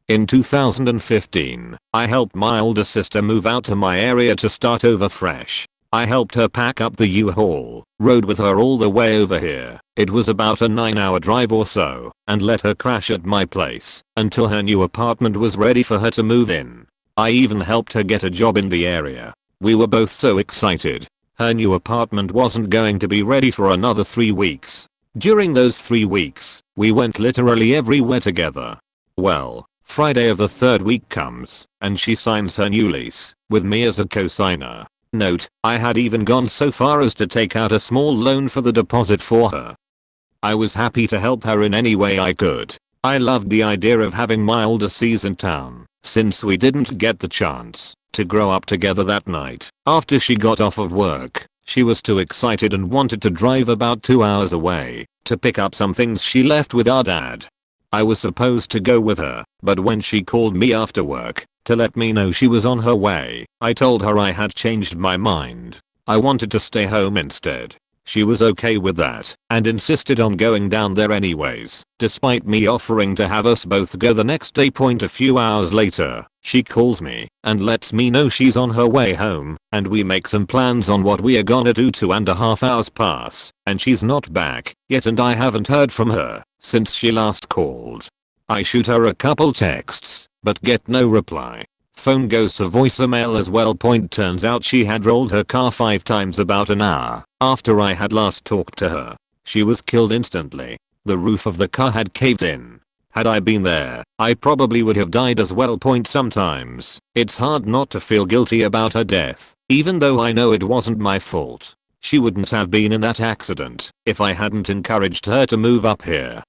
In 2015, I helped my older sister move out to my area to start over fresh. I helped her pack up the U-Haul, rode with her all the way over here. It was about a 9-hour drive or so, and let her crash at my place until her new apartment was ready for her to move in. I even helped her get a job in the area. We were both so excited. Her new apartment wasn't going to be ready for another 3 weeks. During those 3 weeks, we went literally everywhere together. Well, Friday of the 3rd week comes, and she signs her new lease, with me as a co-signer. Note, I had even gone so far as to take out a small loan for the deposit for her. I was happy to help her in any way I could. I loved the idea of having my older sis in town, since we didn't get the chance to grow up together that night. After she got off of work, she was too excited and wanted to drive about 2 hours away to pick up some things she left with our dad. I was supposed to go with her, but when she called me after work to let me know she was on her way, I told her I had changed my mind. I wanted to stay home instead. She was okay with that and insisted on going down there anyways, despite me offering to have us both go the next day. A few hours later, she calls me and lets me know she's on her way home, and we make some plans on what we are gonna do. 2.5 hours pass, and she's not back yet, and I haven't heard from her since she last called. I shoot her a couple texts, but get no reply. Phone goes to voicemail as well. Turns out she had rolled her car 5 times about an hour after I had last talked to her. She was killed instantly. The roof of the car had caved in. Had I been there, I probably would have died as well. Sometimes it's hard not to feel guilty about her death, even though I know it wasn't my fault. She wouldn't have been in that accident if I hadn't encouraged her to move up here.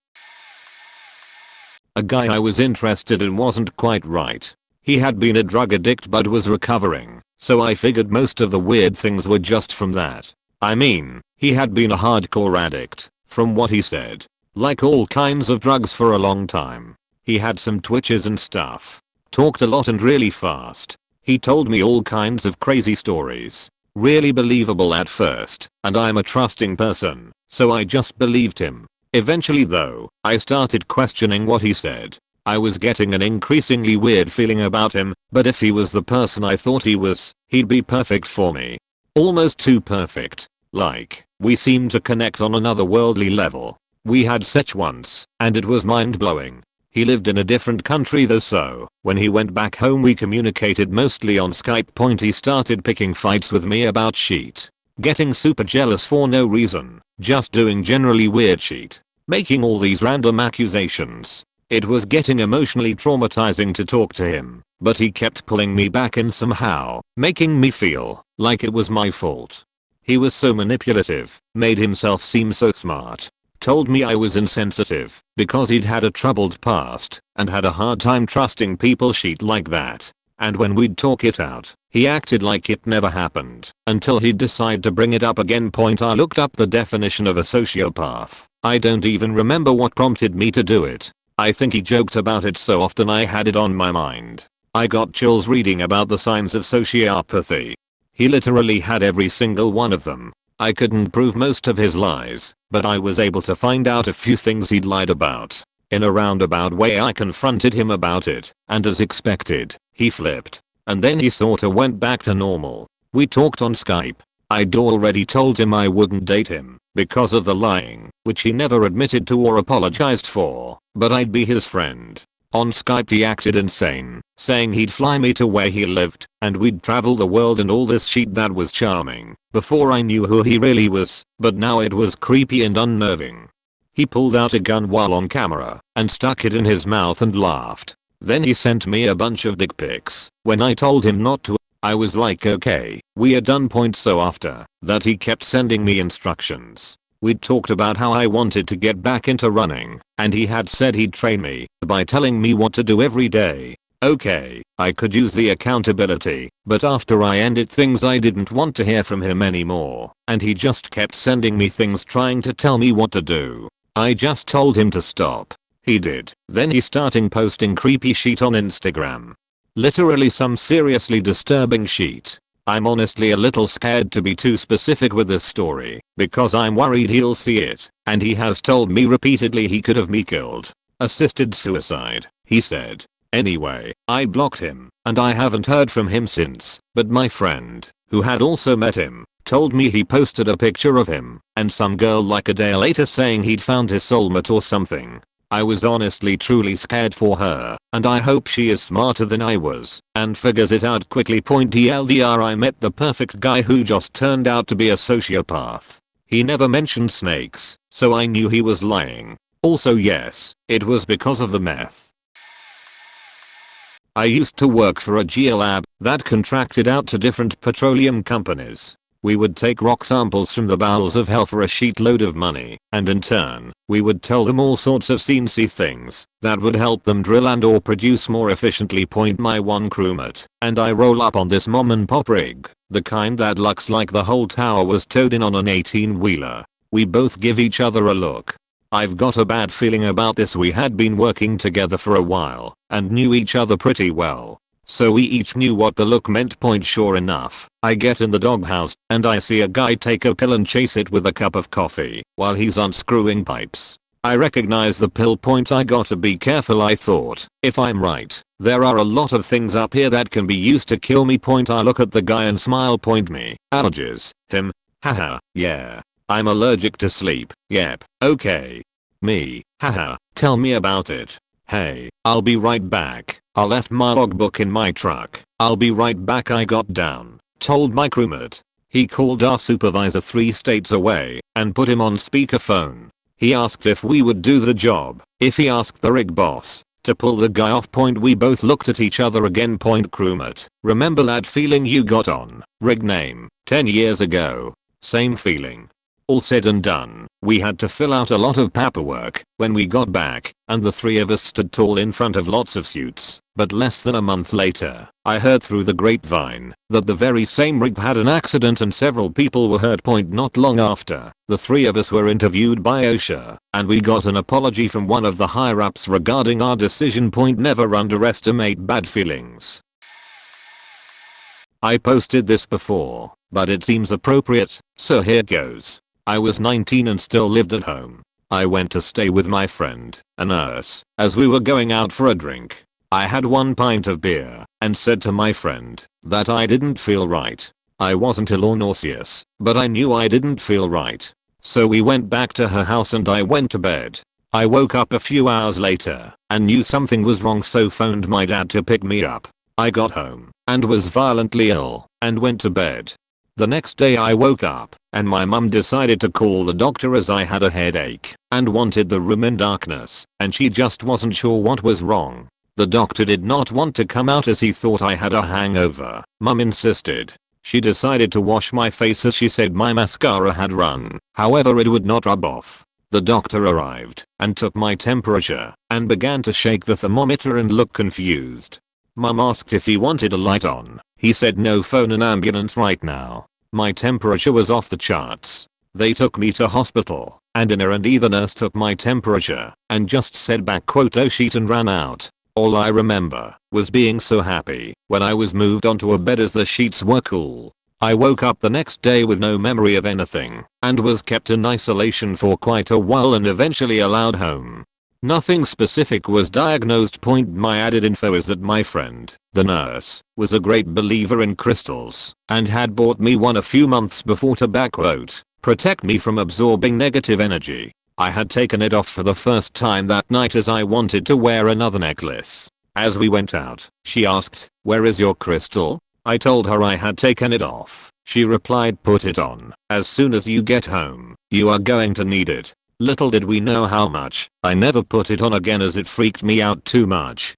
A guy I was interested in wasn't quite right. He had been a drug addict but was recovering, so I figured most of the weird things were just from that. I mean, he had been a hardcore addict, from what he said. Like all kinds of drugs for a long time. He had some twitches and stuff. Talked a lot and really fast. He told me all kinds of crazy stories. Really believable at first, and I'm a trusting person, so I just believed him. Eventually though, I started questioning what he said. I was getting an increasingly weird feeling about him, but if he was the person I thought he was, he'd be perfect for me. Almost too perfect. Like, we seemed to connect on another worldly level. We had sex once, and it was mind-blowing. He lived in a different country though, so when he went back home we communicated mostly on Skype. He started picking fights with me about shit. Getting super jealous for no reason. Just doing generally weird shit. Making all these random accusations. It was getting emotionally traumatizing to talk to him. but he kept pulling me back in somehow, making me feel like it was my fault. He was so manipulative, made himself seem so smart, told me I was insensitive because he'd had a troubled past and had a hard time trusting people shit like that. And when we'd talk it out, he acted like it never happened until he'd decide to bring it up again. I looked up the definition of a sociopath. I don't even remember what prompted me to do it. I think he joked about it so often I had it on my mind. I got chills reading about the signs of sociopathy. He literally had every single one of them. I couldn't prove most of his lies, but I was able to find out a few things he'd lied about. In a roundabout way I confronted him about it, and as expected, he flipped. And then he sorta went back to normal. We talked on Skype. I'd already told him I wouldn't date him because of the lying, which he never admitted to or apologized for, but I'd be his friend. On Skype he acted insane, saying he'd fly me to where he lived, and we'd travel the world and all this shit that was charming, before I knew who he really was, but now it was creepy and unnerving. He pulled out a gun while on camera, and stuck it in his mouth and laughed. Then he sent me a bunch of dick pics. When I told him not to, I was like okay, we are done. So after that he kept sending me instructions. We'd talked about how I wanted to get back into running, and he had said he'd train me by telling me what to do every day. Okay, I could use the accountability, but after I ended things I didn't want to hear from him anymore, and he just kept sending me things trying to tell me what to do. I just told him to stop. He did. Then he started posting creepy shit on Instagram. Literally some seriously disturbing shit. I'm honestly a little scared to be too specific with this story, because I'm worried he'll see it, and he has told me repeatedly he could have me killed. Assisted suicide, he said. Anyway, I blocked him, and I haven't heard from him since, but my friend, who had also met him, told me he posted a picture of him, and some girl like a day later saying he'd found his soulmate or something. I was honestly truly scared for her, and I hope she is smarter than I was, and figures it out quickly. TLDR, I met the perfect guy who just turned out to be a sociopath. He never mentioned snakes, so I knew he was lying. Also yes, it was because of the meth. I used to work for a geolab that contracted out to different petroleum companies. We would take rock samples from the bowels of hell for a shitload of money, and in turn, we would tell them all sorts of sciencey things that would help them drill and or produce more efficiently. My one crewmate and I roll up on this mom and pop rig, the kind that looks like the whole tower was towed in on an 18-wheeler. We both give each other a look. I've got a bad feeling about this. We had been working together for a while and knew each other pretty well. So we each knew what the look meant. Sure enough, I get in the doghouse and I see a guy take a pill and chase it with a cup of coffee while he's unscrewing pipes. I recognize the pill. I gotta be careful, I thought. If I'm right, there are a lot of things up here that can be used to kill me. I look at the guy and smile. Me, allergies, him, haha, yeah. I'm allergic to sleep, yep, okay. Me, haha, tell me about it. Hey, I'll be right back. I left my logbook in my truck. I'll be right back. I got down, told my crewmate. He called our supervisor 3 states away and put him on speakerphone. He asked if we would do the job, if he asked the rig boss to pull the guy off. We both looked at each other again. Crewmate, remember that feeling you got on rig name 10 years ago? Same feeling. All said and done, we had to fill out a lot of paperwork when we got back, and the 3 of us stood tall in front of lots of suits. But less than a month later, I heard through the grapevine that the very same rig had an accident and several people were hurt. Not long after, the 3 of us were interviewed by OSHA, and we got an apology from one of the higher-ups regarding our decision. Never underestimate bad feelings. I posted this before, but it seems appropriate, so here goes. I was 19 and still lived at home. I went to stay with my friend, a nurse, as we were going out for a drink. I had 1 pint of beer and said to my friend that I didn't feel right. I wasn't ill or nauseous, but I knew I didn't feel right. So we went back to her house and I went to bed. I woke up a few hours later and knew something was wrong, so phoned my dad to pick me up. I got home and was violently ill and went to bed. The next day I woke up and my mum decided to call the doctor as I had a headache and wanted the room in darkness, and she just wasn't sure what was wrong. The doctor did not want to come out as he thought I had a hangover. Mum insisted. She decided to wash my face as she said my mascara had run, however it would not rub off. The doctor arrived and took my temperature and began to shake the thermometer and look confused. Mum asked if he wanted a light on. He said no, phone an ambulance right now. My temperature was off the charts. They took me to hospital and an R&E the nurse took my temperature and just said back quote oh sheet and ran out. All I remember was being so happy when I was moved onto a bed as the sheets were cool. I woke up the next day with no memory of anything and was kept in isolation for quite a while and eventually allowed home. Nothing specific was diagnosed. My added info is that my friend, the nurse, was a great believer in crystals and had bought me one a few months before to back quote, protect me from absorbing negative energy. I had taken it off for the first time that night as I wanted to wear another necklace. As we went out, she asked, where is your crystal? I told her I had taken it off. She replied, put it on. As soon as you get home, you are going to need it. Little did we know how much. I never put it on again as it freaked me out too much.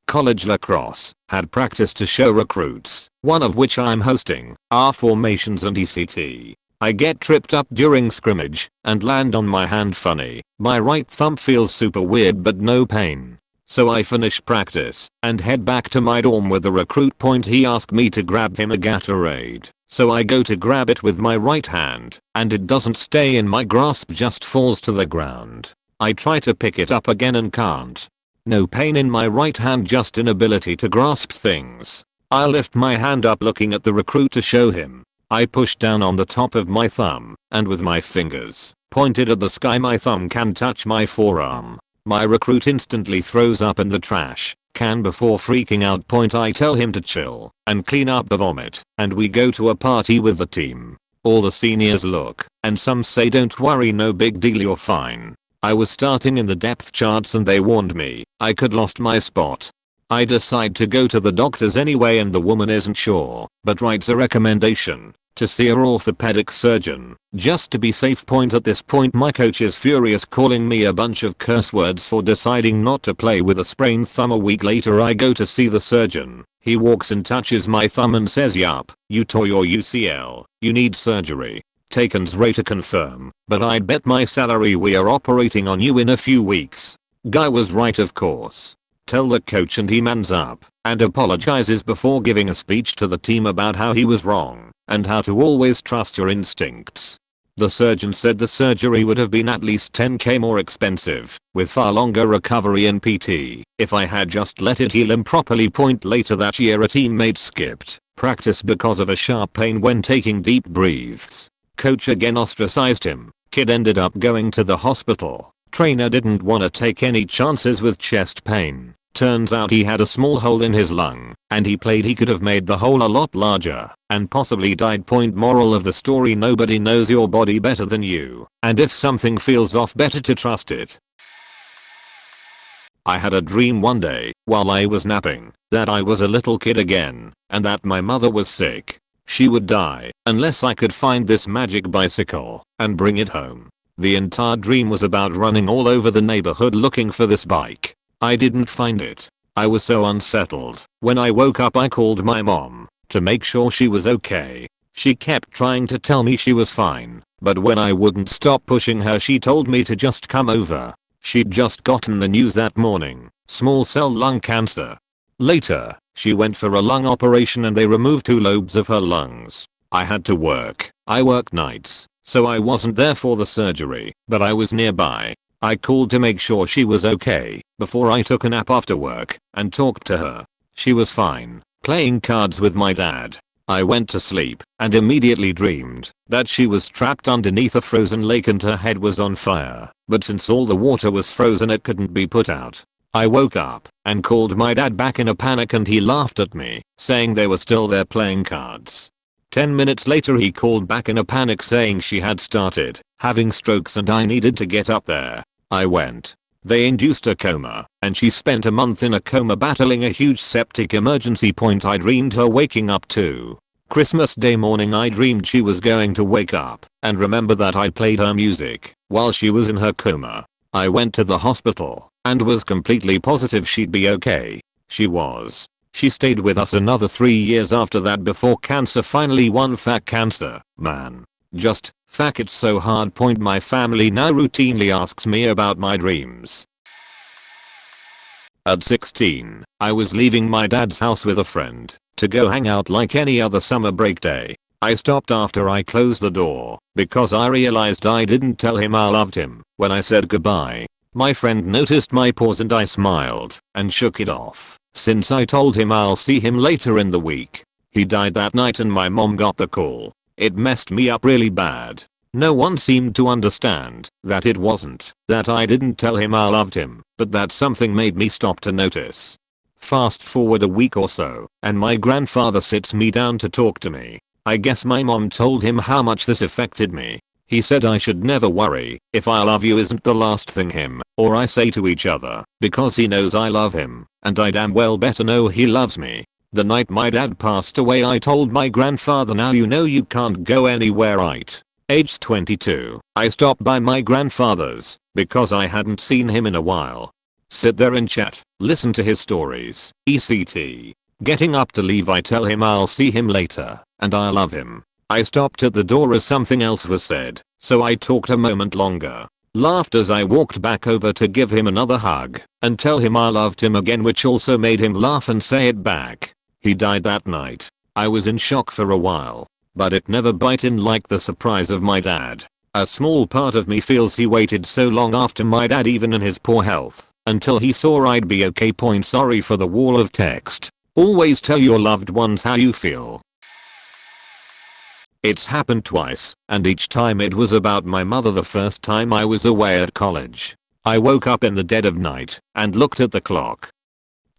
College lacrosse had practice to show recruits, one of which I'm hosting, our formations and ECT. I get tripped up during scrimmage and land on my hand funny. My right thumb feels super weird but no pain. So I finish practice and head back to my dorm with the recruit. He asked me to grab him a Gatorade. So I go to grab it with my right hand and it doesn't stay in my grasp, just falls to the ground. I try to pick it up again and can't. No pain in my right hand, just inability to grasp things. I lift my hand up looking at the recruit to show him. I push down on the top of my thumb and with my fingers pointed at the sky my thumb can touch my forearm. My recruit instantly throws up in the trash can before freaking out. I tell him to chill and clean up the vomit and we go to a party with the team. All the seniors look and some say don't worry, no big deal, you're fine. I was starting in the depth charts and they warned me I could lost my spot. I decide to go to the doctors anyway and the woman isn't sure but writes a recommendation to see a orthopedic surgeon just to be safe. At this point my coach is furious, calling me a bunch of curse words for deciding not to play with a sprained thumb. A week later I go to see the surgeon. He walks and touches my thumb and says, yup, you tore your UCL, you need surgery. Taken's rate to confirm, but I'd bet my salary we are operating on you in a few weeks. Guy was right, of course. Tell the coach and he mans up and apologizes before giving a speech to the team about how he was wrong and how to always trust your instincts. The surgeon said the surgery would have been at least 10k more expensive with far longer recovery and PT if I had just let it heal improperly. Later that year a teammate skipped practice because of a sharp pain when taking deep breaths. Coach again ostracized him. Kid ended up going to the hospital. Trainer didn't want to take any chances with chest pain. Turns out he had a small hole in his lung and he played he could have made the hole a lot larger and possibly died. Moral of the story, nobody knows your body better than you, and if something feels off, better to trust it. I had a dream one day while I was napping that I was a little kid again and that my mother was sick. She would die unless I could find this magic bicycle and bring it home. The entire dream was about running all over the neighborhood looking for this bike. I didn't find it. I was so unsettled. When I woke up I called my mom to make sure she was okay. She kept trying to tell me she was fine, but when I wouldn't stop pushing her she told me to just come over. She'd just gotten the news that morning. Small cell lung cancer. Later, she went for a lung operation and they removed 2 lobes of her lungs. I had to work. I worked nights, so I wasn't there for the surgery, but I was nearby. I called to make sure she was okay before I took a nap after work and talked to her. She was fine, playing cards with my dad. I went to sleep and immediately dreamed that she was trapped underneath a frozen lake and her head was on fire, but since all the water was frozen it couldn't be put out. I woke up and called my dad back in a panic and he laughed at me, saying they were still there playing cards. 10 minutes later he called back in a panic saying she had started having strokes and I needed to get up there. I went. They induced a coma and she spent a month in a coma battling a huge septic emergency. I dreamed her waking up too. Christmas Day morning I dreamed she was going to wake up and remember that I'd played her music while she was in her coma. I went to the hospital and was completely positive she'd be okay. She was. She stayed with us another 3 years after that before cancer finally won. Fuck cancer, man. Just, fuck, it's so hard. My family now routinely asks me about my dreams. At 16, I was leaving my dad's house with a friend to go hang out like any other summer break day. I stopped after I closed the door because I realized I didn't tell him I loved him when I said goodbye. My friend noticed my pause and I smiled and shook it off since I told him I'll see him later in the week. He died that night and my mom got the call. It messed me up really bad. No one seemed to understand that it wasn't that I didn't tell him I loved him, but that something made me stop to notice. Fast forward a week or so, and my grandfather sits me down to talk to me. I guess my mom told him how much this affected me. He said I should never worry if I love you isn't the last thing him or I say to each other, because he knows I love him, and I damn well better know he loves me. The night my dad passed away I told my grandfather, now you know you can't go anywhere, right? Aged 22, I stopped by my grandfather's because I hadn't seen him in a while. Sit there and chat, listen to his stories, etc. Getting up to leave I tell him I'll see him later, and I love him. I stopped at the door as something else was said, so I talked a moment longer. Laughed as I walked back over to give him another hug and tell him I loved him again, which also made him laugh and say it back. He died that night. I was in shock for a while, but it never bit in like the surprise of my dad. A small part of me feels he waited so long after my dad, even in his poor health, until he saw I'd be okay. Sorry for the wall of text. Always tell your loved ones how you feel. It's happened twice, and each time it was about my mother. The first time I was away at college. I woke up in the dead of night and looked at the clock.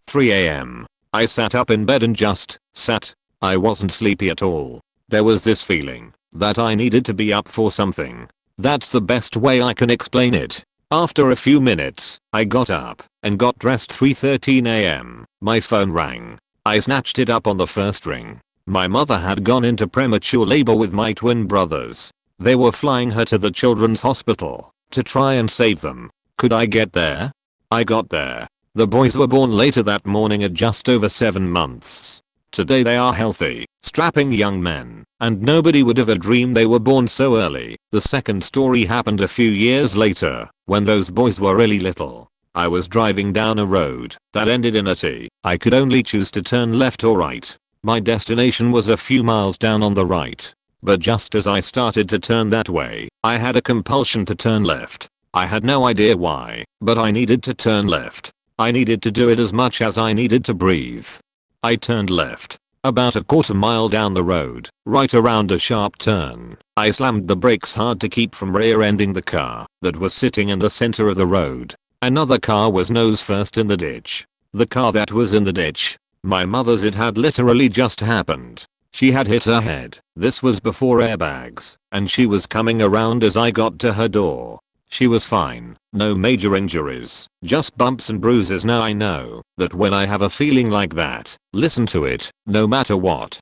3 AM. I sat up in bed and just sat. I wasn't sleepy at all. There was this feeling that I needed to be up for something. That's the best way I can explain it. After a few minutes, I got up and got dressed. 3:13 AM. My phone rang. I snatched it up on the first ring. My mother had gone into premature labor with my twin brothers. They were flying her to the children's hospital to try and save them. Could I get there? I got there. The boys were born later that morning at just over 7 months. Today they are healthy, strapping young men, and nobody would ever dream they were born so early. The second story happened a few years later, when those boys were really little. I was driving down a road that ended in a T. I could only choose to turn left or right. My destination was a few miles down on the right. But just as I started to turn that way, I had a compulsion to turn left. I had no idea why, but I needed to turn left. I needed to do it as much as I needed to breathe. I turned left. About a quarter mile down the road, right around a sharp turn, I slammed the brakes hard to keep from rear-ending the car that was sitting in the center of the road. Another car was nose first in the ditch. The car that was in the ditch, my mother's, it had literally just happened. She had hit her head. This was before airbags, and she was coming around as I got to her door. She was fine, no major injuries, just bumps and bruises. Now I know that when I have a feeling like that, listen to it, no matter what.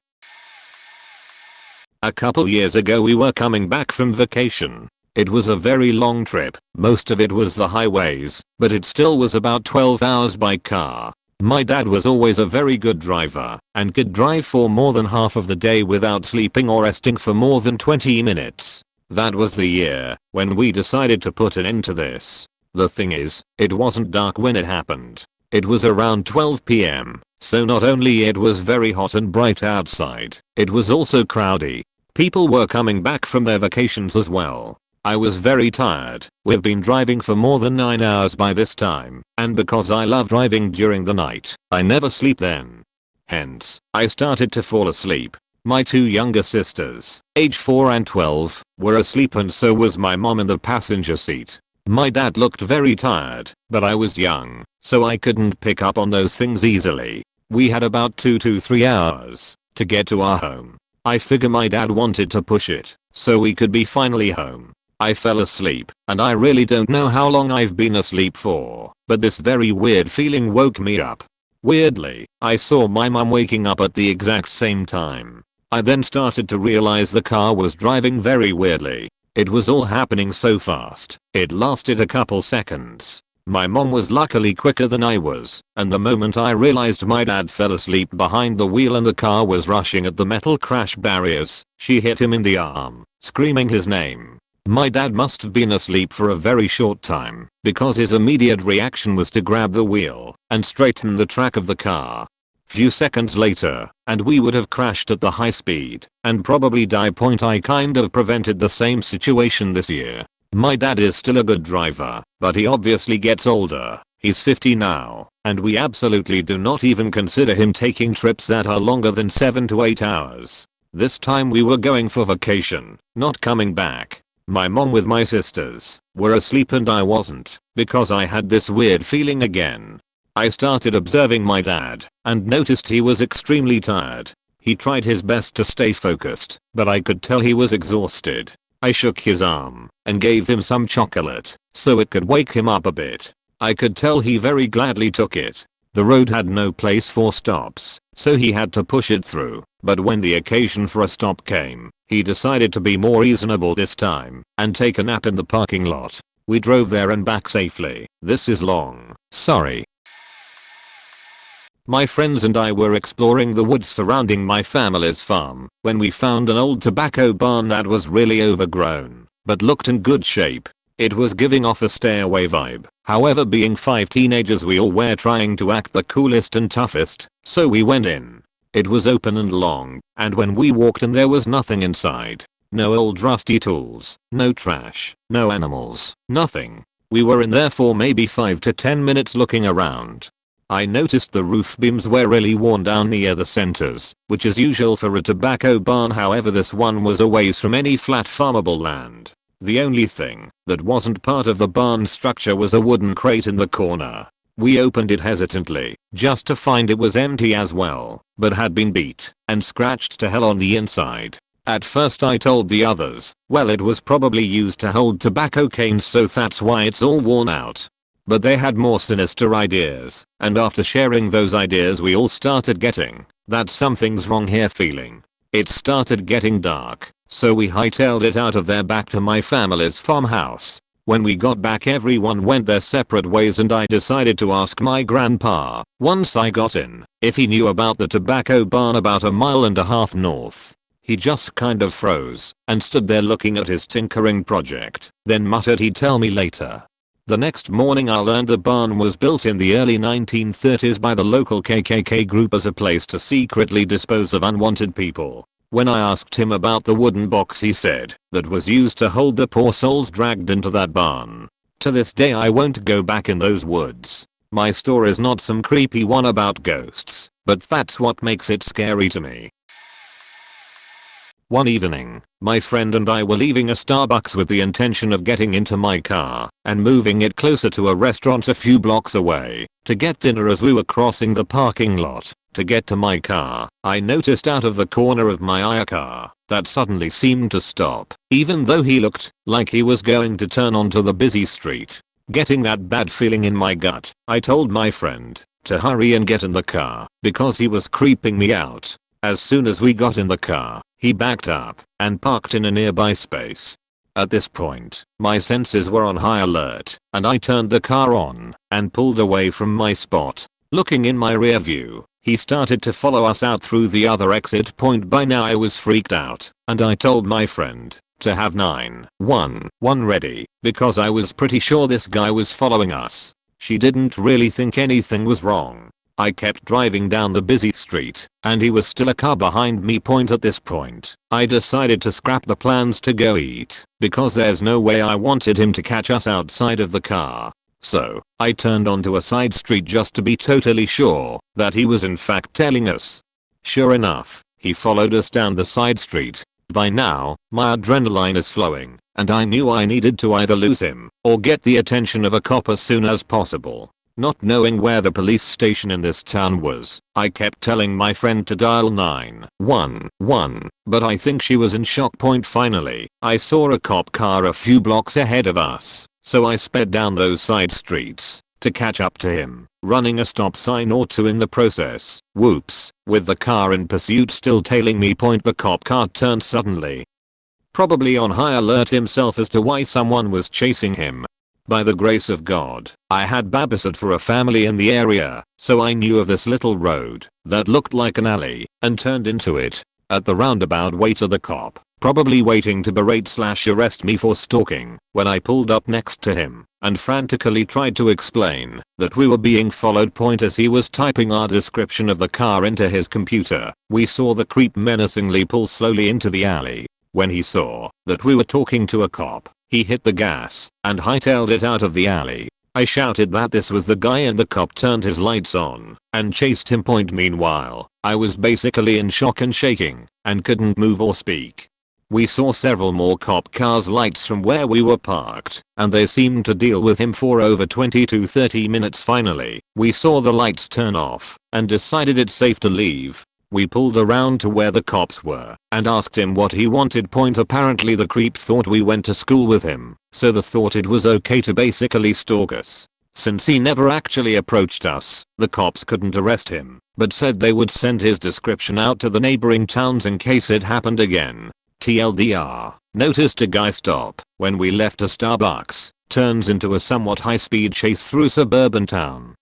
A couple years ago we were coming back from vacation. It was a very long trip, most of it was the highways, but it still was about 12 hours by car. My dad was always a very good driver and could drive for more than half of the day without sleeping or resting for more than 20 minutes. That was the year when we decided to put an end to this. The thing is, it wasn't dark when it happened. It was around 12 PM, so not only it was very hot and bright outside, it was also crowdy. People were coming back from their vacations as well. I was very tired. We've been driving for more than 9 hours by this time, and because I love driving during the night, I never sleep then. Hence, I started to fall asleep. My two younger sisters, age 4 and 12, were asleep and so was my mom in the passenger seat. My dad looked very tired, but I was young, so I couldn't pick up on those things easily. We had about 2 to 3 hours to get to our home. I figure my dad wanted to push it so we could be finally home. I fell asleep, and I really don't know how long I've been asleep for, but this very weird feeling woke me up. Weirdly, I saw my mom waking up at the exact same time. I then started to realize the car was driving very weirdly. It was all happening so fast, it lasted a couple seconds. My mom was luckily quicker than I was, and the moment I realized my dad fell asleep behind the wheel and the car was rushing at the metal crash barriers, she hit him in the arm, screaming his name. My dad must have been asleep for a very short time, because his immediate reaction was to grab the wheel and straighten the track of the car. Few seconds later, and we would have crashed at the high speed and probably die. I kind of prevented the same situation this year. My dad is still a good driver, but he obviously gets older. He's 50 now, and we absolutely do not even consider him taking trips that are longer than 7 to 8 hours. This time we were going for vacation, not coming back. My mom with my sisters were asleep and I wasn't, because I had this weird feeling again. I started observing my dad and noticed he was extremely tired. He tried his best to stay focused, but I could tell he was exhausted. I shook his arm and gave him some chocolate so it could wake him up a bit. I could tell he very gladly took it. The road had no place for stops, so he had to push it through, but when the occasion for a stop came, he decided to be more reasonable this time and take a nap in the parking lot. We drove there and back safely. This is long. Sorry. My friends and I were exploring the woods surrounding my family's farm when we found an old tobacco barn that was really overgrown, but looked in good shape. It was giving off a stay away vibe. However, being 5 teenagers, we all were trying to act the coolest and toughest, so we went in. It was open and long, and when we walked in there was nothing inside. No old rusty tools, no trash, no animals, nothing. We were in there for maybe 5 to 10 minutes looking around. I noticed the roof beams were really worn down near the centers, which is usual for a tobacco barn. However, this one was a ways from any flat farmable land. The only thing that wasn't part of the barn structure was a wooden crate in the corner. We opened it hesitantly, just to find it was empty as well, but had been beat and scratched to hell on the inside. At first I told the others, well, it was probably used to hold tobacco canes, so that's why it's all worn out. But they had more sinister ideas, and after sharing those ideas we all started getting that something's wrong here feeling. It started getting dark, so we hightailed it out of there back to my family's farmhouse. When we got back, everyone went their separate ways and I decided to ask my grandpa, once I got in, if he knew about the tobacco barn about 1.5 miles north. He just kind of froze and stood there looking at his tinkering project, then muttered he'd tell me later. The next morning I learned the barn was built in the early 1930s by the local KKK group as a place to secretly dispose of unwanted people. When I asked him about the wooden box, he said that was used to hold the poor souls dragged into that barn. To this day I won't go back in those woods. My story is not some creepy one about ghosts, but that's what makes it scary to me. One evening, my friend and I were leaving a Starbucks with the intention of getting into my car and moving it closer to a restaurant a few blocks away to get dinner. As we were crossing the parking lot to get to my car, I noticed out of the corner of my eye a car that suddenly seemed to stop, even though he looked like he was going to turn onto the busy street. Getting that bad feeling in my gut, I told my friend to hurry and get in the car because he was creeping me out. As soon as we got in the car, he backed up and parked in a nearby space. At this point, my senses were on high alert, and I turned the car on and pulled away from my spot. Looking in my rear view, he started to follow us out through the other exit point. By now I was freaked out, and I told my friend to have 911 ready, because I was pretty sure this guy was following us. She didn't really think anything was wrong. I kept driving down the busy street, and he was still a car behind me. At this point, I decided to scrap the plans to go eat, because there's no way I wanted him to catch us outside of the car. So, I turned onto a side street just to be totally sure that he was in fact telling us. Sure enough, he followed us down the side street. By now, my adrenaline is flowing, and I knew I needed to either lose him or get the attention of a cop as soon as possible. Not knowing where the police station in this town was, I kept telling my friend to dial 911, but I think she was in shock. Finally, I saw a cop car a few blocks ahead of us, so I sped down those side streets to catch up to him, running a stop sign or two in the process. Whoops, with the car in pursuit still tailing me. The cop car turned suddenly. probably on high alert himself as to why someone was chasing him. By the grace of God, I had babysat for a family in the area, so I knew of this little road that looked like an alley and turned into it. At the roundabout waited the cop, probably waiting to berate/arrest me for stalking, when I pulled up next to him and frantically tried to explain that we were being followed. As he was typing our description of the car into his computer, we saw the creep menacingly pull slowly into the alley. When he saw that we were talking to a cop, he hit the gas and hightailed it out of the alley. I shouted that this was the guy and the cop turned his lights on and chased him. Meanwhile, I was basically in shock and shaking and couldn't move or speak. We saw several more cop cars' lights from where we were parked, and they seemed to deal with him for over 20 to 30 minutes. Finally, we saw the lights turn off and decided it's safe to leave. We pulled around to where the cops were and asked him what he wanted. Apparently the creep thought we went to school with him, so they thought it was okay to basically stalk us. Since he never actually approached us, the cops couldn't arrest him, but said they would send his description out to the neighboring towns in case it happened again. TLDR, noticed a guy stop when we left a Starbucks, turns into a somewhat high-speed chase through suburban town.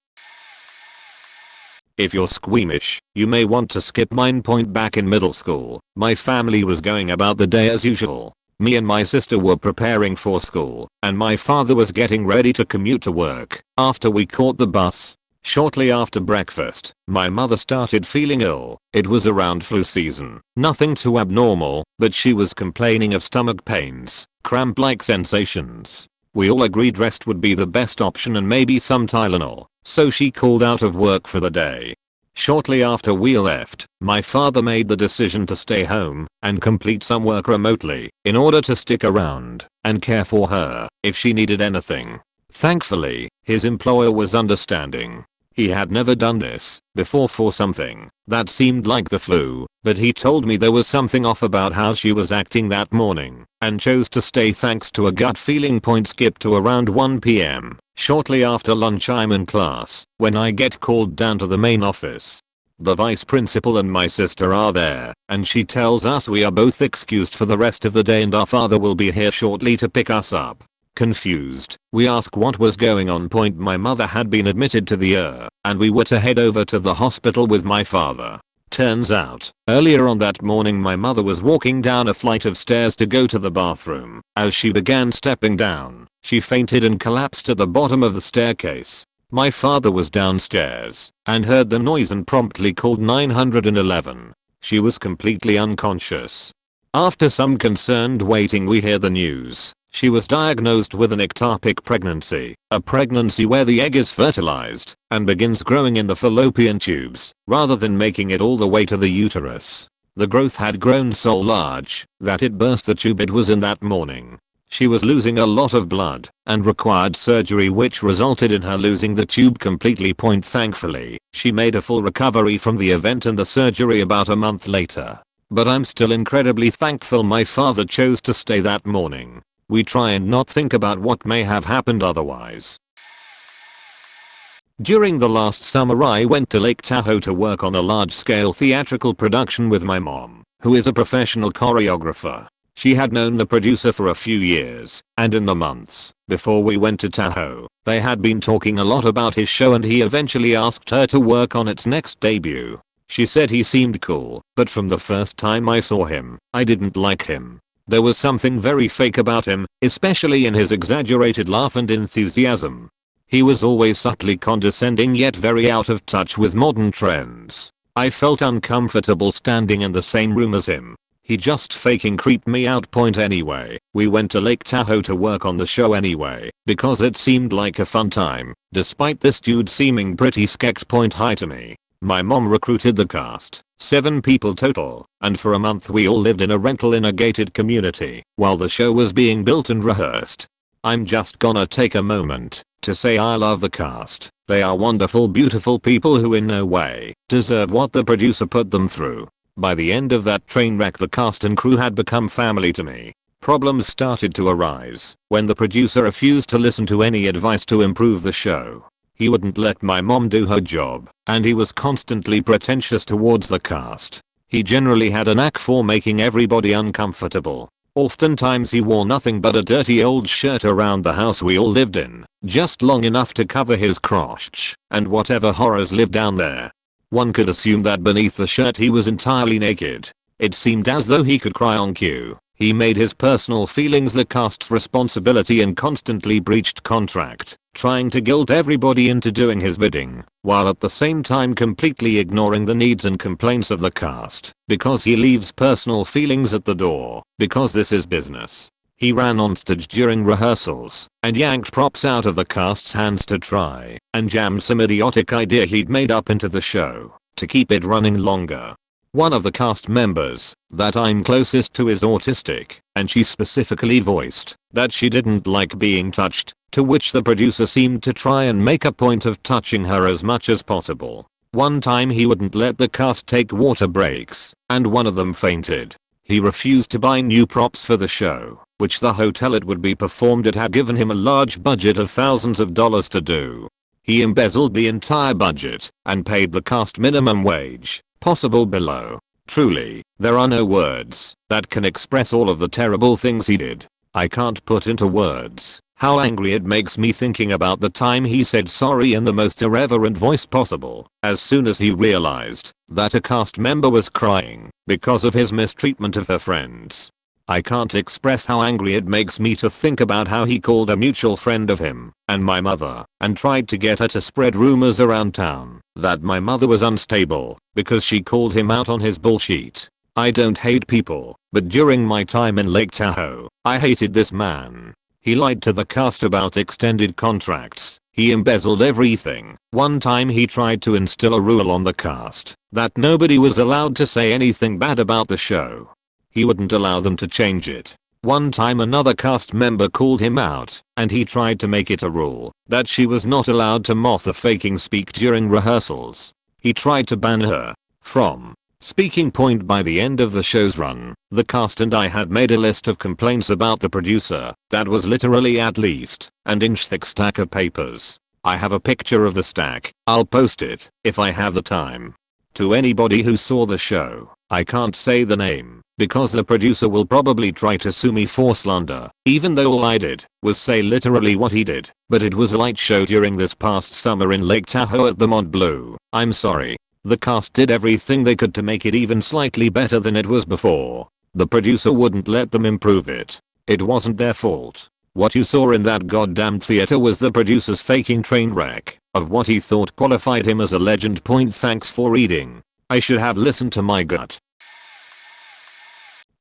If you're squeamish, you may want to skip mine. Back in middle school, my family was going about the day as usual. Me and my sister were preparing for school, and my father was getting ready to commute to work after we caught the bus. Shortly after breakfast, my mother started feeling ill. It was around flu season, nothing too abnormal, but she was complaining of stomach pains, cramp-like sensations. We all agreed rest would be the best option and maybe some Tylenol, so she called out of work for the day. Shortly after we left, my father made the decision to stay home and complete some work remotely in order to stick around and care for her if she needed anything. Thankfully, his employer was understanding. He had never done this before for something that seemed like the flu, but he told me there was something off about how she was acting that morning and chose to stay thanks to a gut feeling. Skip to around 1 p.m. Shortly after lunch, I'm in class when I get called down to the main office. The vice principal and my sister are there, and she tells us we are both excused for the rest of the day and our father will be here shortly to pick us up. Confused, we ask what was going on. My mother had been admitted to the ER, and we were to head over to the hospital with my father. Turns out, earlier on that morning my mother was walking down a flight of stairs to go to the bathroom. As she began stepping down, she fainted and collapsed at the bottom of the staircase. My father was downstairs and heard the noise and promptly called 911. She was completely unconscious. After some concerned waiting, we hear the news. She was diagnosed with an ectopic pregnancy, a pregnancy where the egg is fertilized and begins growing in the fallopian tubes rather than making it all the way to the uterus. The growth had grown so large that it burst the tube it was in that morning. She was losing a lot of blood and required surgery, which resulted in her losing the tube completely. Thankfully, she made a full recovery from the event and the surgery about a month later. But I'm still incredibly thankful my father chose to stay that morning. We try and not think about what may have happened otherwise. During the last summer I went to Lake Tahoe to work on a large-scale theatrical production with my mom, who is a professional choreographer. She had known the producer for a few years, and in the months before we went to Tahoe, they had been talking a lot about his show and he eventually asked her to work on its next debut. She said he seemed cool, but from the first time I saw him, I didn't like him. There was something very fake about him, especially in his exaggerated laugh and enthusiasm. He was always subtly condescending yet very out of touch with modern trends. I felt uncomfortable standing in the same room as him. He just fucking creeped me out. Anyway, we went to Lake Tahoe to work on the show anyway, because it seemed like a fun time, despite this dude seeming pretty skeked. Hi to me. My mom recruited the cast, 7 people total, and for a month we all lived in a rental in a gated community while the show was being built and rehearsed. I'm just gonna take a moment to say I love the cast. They are wonderful, beautiful people who in no way deserve what the producer put them through. By the end of that train wreck, the cast and crew had become family to me. Problems started to arise when the producer refused to listen to any advice to improve the show. He wouldn't let my mom do her job, and he was constantly pretentious towards the cast. He generally had a knack for making everybody uncomfortable. Oftentimes he wore nothing but a dirty old shirt around the house we all lived in, just long enough to cover his crotch and whatever horrors lived down there. One could assume that beneath the shirt he was entirely naked. It seemed as though he could cry on cue. He made his personal feelings the cast's responsibility and constantly breached contract, trying to guilt everybody into doing his bidding, while at the same time completely ignoring the needs and complaints of the cast, because he leaves personal feelings at the door, because this is business. He ran on stage during rehearsals and yanked props out of the cast's hands to try and jam some idiotic idea he'd made up into the show to keep it running longer. One of the cast members that I'm closest to is autistic, and she specifically voiced that she didn't like being touched, to which the producer seemed to try and make a point of touching her as much as possible. One time he wouldn't let the cast take water breaks, and one of them fainted. He refused to buy new props for the show, which the hotel it would be performed at had given him a large budget of thousands of dollars to do. He embezzled the entire budget and paid the cast minimum wage, possible below. Truly, there are no words that can express all of the terrible things he did. I can't put into words how angry it makes me thinking about the time he said sorry in the most irreverent voice possible, as soon as he realized that a cast member was crying because of his mistreatment of her friends. I can't express how angry it makes me to think about how he called a mutual friend of him and my mother and tried to get her to spread rumors around town that my mother was unstable because she called him out on his bullshit. I don't hate people, but during my time in Lake Tahoe, I hated this man. He lied to the cast about extended contracts. He embezzled everything. One time he tried to instill a rule on the cast that nobody was allowed to say anything bad about the show. He wouldn't allow them to change it. One time another cast member called him out, and he tried to make it a rule that she was not allowed to moth or faking speak during rehearsals. He tried to ban her from speaking. Point by the end of the show's run, the cast and I had made a list of complaints about the producer that was literally at least an inch thick stack of papers. I have a picture of the stack. I'll post it if I have the time. To anybody who saw the show, I can't say the name because the producer will probably try to sue me for slander, even though all I did was say literally what he did. But it was a light show during this past summer in Lake Tahoe at the Mont Bleu. I'm sorry. The cast did everything they could to make it even slightly better than it was before. The producer wouldn't let them improve it. It wasn't their fault. What you saw in that goddamn theater was the producer's faking train wreck of what he thought qualified him as a legend. Thanks for reading. I should have listened to my gut.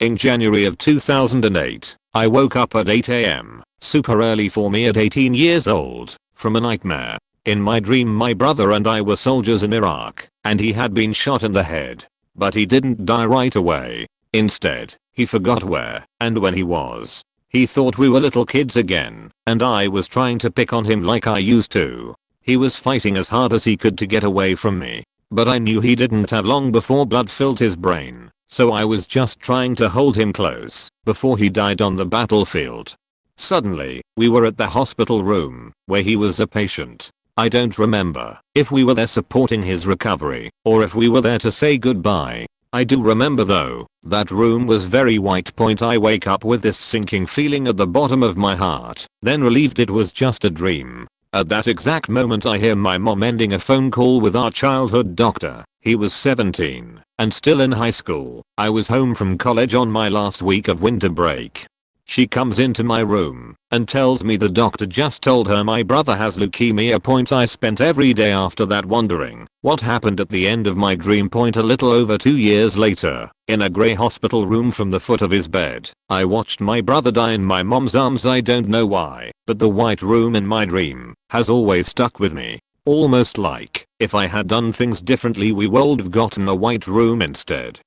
In January of 2008, I woke up at 8 AM, super early for me at 18 years old, from a nightmare. In my dream my brother and I were soldiers in Iraq, and he had been shot in the head. But he didn't die right away. Instead, he forgot where and when he was. He thought we were little kids again, and I was trying to pick on him like I used to. He was fighting as hard as he could to get away from me. But I knew he didn't have long before blood filled his brain. So I was just trying to hold him close before he died on the battlefield. Suddenly, we were at the hospital room where he was a patient. I don't remember if we were there supporting his recovery or if we were there to say goodbye. I do remember though, that room was very white. I wake up with this sinking feeling at the bottom of my heart, then relieved it was just a dream. At that exact moment I hear my mom ending a phone call with our childhood doctor. He was 17 and still in high school. I was home from college on my last week of winter break. She comes into my room and tells me the doctor just told her my brother has leukemia. I spent every day after that wondering what happened at the end of my dream. A little over 2 years later, in a grey hospital room from the foot of his bed, I watched my brother die in my mom's arms. I don't know why, but the white room in my dream has always stuck with me. Almost like if I had done things differently we would have gotten a white room instead.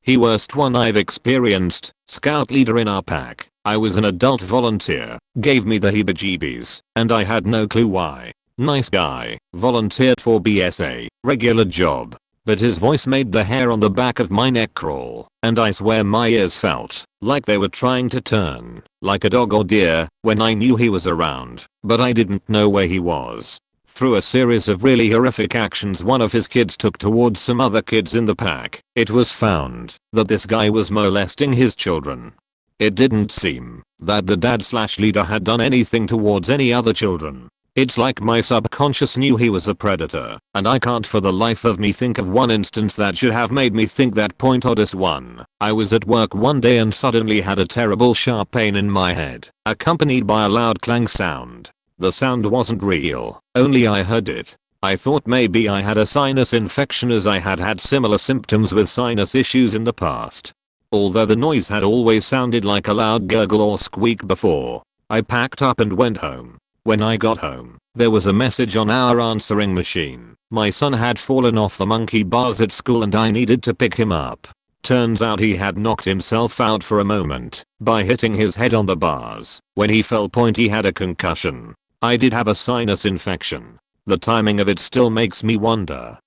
The worst one I've experienced, scout leader in our pack. I was an adult volunteer, gave me the heebie-jeebies, and I had no clue why. Nice guy, volunteered for BSA, regular job. But his voice made the hair on the back of my neck crawl, and I swear my ears felt like they were trying to turn, like a dog or deer, when I knew he was around, but I didn't know where he was. Through a series of really horrific actions one of his kids took towards some other kids in the pack, it was found that this guy was molesting his children. It didn't seem that the dad/leader had done anything towards any other children. It's like my subconscious knew he was a predator, and I can't for the life of me think of one instance that should have made me think that point. Oddest one. I was at work one day and suddenly had a terrible sharp pain in my head, accompanied by a loud clang sound. The sound wasn't real, only I heard it. I thought maybe I had a sinus infection as I had had similar symptoms with sinus issues in the past. Although the noise had always sounded like a loud gurgle or squeak before. I packed up and went home. When I got home, there was a message on our answering machine. My son had fallen off the monkey bars at school and I needed to pick him up. Turns out he had knocked himself out for a moment by hitting his head on the bars. When he fell, he had a concussion. I did have a sinus infection. The timing of it still makes me wonder.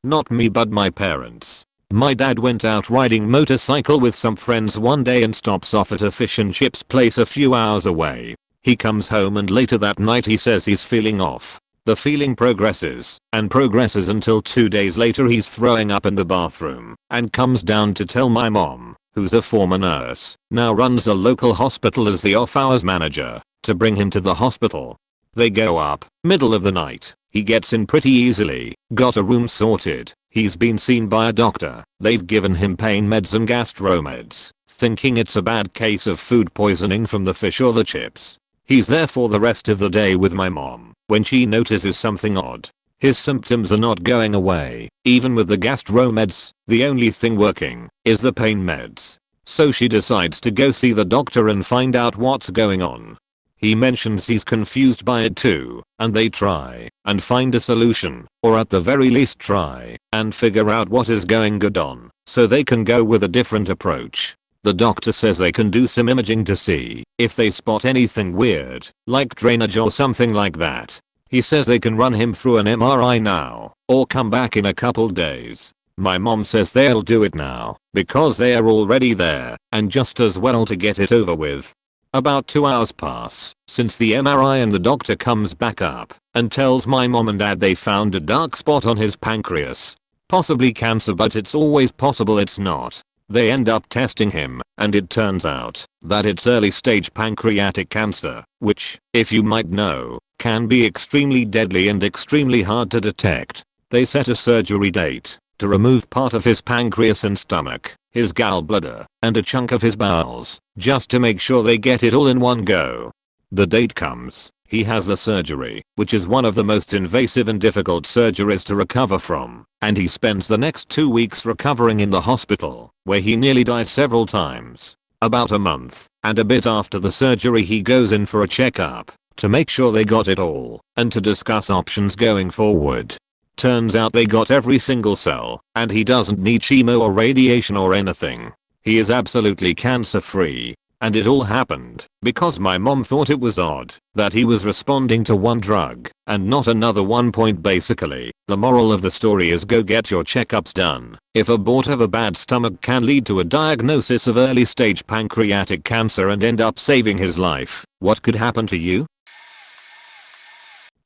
Not me but my parents. My dad went out riding motorcycle with some friends one day and stops off at a fish and chips place a few hours away. He comes home and later that night he says he's feeling off. The feeling progresses and progresses until 2 days later he's throwing up in the bathroom and comes down to tell my mom, who's a former nurse, now runs a local hospital as the off-hours manager, to bring him to the hospital. They go up, middle of the night. He gets in pretty easily, got a room sorted. He's been seen by a doctor. They've given him pain meds and gastro meds, thinking it's a bad case of food poisoning from the fish or the chips. He's there for the rest of the day with my mom when she notices something odd. His symptoms are not going away, even with the gastro meds. The only thing working is the pain meds. So she decides to go see the doctor and find out what's going on. He mentions he's confused by it too, and they try and find a solution, or at the very least try and figure out what is going good on, so they can go with a different approach. The doctor says they can do some imaging to see if they spot anything weird, like drainage or something like that. He says they can run him through an MRI now, or come back in a couple days. My mom says they'll do it now, because they are already there, and just as well to get it over with. About 2 hours pass since the MRI and the doctor comes back up and tells my mom and dad they found a dark spot on his pancreas. Possibly cancer, but it's always possible it's not. They end up testing him and it turns out that it's early stage pancreatic cancer, which, if you might know, can be extremely deadly and extremely hard to detect. They set a surgery date to remove part of his pancreas and stomach, his gallbladder, and a chunk of his bowels, just to make sure they get it all in one go. The date comes, he has the surgery, which is one of the most invasive and difficult surgeries to recover from, and he spends the next 2 weeks recovering in the hospital, where he nearly dies several times. About a month and a bit after the surgery he goes in for a checkup to make sure they got it all and to discuss options going forward. Turns out they got every single cell, and he doesn't need chemo or radiation or anything. He is absolutely cancer free. And it all happened because my mom thought it was odd that he was responding to one drug and not another one. Basically, the moral of the story is go get your checkups done. If a bout of a bad stomach can lead to a diagnosis of early stage pancreatic cancer and end up saving his life, what could happen to you?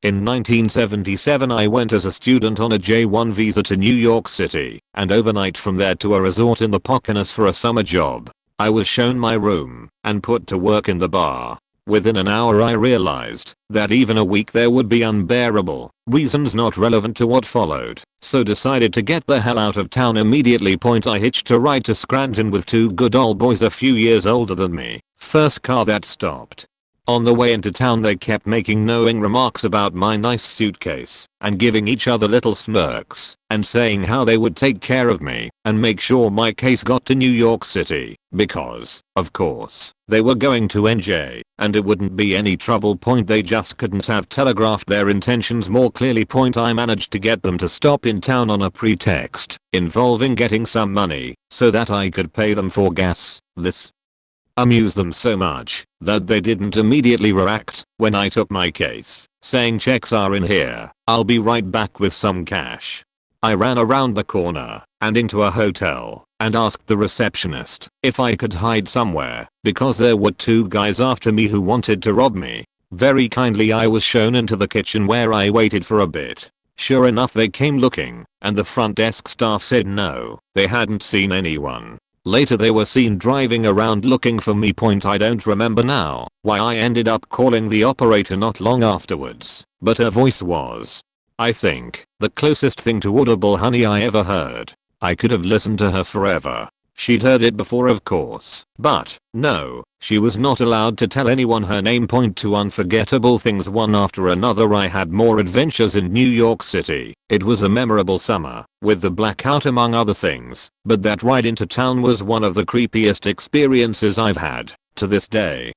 In 1977 I went as a student on a J1 visa to New York City and overnight from there to a resort in the Poconos for a summer job. I was shown my room and put to work in the bar. Within an hour I realized that even a week there would be unbearable, reasons not relevant to what followed, so decided to get the hell out of town immediately. I hitched a ride to Scranton with 2 good old boys a few years older than me, first car that stopped. On the way into town they kept making knowing remarks about my nice suitcase and giving each other little smirks and saying how they would take care of me and make sure my case got to New York City because, of course, they were going to NJ and it wouldn't be any trouble. They just couldn't have telegraphed their intentions more clearly. I managed to get them to stop in town on a pretext involving getting some money so that I could pay them for gas. This amused them so much that they didn't immediately react when I took my case, saying checks are in here, I'll be right back with some cash. I ran around the corner and into a hotel and asked the receptionist if I could hide somewhere because there were 2 guys after me who wanted to rob me. Very kindly I was shown into the kitchen where I waited for a bit. Sure enough they came looking, and the front desk staff said no, they hadn't seen anyone. Later they were seen driving around looking for me. I don't remember now why I ended up calling the operator not long afterwards, but her voice was, I think, the closest thing to audible honey I ever heard. I could have listened to her forever. She'd heard it before of course, but no, she was not allowed to tell anyone her name. To unforgettable things one after another. I had more adventures in New York City. It was a memorable summer, with the blackout among other things, but that ride into town was one of the creepiest experiences I've had, to this day.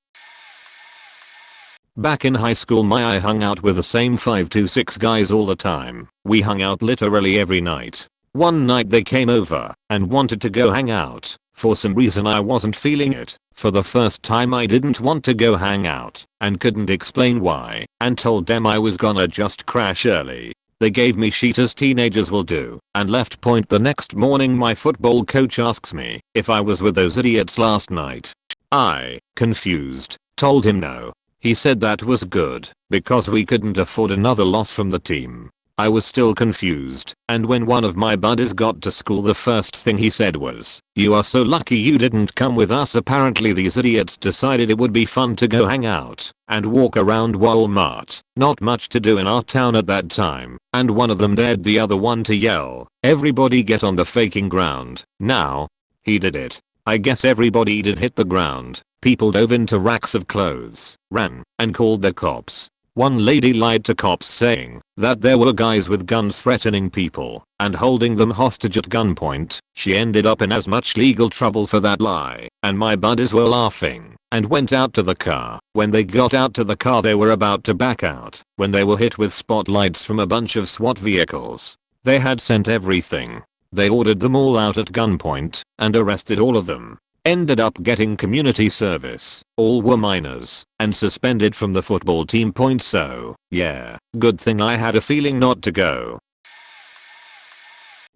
Back in high school I hung out with the same 5 to 6 guys all the time. We hung out literally every night. One night they came over and wanted to go hang out. For some reason I wasn't feeling it. For the first time I didn't want to go hang out and couldn't explain why, and told them I was gonna just crash early. They gave me shit as teenagers will do and left. The next morning my football coach asks me if I was with those idiots last night. I, confused, told him no. He said that was good because we couldn't afford another loss from the team. I was still confused, and when one of my buddies got to school the first thing he said was, "You are so lucky you didn't come with us." Apparently these idiots decided it would be fun to go hang out and walk around Walmart. Not much to do in our town at that time, and one of them dared the other one to yell, "Everybody get on the faking ground, now." He did it. I guess everybody did hit the ground. People dove into racks of clothes, ran, and called the cops. One lady lied to cops saying that there were guys with guns threatening people and holding them hostage at gunpoint. She ended up in as much legal trouble for that lie, and my buddies were laughing and went out to the car. When they got out to the car they were about to back out when they were hit with spotlights from a bunch of SWAT vehicles. They had sent everything. They ordered them all out at gunpoint and arrested all of them. Ended up getting community service. All were minors and suspended from the football team. So, yeah, good thing I had a feeling not to go.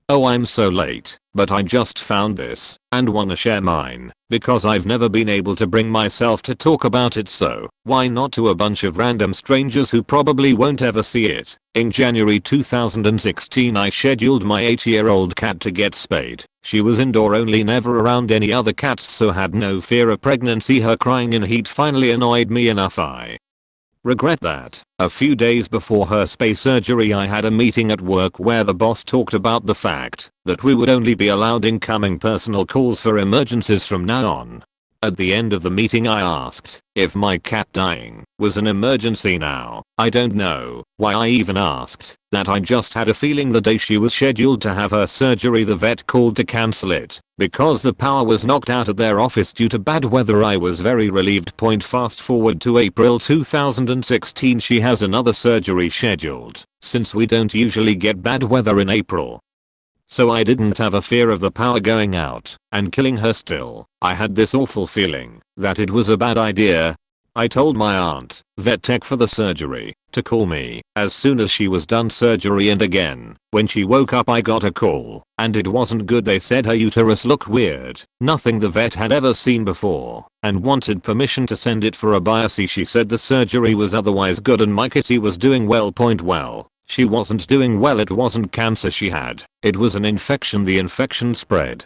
Oh, I'm so late, but I just found this and wanna share mine because I've never been able to bring myself to talk about it, so why not to a bunch of random strangers who probably won't ever see it. In January 2016 I scheduled my 8-year-old cat to get spayed. She was indoor only, never around any other cats, so had no fear of pregnancy. Her crying in heat finally annoyed me enough. I regret that. A few days before her spay surgery I had a meeting at work where the boss talked about the fact that we would only be allowed incoming personal calls for emergencies from now on. At the end of the meeting I asked if my cat dying was an emergency. Now, I don't know why I even asked that. I just had a feeling the day she was scheduled to have her surgery the vet called to cancel it because the power was knocked out at their office due to bad weather. I was very relieved. Fast forward to April 2016, she has another surgery scheduled since we don't usually get bad weather in April. So I didn't have a fear of the power going out and killing her. Still, I had this awful feeling that it was a bad idea. I told my aunt, vet tech for the surgery, to call me as soon as she was done surgery, and again, when she woke up I got a call, and it wasn't good. They said her uterus looked weird, nothing the vet had ever seen before, and wanted permission to send it for a biopsy. She said the surgery was otherwise good and my kitty was doing well. Well, she wasn't doing well. It wasn't cancer she had, it was an infection. The infection spread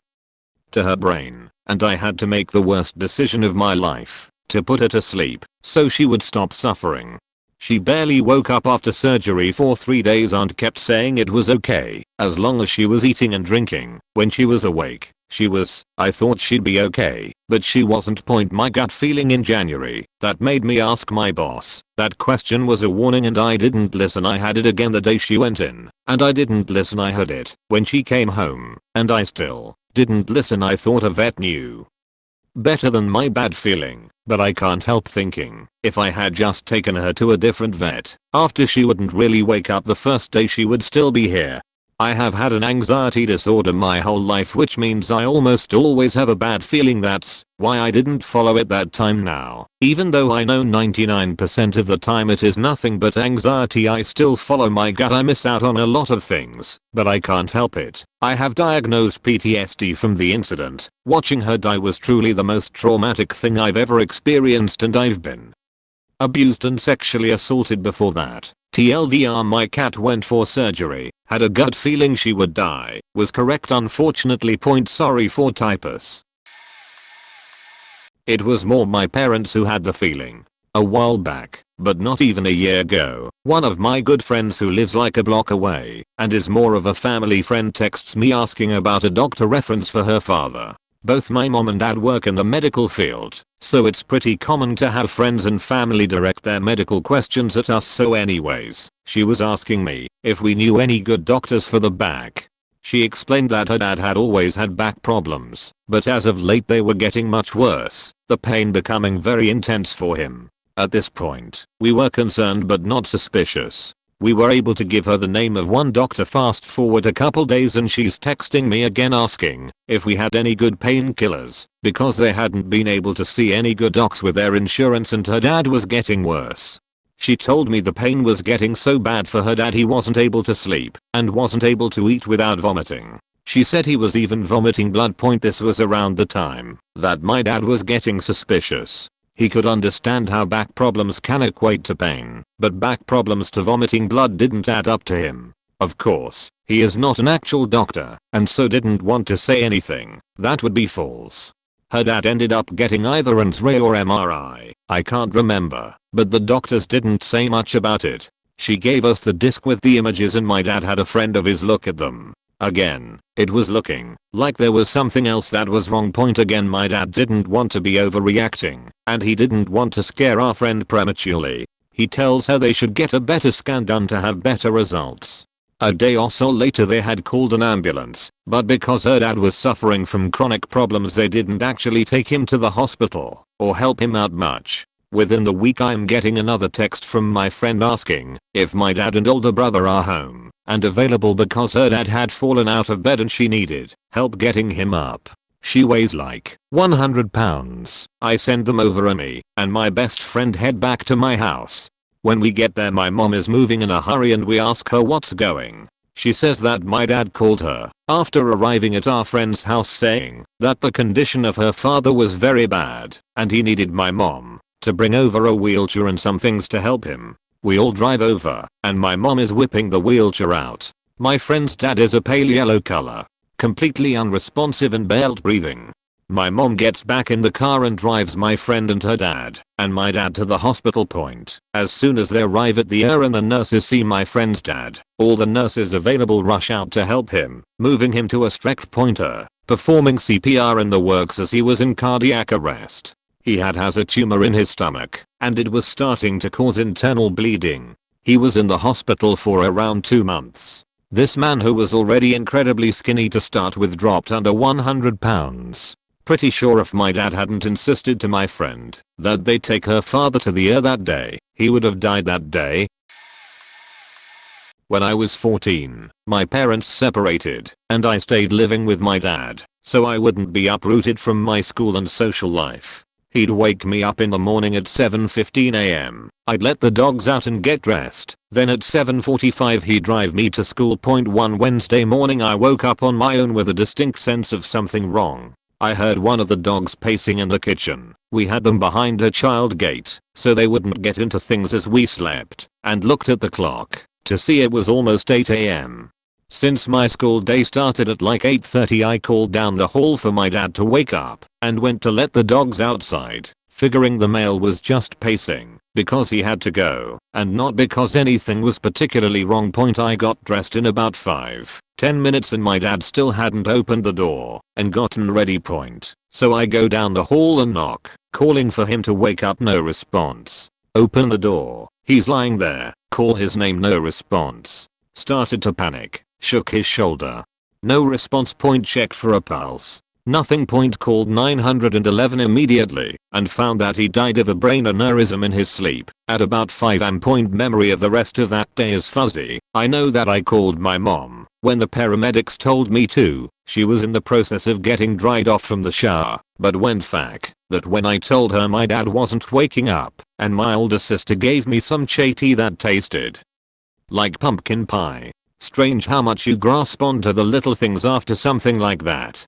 to her brain, and I had to make the worst decision of my life, to put her to sleep so she would stop suffering. She barely woke up after surgery for 3 days. Aunt kept saying it was okay as long as she was eating and drinking. When she was awake, she was. I thought she'd be okay, but she wasn't. My gut feeling in January that made me ask my boss that question was a warning, and I didn't listen. I had it again the day she went in, and I didn't listen. I heard it when she came home, and I still didn't listen. I thought a vet knew better than my bad feeling, but I can't help thinking if I had just taken her to a different vet after, she wouldn't really wake up the first day. She would still be here. I have had an anxiety disorder my whole life, which means I almost always have a bad feeling. That's why I didn't follow it that time. Now, even though I know 99% of the time it is nothing but anxiety, I still follow my gut. I miss out on a lot of things, but I can't help it. I have diagnosed PTSD from the incident. Watching her die was truly the most traumatic thing I've ever experienced, and I've been abused and sexually assaulted before that. TLDR, my cat went for surgery, had a gut feeling she would die, was correct unfortunately. Sorry for typos. It was more my parents who had the feeling. A while back, but not even a year ago, one of my good friends who lives like a block away and is more of a family friend texts me asking about a doctor reference for her father. Both my mom and dad work in the medical field, so it's pretty common to have friends and family direct their medical questions at us. So anyways, she was asking me if we knew any good doctors for the back. She explained that her dad had always had back problems, but as of late they were getting much worse, the pain becoming very intense for him. At this point, we were concerned but not suspicious. We were able to give her the name of one doctor. Fast forward a couple days and she's texting me again asking if we had any good painkillers, because they hadn't been able to see any good docs with their insurance and her dad was getting worse. She told me the pain was getting so bad for her dad he wasn't able to sleep and wasn't able to eat without vomiting. She said he was even vomiting blood. This was around the time that my dad was getting suspicious. He could understand how back problems can equate to pain, but back problems to vomiting blood didn't add up to him. Of course, he is not an actual doctor and so didn't want to say anything that would be false. Her dad ended up getting either an X-ray or MRI, I can't remember, but the doctors didn't say much about it. She gave us the disc with the images and my dad had a friend of his look at them. Again, it was looking like there was something else that was wrong. Again, my dad didn't want to be overreacting and he didn't want to scare our friend prematurely. He tells her they should get a better scan done to have better results. A day or so later they had called an ambulance, but because her dad was suffering from chronic problems they didn't actually take him to the hospital or help him out much. Within the week I'm getting another text from my friend asking if my dad and older brother are home and available because her dad had fallen out of bed and she needed help getting him up. She weighs like 100 pounds. I send them over and me and my best friend head back to my house. When we get there my mom is moving in a hurry and we ask her what's going. She says that my dad called her after arriving at our friend's house saying that the condition of her father was very bad and he needed my mom to bring over a wheelchair and some things to help him. We all drive over and my mom is whipping the wheelchair out. My friend's dad is a pale yellow color, completely unresponsive and barely breathing. My mom gets back in the car and drives my friend and her dad and my dad to the hospital point. As soon as they arrive at the ER and the nurses see my friend's dad, all the nurses available rush out to help him, moving him to a stretcher pointer, performing CPR in the works as he was in cardiac arrest. He has a tumor in his stomach and it was starting to cause internal bleeding. He was in the hospital for around 2 months. This man, who was already incredibly skinny to start with, dropped under 100 pounds. Pretty sure if my dad hadn't insisted to my friend that they take her father to the ER that day, he would have died that day. When I was 14, my parents separated and I stayed living with my dad so I wouldn't be uprooted from my school and social life. He'd wake me up in the morning at 7:15 am. I'd let the dogs out and get dressed. Then at 7:45 he'd drive me to school. One Wednesday morning I woke up on my own with a distinct sense of something wrong. I heard one of the dogs pacing in the kitchen. We had them behind a child gate so they wouldn't get into things as we slept, and looked at the clock to see it was almost 8 am. Since my school day started at like 8:30 I called down the hall for my dad to wake up and went to let the dogs outside, figuring the male was just pacing because he had to go and not because anything was particularly wrong. I got dressed in about 5-10 minutes and my dad still hadn't opened the door and gotten ready. So I go down the hall and knock, calling for him to wake up. No response. Open the door. He's lying there. Call his name. No response. Started to panic. Shook his shoulder. No response. Checked for a pulse. Nothing. Called 911 immediately and found that he died of a brain aneurysm in his sleep at about 5 am. Memory of the rest of that day is fuzzy. I know that I called my mom when the paramedics told me to. She was in the process of getting dried off from the shower, but went fact that when I told her my dad wasn't waking up and my older sister gave me some chai tea that tasted like pumpkin pie. Strange how much you grasp onto the little things after something like that.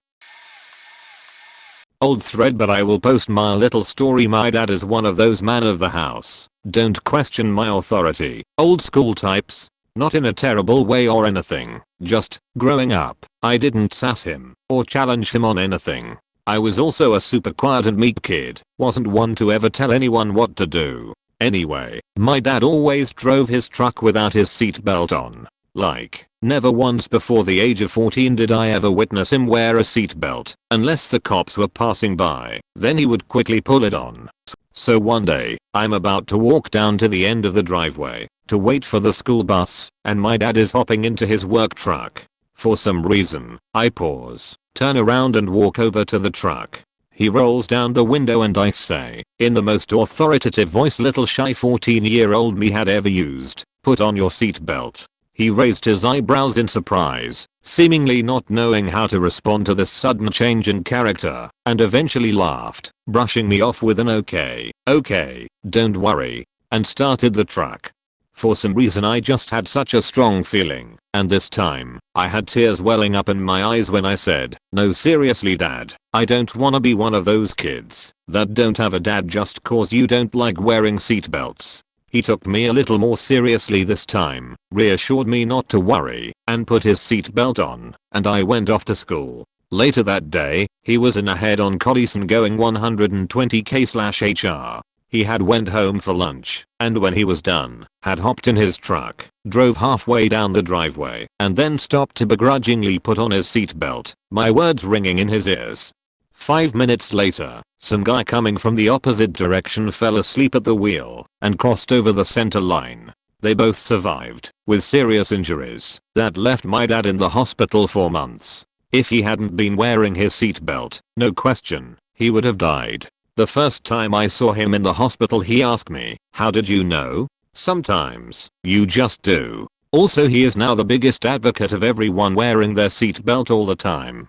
Old thread, but I will post my little story. My dad is one of those man of the house. Don't question my authority. Old school types. Not in a terrible way or anything. Just, growing up, I didn't sass him or challenge him on anything. I was also a super quiet and meek kid. Wasn't one to ever tell anyone what to do. Anyway, my dad always drove his truck without his seatbelt on. Like, never once before the age of 14 did I ever witness him wear a seatbelt, unless the cops were passing by, then he would quickly pull it on. So one day, I'm about to walk down to the end of the driveway, to wait for the school bus, and my dad is hopping into his work truck. For some reason, I pause, turn around and walk over to the truck. He rolls down the window and I say, in the most authoritative voice little shy 14-year-old me had ever used, "Put on your seatbelt." He raised his eyebrows in surprise, seemingly not knowing how to respond to this sudden change in character, and eventually laughed, brushing me off with an okay, don't worry, and started the truck. For some reason I just had such a strong feeling, and this time, I had tears welling up in my eyes when I said, "No, seriously dad, I don't wanna be one of those kids that don't have a dad just cause you don't like wearing seatbelts." He took me a little more seriously this time, reassured me not to worry, and put his seatbelt on, and I went off to school. Later that day, he was in a head-on collision going 120k/hr. He had went home for lunch, and when he was done, had hopped in his truck, drove halfway down the driveway, and then stopped to begrudgingly put on his seatbelt, my words ringing in his ears. 5 minutes later, some guy coming from the opposite direction fell asleep at the wheel, and crossed over the center line. They both survived, with serious injuries, that left my dad in the hospital for months. If he hadn't been wearing his seatbelt, no question, he would have died. The first time I saw him in the hospital he asked me, "How did you know?" Sometimes, you just do. Also he is now the biggest advocate of everyone wearing their seatbelt all the time.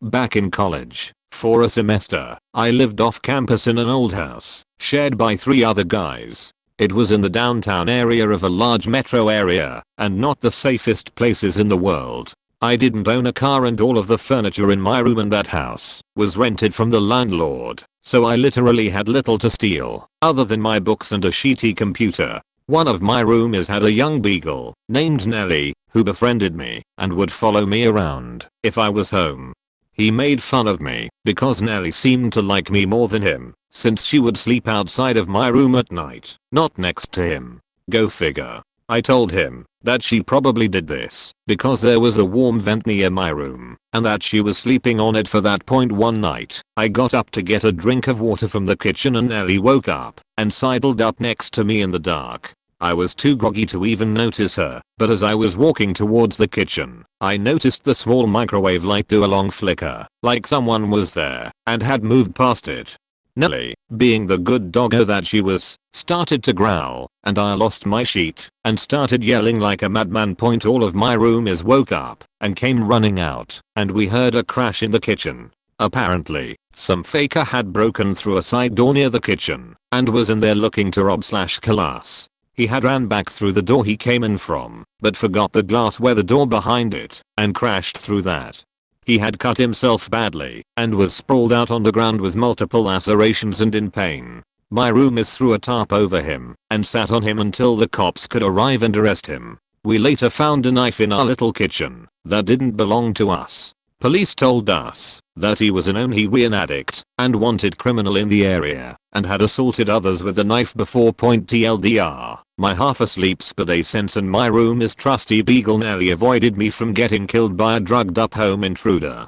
Back in college, for a semester, I lived off campus in an old house, shared by 3 other guys. It was in the downtown area of a large metro area, and not the safest places in the world. I didn't own a car and all of the furniture in my room in that house was rented from the landlord, so I literally had little to steal, other than my books and a shitty computer. One of my roomies had a young beagle, named Nelly, who befriended me, and would follow me around, if I was home. He made fun of me, because Nelly seemed to like me more than him, since she would sleep outside of my room at night, not next to him. Go figure. I told him that she probably did this because there was a warm vent near my room and that she was sleeping on it for that point one night. I got up to get a drink of water from the kitchen and Nelly woke up and sidled up next to me in the dark. I was too groggy to even notice her, but as I was walking towards the kitchen, I noticed the small microwave light do a long flicker, like someone was there and had moved past it. Nelly, being the good doggo that she was, started to growl, and I lost my sheet and started yelling like a madman. All of my roomies woke up and came running out, and we heard a crash in the kitchen. Apparently, some faker had broken through a side door near the kitchen and was in there looking to rob/kill us. He had ran back through the door he came in from, but forgot the glass where the door behind it and crashed through that. He had cut himself badly and was sprawled out on the ground with multiple lacerations and in pain. My roomies threw a tarp over him and sat on him until the cops could arrive and arrest him. We later found a knife in our little kitchen that didn't belong to us. Police told us that he was an heroin addict and wanted criminal in the area and had assaulted others with the knife before. TLDR, my half-asleep spade sense and my room's trusty beagle Nelly avoided me from getting killed by a drugged up home intruder.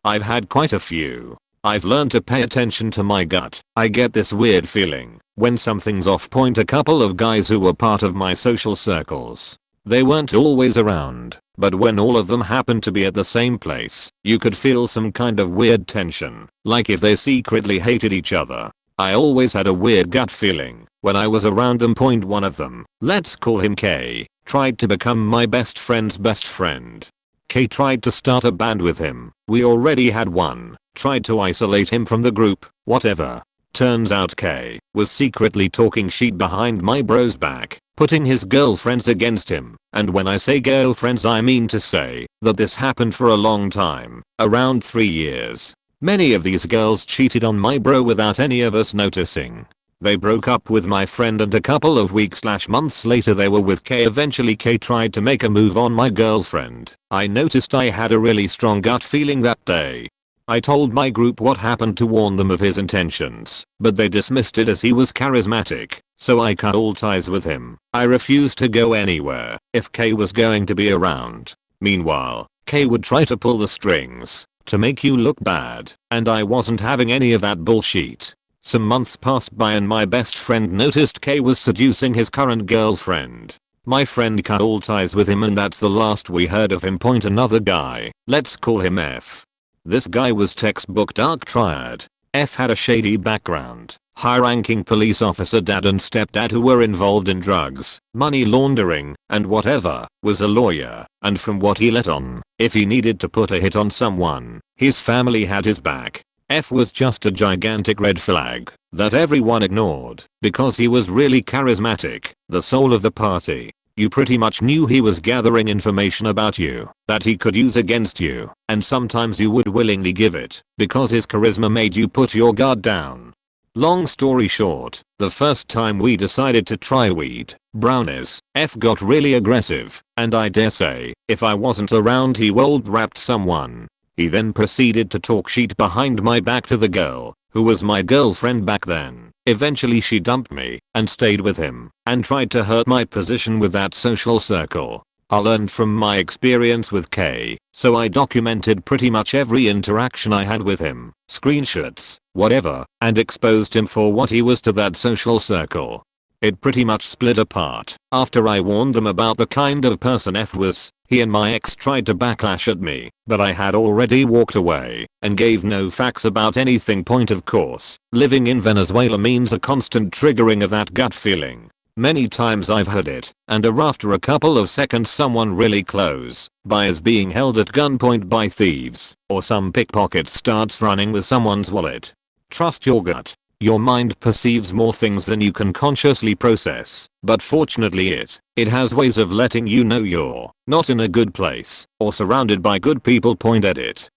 I've had quite a few. I've learned to pay attention to my gut. I get this weird feeling when something's off. A couple of guys who were part of my social circles. They weren't always around, but when all of them happened to be at the same place, you could feel some kind of weird tension, like if they secretly hated each other. I always had a weird gut feeling when I was around them. One of them, let's call him K, tried to become my best friend's best friend. K tried to start a band with him. We already had one. Tried to isolate him from the group, whatever. Turns out K was secretly talking shit behind my bro's back. putting his girlfriends against him. And when I say girlfriends, I mean to say that this happened for a long time, around 3 years. Many of these girls cheated on my bro without any of us noticing. They broke up with my friend and a couple of weeks/months later they were with K. Eventually K tried to make a move on my girlfriend. I noticed I had a really strong gut feeling that day. I told my group what happened to warn them of his intentions, but they dismissed it as he was charismatic, so I cut all ties with him. I refused to go anywhere if K was going to be around. Meanwhile, K would try to pull the strings to make you look bad, and I wasn't having any of that bullshit. Some months passed by and my best friend noticed K was seducing his current girlfriend. My friend cut all ties with him and that's the last we heard of him. Another guy, let's call him F. This guy was textbook dark triad. F had a shady background, high-ranking police officer dad and stepdad who were involved in drugs, money laundering, and whatever, was a lawyer, and from what he let on, if he needed to put a hit on someone, his family had his back. F was just a gigantic red flag that everyone ignored because he was really charismatic, the soul of the party. You pretty much knew he was gathering information about you that he could use against you, and sometimes you would willingly give it because his charisma made you put your guard down. Long story short, the first time we decided to try weed, brownies, F got really aggressive, and I dare say, if I wasn't around he would rapped someone. He then proceeded to talk shit behind my back to the girl, who was my girlfriend back then. Eventually she dumped me and stayed with him and tried to hurt my position with that social circle. I learned from my experience with K, so I documented pretty much every interaction I had with him, screenshots, whatever, and exposed him for what he was to that social circle. It pretty much split apart after I warned them about the kind of person F was. He and my ex tried to backlash at me, but I had already walked away and gave no facts about anything. Of course, living in Venezuela means a constant triggering of that gut feeling. Many times I've heard it, and after a couple of seconds someone really close by is being held at gunpoint by thieves, or some pickpocket starts running with someone's wallet. Trust your gut. Your mind perceives more things than you can consciously process, but fortunately it has ways of letting you know you're not in a good place or surrounded by good people.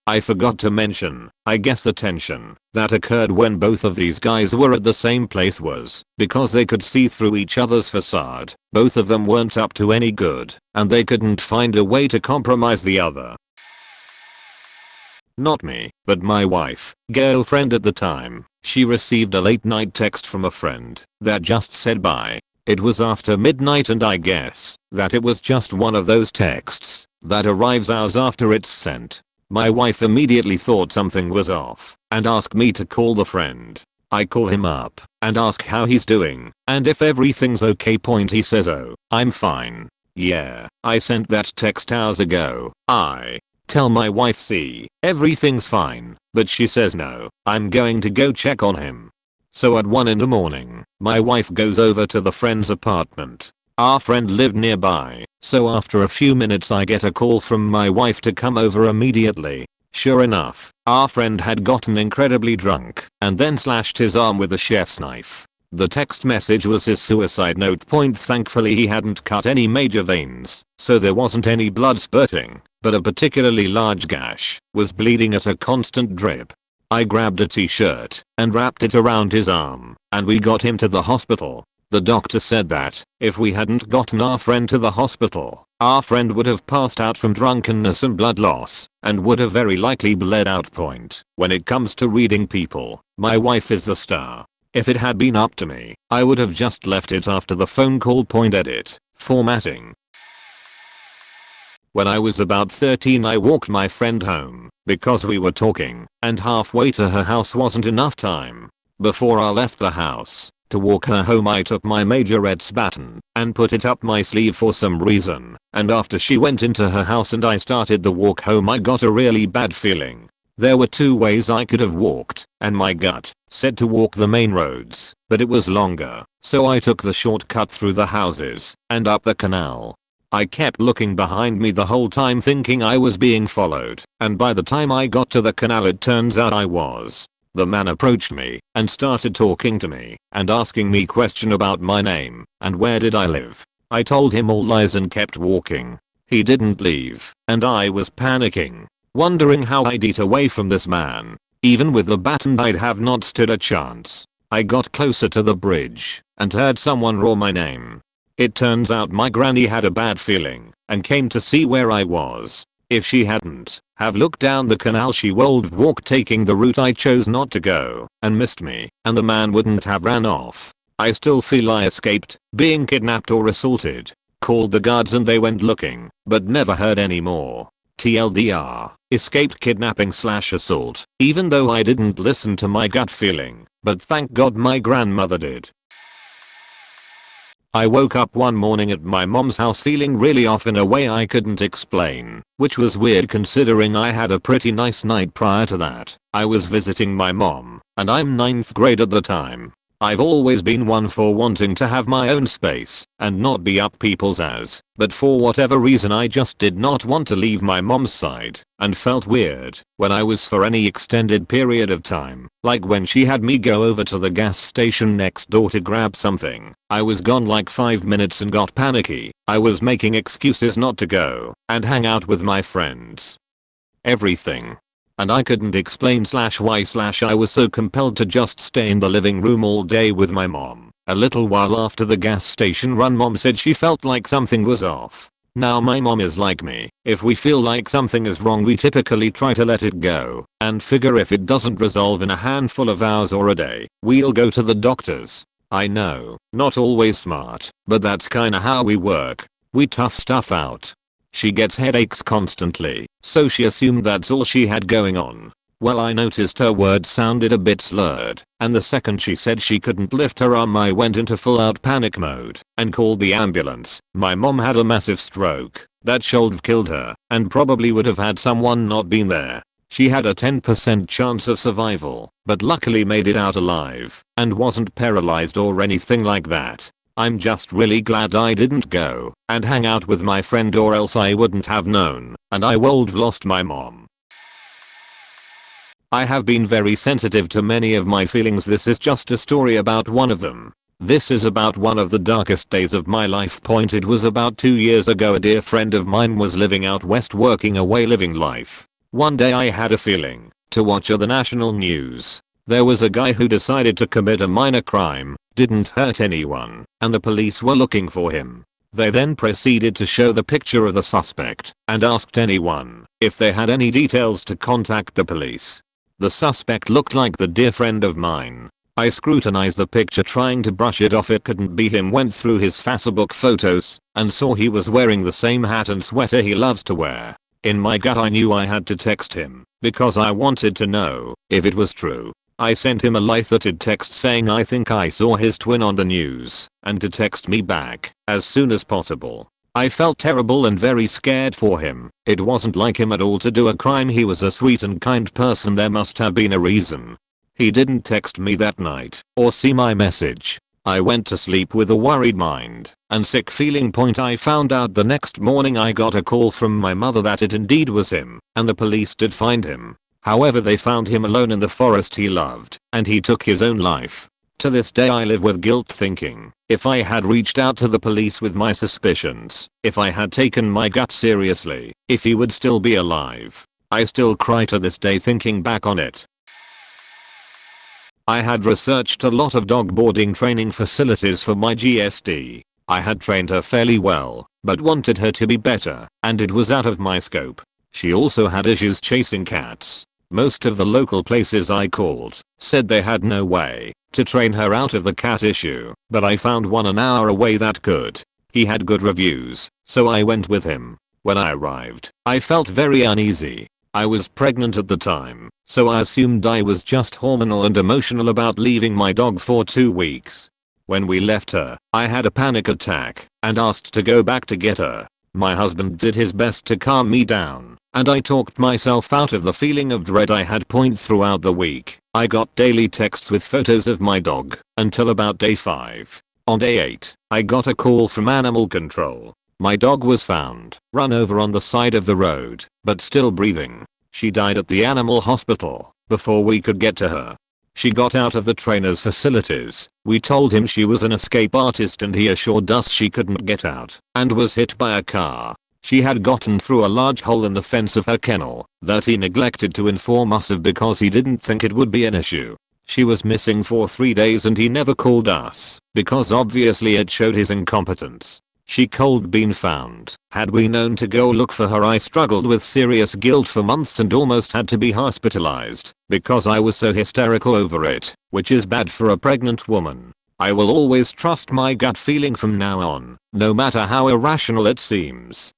I forgot to mention, I guess the tension that occurred when both of these guys were at the same place was because they could see through each other's facade. Both of them weren't up to any good, and they couldn't find a way to compromise the other. Not me, but my wife, girlfriend at the time. She received a late night text from a friend that just said bye. It was after midnight and I guess that it was just one of those texts that arrives hours after it's sent. My wife immediately thought something was off and asked me to call the friend. I call him up and ask how he's doing and if everything's okay. He says, "Oh, I'm fine. Yeah, I sent that text hours ago." I tell my wife, "See, everything's fine," but she says, "No, I'm going to go check on him." So at 1 in the morning, my wife goes over to the friend's apartment. Our friend lived nearby, so after a few minutes I get a call from my wife to come over immediately. Sure enough, our friend had gotten incredibly drunk and then slashed his arm with a chef's knife. The text message was his suicide note. Thankfully he hadn't cut any major veins, so there wasn't any blood spurting, but a particularly large gash was bleeding at a constant drip. I grabbed a t-shirt and wrapped it around his arm, and we got him to the hospital. The doctor said that if we hadn't gotten our friend to the hospital, our friend would have passed out from drunkenness and blood loss, and would have very likely bled out. When it comes to reading people, my wife is the star. If it had been up to me, I would have just left it after the phone call. Edit. Formatting. When I was about 13 I walked my friend home because we were talking, and halfway to her house wasn't enough time. Before I left the house to walk her home I took my majorette's baton and put it up my sleeve for some reason, and after she went into her house and I started the walk home I got a really bad feeling. There were 2 ways I could have walked, and my gut said to walk the main roads, but it was longer, so I took the shortcut through the houses and up the canal. I kept looking behind me the whole time thinking I was being followed, and by the time I got to the canal it turns out I was. The man approached me and started talking to me and asking me questions about my name and where did I live. I told him all lies and kept walking. He didn't leave, and I was panicking, wondering how I'd eat away from this man. Even with the baton I'd have not stood a chance. I got closer to the bridge and heard someone roar my name. It turns out my granny had a bad feeling and came to see where I was. If she hadn't have looked down the canal, she would have walked taking the route I chose not to go and missed me, and the man wouldn't have ran off. I still feel I escaped being kidnapped or assaulted. Called the guards and they went looking, but never heard any more. TLDR, escaped kidnapping/assault, even though I didn't listen to my gut feeling, but thank God my grandmother did. I woke up one morning at my mom's house feeling really off in a way I couldn't explain, which was weird considering I had a pretty nice night prior to that. I was visiting my mom, and I'm 9th grade at the time. I've always been one for wanting to have my own space and not be up people's ass, but for whatever reason I just did not want to leave my mom's side and felt weird when I was for any extended period of time, like when she had me go over to the gas station next door to grab something. I was gone like 5 minutes and got panicky. I was making excuses not to go and hang out with my friends. Everything. And I couldn't explain why I was so compelled to just stay in the living room all day with my mom. A little while after the gas station run, mom said she felt like something was off. Now my mom is like me. If we feel like something is wrong, we typically try to let it go and figure if it doesn't resolve in a handful of hours or a day, we'll go to the doctors. I know, not always smart, but that's kinda how we work. We tough stuff out. She gets headaches constantly, so she assumed that's all she had going on. Well, I noticed her words sounded a bit slurred, and the second she said she couldn't lift her arm, I went into full out panic mode and called the ambulance. My mom had a massive stroke that should have killed her and probably would have had someone not been there. She had a 10% chance of survival, but luckily made it out alive and wasn't paralyzed or anything like that. I'm just really glad I didn't go and hang out with my friend, or else I wouldn't have known and I would have lost my mom. I have been very sensitive to many of my feelings. This is just a story about one of them. This is about one of the darkest days of my life. It was about 2 years ago. A dear friend of mine was living out west, working away, living life. One day I had a feeling to watch the national news. There was a guy who decided to commit a minor crime, didn't hurt anyone, and the police were looking for him. They then proceeded to show the picture of the suspect and asked anyone if they had any details to contact the police. The suspect looked like the dear friend of mine. I scrutinized the picture trying to brush it off. It couldn't be him. Went through his Facebook photos and saw he was wearing the same hat and sweater he loves to wear. In my gut I knew I had to text him because I wanted to know if it was true. I sent him a light-hearted text saying I think I saw his twin on the news and to text me back as soon as possible. I felt terrible and very scared for him. It wasn't like him at all to do a crime. He was a sweet and kind person. There must have been a reason. He didn't text me that night or see my message. I went to sleep with a worried mind and sick feeling. I found out the next morning. I got a call from my mother that it indeed was him and the police did find him. However, they found him alone in the forest he loved and he took his own life. To this day I live with guilt, thinking if I had reached out to the police with my suspicions, if I had taken my gut seriously, if he would still be alive. I still cry to this day thinking back on it. I had researched a lot of dog boarding training facilities for my GSD. I had trained her fairly well, but wanted her to be better, and it was out of my scope. She also had issues chasing cats. Most of the local places I called said they had no way to train her out of the cat issue, but I found one an hour away that could. He had good reviews, so I went with him. When I arrived, I felt very uneasy. I was pregnant at the time, so I assumed I was just hormonal and emotional about leaving my dog for 2 weeks. When we left her, I had a panic attack and asked to go back to get her. My husband did his best to calm me down, and I talked myself out of the feeling of dread I had throughout the week. I got daily texts with photos of my dog until about day 5. On day 8, I got a call from animal control. My dog was found, run over on the side of the road, but still breathing. She died at the animal hospital before we could get to her. She got out of the trainer's facilities. We told him she was an escape artist and he assured us she couldn't get out and was hit by a car. She had gotten through a large hole in the fence of her kennel that he neglected to inform us of because he didn't think it would be an issue. She was missing for 3 days and he never called us because obviously it showed his incompetence. She cold been found. Had we known to go look for her, I struggled with serious guilt for months and almost had to be hospitalized because I was so hysterical over it, which is bad for a pregnant woman. I will always trust my gut feeling from now on, no matter how irrational it seems.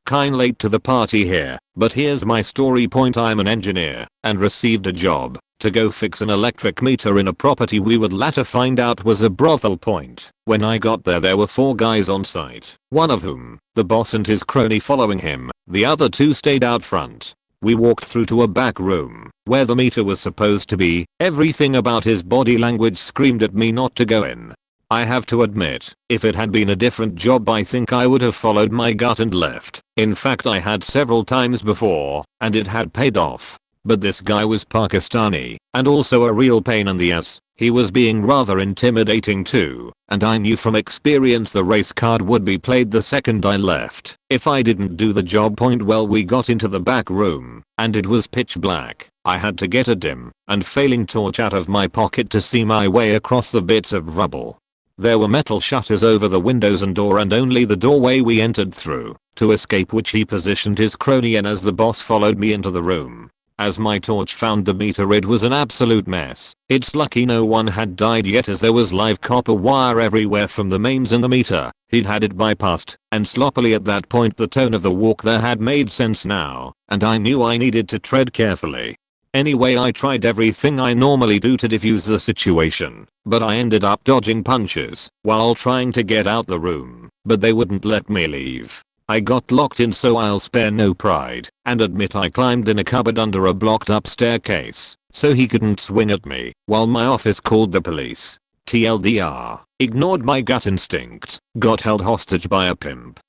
Kinda late to the party here, but here's my story point. I'm an engineer and received a job to go fix an electric meter in a property we would later find out was a brothel point. When I got there were 4 guys on site, one of whom, the boss and his crony following him, the other 2 stayed out front. We walked through to a back room where the meter was supposed to be. Everything about his body language screamed at me not to go in. I have to admit, if it had been a different job I think I would have followed my gut and left. In fact I had several times before, and it had paid off. But this guy was Pakistani, and also a real pain in the ass. He was being rather intimidating too, and I knew from experience the race card would be played the second I left. If I didn't do the job point well. We got into the back room, and it was pitch black. I had to get a dim and failing torch out of my pocket to see my way across the bits of rubble. There were metal shutters over the windows and door and only the doorway we entered through, to escape which he positioned his crony in as the boss followed me into the room. As my torch found the meter it was an absolute mess. It's lucky no one had died yet as there was live copper wire everywhere from the mains and the meter. He'd had it bypassed, and sloppily at that point the tone of the walk there had made sense now, and I knew I needed to tread carefully. Anyway, I tried everything I normally do to defuse the situation, but I ended up dodging punches while trying to get out the room, but they wouldn't let me leave. I got locked in, so I'll spare no pride and admit I climbed in a cupboard under a blocked up staircase so he couldn't swing at me while my office called the police. TLDR, ignored my gut instinct, got held hostage by a pimp.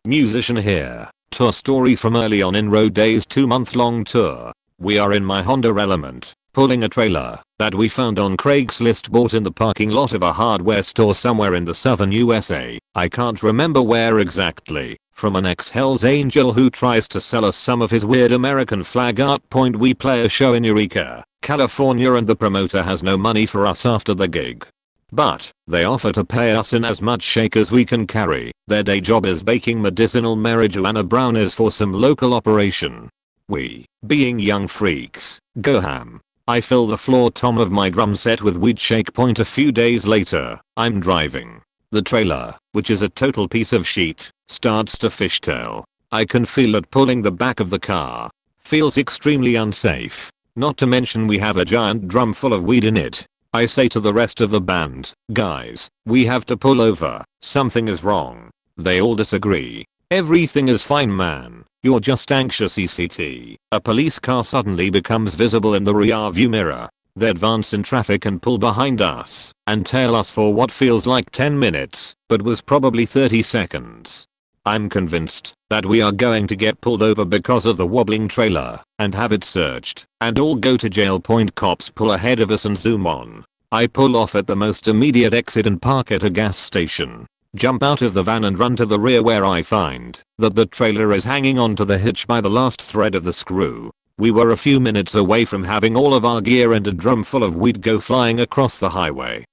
Musician here. Tour story from early on in Road Days 2-month-long tour. We are in my Honda Element, pulling a trailer that we found on Craigslist bought in the parking lot of a hardware store somewhere in the southern USA. I can't remember where exactly, from an ex-Hells Angel who tries to sell us some of his weird American flag art. Point we play a show in Eureka, California, and the promoter has no money for us after the gig. But they offer to pay us in as much shake as we can carry. Their day job is baking medicinal marijuana brownies for some local operation. We, being young freaks, go ham. I fill the floor tom of my drum set with weed shake. Point a few days later, I'm driving. The trailer, which is a total piece of shit, starts to fishtail. I can feel it pulling the back of the car. Feels extremely unsafe. Not to mention we have a giant drum full of weed in it. I say to the rest of the band, guys, we have to pull over. Something is wrong. They all disagree. Everything is fine, man. You're just anxious. ECT. A police car suddenly becomes visible in the rear view mirror. They advance in traffic and pull behind us and tail us for what feels like 10 minutes, but was probably 30 seconds. I'm convinced that we are going to get pulled over because of the wobbling trailer and have it searched and all go to jail. Point cops pull ahead of us and zoom on. I pull off at the most immediate exit and park at a gas station. Jump out of the van and run to the rear where I find that the trailer is hanging onto the hitch by the last thread of the screw. We were a few minutes away from having all of our gear and a drum full of weed go flying across the highway.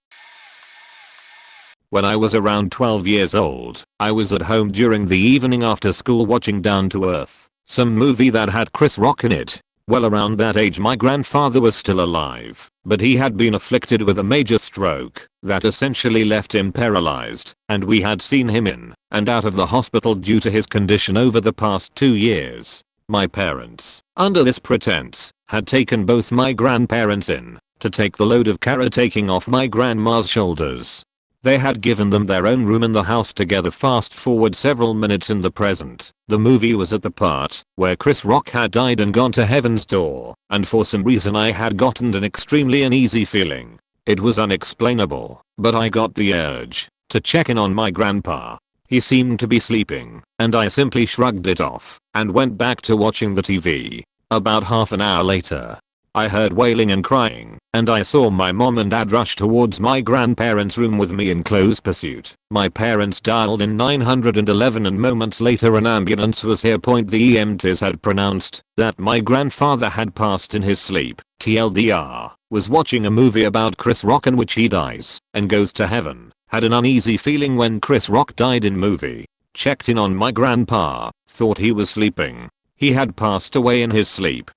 When I was around 12 years old, I was at home during the evening after school watching Down to Earth, some movie that had Chris Rock in it. Well, around that age my grandfather was still alive, but he had been afflicted with a major stroke that essentially left him paralyzed, and we had seen him in and out of the hospital due to his condition over the past 2 years. My parents, under this pretense, had taken both my grandparents in to take the load of caretaking off my grandma's shoulders. They had given them their own room in the house together. Fast forward several minutes in the present. The movie was at the part where Chris Rock had died and gone to heaven's door, and for some reason I had gotten an extremely uneasy feeling. It was unexplainable, but I got the urge to check in on my grandpa. He seemed to be sleeping, and I simply shrugged it off and went back to watching the TV. About half an hour later, I heard wailing and crying, and I saw my mom and dad rush towards my grandparents' room with me in close pursuit. My parents dialed in 911 and moments later an ambulance was here. The EMTs had pronounced that my grandfather had passed in his sleep. TLDR, was watching a movie about Chris Rock in which he dies and goes to heaven. Had an uneasy feeling when Chris Rock died in movie. Checked in on my grandpa, thought he was sleeping. He had passed away in his sleep.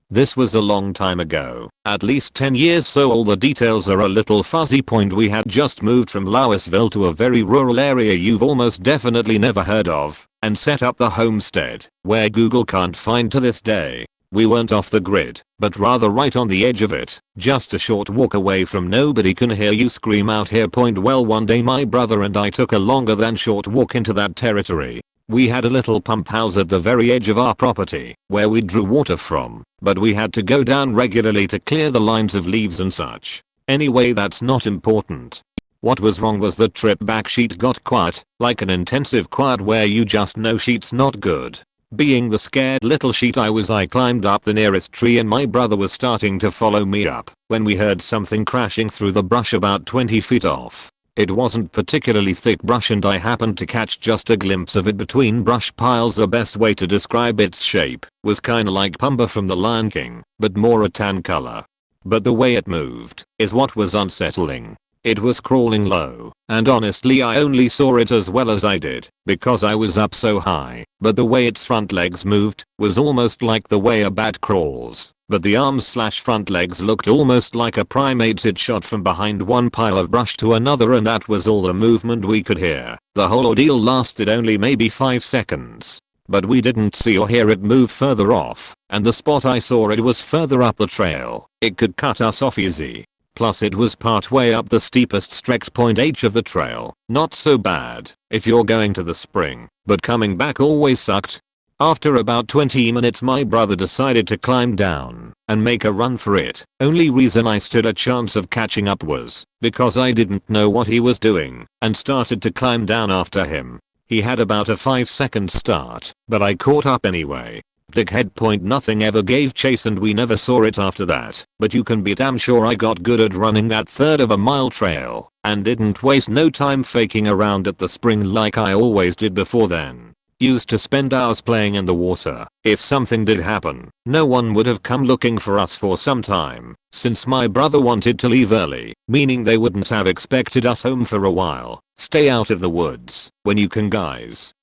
This was a long time ago, at least 10 years, so all the details are a little fuzzy. We had just moved from Louisville to a very rural area you've almost definitely never heard of, and set up the homestead, where Google can't find to this day. We weren't off the grid, but rather right on the edge of it, just a short walk away from nobody can hear you scream out here. Well, one day my brother and I took a longer than short walk into that territory. We had a little pump house at the very edge of our property, where we drew water from, but we had to go down regularly to clear the lines of leaves and such. Anyway, that's not important. What was wrong was the trip back sheet got quiet, like an intensive quiet where you just know sheet's not good. Being the scared little sheet I climbed up the nearest tree and my brother was starting to follow me up when we heard something crashing through the brush about 20 feet off. It wasn't particularly thick brush and I happened to catch just a glimpse of it between brush piles. The best way to describe its shape was kinda like Pumbaa from the Lion King, but more a tan color. But the way it moved is what was unsettling. It was crawling low, and honestly I only saw it as well as I did because I was up so high, but the way its front legs moved was almost like the way a bat crawls, but the arms/front legs looked almost like a primate's. It shot from behind one pile of brush to another and that was all the movement we could hear. The whole ordeal lasted only maybe 5 seconds. But we didn't see or hear it move further off, and the spot I saw it was further up the trail. It could cut us off easy. Plus it was part way up the steepest stretch point H of the trail. Not so bad if you're going to the spring, but coming back always sucked. After about 20 minutes my brother decided to climb down and make a run for it. Only reason I stood a chance of catching up was because I didn't know what he was doing and started to climb down after him. He had about a 5-second start, but I caught up anyway. Dickhead. Nothing ever gave chase and we never saw it after that, but you can be damn sure I got good at running that third of a mile trail and didn't waste no time faking around at the spring like I always did before then. Used to spend hours playing in the water. If something did happen, no one would have come looking for us for some time, since my brother wanted to leave early, meaning they wouldn't have expected us home for a while. Stay out of the woods when you can, guys.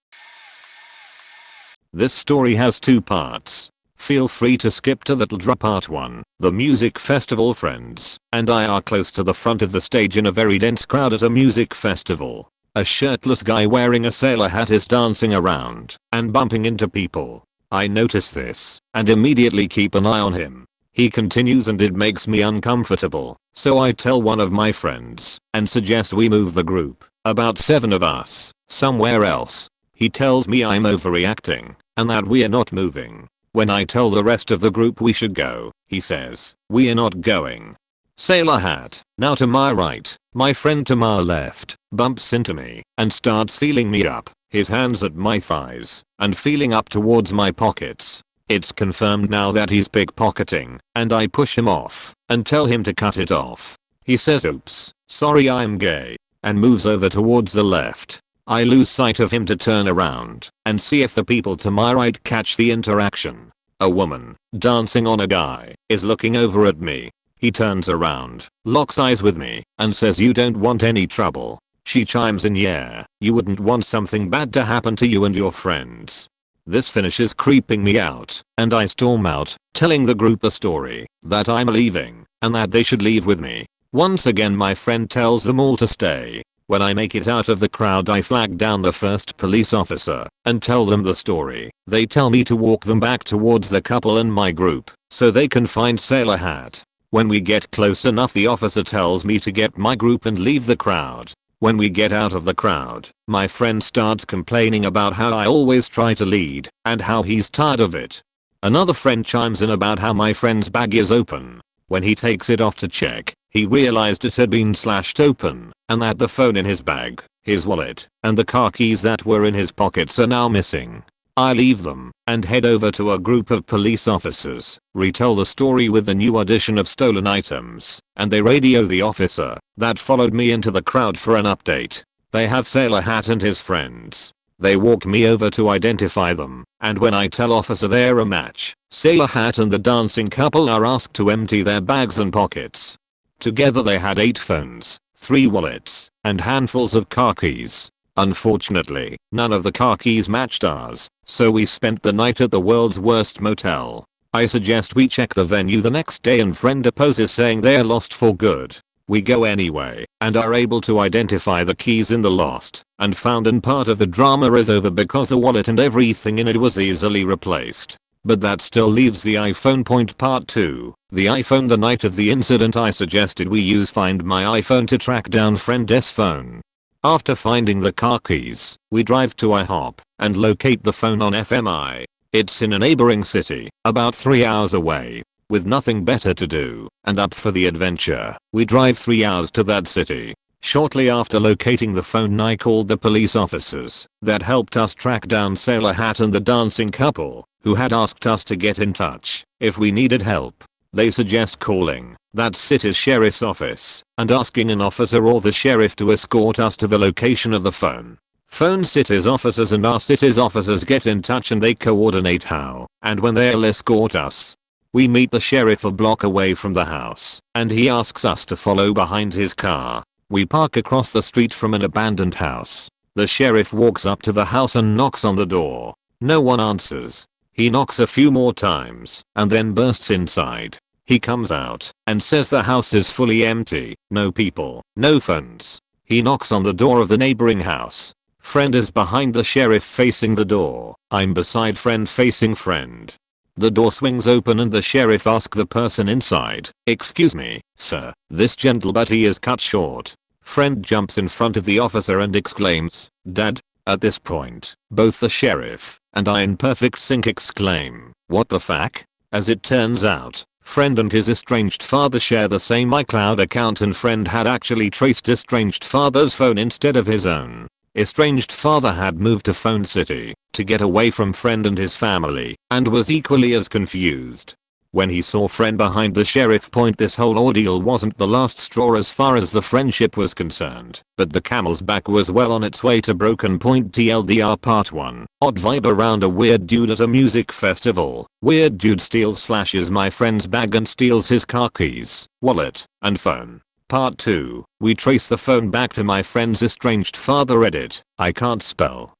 This story has 2 parts. Feel free to skip to the part 1. The music festival friends and I are close to the front of the stage in a very dense crowd at a music festival. A shirtless guy wearing a sailor hat is dancing around and bumping into people. I notice this and immediately keep an eye on him. He continues and it makes me uncomfortable, so I tell one of my friends and suggest we move the group, about 7 of us, somewhere else. He tells me I'm overreacting and that we are not moving. When I tell the rest of the group we should go, he says, "We are not going." Sailor hat, now to my right, my friend to my left, bumps into me and starts feeling me up, his hands at my thighs and feeling up towards my pockets. It's confirmed now that he's pickpocketing and I push him off and tell him to cut it off. He says, "Oops, sorry, I'm gay," and moves over towards the left. I lose sight of him to turn around and see if the people to my right catch the interaction. A woman, dancing on a guy, is looking over at me. He turns around, locks eyes with me, and says, "You don't want any trouble." She chimes in, "Yeah, you wouldn't want something bad to happen to you and your friends." This finishes creeping me out, and I storm out, telling the group the story, that I'm leaving, and that they should leave with me. Once again my friend tells them all to stay. When I make it out of the crowd I flag down the first police officer and tell them the story. They tell me to walk them back towards the couple and my group so they can find Sailor Hat. When we get close enough the officer tells me to get my group and leave the crowd. When we get out of the crowd, my friend starts complaining about how I always try to lead and how he's tired of it. Another friend chimes in about how my friend's bag is open. When he takes it off to check, he realized it had been slashed open and that the phone in his bag, his wallet, and the car keys that were in his pockets are now missing. I leave them and head over to a group of police officers, retell the story with the new addition of stolen items, and they radio the officer that followed me into the crowd for an update. They have Sailor Hat and his friends. They walk me over to identify them, and when I tell officer they're a match, Sailor Hat and the dancing couple are asked to empty their bags and pockets. Together they had 8 phones, 3 wallets, and handfuls of car keys. Unfortunately, none of the car keys matched ours, so we spent the night at the world's worst motel. I suggest we check the venue the next day, and friend opposes, saying they're lost for good. We go anyway, and are able to identify the keys in the lost and found, and part of the drama is over because the wallet and everything in it was easily replaced. But that still leaves the iPhone. Part 2. The iPhone. The night of the incident I suggested we use Find My iPhone to track down friend's phone. After finding the car keys, we drive to IHOP and locate the phone on FMI. It's in a neighboring city, about 3 hours away. With nothing better to do, and up for the adventure, we drive 3 hours to that city. Shortly after locating the phone, I called the police officers that helped us track down Sailor Hat and the dancing couple, who had asked us to get in touch if we needed help. They suggest calling that city's sheriff's office and asking an officer or the sheriff to escort us to the location of the phone. Phone city's officers and our city's officers get in touch, and they coordinate how and when they'll escort us. We meet the sheriff a block away from the house, and he asks us to follow behind his car. We park across the street from an abandoned house. The sheriff walks up to the house and knocks on the door. No one answers. He knocks a few more times and then bursts inside. He comes out and says the house is fully empty, no people, no phones. He knocks on the door of the neighboring house. Friend is behind the sheriff facing the door. I'm beside friend facing friend. The door swings open and the sheriff asks the person inside, "Excuse me, sir, this gentle," but he is cut short. Friend jumps in front of the officer and exclaims, "Dad." At this point, both the sheriff and I in perfect sync exclaim, "What the fuck?" As it turns out, friend and his estranged father share the same iCloud account, and friend had actually traced estranged father's phone instead of his own. Estranged father had moved to Phone City to get away from friend and his family, and was equally as confused. When he saw friend behind the sheriff, this whole ordeal wasn't the last straw as far as the friendship was concerned, but the camel's back was well on its way to broken. TLDR Part 1. Odd vibe around a weird dude at a music festival. Weird dude steals slashes my friend's bag and steals his car keys, wallet, and phone. Part 2. We trace the phone back to my friend's estranged father. Edit. I can't spell.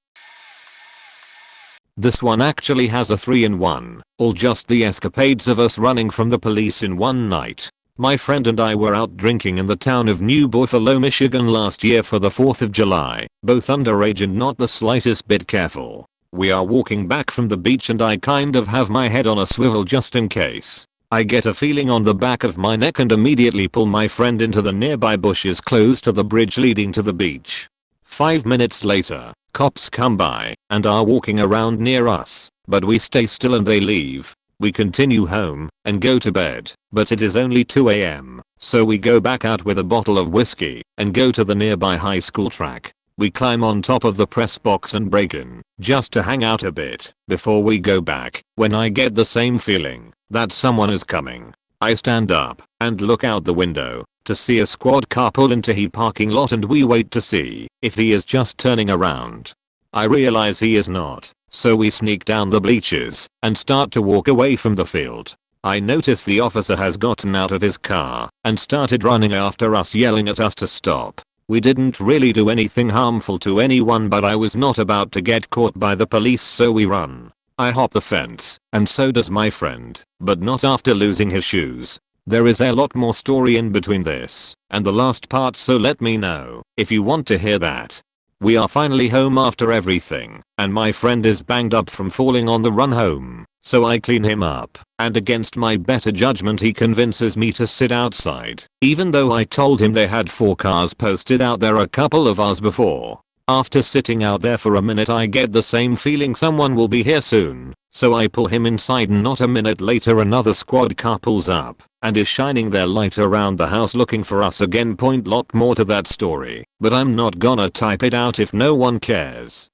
This one actually has a 3-in-1, all just the escapades of us running from the police in one night. My friend and I were out drinking in the town of New Buffalo, Michigan last year for the 4th of July, both underage and not the slightest bit careful. We are walking back from the beach and I kind of have my head on a swivel just in case. I get a feeling on the back of my neck and immediately pull my friend into the nearby bushes close to the bridge leading to the beach. 5 minutes later, cops come by and are walking around near us, but we stay still and they leave. We continue home and go to bed, but it is only 2 AM, so we go back out with a bottle of whiskey and go to the nearby high school track. We climb on top of the press box and break in, just to hang out a bit, before we go back, when I get the same feeling that someone is coming. I stand up and look out the window to see a squad car pull into the parking lot, and we wait to see if he is just turning around. I realize he is not, so we sneak down the bleachers and start to walk away from the field. I notice the officer has gotten out of his car and started running after us, yelling at us to stop. We didn't really do anything harmful to anyone, but I was not about to get caught by the police, so we run. I hop the fence, and so does my friend, but not after losing his shoes. There is a lot more story in between this and the last part, so let me know if you want to hear that. We are finally home after everything, and my friend is banged up from falling on the run home, so I clean him up, and against my better judgment he convinces me to sit outside, even though I told him they had 4 cars posted out there a couple of hours before. After sitting out there for a minute, I get the same feeling someone will be here soon, so I pull him inside, and not a minute later another squad car pulls up and is shining their light around the house looking for us again. Lot more to that story, but I'm not gonna type it out if no one cares.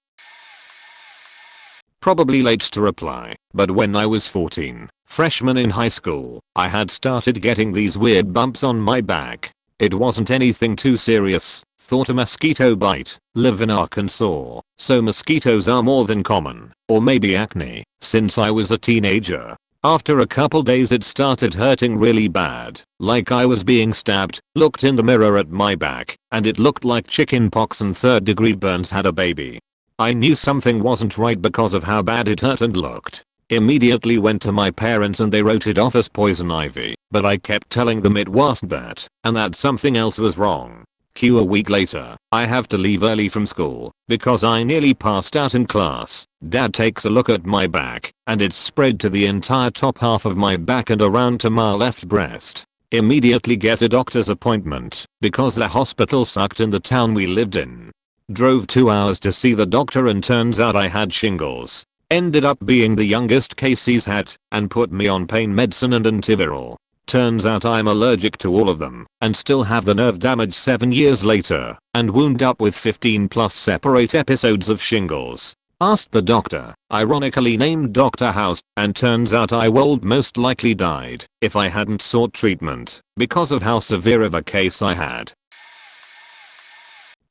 Probably late to reply, but when I was 14, freshman in high school, I had started getting these weird bumps on my back. It wasn't anything too serious. Thought a mosquito bite. Live in Arkansas, so mosquitoes are more than common. Or maybe acne, since I was a teenager. After a couple days it started hurting really bad, like I was being stabbed. Looked in the mirror at my back, and it looked like chicken pox and third-degree burns had a baby. I knew something wasn't right because of how bad it hurt and looked. Immediately went to my parents and they wrote it off as poison ivy, but I kept telling them it wasn't that, and that something else was wrong. Cue a week later, I have to leave early from school because I nearly passed out in class. Dad takes a look at my back and it's spread to the entire top half of my back and around to my left breast. Immediately get a doctor's appointment because the hospital sucked in the town we lived in. Drove 2 hours to see the doctor and turns out I had shingles. Ended up being the youngest case he's had and put me on pain medicine and antiviral. Turns out I'm allergic to all of them and still have the nerve damage 7 years later and wound up with 15 plus separate episodes of shingles. Asked the doctor, ironically named Dr. House, and turns out I would most likely died if I hadn't sought treatment because of how severe of a case I had.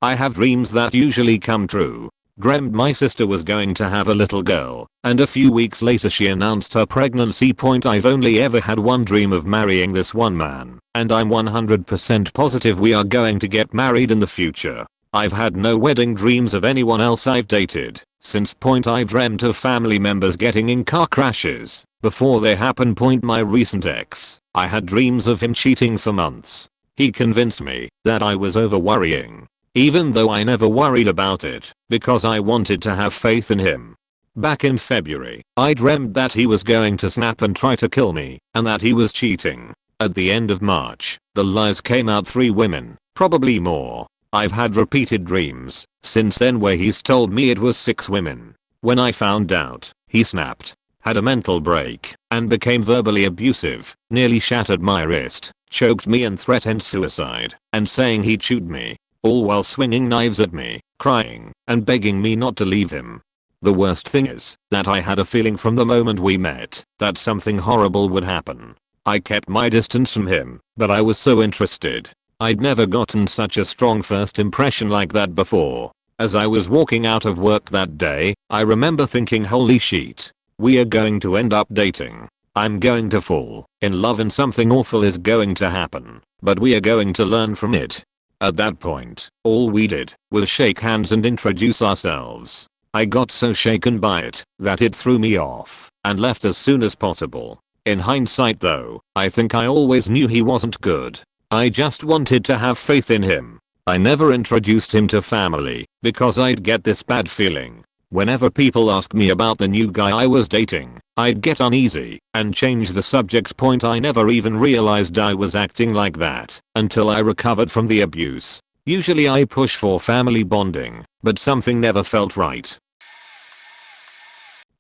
I have dreams that usually come true. Dreamt my sister was going to have a little girl, and a few weeks later she announced her pregnancy. I've only ever had one dream of marrying this one man, and I'm 100% positive we are going to get married in the future. I've had no wedding dreams of anyone else I've dated since. I dreamt of family members getting in car crashes before they happen. My recent ex, I had dreams of him cheating for months. He convinced me that I was over worrying, even though I never worried about it because I wanted to have faith in him. Back in February, I dreamt that he was going to snap and try to kill me and that he was cheating. At the end of March, the lies came out. 3 women, probably more. I've had repeated dreams since then where he's told me it was 6 women. When I found out, he snapped, had a mental break, and became verbally abusive, nearly shattered my wrist, choked me and threatened suicide, and saying he'd shoot me. All while swinging knives at me, crying, and begging me not to leave him. The worst thing is that I had a feeling from the moment we met that something horrible would happen. I kept my distance from him, but I was so interested. I'd never gotten such a strong first impression like that before. As I was walking out of work that day, I remember thinking, holy shit, we are going to end up dating. I'm going to fall in love and something awful is going to happen, but we are going to learn from it. At that point, all we did was shake hands and introduce ourselves. I got so shaken by it that it threw me off and left as soon as possible. In hindsight though, I think I always knew he wasn't good. I just wanted to have faith in him. I never introduced him to family because I'd get this bad feeling. Whenever people asked me about the new guy I was dating, I'd get uneasy and change the subject. I never even realized I was acting like that until I recovered from the abuse. Usually I push for family bonding, but something never felt right.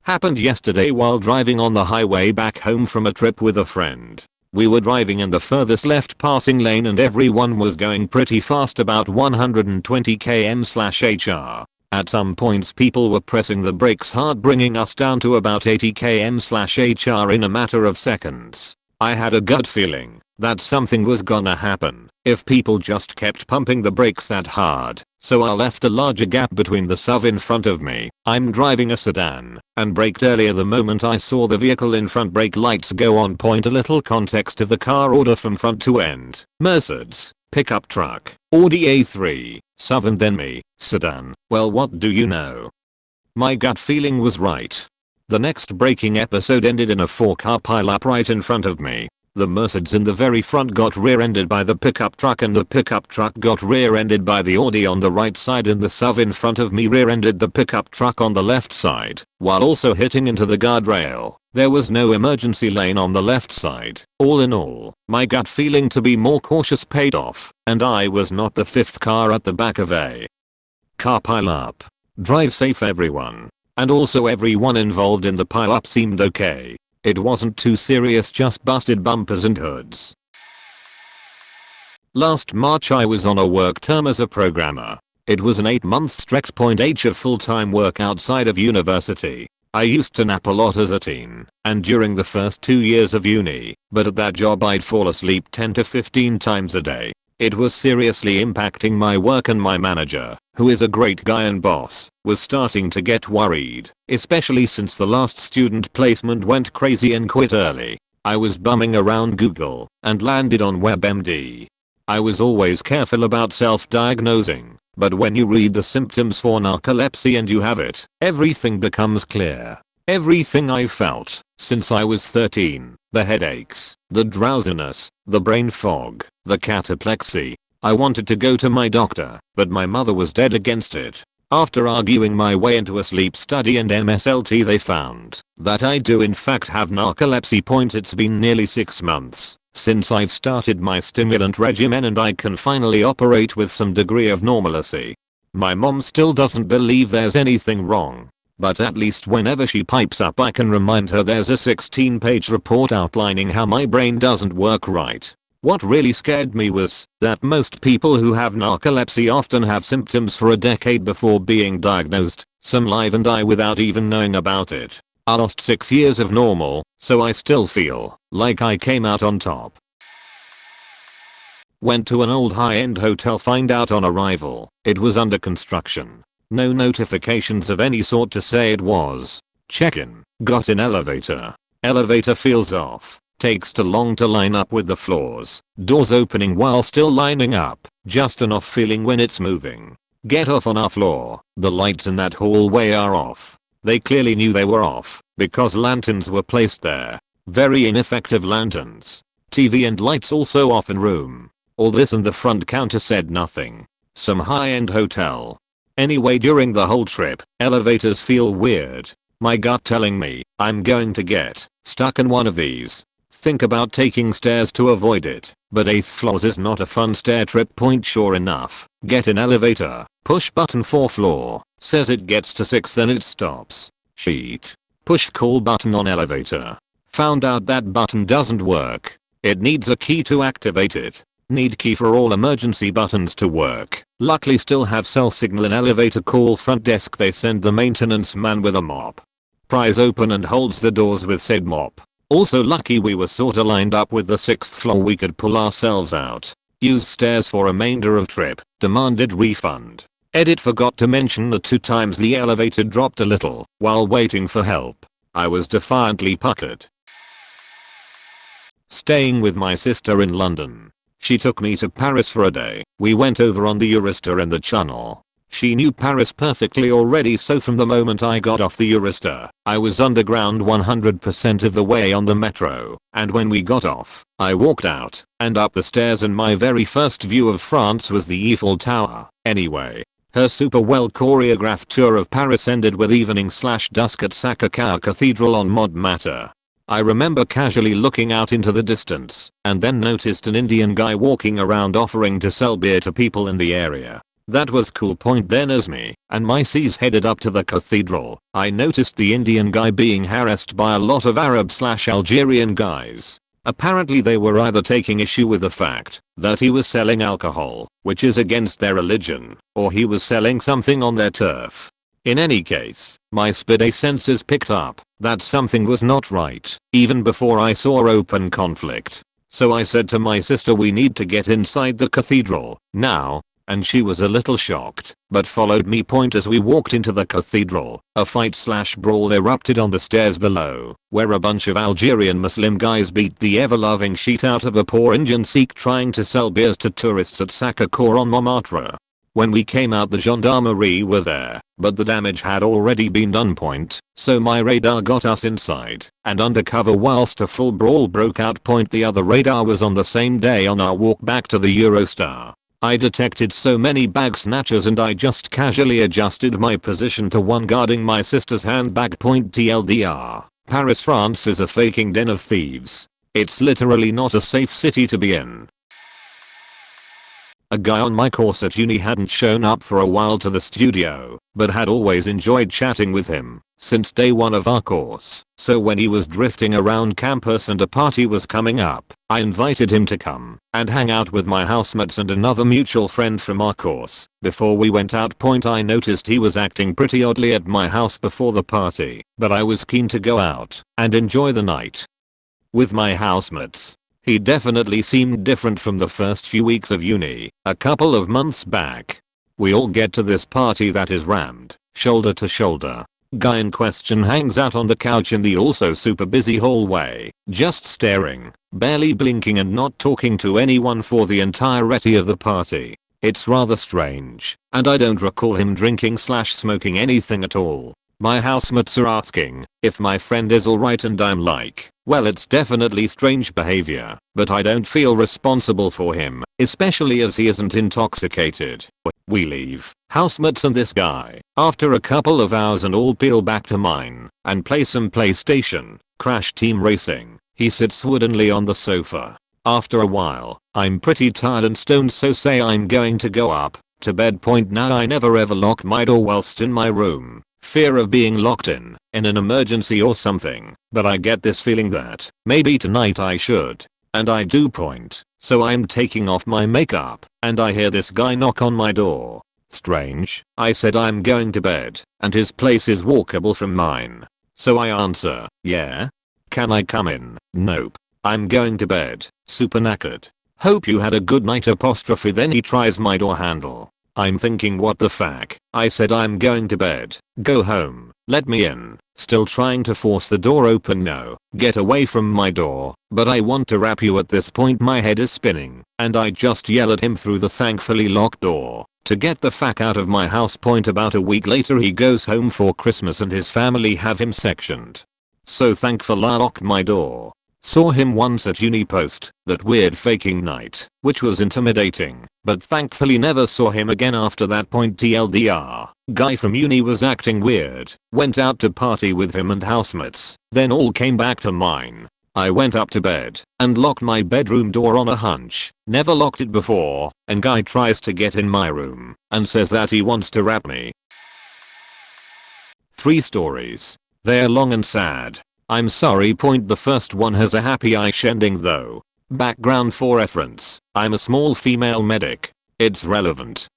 Happened yesterday while driving on the highway back home from a trip with a friend. We were driving in the furthest left passing lane and everyone was going pretty fast, about 120 km/h. At some points people were pressing the brakes hard, bringing us down to about 80 km/h in a matter of seconds. I had a gut feeling that something was gonna happen if people just kept pumping the brakes that hard, so I left a larger gap between the SUV in front of me. I'm driving a sedan and braked earlier the moment I saw the vehicle in front brake lights go on. A little context of the car order from front to end: Mercedes, pickup truck, Audi A3, SUV, and then me, sedan. Well, what do you know? My gut feeling was right. The next braking episode ended in a 4-car pileup right in front of me. The Mercedes in the very front got rear-ended by the pickup truck and the pickup truck got rear-ended by the Audi on the right side, and the SUV in front of me rear-ended the pickup truck on the left side while also hitting into the guardrail. There was no emergency lane on the left side. All in all, my gut feeling to be more cautious paid off, and I was not the 5th car at the back of a car pileup. Drive safe everyone. And also everyone involved in the pileup seemed okay. It wasn't too serious, just busted bumpers and hoods. Last March I was on a work term as a programmer. It was an 8-month stretch. Of full-time work outside of university. I used to nap a lot as a teen and during the first 2 years of uni, but at that job I'd fall asleep 10 to 15 times a day. It was seriously impacting my work and my manager, who is a great guy and boss, was starting to get worried, especially since the last student placement went crazy and quit early. I was bumming around Google and landed on WebMD. I was always careful about self-diagnosing, but when you read the symptoms for narcolepsy and you have it, everything becomes clear. Everything I've felt since I was 13, the headaches, the drowsiness, the brain fog, the cataplexy. I wanted to go to my doctor, but my mother was dead against it. After arguing my way into a sleep study and MSLT, they found that I do in fact have narcolepsy. It's been nearly 6 months since I've started my stimulant regimen and I can finally operate with some degree of normalcy. My mom still doesn't believe there's anything wrong, but at least whenever she pipes up I can remind her there's a 16-page report outlining how my brain doesn't work right. What really scared me was that most people who have narcolepsy often have symptoms for a decade before being diagnosed. Some live and die without even knowing about it. I lost 6 years of normal, so I still feel like I came out on top. Went to an old high-end hotel, find out on arrival it was under construction. No notifications of any sort to say it was. Check-in, got in elevator. Elevator feels off. Takes too long to line up with the floors. Doors opening while still lining up. Just an off feeling when it's moving. Get off on our floor. The lights in that hallway are off. They clearly knew they were off because lanterns were placed there. Very ineffective lanterns. TV and lights also off in room. All this and the front counter said nothing. Some high-end hotel. Anyway, during the whole trip, elevators feel weird. My gut telling me I'm going to get stuck in one of these. Think about taking stairs to avoid it, but 8th floors is not a fun stair trip. Sure enough, get in elevator, push button 4th floor, says it gets to 6 then it stops. Sheet. Pushed call button on elevator. Found out that button doesn't work. It needs a key to activate it. Need key for all emergency buttons to work. Luckily still have cell signal in elevator, call front desk, they send the maintenance man with a mop. Pries open and holds the doors with said mop. Also lucky we were sorta lined up with the 6th floor, we could pull ourselves out. Used stairs for remainder of trip, demanded refund. Edit, forgot to mention the 2 times the elevator dropped a little while waiting for help. I was defiantly puckered. Staying with my sister in London. She took me to Paris for a day. We went over on the Eurostar in the Channel. She knew Paris perfectly already, so from the moment I got off the Eurostar, I was underground 100% of the way on the metro, and when we got off, I walked out and up the stairs and my very first view of France was the Eiffel Tower. Anyway, her super well choreographed tour of Paris ended with evening/dusk at Sacré-Cœur Cathedral on Montmartre. I remember casually looking out into the distance and then noticed an Indian guy walking around offering to sell beer to people in the area. That was cool. Then as me and my C's headed up to the cathedral, I noticed the Indian guy being harassed by a lot of Arab/Algerian guys. Apparently they were either taking issue with the fact that he was selling alcohol, which is against their religion, or he was selling something on their turf. In any case, my spidey senses picked up that something was not right, even before I saw open conflict. So I said to my sister, we need to get inside the cathedral now. And she was a little shocked, but followed me. As we walked into the cathedral, a fight/brawl erupted on the stairs below, where a bunch of Algerian Muslim guys beat the ever-loving shit out of a poor Indian Sikh trying to sell beers to tourists at Sacré-Cœur on Montmartre. When we came out, the gendarmerie were there, but the damage had already been done. So my radar got us inside and undercover whilst a full brawl broke out. The other radar was on the same day on our walk back to the Eurostar. I detected so many bag snatchers and I just casually adjusted my position to one guarding my sister's handbag. TLDR, Paris, France is a faking den of thieves. It's literally not a safe city to be in. A guy on my course at uni hadn't shown up for a while to the studio, but had always enjoyed chatting with him, since day one of our course, so when he was drifting around campus and a party was coming up, I invited him to come and hang out with my housemates and another mutual friend from our course. Before we went out, I noticed he was acting pretty oddly at my house before the party, but I was keen to go out and enjoy the night with my housemates. He definitely seemed different from the first few weeks of uni, a couple of months back. We all get to this party that is rammed, shoulder to shoulder. Guy in question hangs out on the couch in the also super busy hallway, just staring, barely blinking and not talking to anyone for the entirety of the party. It's rather strange, and I don't recall him drinking/smoking anything at all. My housemates are asking if my friend is alright and I'm like, well, it's definitely strange behavior, but I don't feel responsible for him, especially as he isn't intoxicated. We leave, housemates and this guy, after a couple of hours and all peel back to mine and play some PlayStation, Crash Team Racing. He sits woodenly on the sofa. After a while, I'm pretty tired and stoned, so say I'm going to go up to bed. Now I never ever lock my door whilst in my room. Fear of being locked in an emergency or something, but I get this feeling that maybe tonight I should. And I do. So I'm taking off my makeup and I hear this guy knock on my door. Strange. I said I'm going to bed and his place is walkable from mine. So I answer, yeah? Can I come in? Nope. I'm going to bed, super knackered. Hope you had a good night apostrophe. Then he tries my door handle. I'm thinking, what the fuck? I said I'm going to bed. Go home. Let me in. Still trying to force the door open. No. Get away from my door. But I want to rap you. At this point my head is spinning and I just yell at him through the thankfully locked door to get the fuck out of my house. About a week later he goes home for Christmas and his family have him sectioned. So thankful I locked my door. Saw him once at uni post that weird faking night, which was intimidating, but thankfully never saw him again after that point. TLDR, guy from uni was acting weird, went out to party with him and housemates, then all came back to mine. I went up to bed and locked my bedroom door on a hunch, never locked it before, and guy tries to get in my room and says that he wants to rap me. 3 stories. They're long and sad. I'm sorry. The first one has a happy-ish ending though. Background for reference, I'm a small female medic. It's relevant.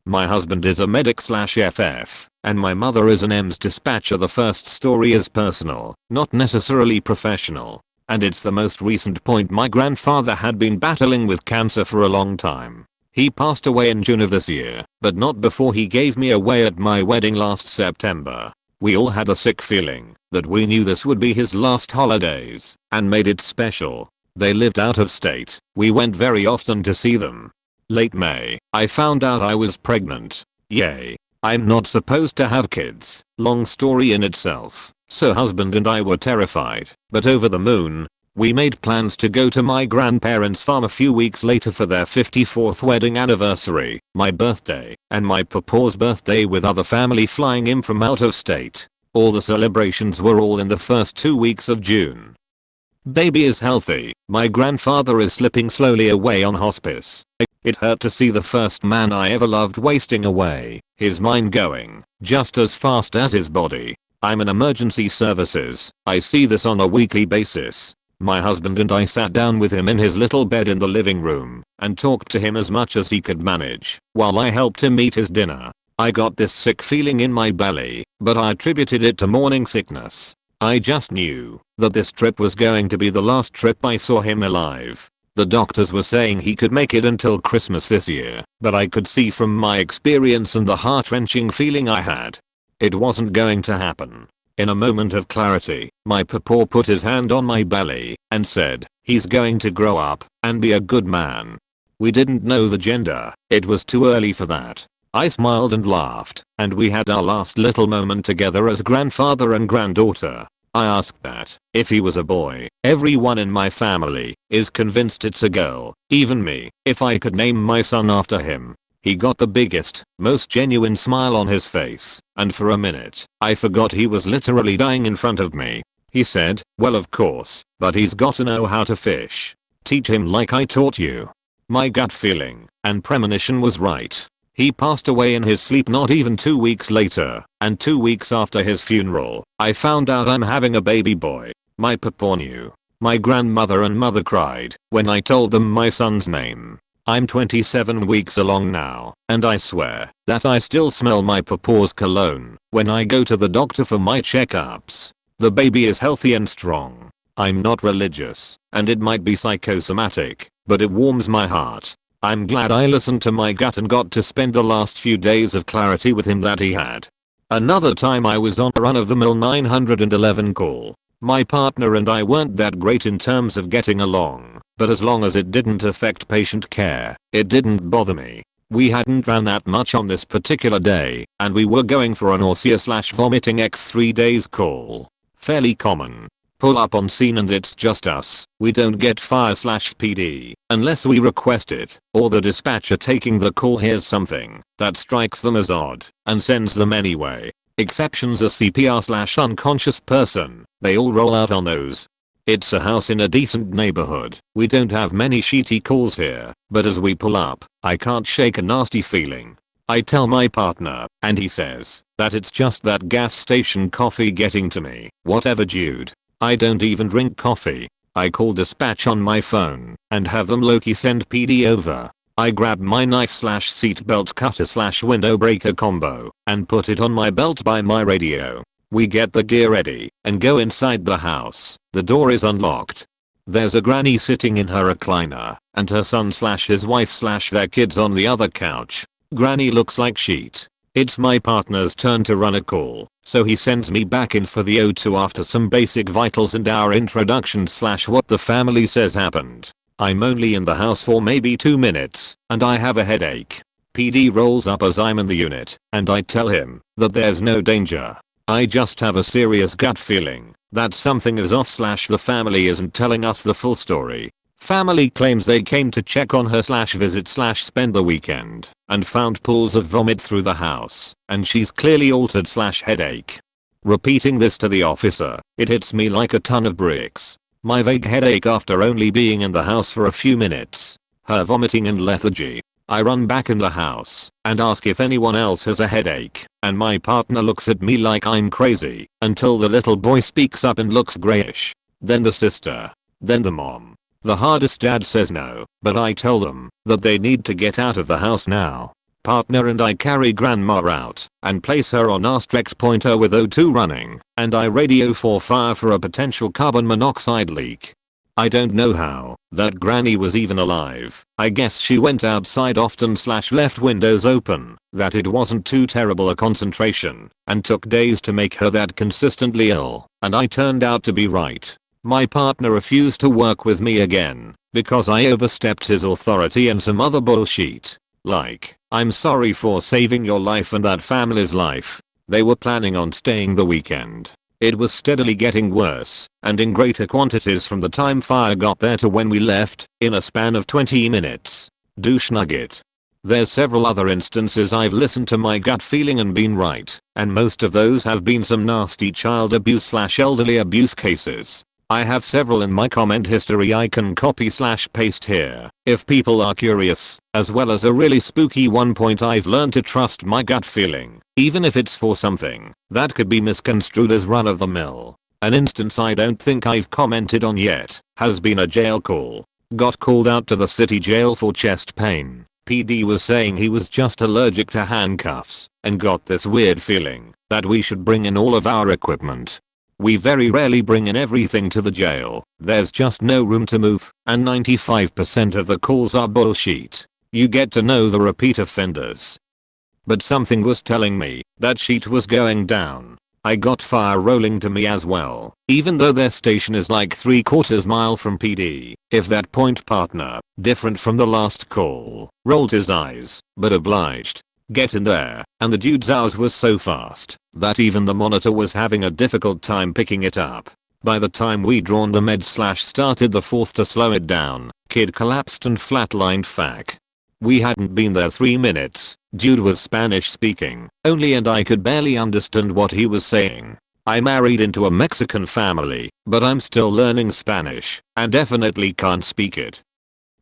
My husband is a medic/FF, and my mother is an EMS dispatcher. The first story is personal, not necessarily professional. And it's the most recent point. My grandfather had been battling with cancer for a long time. He passed away in June of this year, but not before he gave me away at my wedding last September. We all had a sick feeling that we knew this would be his last holidays and made it special. They lived out of state. We went very often to see them. Late May, I found out I was pregnant. Yay. I'm not supposed to have kids. Long story in itself. So husband and I were terrified, but over the moon. We made plans to go to my grandparents' farm a few weeks later for their 54th wedding anniversary, my birthday, and my papa's birthday, with other family flying in from out of state. All the celebrations were all in the first 2 weeks of June. Baby is healthy. My grandfather is slipping slowly away on hospice. It hurt to see the first man I ever loved wasting away, his mind going just as fast as his body. I'm in emergency services. I see this on a weekly basis. My husband and I sat down with him in his little bed in the living room and talked to him as much as he could manage while I helped him eat his dinner. I got this sick feeling in my belly, but I attributed it to morning sickness. I just knew that this trip was going to be the last trip I saw him alive. The doctors were saying he could make it until Christmas this year, but I could see from my experience and the heart-wrenching feeling I had, it wasn't going to happen. In a moment of clarity, my papa put his hand on my belly and said, he's going to grow up and be a good man. We didn't know the gender. It was too early for that. I smiled and laughed, and we had our last little moment together as grandfather and granddaughter. I asked that if he was a boy. Everyone in my family is convinced it's a girl, even me, if I could name my son after him. He got the biggest, most genuine smile on his face, and for a minute, I forgot he was literally dying in front of me. He said, well, of course, but he's got to know how to fish. Teach him like I taught you. My gut feeling and premonition was right. He passed away in his sleep not even 2 weeks later, and 2 weeks after his funeral, I found out I'm having a baby boy. My papa knew. My grandmother and mother cried when I told them my son's name. I'm 27 weeks along now, and I swear that I still smell my papa's cologne when I go to the doctor for my checkups. The baby is healthy and strong. I'm not religious, and it might be psychosomatic, but it warms my heart. I'm glad I listened to my gut and got to spend the last few days of clarity with him that he had. Another time I was on a run-of-the-mill 911 call. My partner and I weren't that great in terms of getting along, but as long as it didn't affect patient care, it didn't bother me. We hadn't ran that much on this particular day, and we were going for a nausea/vomiting x 3 days call. Fairly common. Pull up on scene and it's just us. We don't get fire/PD unless we request it, or the dispatcher taking the call hears something that strikes them as odd and sends them anyway. Exceptions are CPR/unconscious person. They all roll out on those. It's a house in a decent neighborhood. We don't have many sheety calls here, but as we pull up, I can't shake a nasty feeling. I tell my partner, and he says that it's just that gas station coffee getting to me. Whatever, dude. I don't even drink coffee. I call dispatch on my phone and have them low-key send PD over. I grab my knife/seatbelt cutter/window breaker combo and put it on my belt by my radio. We get the gear ready and go inside the house. The door is unlocked. There's a granny sitting in her recliner and her son/his wife/their kids on the other couch. Granny looks like shit. It's my partner's turn to run a call, so he sends me back in for the O2 after some basic vitals and our introduction/what the family says happened. I'm only in the house for maybe 2 minutes, and I have a headache. PD rolls up as I'm in the unit, and I tell him that there's no danger. I just have a serious gut feeling that something is off/the family isn't telling us the full story. Family claims they came to check on her/visit/spend the weekend and found pools of vomit through the house, and she's clearly altered/headache. Repeating this to the officer, it hits me like a ton of bricks. My vague headache after only being in the house for a few minutes. Her vomiting and lethargy. I run back in the house and ask if anyone else has a headache, and my partner looks at me like I'm crazy until the little boy speaks up and looks grayish. Then the sister. Then the mom. The hardest dad says no, but I tell them that they need to get out of the house now. Partner and I carry grandma out and place her on our stretched pointer with O2 running, and I radio for fire for a potential carbon monoxide leak. I don't know how that granny was even alive. I guess she went outside often/left windows open, that it wasn't too terrible a concentration, and took days to make her that consistently ill, and I turned out to be right. My partner refused to work with me again because I overstepped his authority and some other bullshit. Like, I'm sorry for saving your life and that family's life. They were planning on staying the weekend. It was steadily getting worse and in greater quantities from the time fire got there to when we left, in a span of 20 minutes. Douche nugget. There's several other instances I've listened to my gut feeling and been right, and most of those have been some nasty child abuse/elderly abuse cases. I have several in my comment history I can copy/paste here if people are curious, as well as a really spooky one. I've learned to trust my gut feeling, even if it's for something that could be misconstrued as run of the mill. An instance I don't think I've commented on yet has been a jail call. Got called out to the city jail for chest pain. PD was saying he was just allergic to handcuffs and got this weird feeling that we should bring in all of our equipment. We very rarely bring in everything to the jail. There's just no room to move, and 95% of the calls are bullshit. You get to know the repeat offenders. But something was telling me that shit was going down. I got fire rolling to me as well, even though their station is like 3/4 mile from PD. If that point partner, different from the last call, rolled his eyes, but obliged. Get in there, and the dude's hours was so fast that even the monitor was having a difficult time picking it up. By the time we drawn the med/started the fourth to slow it down, kid collapsed and flatlined fac. We hadn't been there 3 minutes, dude was Spanish speaking only and I could barely understand what he was saying. I married into a Mexican family, but I'm still learning Spanish and definitely can't speak it.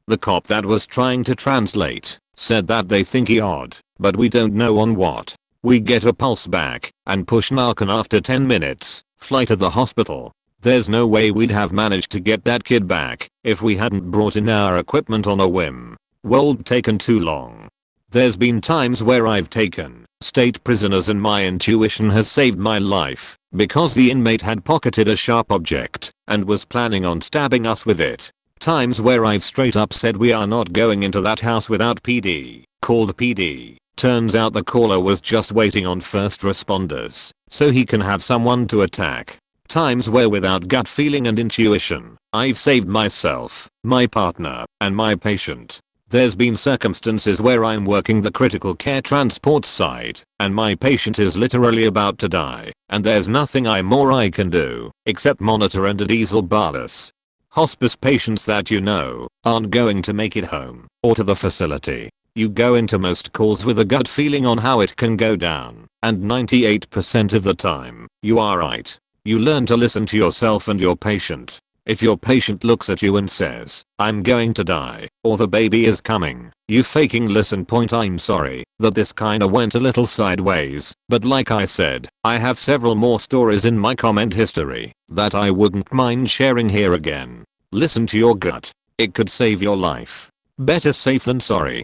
The cop that was trying to translate said that they think he odd, but we don't know on what. We get a pulse back and push Narcan after 10 minutes, fly to the hospital. There's no way we'd have managed to get that kid back if we hadn't brought in our equipment on a whim. Would taken too long. There's been times where I've taken state prisoners and my intuition has saved my life because the inmate had pocketed a sharp object and was planning on stabbing us with it. Times where I've straight up said we are not going into that house without PD, called PD. Turns out the caller was just waiting on first responders so he can have someone to attack. Times where without gut feeling and intuition, I've saved myself, my partner, and my patient. There's been circumstances where I'm working the critical care transport side, and my patient is literally about to die, and there's nothing I can do, except monitor and a diesel bolus. Hospice patients that you know, aren't going to make it home, or to the facility. You go into most calls with a gut feeling on how it can go down, and 98% of the time, you are right. You learn to listen to yourself and your patient. If your patient looks at you and says, "I'm going to die," or "the baby is coming," you faking listen. I'm sorry that this kinda went a little sideways, but like I said, I have several more stories in my comment history that I wouldn't mind sharing here again. Listen to your gut. It could save your life. Better safe than sorry.